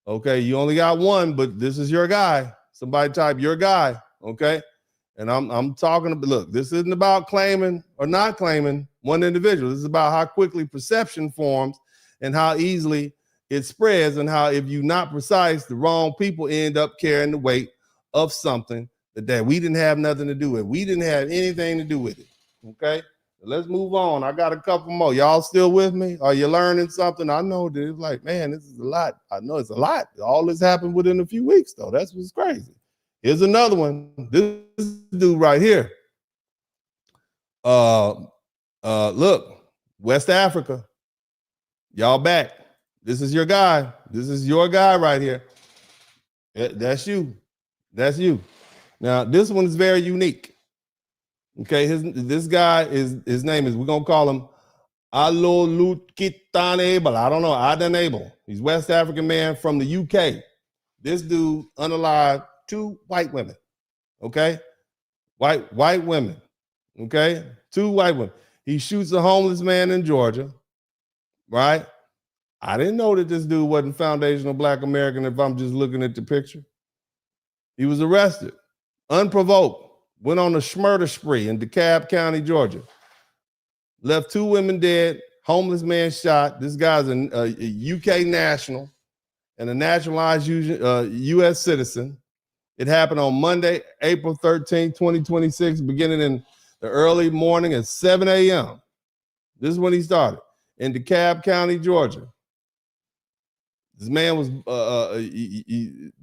Okay, you only got one, but this is your guy. Somebody type your guy. Okay, and I'm talking about, look, this isn't about claiming or not claiming one individual. This is about how quickly perception forms and how easily it spreads, and how if you're not precise, the wrong people end up carrying the weight of something that we didn't have nothing to do with. We didn't have anything to do with it. Okay, let's move on. I got a couple more. Y'all still with me? Are you learning something? I know that it's like, man, this is a lot. I know it's a lot. All this happened within a few weeks, though. That's what's crazy. Here's another one. This dude right here. Look, West Africa. Y'all back. This is your guy. This is your guy right here. That's you. That's you. Now, this one is very unique. Okay, this guy his name is, we're gonna call him Alolukitanable. I don't know, Adenable. He's West African man from the UK. This dude unalived 2 white women. Okay, white women. Okay, 2 white women. He shoots a homeless man in Georgia. Right? I didn't know that this dude wasn't foundational Black American if I'm just looking at the picture. He was arrested, unprovoked, went on a murder spree in DeKalb County, Georgia. Left 2 women dead, homeless man shot. This guy's a UK national and a naturalized U.S. citizen. It happened on Monday, April 13, 2026, beginning in the early morning at 7 a.m. This is when he started. In DeKalb County, Georgia. This man was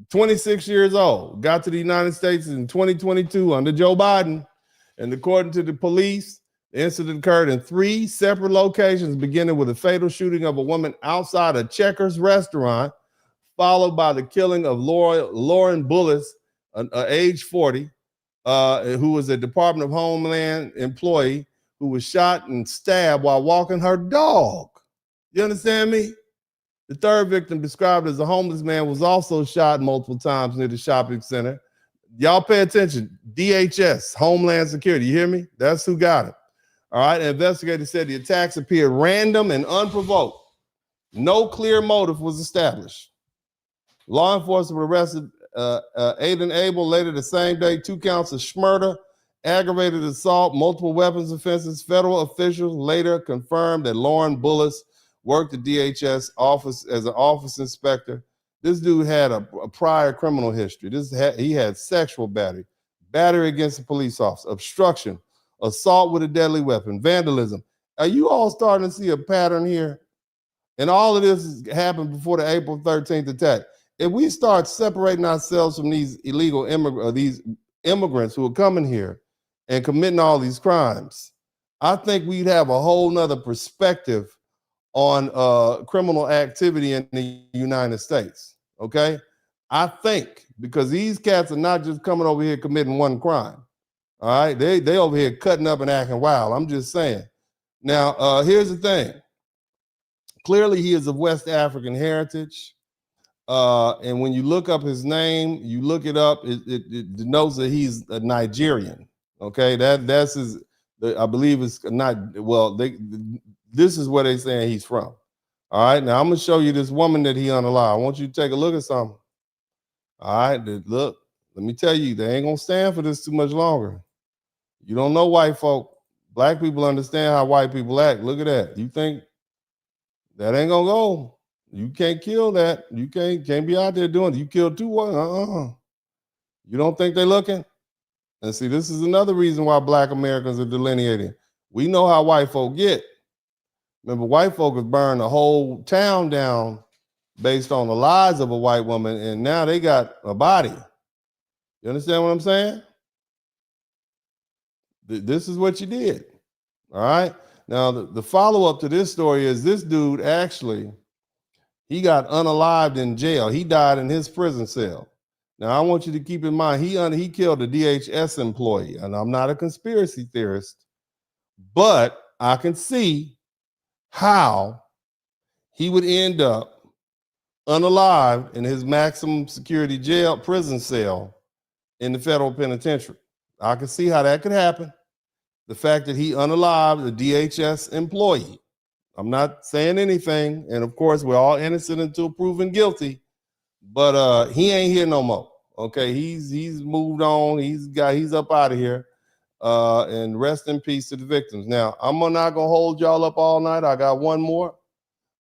26 years old, got to the United States in 2022 under Joe Biden. And according to the police, the incident occurred in 3 separate locations, beginning with a fatal shooting of a woman outside a Checkers restaurant, followed by the killing of Lauren Bullis, age 40, who was a Department of Homeland employee who was shot and stabbed while walking her dog. You understand me? The 3rd victim, described as a homeless man, was also shot multiple times near the shopping center. Y'all pay attention. DHS, Homeland Security. You hear me? That's who got him. All right. Investigators said the attacks appeared random and unprovoked. No clear motive was established. Law enforcement arrested Aiden Abel later the same day, 2 counts of murder, aggravated assault, multiple weapons offenses. Federal officials later confirmed that Lauren Bullis worked at DHS office as an office inspector. This dude had a prior criminal history. He had sexual battery against a police officer, obstruction, assault with a deadly weapon, vandalism. Are you all starting to see a pattern here? And all of this happened before the April 13th attack. If we start separating ourselves from these illegal these immigrants who are coming here and committing all these crimes, I think we'd have a whole nother perspective on criminal activity in the United States. Okay, I think because these cats are not just coming over here committing one crime. All right, they over here cutting up and acting wild. I'm just saying. Now, here's the thing. Clearly, he is of West African heritage. And when you look up his name, you look it up, it denotes that he's a Nigerian. Okay, that's his. I believe it's not. Well, this is where they saying he's from. All right, now I'm gonna show you this woman that he unalived. I want you to take a look at something. All right, look. Let me tell you, they ain't gonna stand for this too much longer. You don't know white folk. Black people understand how white people act. Look at that. You think that ain't gonna go? You can't kill that. You can't be out there doing it. You killed 2 1. You don't think they're looking? And see, this is another reason why Black Americans are delineating. We know how white folk get. Remember, white folk have burned the whole town down based on the lies of a white woman, and now they got a body. You understand what I'm saying? This is what you did. All right. Now, the follow-up to this story is this dude actually, he got unalived in jail. He died in his prison cell. Now, I want you to keep in mind, he killed a DHS employee, and I'm not a conspiracy theorist, but I can see how he would end up unalived in his maximum security jail prison cell in the federal penitentiary. I can see how that could happen. The fact that he unalived a DHS employee. I'm not saying anything, and of course, we're all innocent until proven guilty. But he ain't here no more. Okay, he's moved on. He's up out of here. And rest in peace to the victims. Now, I'm not gonna hold y'all up all night. I got one more,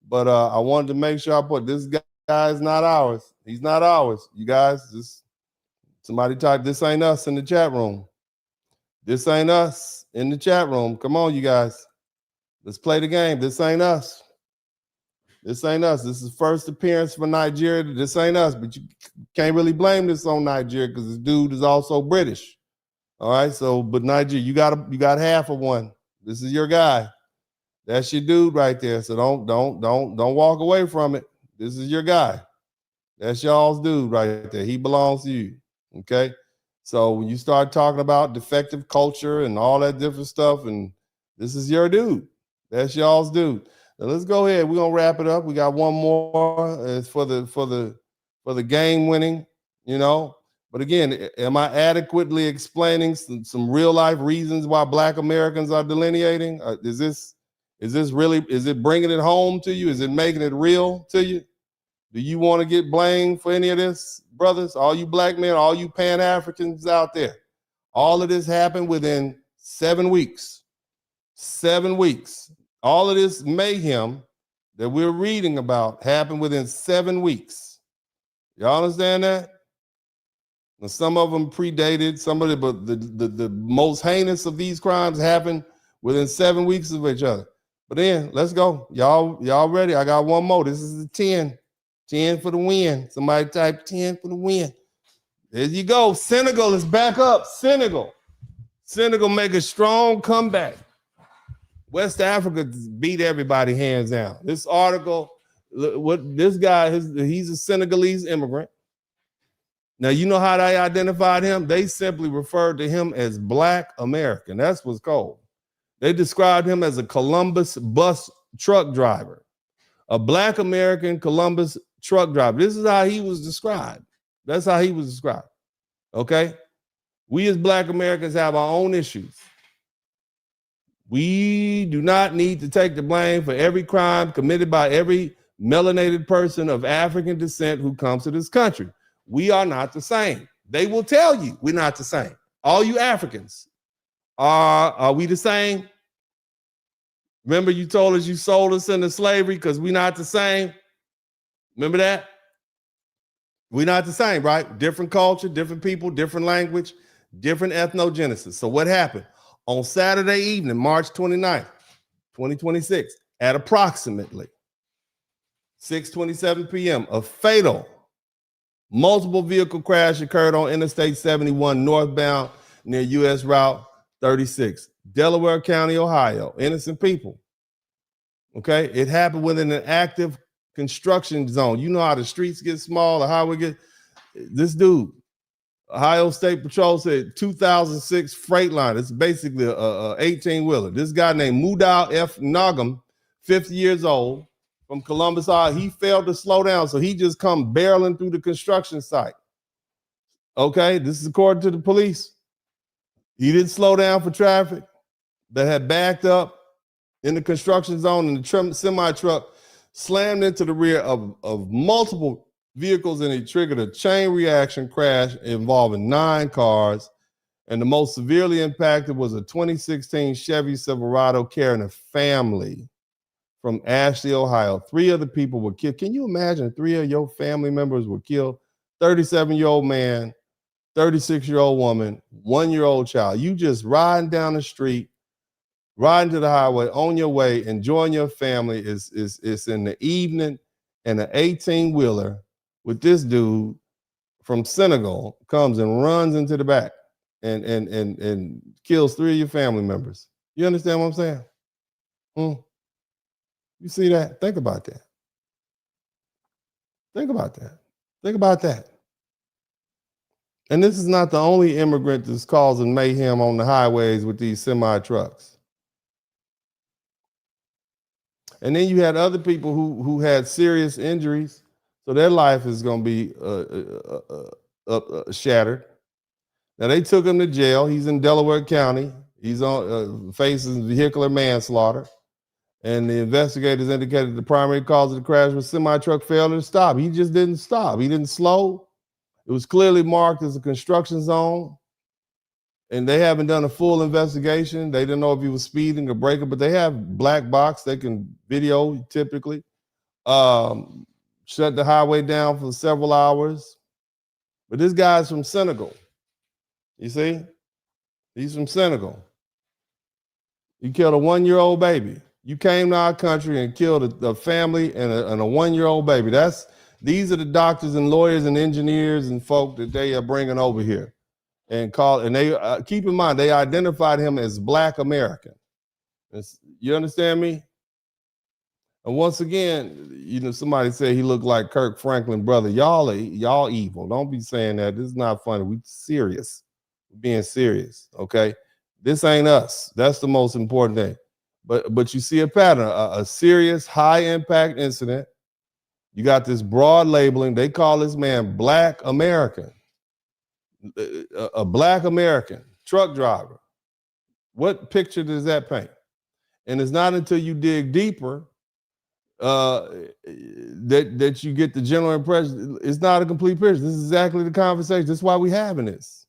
but I wanted to make sure I put this guy is not ours. He's not ours. You guys, just somebody type "this ain't us" in the chat room. This ain't us in the chat room. Come on, you guys. Let's play the game. This ain't us. This ain't us. This is first appearance for Nigeria. This ain't us, but you can't really blame this on Nigeria because this dude is also British. All right, so but Nigeria, you got half of one. This is your guy. That's your dude right there. So don't walk away from it. This is your guy. That's y'all's dude right there. He belongs to you. Okay. So when you start talking about defective culture and all that different stuff, and this is your dude. That's y'all's dude. Now let's go ahead. We're gonna wrap it up. We got one more. It's for the game winning, you know. But again, am I adequately explaining some real life reasons why Black Americans are delineating? Is it bringing it home to you? Is it making it real to you? Do you want to get blamed for any of this, brothers? All you Black men, all you Pan-Africans out there. All of this happened within 7 weeks. 7 weeks. All of this mayhem that we're reading about happened within 7 weeks. Y'all understand that? Now, some of them predated, some of but the most heinous of these crimes happened within 7 weeks of each other. But then, let's go. Y'all ready? I got one more. This is the 10. 10 for the win. Somebody type 10 for the win. There you go. Senegal is back up. Senegal make a strong comeback. West Africa beat everybody hands down. This article, what this guy, he's a Senegalese immigrant. Now, you know how they identified him? They simply referred to him as Black American. That's what's called. They described him as a Columbus bus truck driver, a Black American Columbus truck driver. This is how he was described. That's how he was described. Okay? We as Black Americans have our own issues. We do not need to take the blame for every crime committed by every melanated person of African descent who comes to this country. We are not the same. They will tell you we're not the same. All you Africans, are we the same? Remember you told us you sold us into slavery because we're not the same? Remember that? We're not the same, right? Different culture, different people, different language, different ethnogenesis. So what happened? On Saturday evening, March 29th, 2026, at approximately 6:27 p.m., a fatal multiple vehicle crash occurred on Interstate 71 northbound near U.S. Route 36, Delaware County, Ohio. Innocent people. Okay, it happened within an active construction zone. You know how the streets get small, the highway get. This dude, Ohio State Patrol said 2006 Freightliner. It's basically a 18-wheeler. This guy named Mudal F. Nagam, 50 years old, from Columbus, Ohio, he failed to slow down, so he just come barreling through the construction site. Okay, this is according to the police. He didn't slow down for traffic that had backed up in the construction zone, and the semi-truck slammed into the rear of multiple vehicles, and it triggered a chain reaction crash involving 9 cars. And the most severely impacted was a 2016 Chevy Silverado carrying a family from Ashley, Ohio. 3 other people were killed. Can you imagine 3 of your family members were killed? 37-year-old man, 36-year-old woman, 1-year-old child. You just riding down the street, riding to the highway, on your way, enjoying your family. Is in the evening, and an 18-wheeler with this dude from Senegal comes and runs into the back and kills 3 of your family members. You understand what I'm saying? You see that? Think about that. Think about that. Think about that. And this is not the only immigrant that's causing mayhem on the highways with these semi-trucks. And then you had other people who had serious injuries, so their life is going to be shattered. Now, they took him to jail. He's in Delaware County. He's on faces vehicular manslaughter. And the investigators indicated the primary cause of the crash was semi-truck failure to stop. He just didn't stop. He didn't slow. It was clearly marked as a construction zone. And they haven't done a full investigation. They didn't know if he was speeding or braking, but they have black box. They can video typically. Shut the highway down for several hours. But this guy's from Senegal. You see? He's from Senegal. He killed a 1-year-old baby. You came to our country and killed a family and a 1-year-old baby. These are the doctors and lawyers and engineers and folk that they are bringing over here. And they keep in mind, they identified him as Black American. You understand me? And once again, somebody said he looked like Kirk Franklin brother. Y'all evil. Don't be saying that. This is not funny. We serious. We're being serious. Okay. This ain't us. That's the most important thing. But you see a pattern, a serious high impact incident. You got this broad labeling. They call this man Black American. A Black American truck driver. What picture does that paint? And it's not until you dig deeper that you get the general impression. It's not a complete picture. This is exactly the conversation. This is why we having this.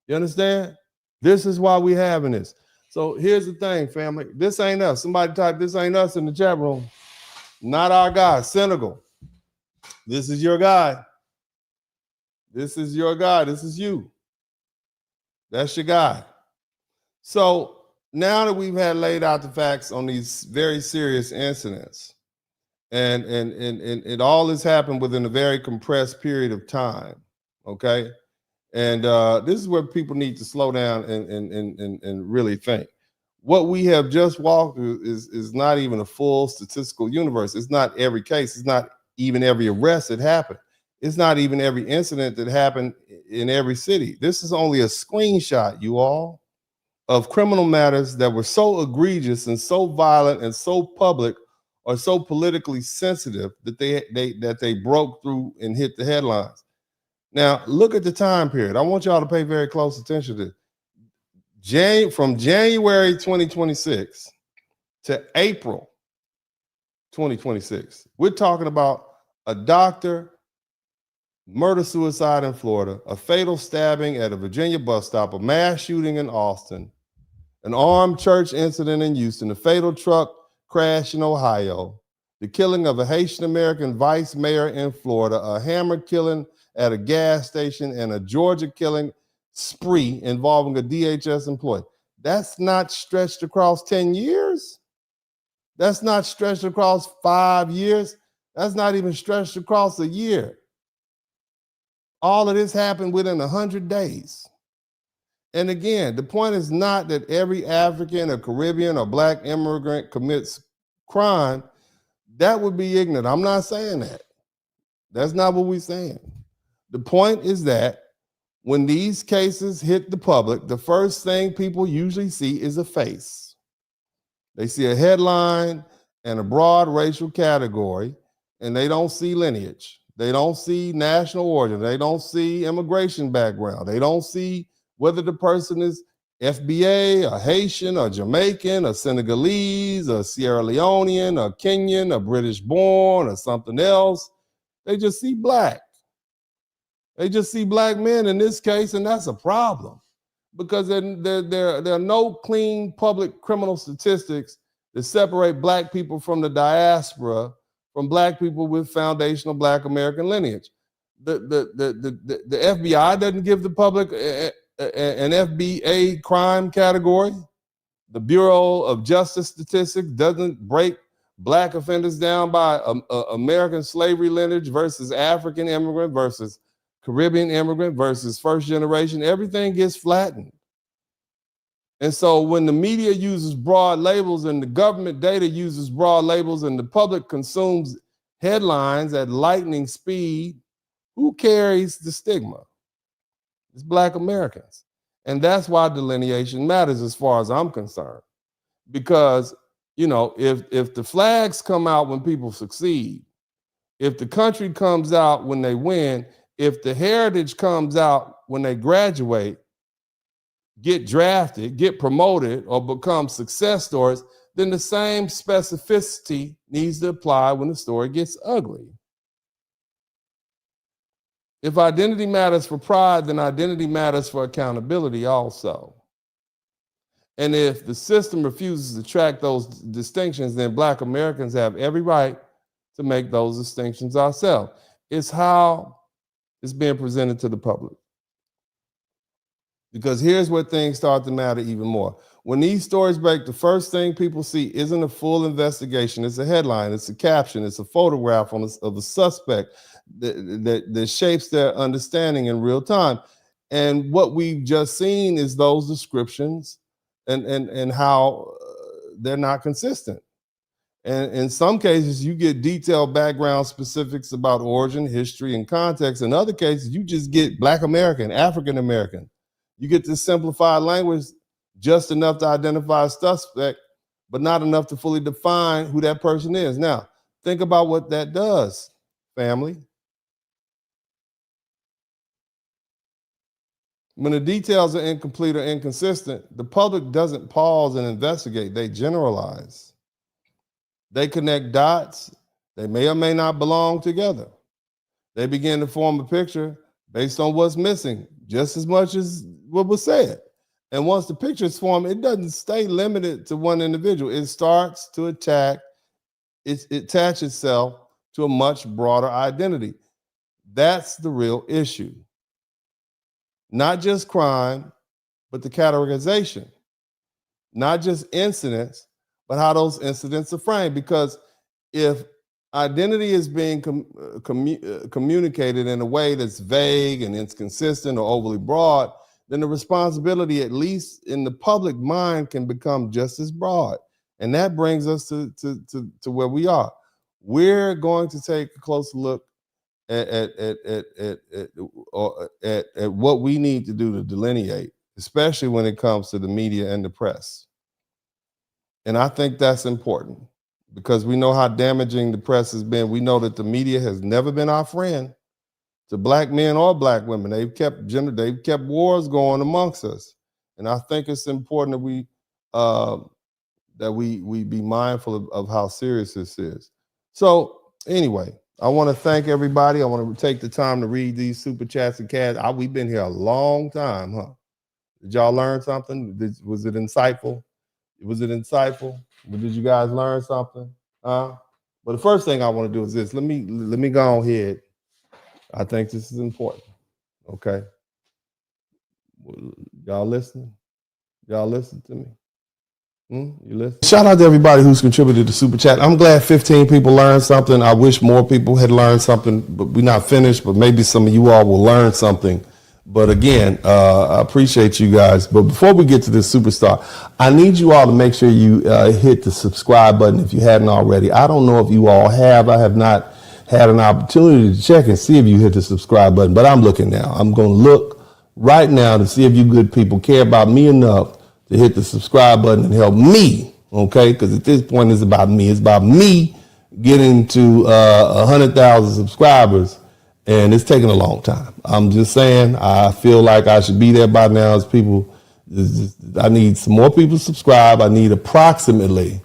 You understand? This is why we having this. So here's the thing, family. This ain't us. Somebody type "this ain't us" in the chat room. Not our guy, Senegal. This is your guy. This is your guy. This is you. That's your guy. So now that we've had laid out the facts on these very serious incidents, and it all has happened within a very compressed period of time, okay? And this is where people need to slow down and really think. What we have just walked through is not even a full statistical universe. It's not every case. It's not even every arrest that happened. It's not even every incident that happened in every city. This is only a screenshot, you all, of criminal matters that were so egregious and so violent and so public or so politically sensitive that they broke through and hit the headlines. Now, look at the time period. I want y'all to pay very close attention to this. From January 2026 to April 2026, we're talking about a doctor, murder-suicide in Florida, a fatal stabbing at a Virginia bus stop, a mass shooting in Austin, an armed church incident in Houston, a fatal truck crash in Ohio, the killing of a Haitian-American vice mayor in Florida, a hammer killing at a gas station, and a Georgia killing spree involving a DHS employee. That's not stretched across 10 years. That's not stretched across 5 years. That's not even stretched across a year. All of this happened within 100 days. And again, the point is not that every African or Caribbean or Black immigrant commits crime. That would be ignorant. I'm not saying that. That's not what we're saying. The point is that when these cases hit the public, the first thing people usually see is a face. They see a headline and a broad racial category, and they don't see lineage. They don't see national origin. They don't see immigration background. They don't see whether the person is FBA, a Haitian, a Jamaican, a Senegalese, a Sierra Leonean, a Kenyan, a British born, or something else. They just see black. They just see black men in this case, and that's a problem because there are no clean public criminal statistics that separate black people from the diaspora from black people with foundational black American lineage. The FBI doesn't give the public an FBA crime category. The Bureau of Justice Statistics doesn't break black offenders down by American slavery lineage versus African immigrant versus Caribbean immigrant versus first generation. Everything gets flattened. And so when the media uses broad labels and the government data uses broad labels and the public consumes headlines at lightning speed, who carries the stigma? It's black Americans. And that's why delineation matters as far as I'm concerned. Because, you know, if the flags come out when people succeed, if the country comes out when they win, if the heritage comes out when they graduate, get drafted, get promoted, or become success stories, then the same specificity needs to apply when the story gets ugly. If identity matters for pride, then identity matters for accountability also. And if the system refuses to track those distinctions, then black Americans have every right to make those distinctions ourselves. It's how it's being presented to the public. Because here's where things start to matter even more. When these stories break, the first thing people see isn't a full investigation. It's a headline, it's a caption, it's a photograph of a suspect that shapes their understanding in real time. And what we've just seen is those descriptions and how they're not consistent. And in some cases, you get detailed background specifics about origin, history, and context. In other cases, you just get Black American, African American. You get this simplified language just enough to identify a suspect, but not enough to fully define who that person is. Now, think about what that does, family. When the details are incomplete or inconsistent, the public doesn't pause and investigate. They generalize. They connect dots. They may or may not belong together. They begin to form a picture based on what's missing, just as much as what was said. And once the picture is formed, it doesn't stay limited to one individual. It starts to attach itself to a much broader identity. That's the real issue. Not just crime, but the categorization. Not just incidents, but how those incidents are framed. Because if identity is being communicated in a way that's vague and inconsistent or overly broad, then the responsibility, at least in the public mind, can become just as broad. And that brings us to where we are. We're going to take a closer look at what we need to do to delineate, especially when it comes to the media and the press. And I think that's important because we know how damaging the press has been. We know that the media has never been our friend to Black men or Black women. They've kept wars going amongst us. And I think it's important that we be mindful of how serious this is. So anyway, I want to thank everybody. I want to take the time to read these super chats and cats. We've been here a long time, huh? Did y'all learn something? Was it insightful? Was it insightful? Did you guys learn something? But the first thing I want to do is this. Let me go ahead. I think this is important. Okay. Y'all listening? Y'all listen to me? You listen? Shout out to everybody who's contributed to Super Chat. I'm glad 15 people learned something. I wish more people had learned something, but we're not finished. But maybe some of you all will learn something But again, I appreciate you guys. But before we get to this superstar, I need you all to make sure you hit the subscribe button if you hadn't already. I don't know if you all have. I have not had an opportunity to check and see if you hit the subscribe button, but I'm looking now. I'm going to look right now to see if you good people care about me enough to hit the subscribe button and help me, okay? Because at this point, it's about me. It's about me getting to 100,000 subscribers. And it's taking a long time. I'm just saying, I feel like I should be there by now. As people, I need some more people to subscribe. I need approximately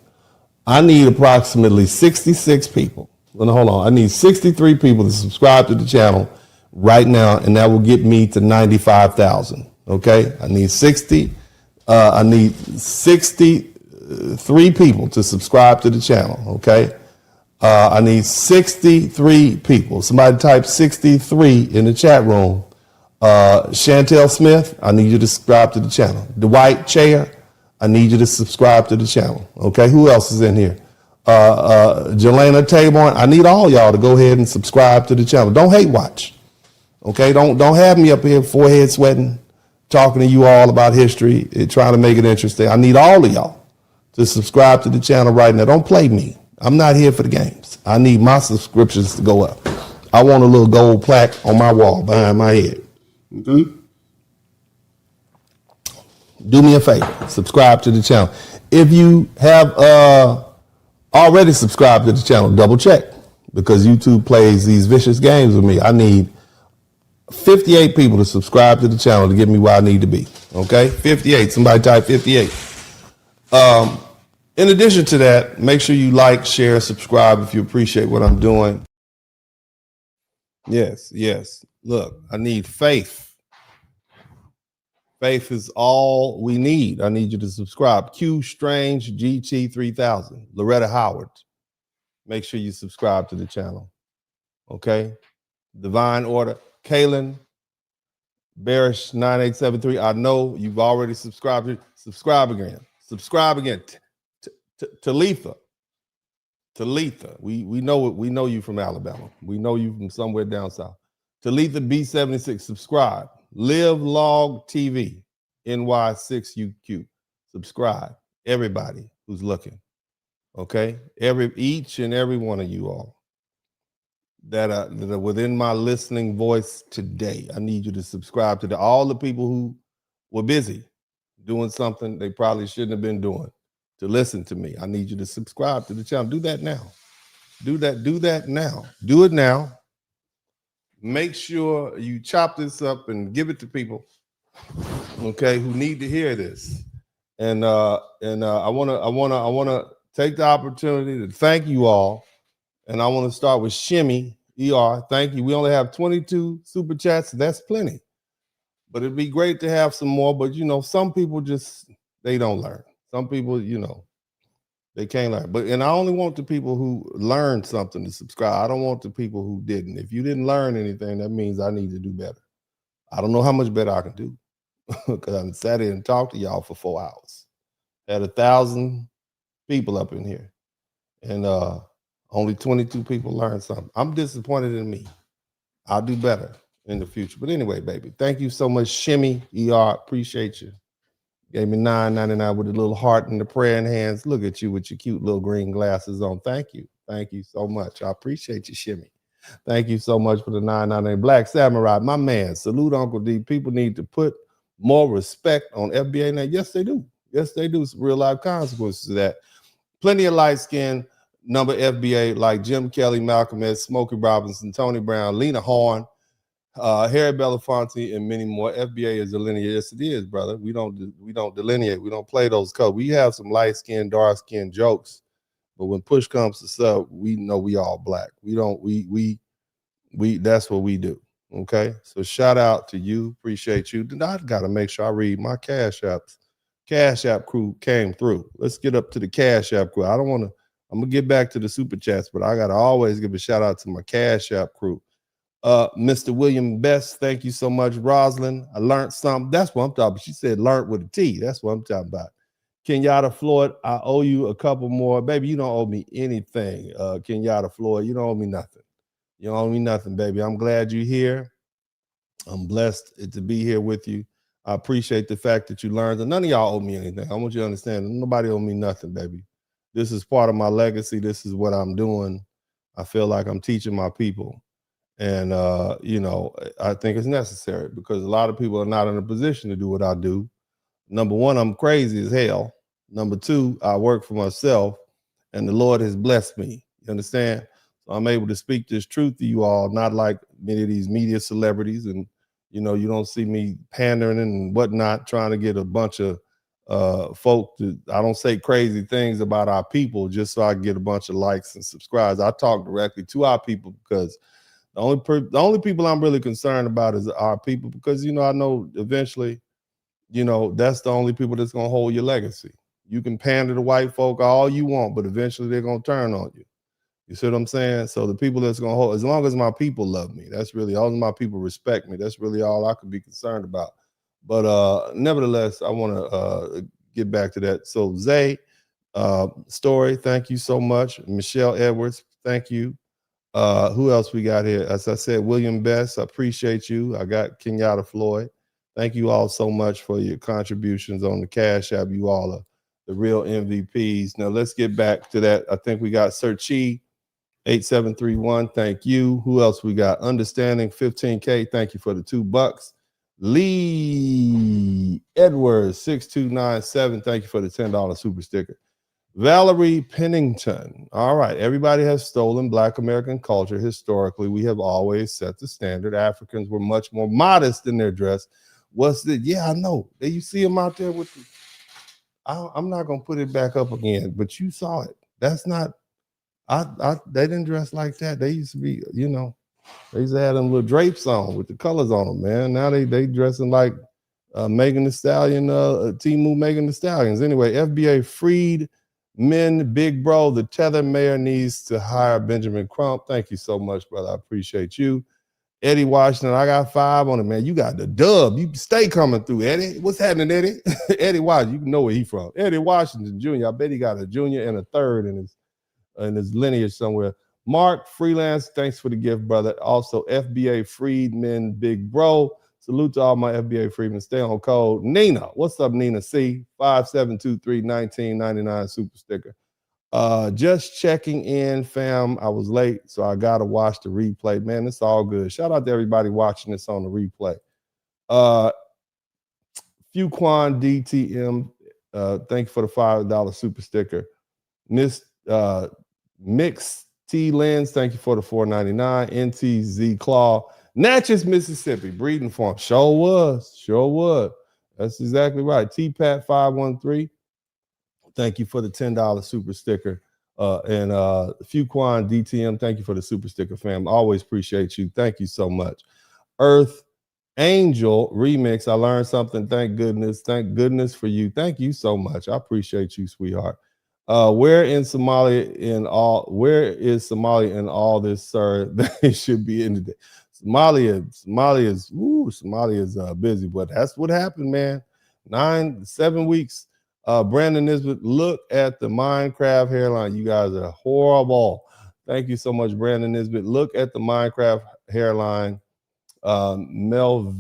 66 people. Well, no, hold on. I need 63 people to subscribe to the channel right now, and that will get me to 95,000. Okay, I need 63 people to subscribe to the channel. Okay. I need 63 people. Somebody type 63 in the chat room. Chantel Smith, I need you to subscribe to the channel. Dwight Chair, I need you to subscribe to the channel. Okay, who else is in here? Jelena Taborn, I need all y'all to go ahead and subscribe to the channel. Don't hate watch. Okay, don't have me up here forehead sweating, talking to you all about history, trying to make it interesting. I need all of y'all to subscribe to the channel right now. Don't play me. I'm not here for the games. I need my subscriptions to go up. I want a little gold plaque on my wall behind my head. Mm-hmm. Do me a favor, subscribe to the channel. If you have already subscribed to the channel, double check, because YouTube plays these vicious games with me. I need 58 people to subscribe to the channel to get me where I need to be. Okay, 58. Somebody type 58. In addition to that, make sure you like, share, subscribe if you appreciate what I'm doing. Yes. Look, I need faith. Faith is all we need. I need you to subscribe. Q Strange GT 3000. Loretta Howard. Make sure you subscribe to the channel. Okay. Divine Order. Kaylin Barish 9873. I know you've already subscribed. Subscribe again. Subscribe again. Talitha, we know you from Alabama. We know you from somewhere down south. Talitha B76, subscribe. Live Log TV, NY6UQ, subscribe. Everybody who's looking, okay? Each and every one of you all that are within my listening voice today, I need you to subscribe to all the people who were busy doing something they probably shouldn't have been doing. To listen to me, I need you to subscribe to the channel. Do that now. Do that now. Do it now. Make sure you chop this up and give it to people, okay, who need to hear this. And I wanna take the opportunity to thank you all. And I want to start with Shimmy ER. Thank you. We only have 22 super chats. That's plenty. But it'd be great to have some more. But some people they don't learn. Some people, they can't learn. And I only want the people who learned something to subscribe. I don't want the people who didn't. If you didn't learn anything, that means I need to do better. I don't know how much better I can do because I sat here and talked to y'all for 4 hours. Had 1,000 people up in here, and only 22 people learned something. I'm disappointed in me. I'll do better in the future. But anyway, baby, thank you so much, Shimmy ER. Appreciate you. Gave me $9.99 with a little heart and the praying hands. Look at you with your cute little green glasses on. Thank you. Thank you so much. I appreciate you, Shimmy. Thank you so much for the $9.99. Black Samurai, my man. Salute, Uncle D. People need to put more respect on FBA now. Yes, they do. Yes, they do. Some real life consequences to that. Plenty of light-skinned number FBA like Jim Kelly, Malcolm X, Smokey Robinson, Tony Brown, Lena Horne, Harry Belafonte, and many more. FBA is Delineate. Yes, it is, brother. We don't delineate. We don't play those codes. We have some light-skinned, dark-skinned jokes, but when push comes to shove, we know we all black. We that's what we do. Okay, so shout out to you. Appreciate you. I gotta make sure I read my Cash Apps. Cash App crew came through. Let's get up to the Cash App crew. I'm gonna get back to the super chats, but I gotta always give a shout out to my Cash App crew. Mr. William Best, thank you so much. Rosalind, I learned something. That's what I'm talking about. She said learned with a T. That's what I'm talking about. Kenyatta Floyd, I owe you a couple more. Baby, you don't owe me anything. Kenyatta Floyd, you don't owe me nothing. You don't owe me nothing, baby. I'm glad you're here. I'm blessed to be here with you. I appreciate the fact that you learned, and none of y'all owe me anything. I want you to understand, nobody owe me nothing, baby. This is part of my legacy. This is what I'm doing. I feel like I'm teaching my people. And, you know, I think it's necessary because a lot of people are not in a position to do what I do. Number one, I'm crazy as hell. Number two, I work for myself and the Lord has blessed me. You understand? So I'm able to speak this truth to you all, not like many of these media celebrities. And, you know, you don't see me pandering and whatnot, trying to get a bunch of folk to, I don't say crazy things about our people just so I can get a bunch of likes and subscribes. I talk directly to our people because the only people I'm really concerned about is our people, because, you know, I know eventually, you know, that's the only people that's going to hold your legacy. You can pander to white folk all you want, but eventually they're going to turn on you. You see what I'm saying? So the people that's going to hold, as long as my people love me, that's really, all my people respect me, that's really all I could be concerned about. But nevertheless, I want to get back to that. So Zay, Story, thank you so much. Michelle Edwards, thank you. Who else we got here? As I said, William Best, I appreciate you. I got Kenyatta Floyd. Thank you all so much for your contributions on the Cash App. You all are the real MVPs. Now let's get back to that. I think we got Sir Chi 8731. Thank you. Who else we got? Understanding 15K. Thank you for the $2. Lee Edwards 6297. Thank you for the $10 super sticker. Valerie Pennington. All right. Everybody has stolen Black American culture. Historically, we have always set the standard. Africans were much more modest in their dress. What's the, yeah, I know. You see them out there with the, I'm not going to put it back up again, but you saw it. That's not, they didn't dress like that. They used to be, you know, they used to have them little drapes on with the colors on them, man. Now they dressing like Megan Thee Stallion, Timu Megan Thee Stallions. Anyway, FBA freed men, big bro. The Tether mayor needs to hire Benjamin Crump. Thank you so much, brother. I appreciate you. Eddie Washington, I got 5 on it, man. You got the dub. You stay coming through, Eddie. What's happening, Eddie? Eddie Washington, you know where he from. Eddie Washington Jr. I bet he got a junior and a third in his lineage somewhere. Mark Freelance, thanks for the gift, brother. Also, FBA Freedmen, big bro. Salute to all my FBA Freedmen. Stay on code. Nina, what's up, Nina C? 5723-1999 super sticker. Just checking in, fam. I was late, so I gotta watch the replay. Man, it's all good. Shout out to everybody watching this on the replay. Fuquan DTM, thank you for the $5 super sticker. Miss Mix T Lens, thank you for the $4.99. NTZ Claw, Natchez, Mississippi, breeding farm. Sure was. That's exactly right. T-Pat 513. Thank you for the $10 super sticker. And Fuquan DTM, thank you for the super sticker, fam. Always appreciate you. Thank you so much. Earth Angel Remix, I learned something. Thank goodness. Thank goodness for you. Thank you so much. I appreciate you, sweetheart. Where is Somalia in all this, sir? They should be in the Somalia is busy, but that's what happened, man. 7 weeks. Brandon Nisbet, look at the Minecraft hairline. You guys are horrible. Thank you so much, Brandon Nisbet. Look at the Minecraft hairline. Melvinia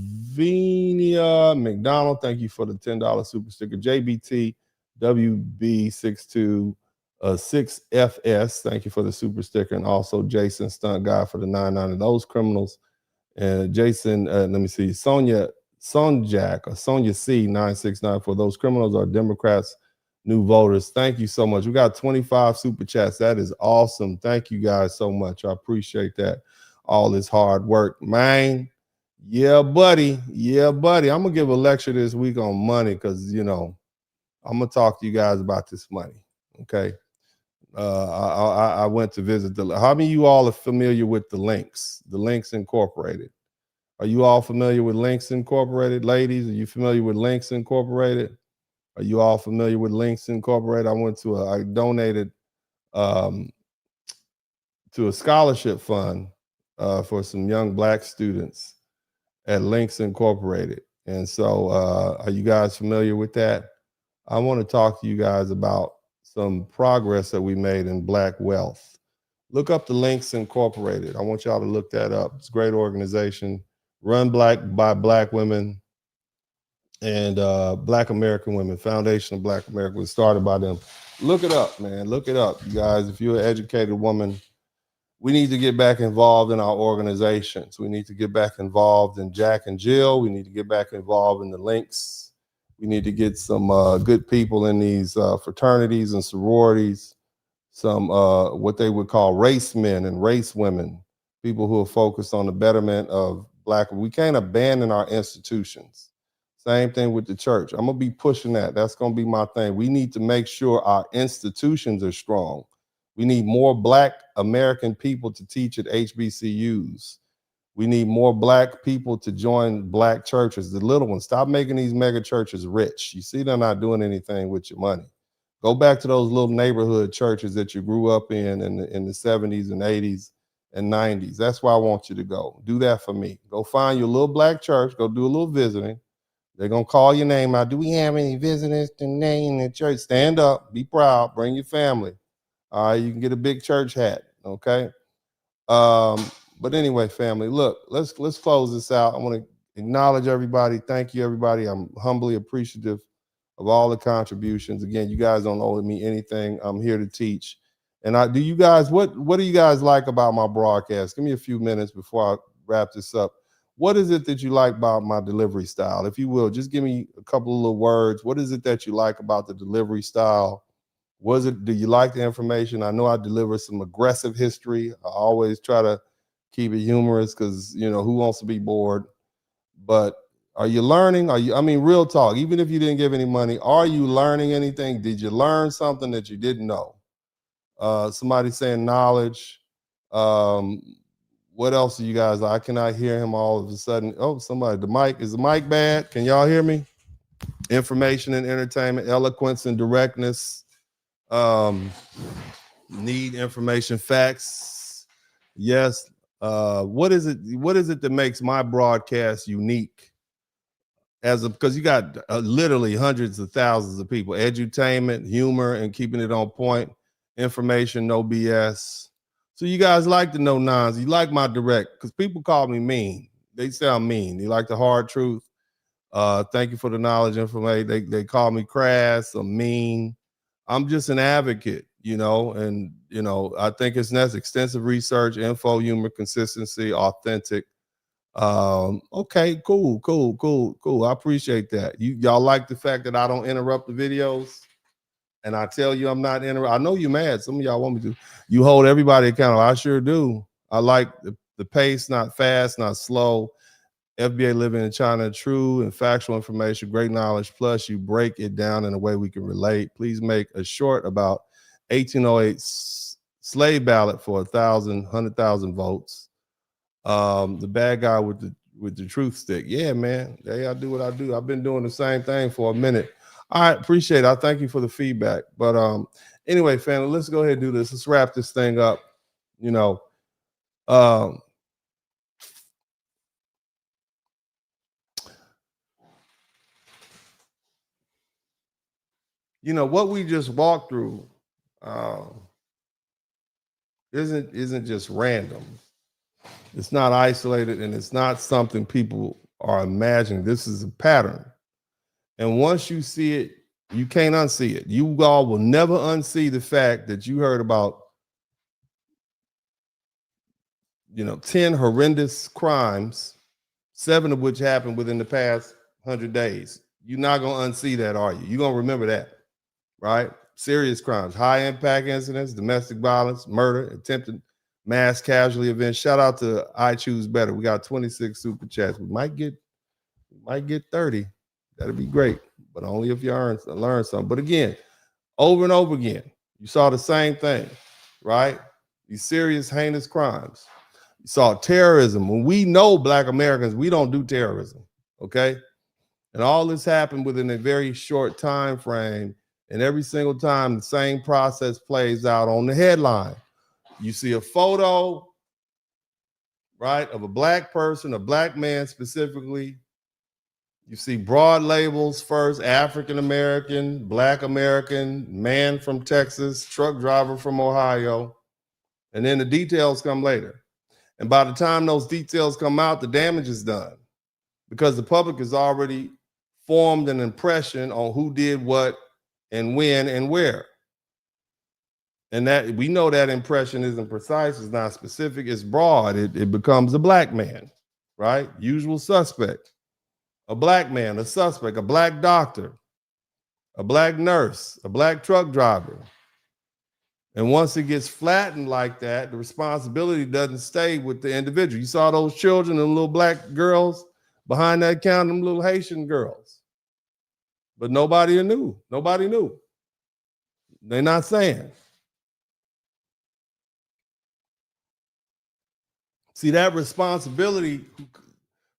McDonald, thank you for the $10 super sticker. JBT WB62 6FS, thank you for the super sticker. And also Jason Stunt Guy for the $9.99. Those criminals. And Jason, let me see, Sonia Sonjak or Sonia C 9694. Those criminals are Democrats, new voters. Thank you so much. We got 25 super chats. That is awesome. Thank you guys so much. I appreciate that. All this hard work, man. Yeah, buddy. I'm gonna give a lecture this week on money because, you know, I'm gonna talk to you guys about this money. Okay. I went to visit how many of you all are familiar with the Links Incorporated? Are you all familiar with Links Incorporated? Ladies, are you familiar with Links Incorporated? Are you all familiar with Links Incorporated? I donated to a scholarship fund for some young Black students at Links Incorporated. And so are you guys familiar with that? I want to talk to you guys about some progress that we made in Black wealth. Look up the Links Incorporated. I want y'all to look that up. It's a great organization. run by Black women and Black American women, Foundation of Black America, was started by them. Look it up, man. Look it up, you guys. If you're an educated woman, we need to get back involved in our organizations. We need to get back involved in Jack and Jill. We need to get back involved in the Links. We need to get some good people in these fraternities and sororities, some what they would call race men and race women, people who are focused on the betterment of Black. We can't abandon our institutions. Same thing with the church. I'm gonna be pushing that. That's gonna be my thing. We need to make sure our institutions are strong. We need more Black American people to teach at HBCUs. We need more Black people to join Black churches, the little ones. Stop making these mega churches rich. You see, they're not doing anything with your money. Go back to those little neighborhood churches that you grew up in the 70s and 80s and 90s. That's where I want you to go. Do that for me. Go find your little Black church. Go do a little visiting. They're going to call your name out. Do we have any visitors today in the church? Stand up. Be proud. Bring your family. All right, you can get a big church hat, okay? But anyway, family, look, let's close this out. I want to acknowledge everybody. Thank you, everybody. I'm humbly appreciative of all the contributions. Again, you guys don't owe me anything. I'm here to teach. And what do you guys like about my broadcast? Give me a few minutes before I wrap this up. What is it that you like about my delivery style? If you will, just give me a couple of little words. What is it that you like about the delivery style? Do you like the information? I know I deliver some aggressive history. I always try to keep it humorous because, who wants to be bored? But are you learning? Real talk, even if you didn't give any money, are you learning anything? Did you learn something that you didn't know? Somebody saying knowledge. What else do you guys like? I cannot hear him all of a sudden. Oh, is the mic bad? Can y'all hear me? Information and entertainment, eloquence and directness. Need information, facts. Yes. What is it that makes my broadcast unique? Because you got literally hundreds of thousands of people, edutainment, humor, and keeping it on point, information, no BS. So you guys like the no nonsense. You like my direct, because people call me mean. They say I'm mean. They like the hard truth. Thank you for the knowledge, information. They call me crass or mean. I'm just an advocate, and I think it's next extensive research, info, humor, consistency, authentic. Okay, cool. I appreciate that. Y'all like the fact that I don't interrupt the videos, and I tell you I'm not interrupt. I know you're mad. Some of y'all want me to. You hold everybody accountable. I sure do. I like the pace, not fast, not slow. FBA living in China, true and factual information, great knowledge, plus you break it down in a way we can relate. Please make a short about 1808 slave ballot for 100,000 votes. The bad guy with the truth stick. Yeah, man. Hey, I do what I do. I've been doing the same thing for a minute. All right, appreciate it. I thank you for the feedback. But anyway, family, let's go ahead and do this. Let's wrap this thing up. What we just walked through isn't just random. It's not isolated, and it's not something people are imagining. This is a pattern. And once you see it, you can't unsee it. You all will never unsee the fact that you heard about 10 horrendous crimes, 7 of which happened within the past 100 days. You're not going to unsee that, are you? You're going to remember that. Right? Serious crimes, high impact incidents, domestic violence, murder, attempted mass casualty events. Shout out to I Choose Better. We got 26 super chats. We might get 30. That'd be great, but only if you learn something. But again, over and over again, you saw the same thing, right? These serious, heinous crimes. You saw terrorism. When we know Black Americans, we don't do terrorism, okay? And all this happened within a very short time frame. And every single time, the same process plays out on the headline. You see a photo, right, of a Black person, a Black man specifically. You see broad labels first, African-American, Black American, man from Texas, truck driver from Ohio. And then the details come later. And by the time those details come out, the damage is done because the public has already formed an impression on who did what and when and where. And that we know that impression isn't precise, it's not specific, it's broad. It becomes a black man, right? Usual suspect. A black man, a suspect, a black doctor, a black nurse, a black truck driver. And once it gets flattened like that, the responsibility doesn't stay with the individual. You saw those children and little black girls behind that counter, them little Haitian girls. But nobody knew. Nobody knew. They're not saying. See, that responsibility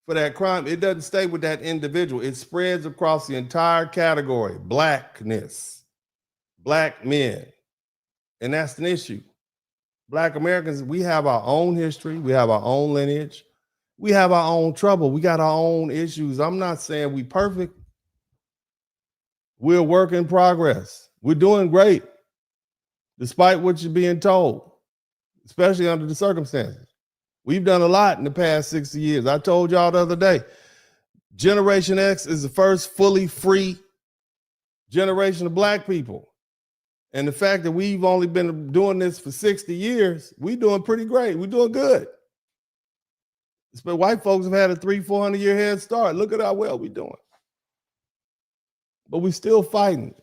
for that crime, it doesn't stay with that individual. It spreads across the entire category. Blackness, black men. And that's an issue. Black Americans, we have our own history. We have our own lineage. We have our own trouble. We got our own issues. I'm not saying we perfect. We're a work in progress. We're doing great, despite what you're being told, especially under the circumstances. We've done a lot in the past 60 years. I told y'all the other day, Generation X is the first fully free generation of black people. And the fact that we've only been doing this for 60 years, we're doing pretty great. We're doing good. But white folks have had a 300-400 year head start. Look at how well we're doing. But we're still fighting.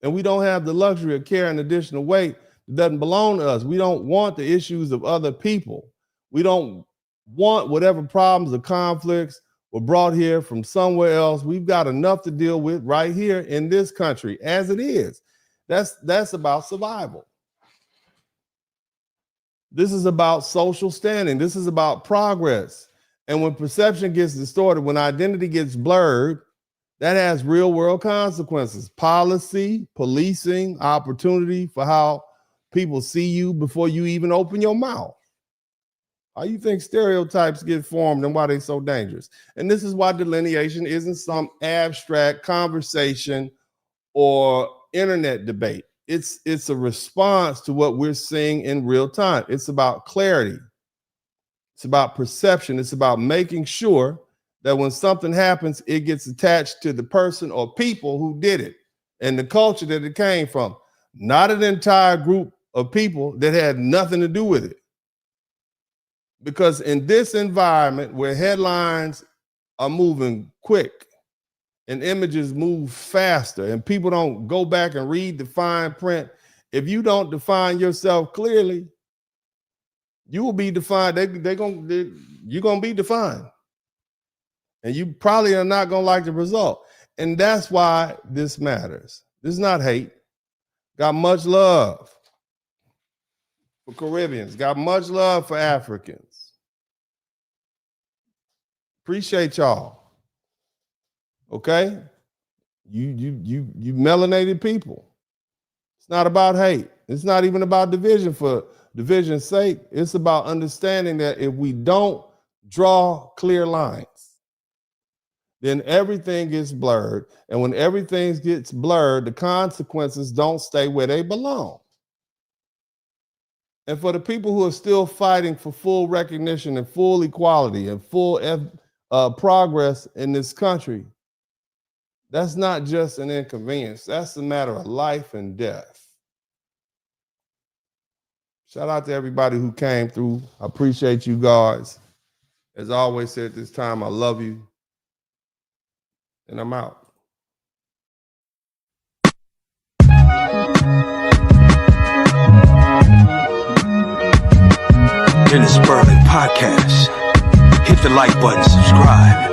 And we don't have the luxury of carrying additional weight that doesn't belong to us. We don't want the issues of other people. We don't want whatever problems or conflicts were brought here from somewhere else. We've got enough to deal with right here in this country as it is. That's about survival. This is about social standing. This is about progress. And when perception gets distorted, when identity gets blurred, that has real world consequences. Policy, policing, opportunity for how people see you before you even open your mouth. How you think stereotypes get formed and why they're so dangerous? And this is why delineation isn't some abstract conversation or internet debate. It's a response to what we're seeing in real time. It's about clarity. It's about perception. It's about making sure that when something happens, it gets attached to the person or people who did it and the culture that it came from, not an entire group of people that had nothing to do with it. Because in this environment where headlines are moving quick and images move faster and people don't go back and read the fine print, if you don't define yourself clearly, you will be defined. You're going to be defined. And you probably are not going to like the result. And that's why this matters. This is not hate. Got much love for Caribbeans. Got much love for Africans. Appreciate y'all. Okay? You melanated people. It's not about hate. It's not even about division for division's sake. It's about understanding that if we don't draw clear lines, then everything gets blurred. And when everything gets blurred, the consequences don't stay where they belong. And for the people who are still fighting for full recognition and full equality and full progress in this country, that's not just an inconvenience. That's a matter of life and death. Shout out to everybody who came through. I appreciate you guys. As I always say at this time, I love you. And I'm out. In the Spurling podcast. Hit the like button, subscribe.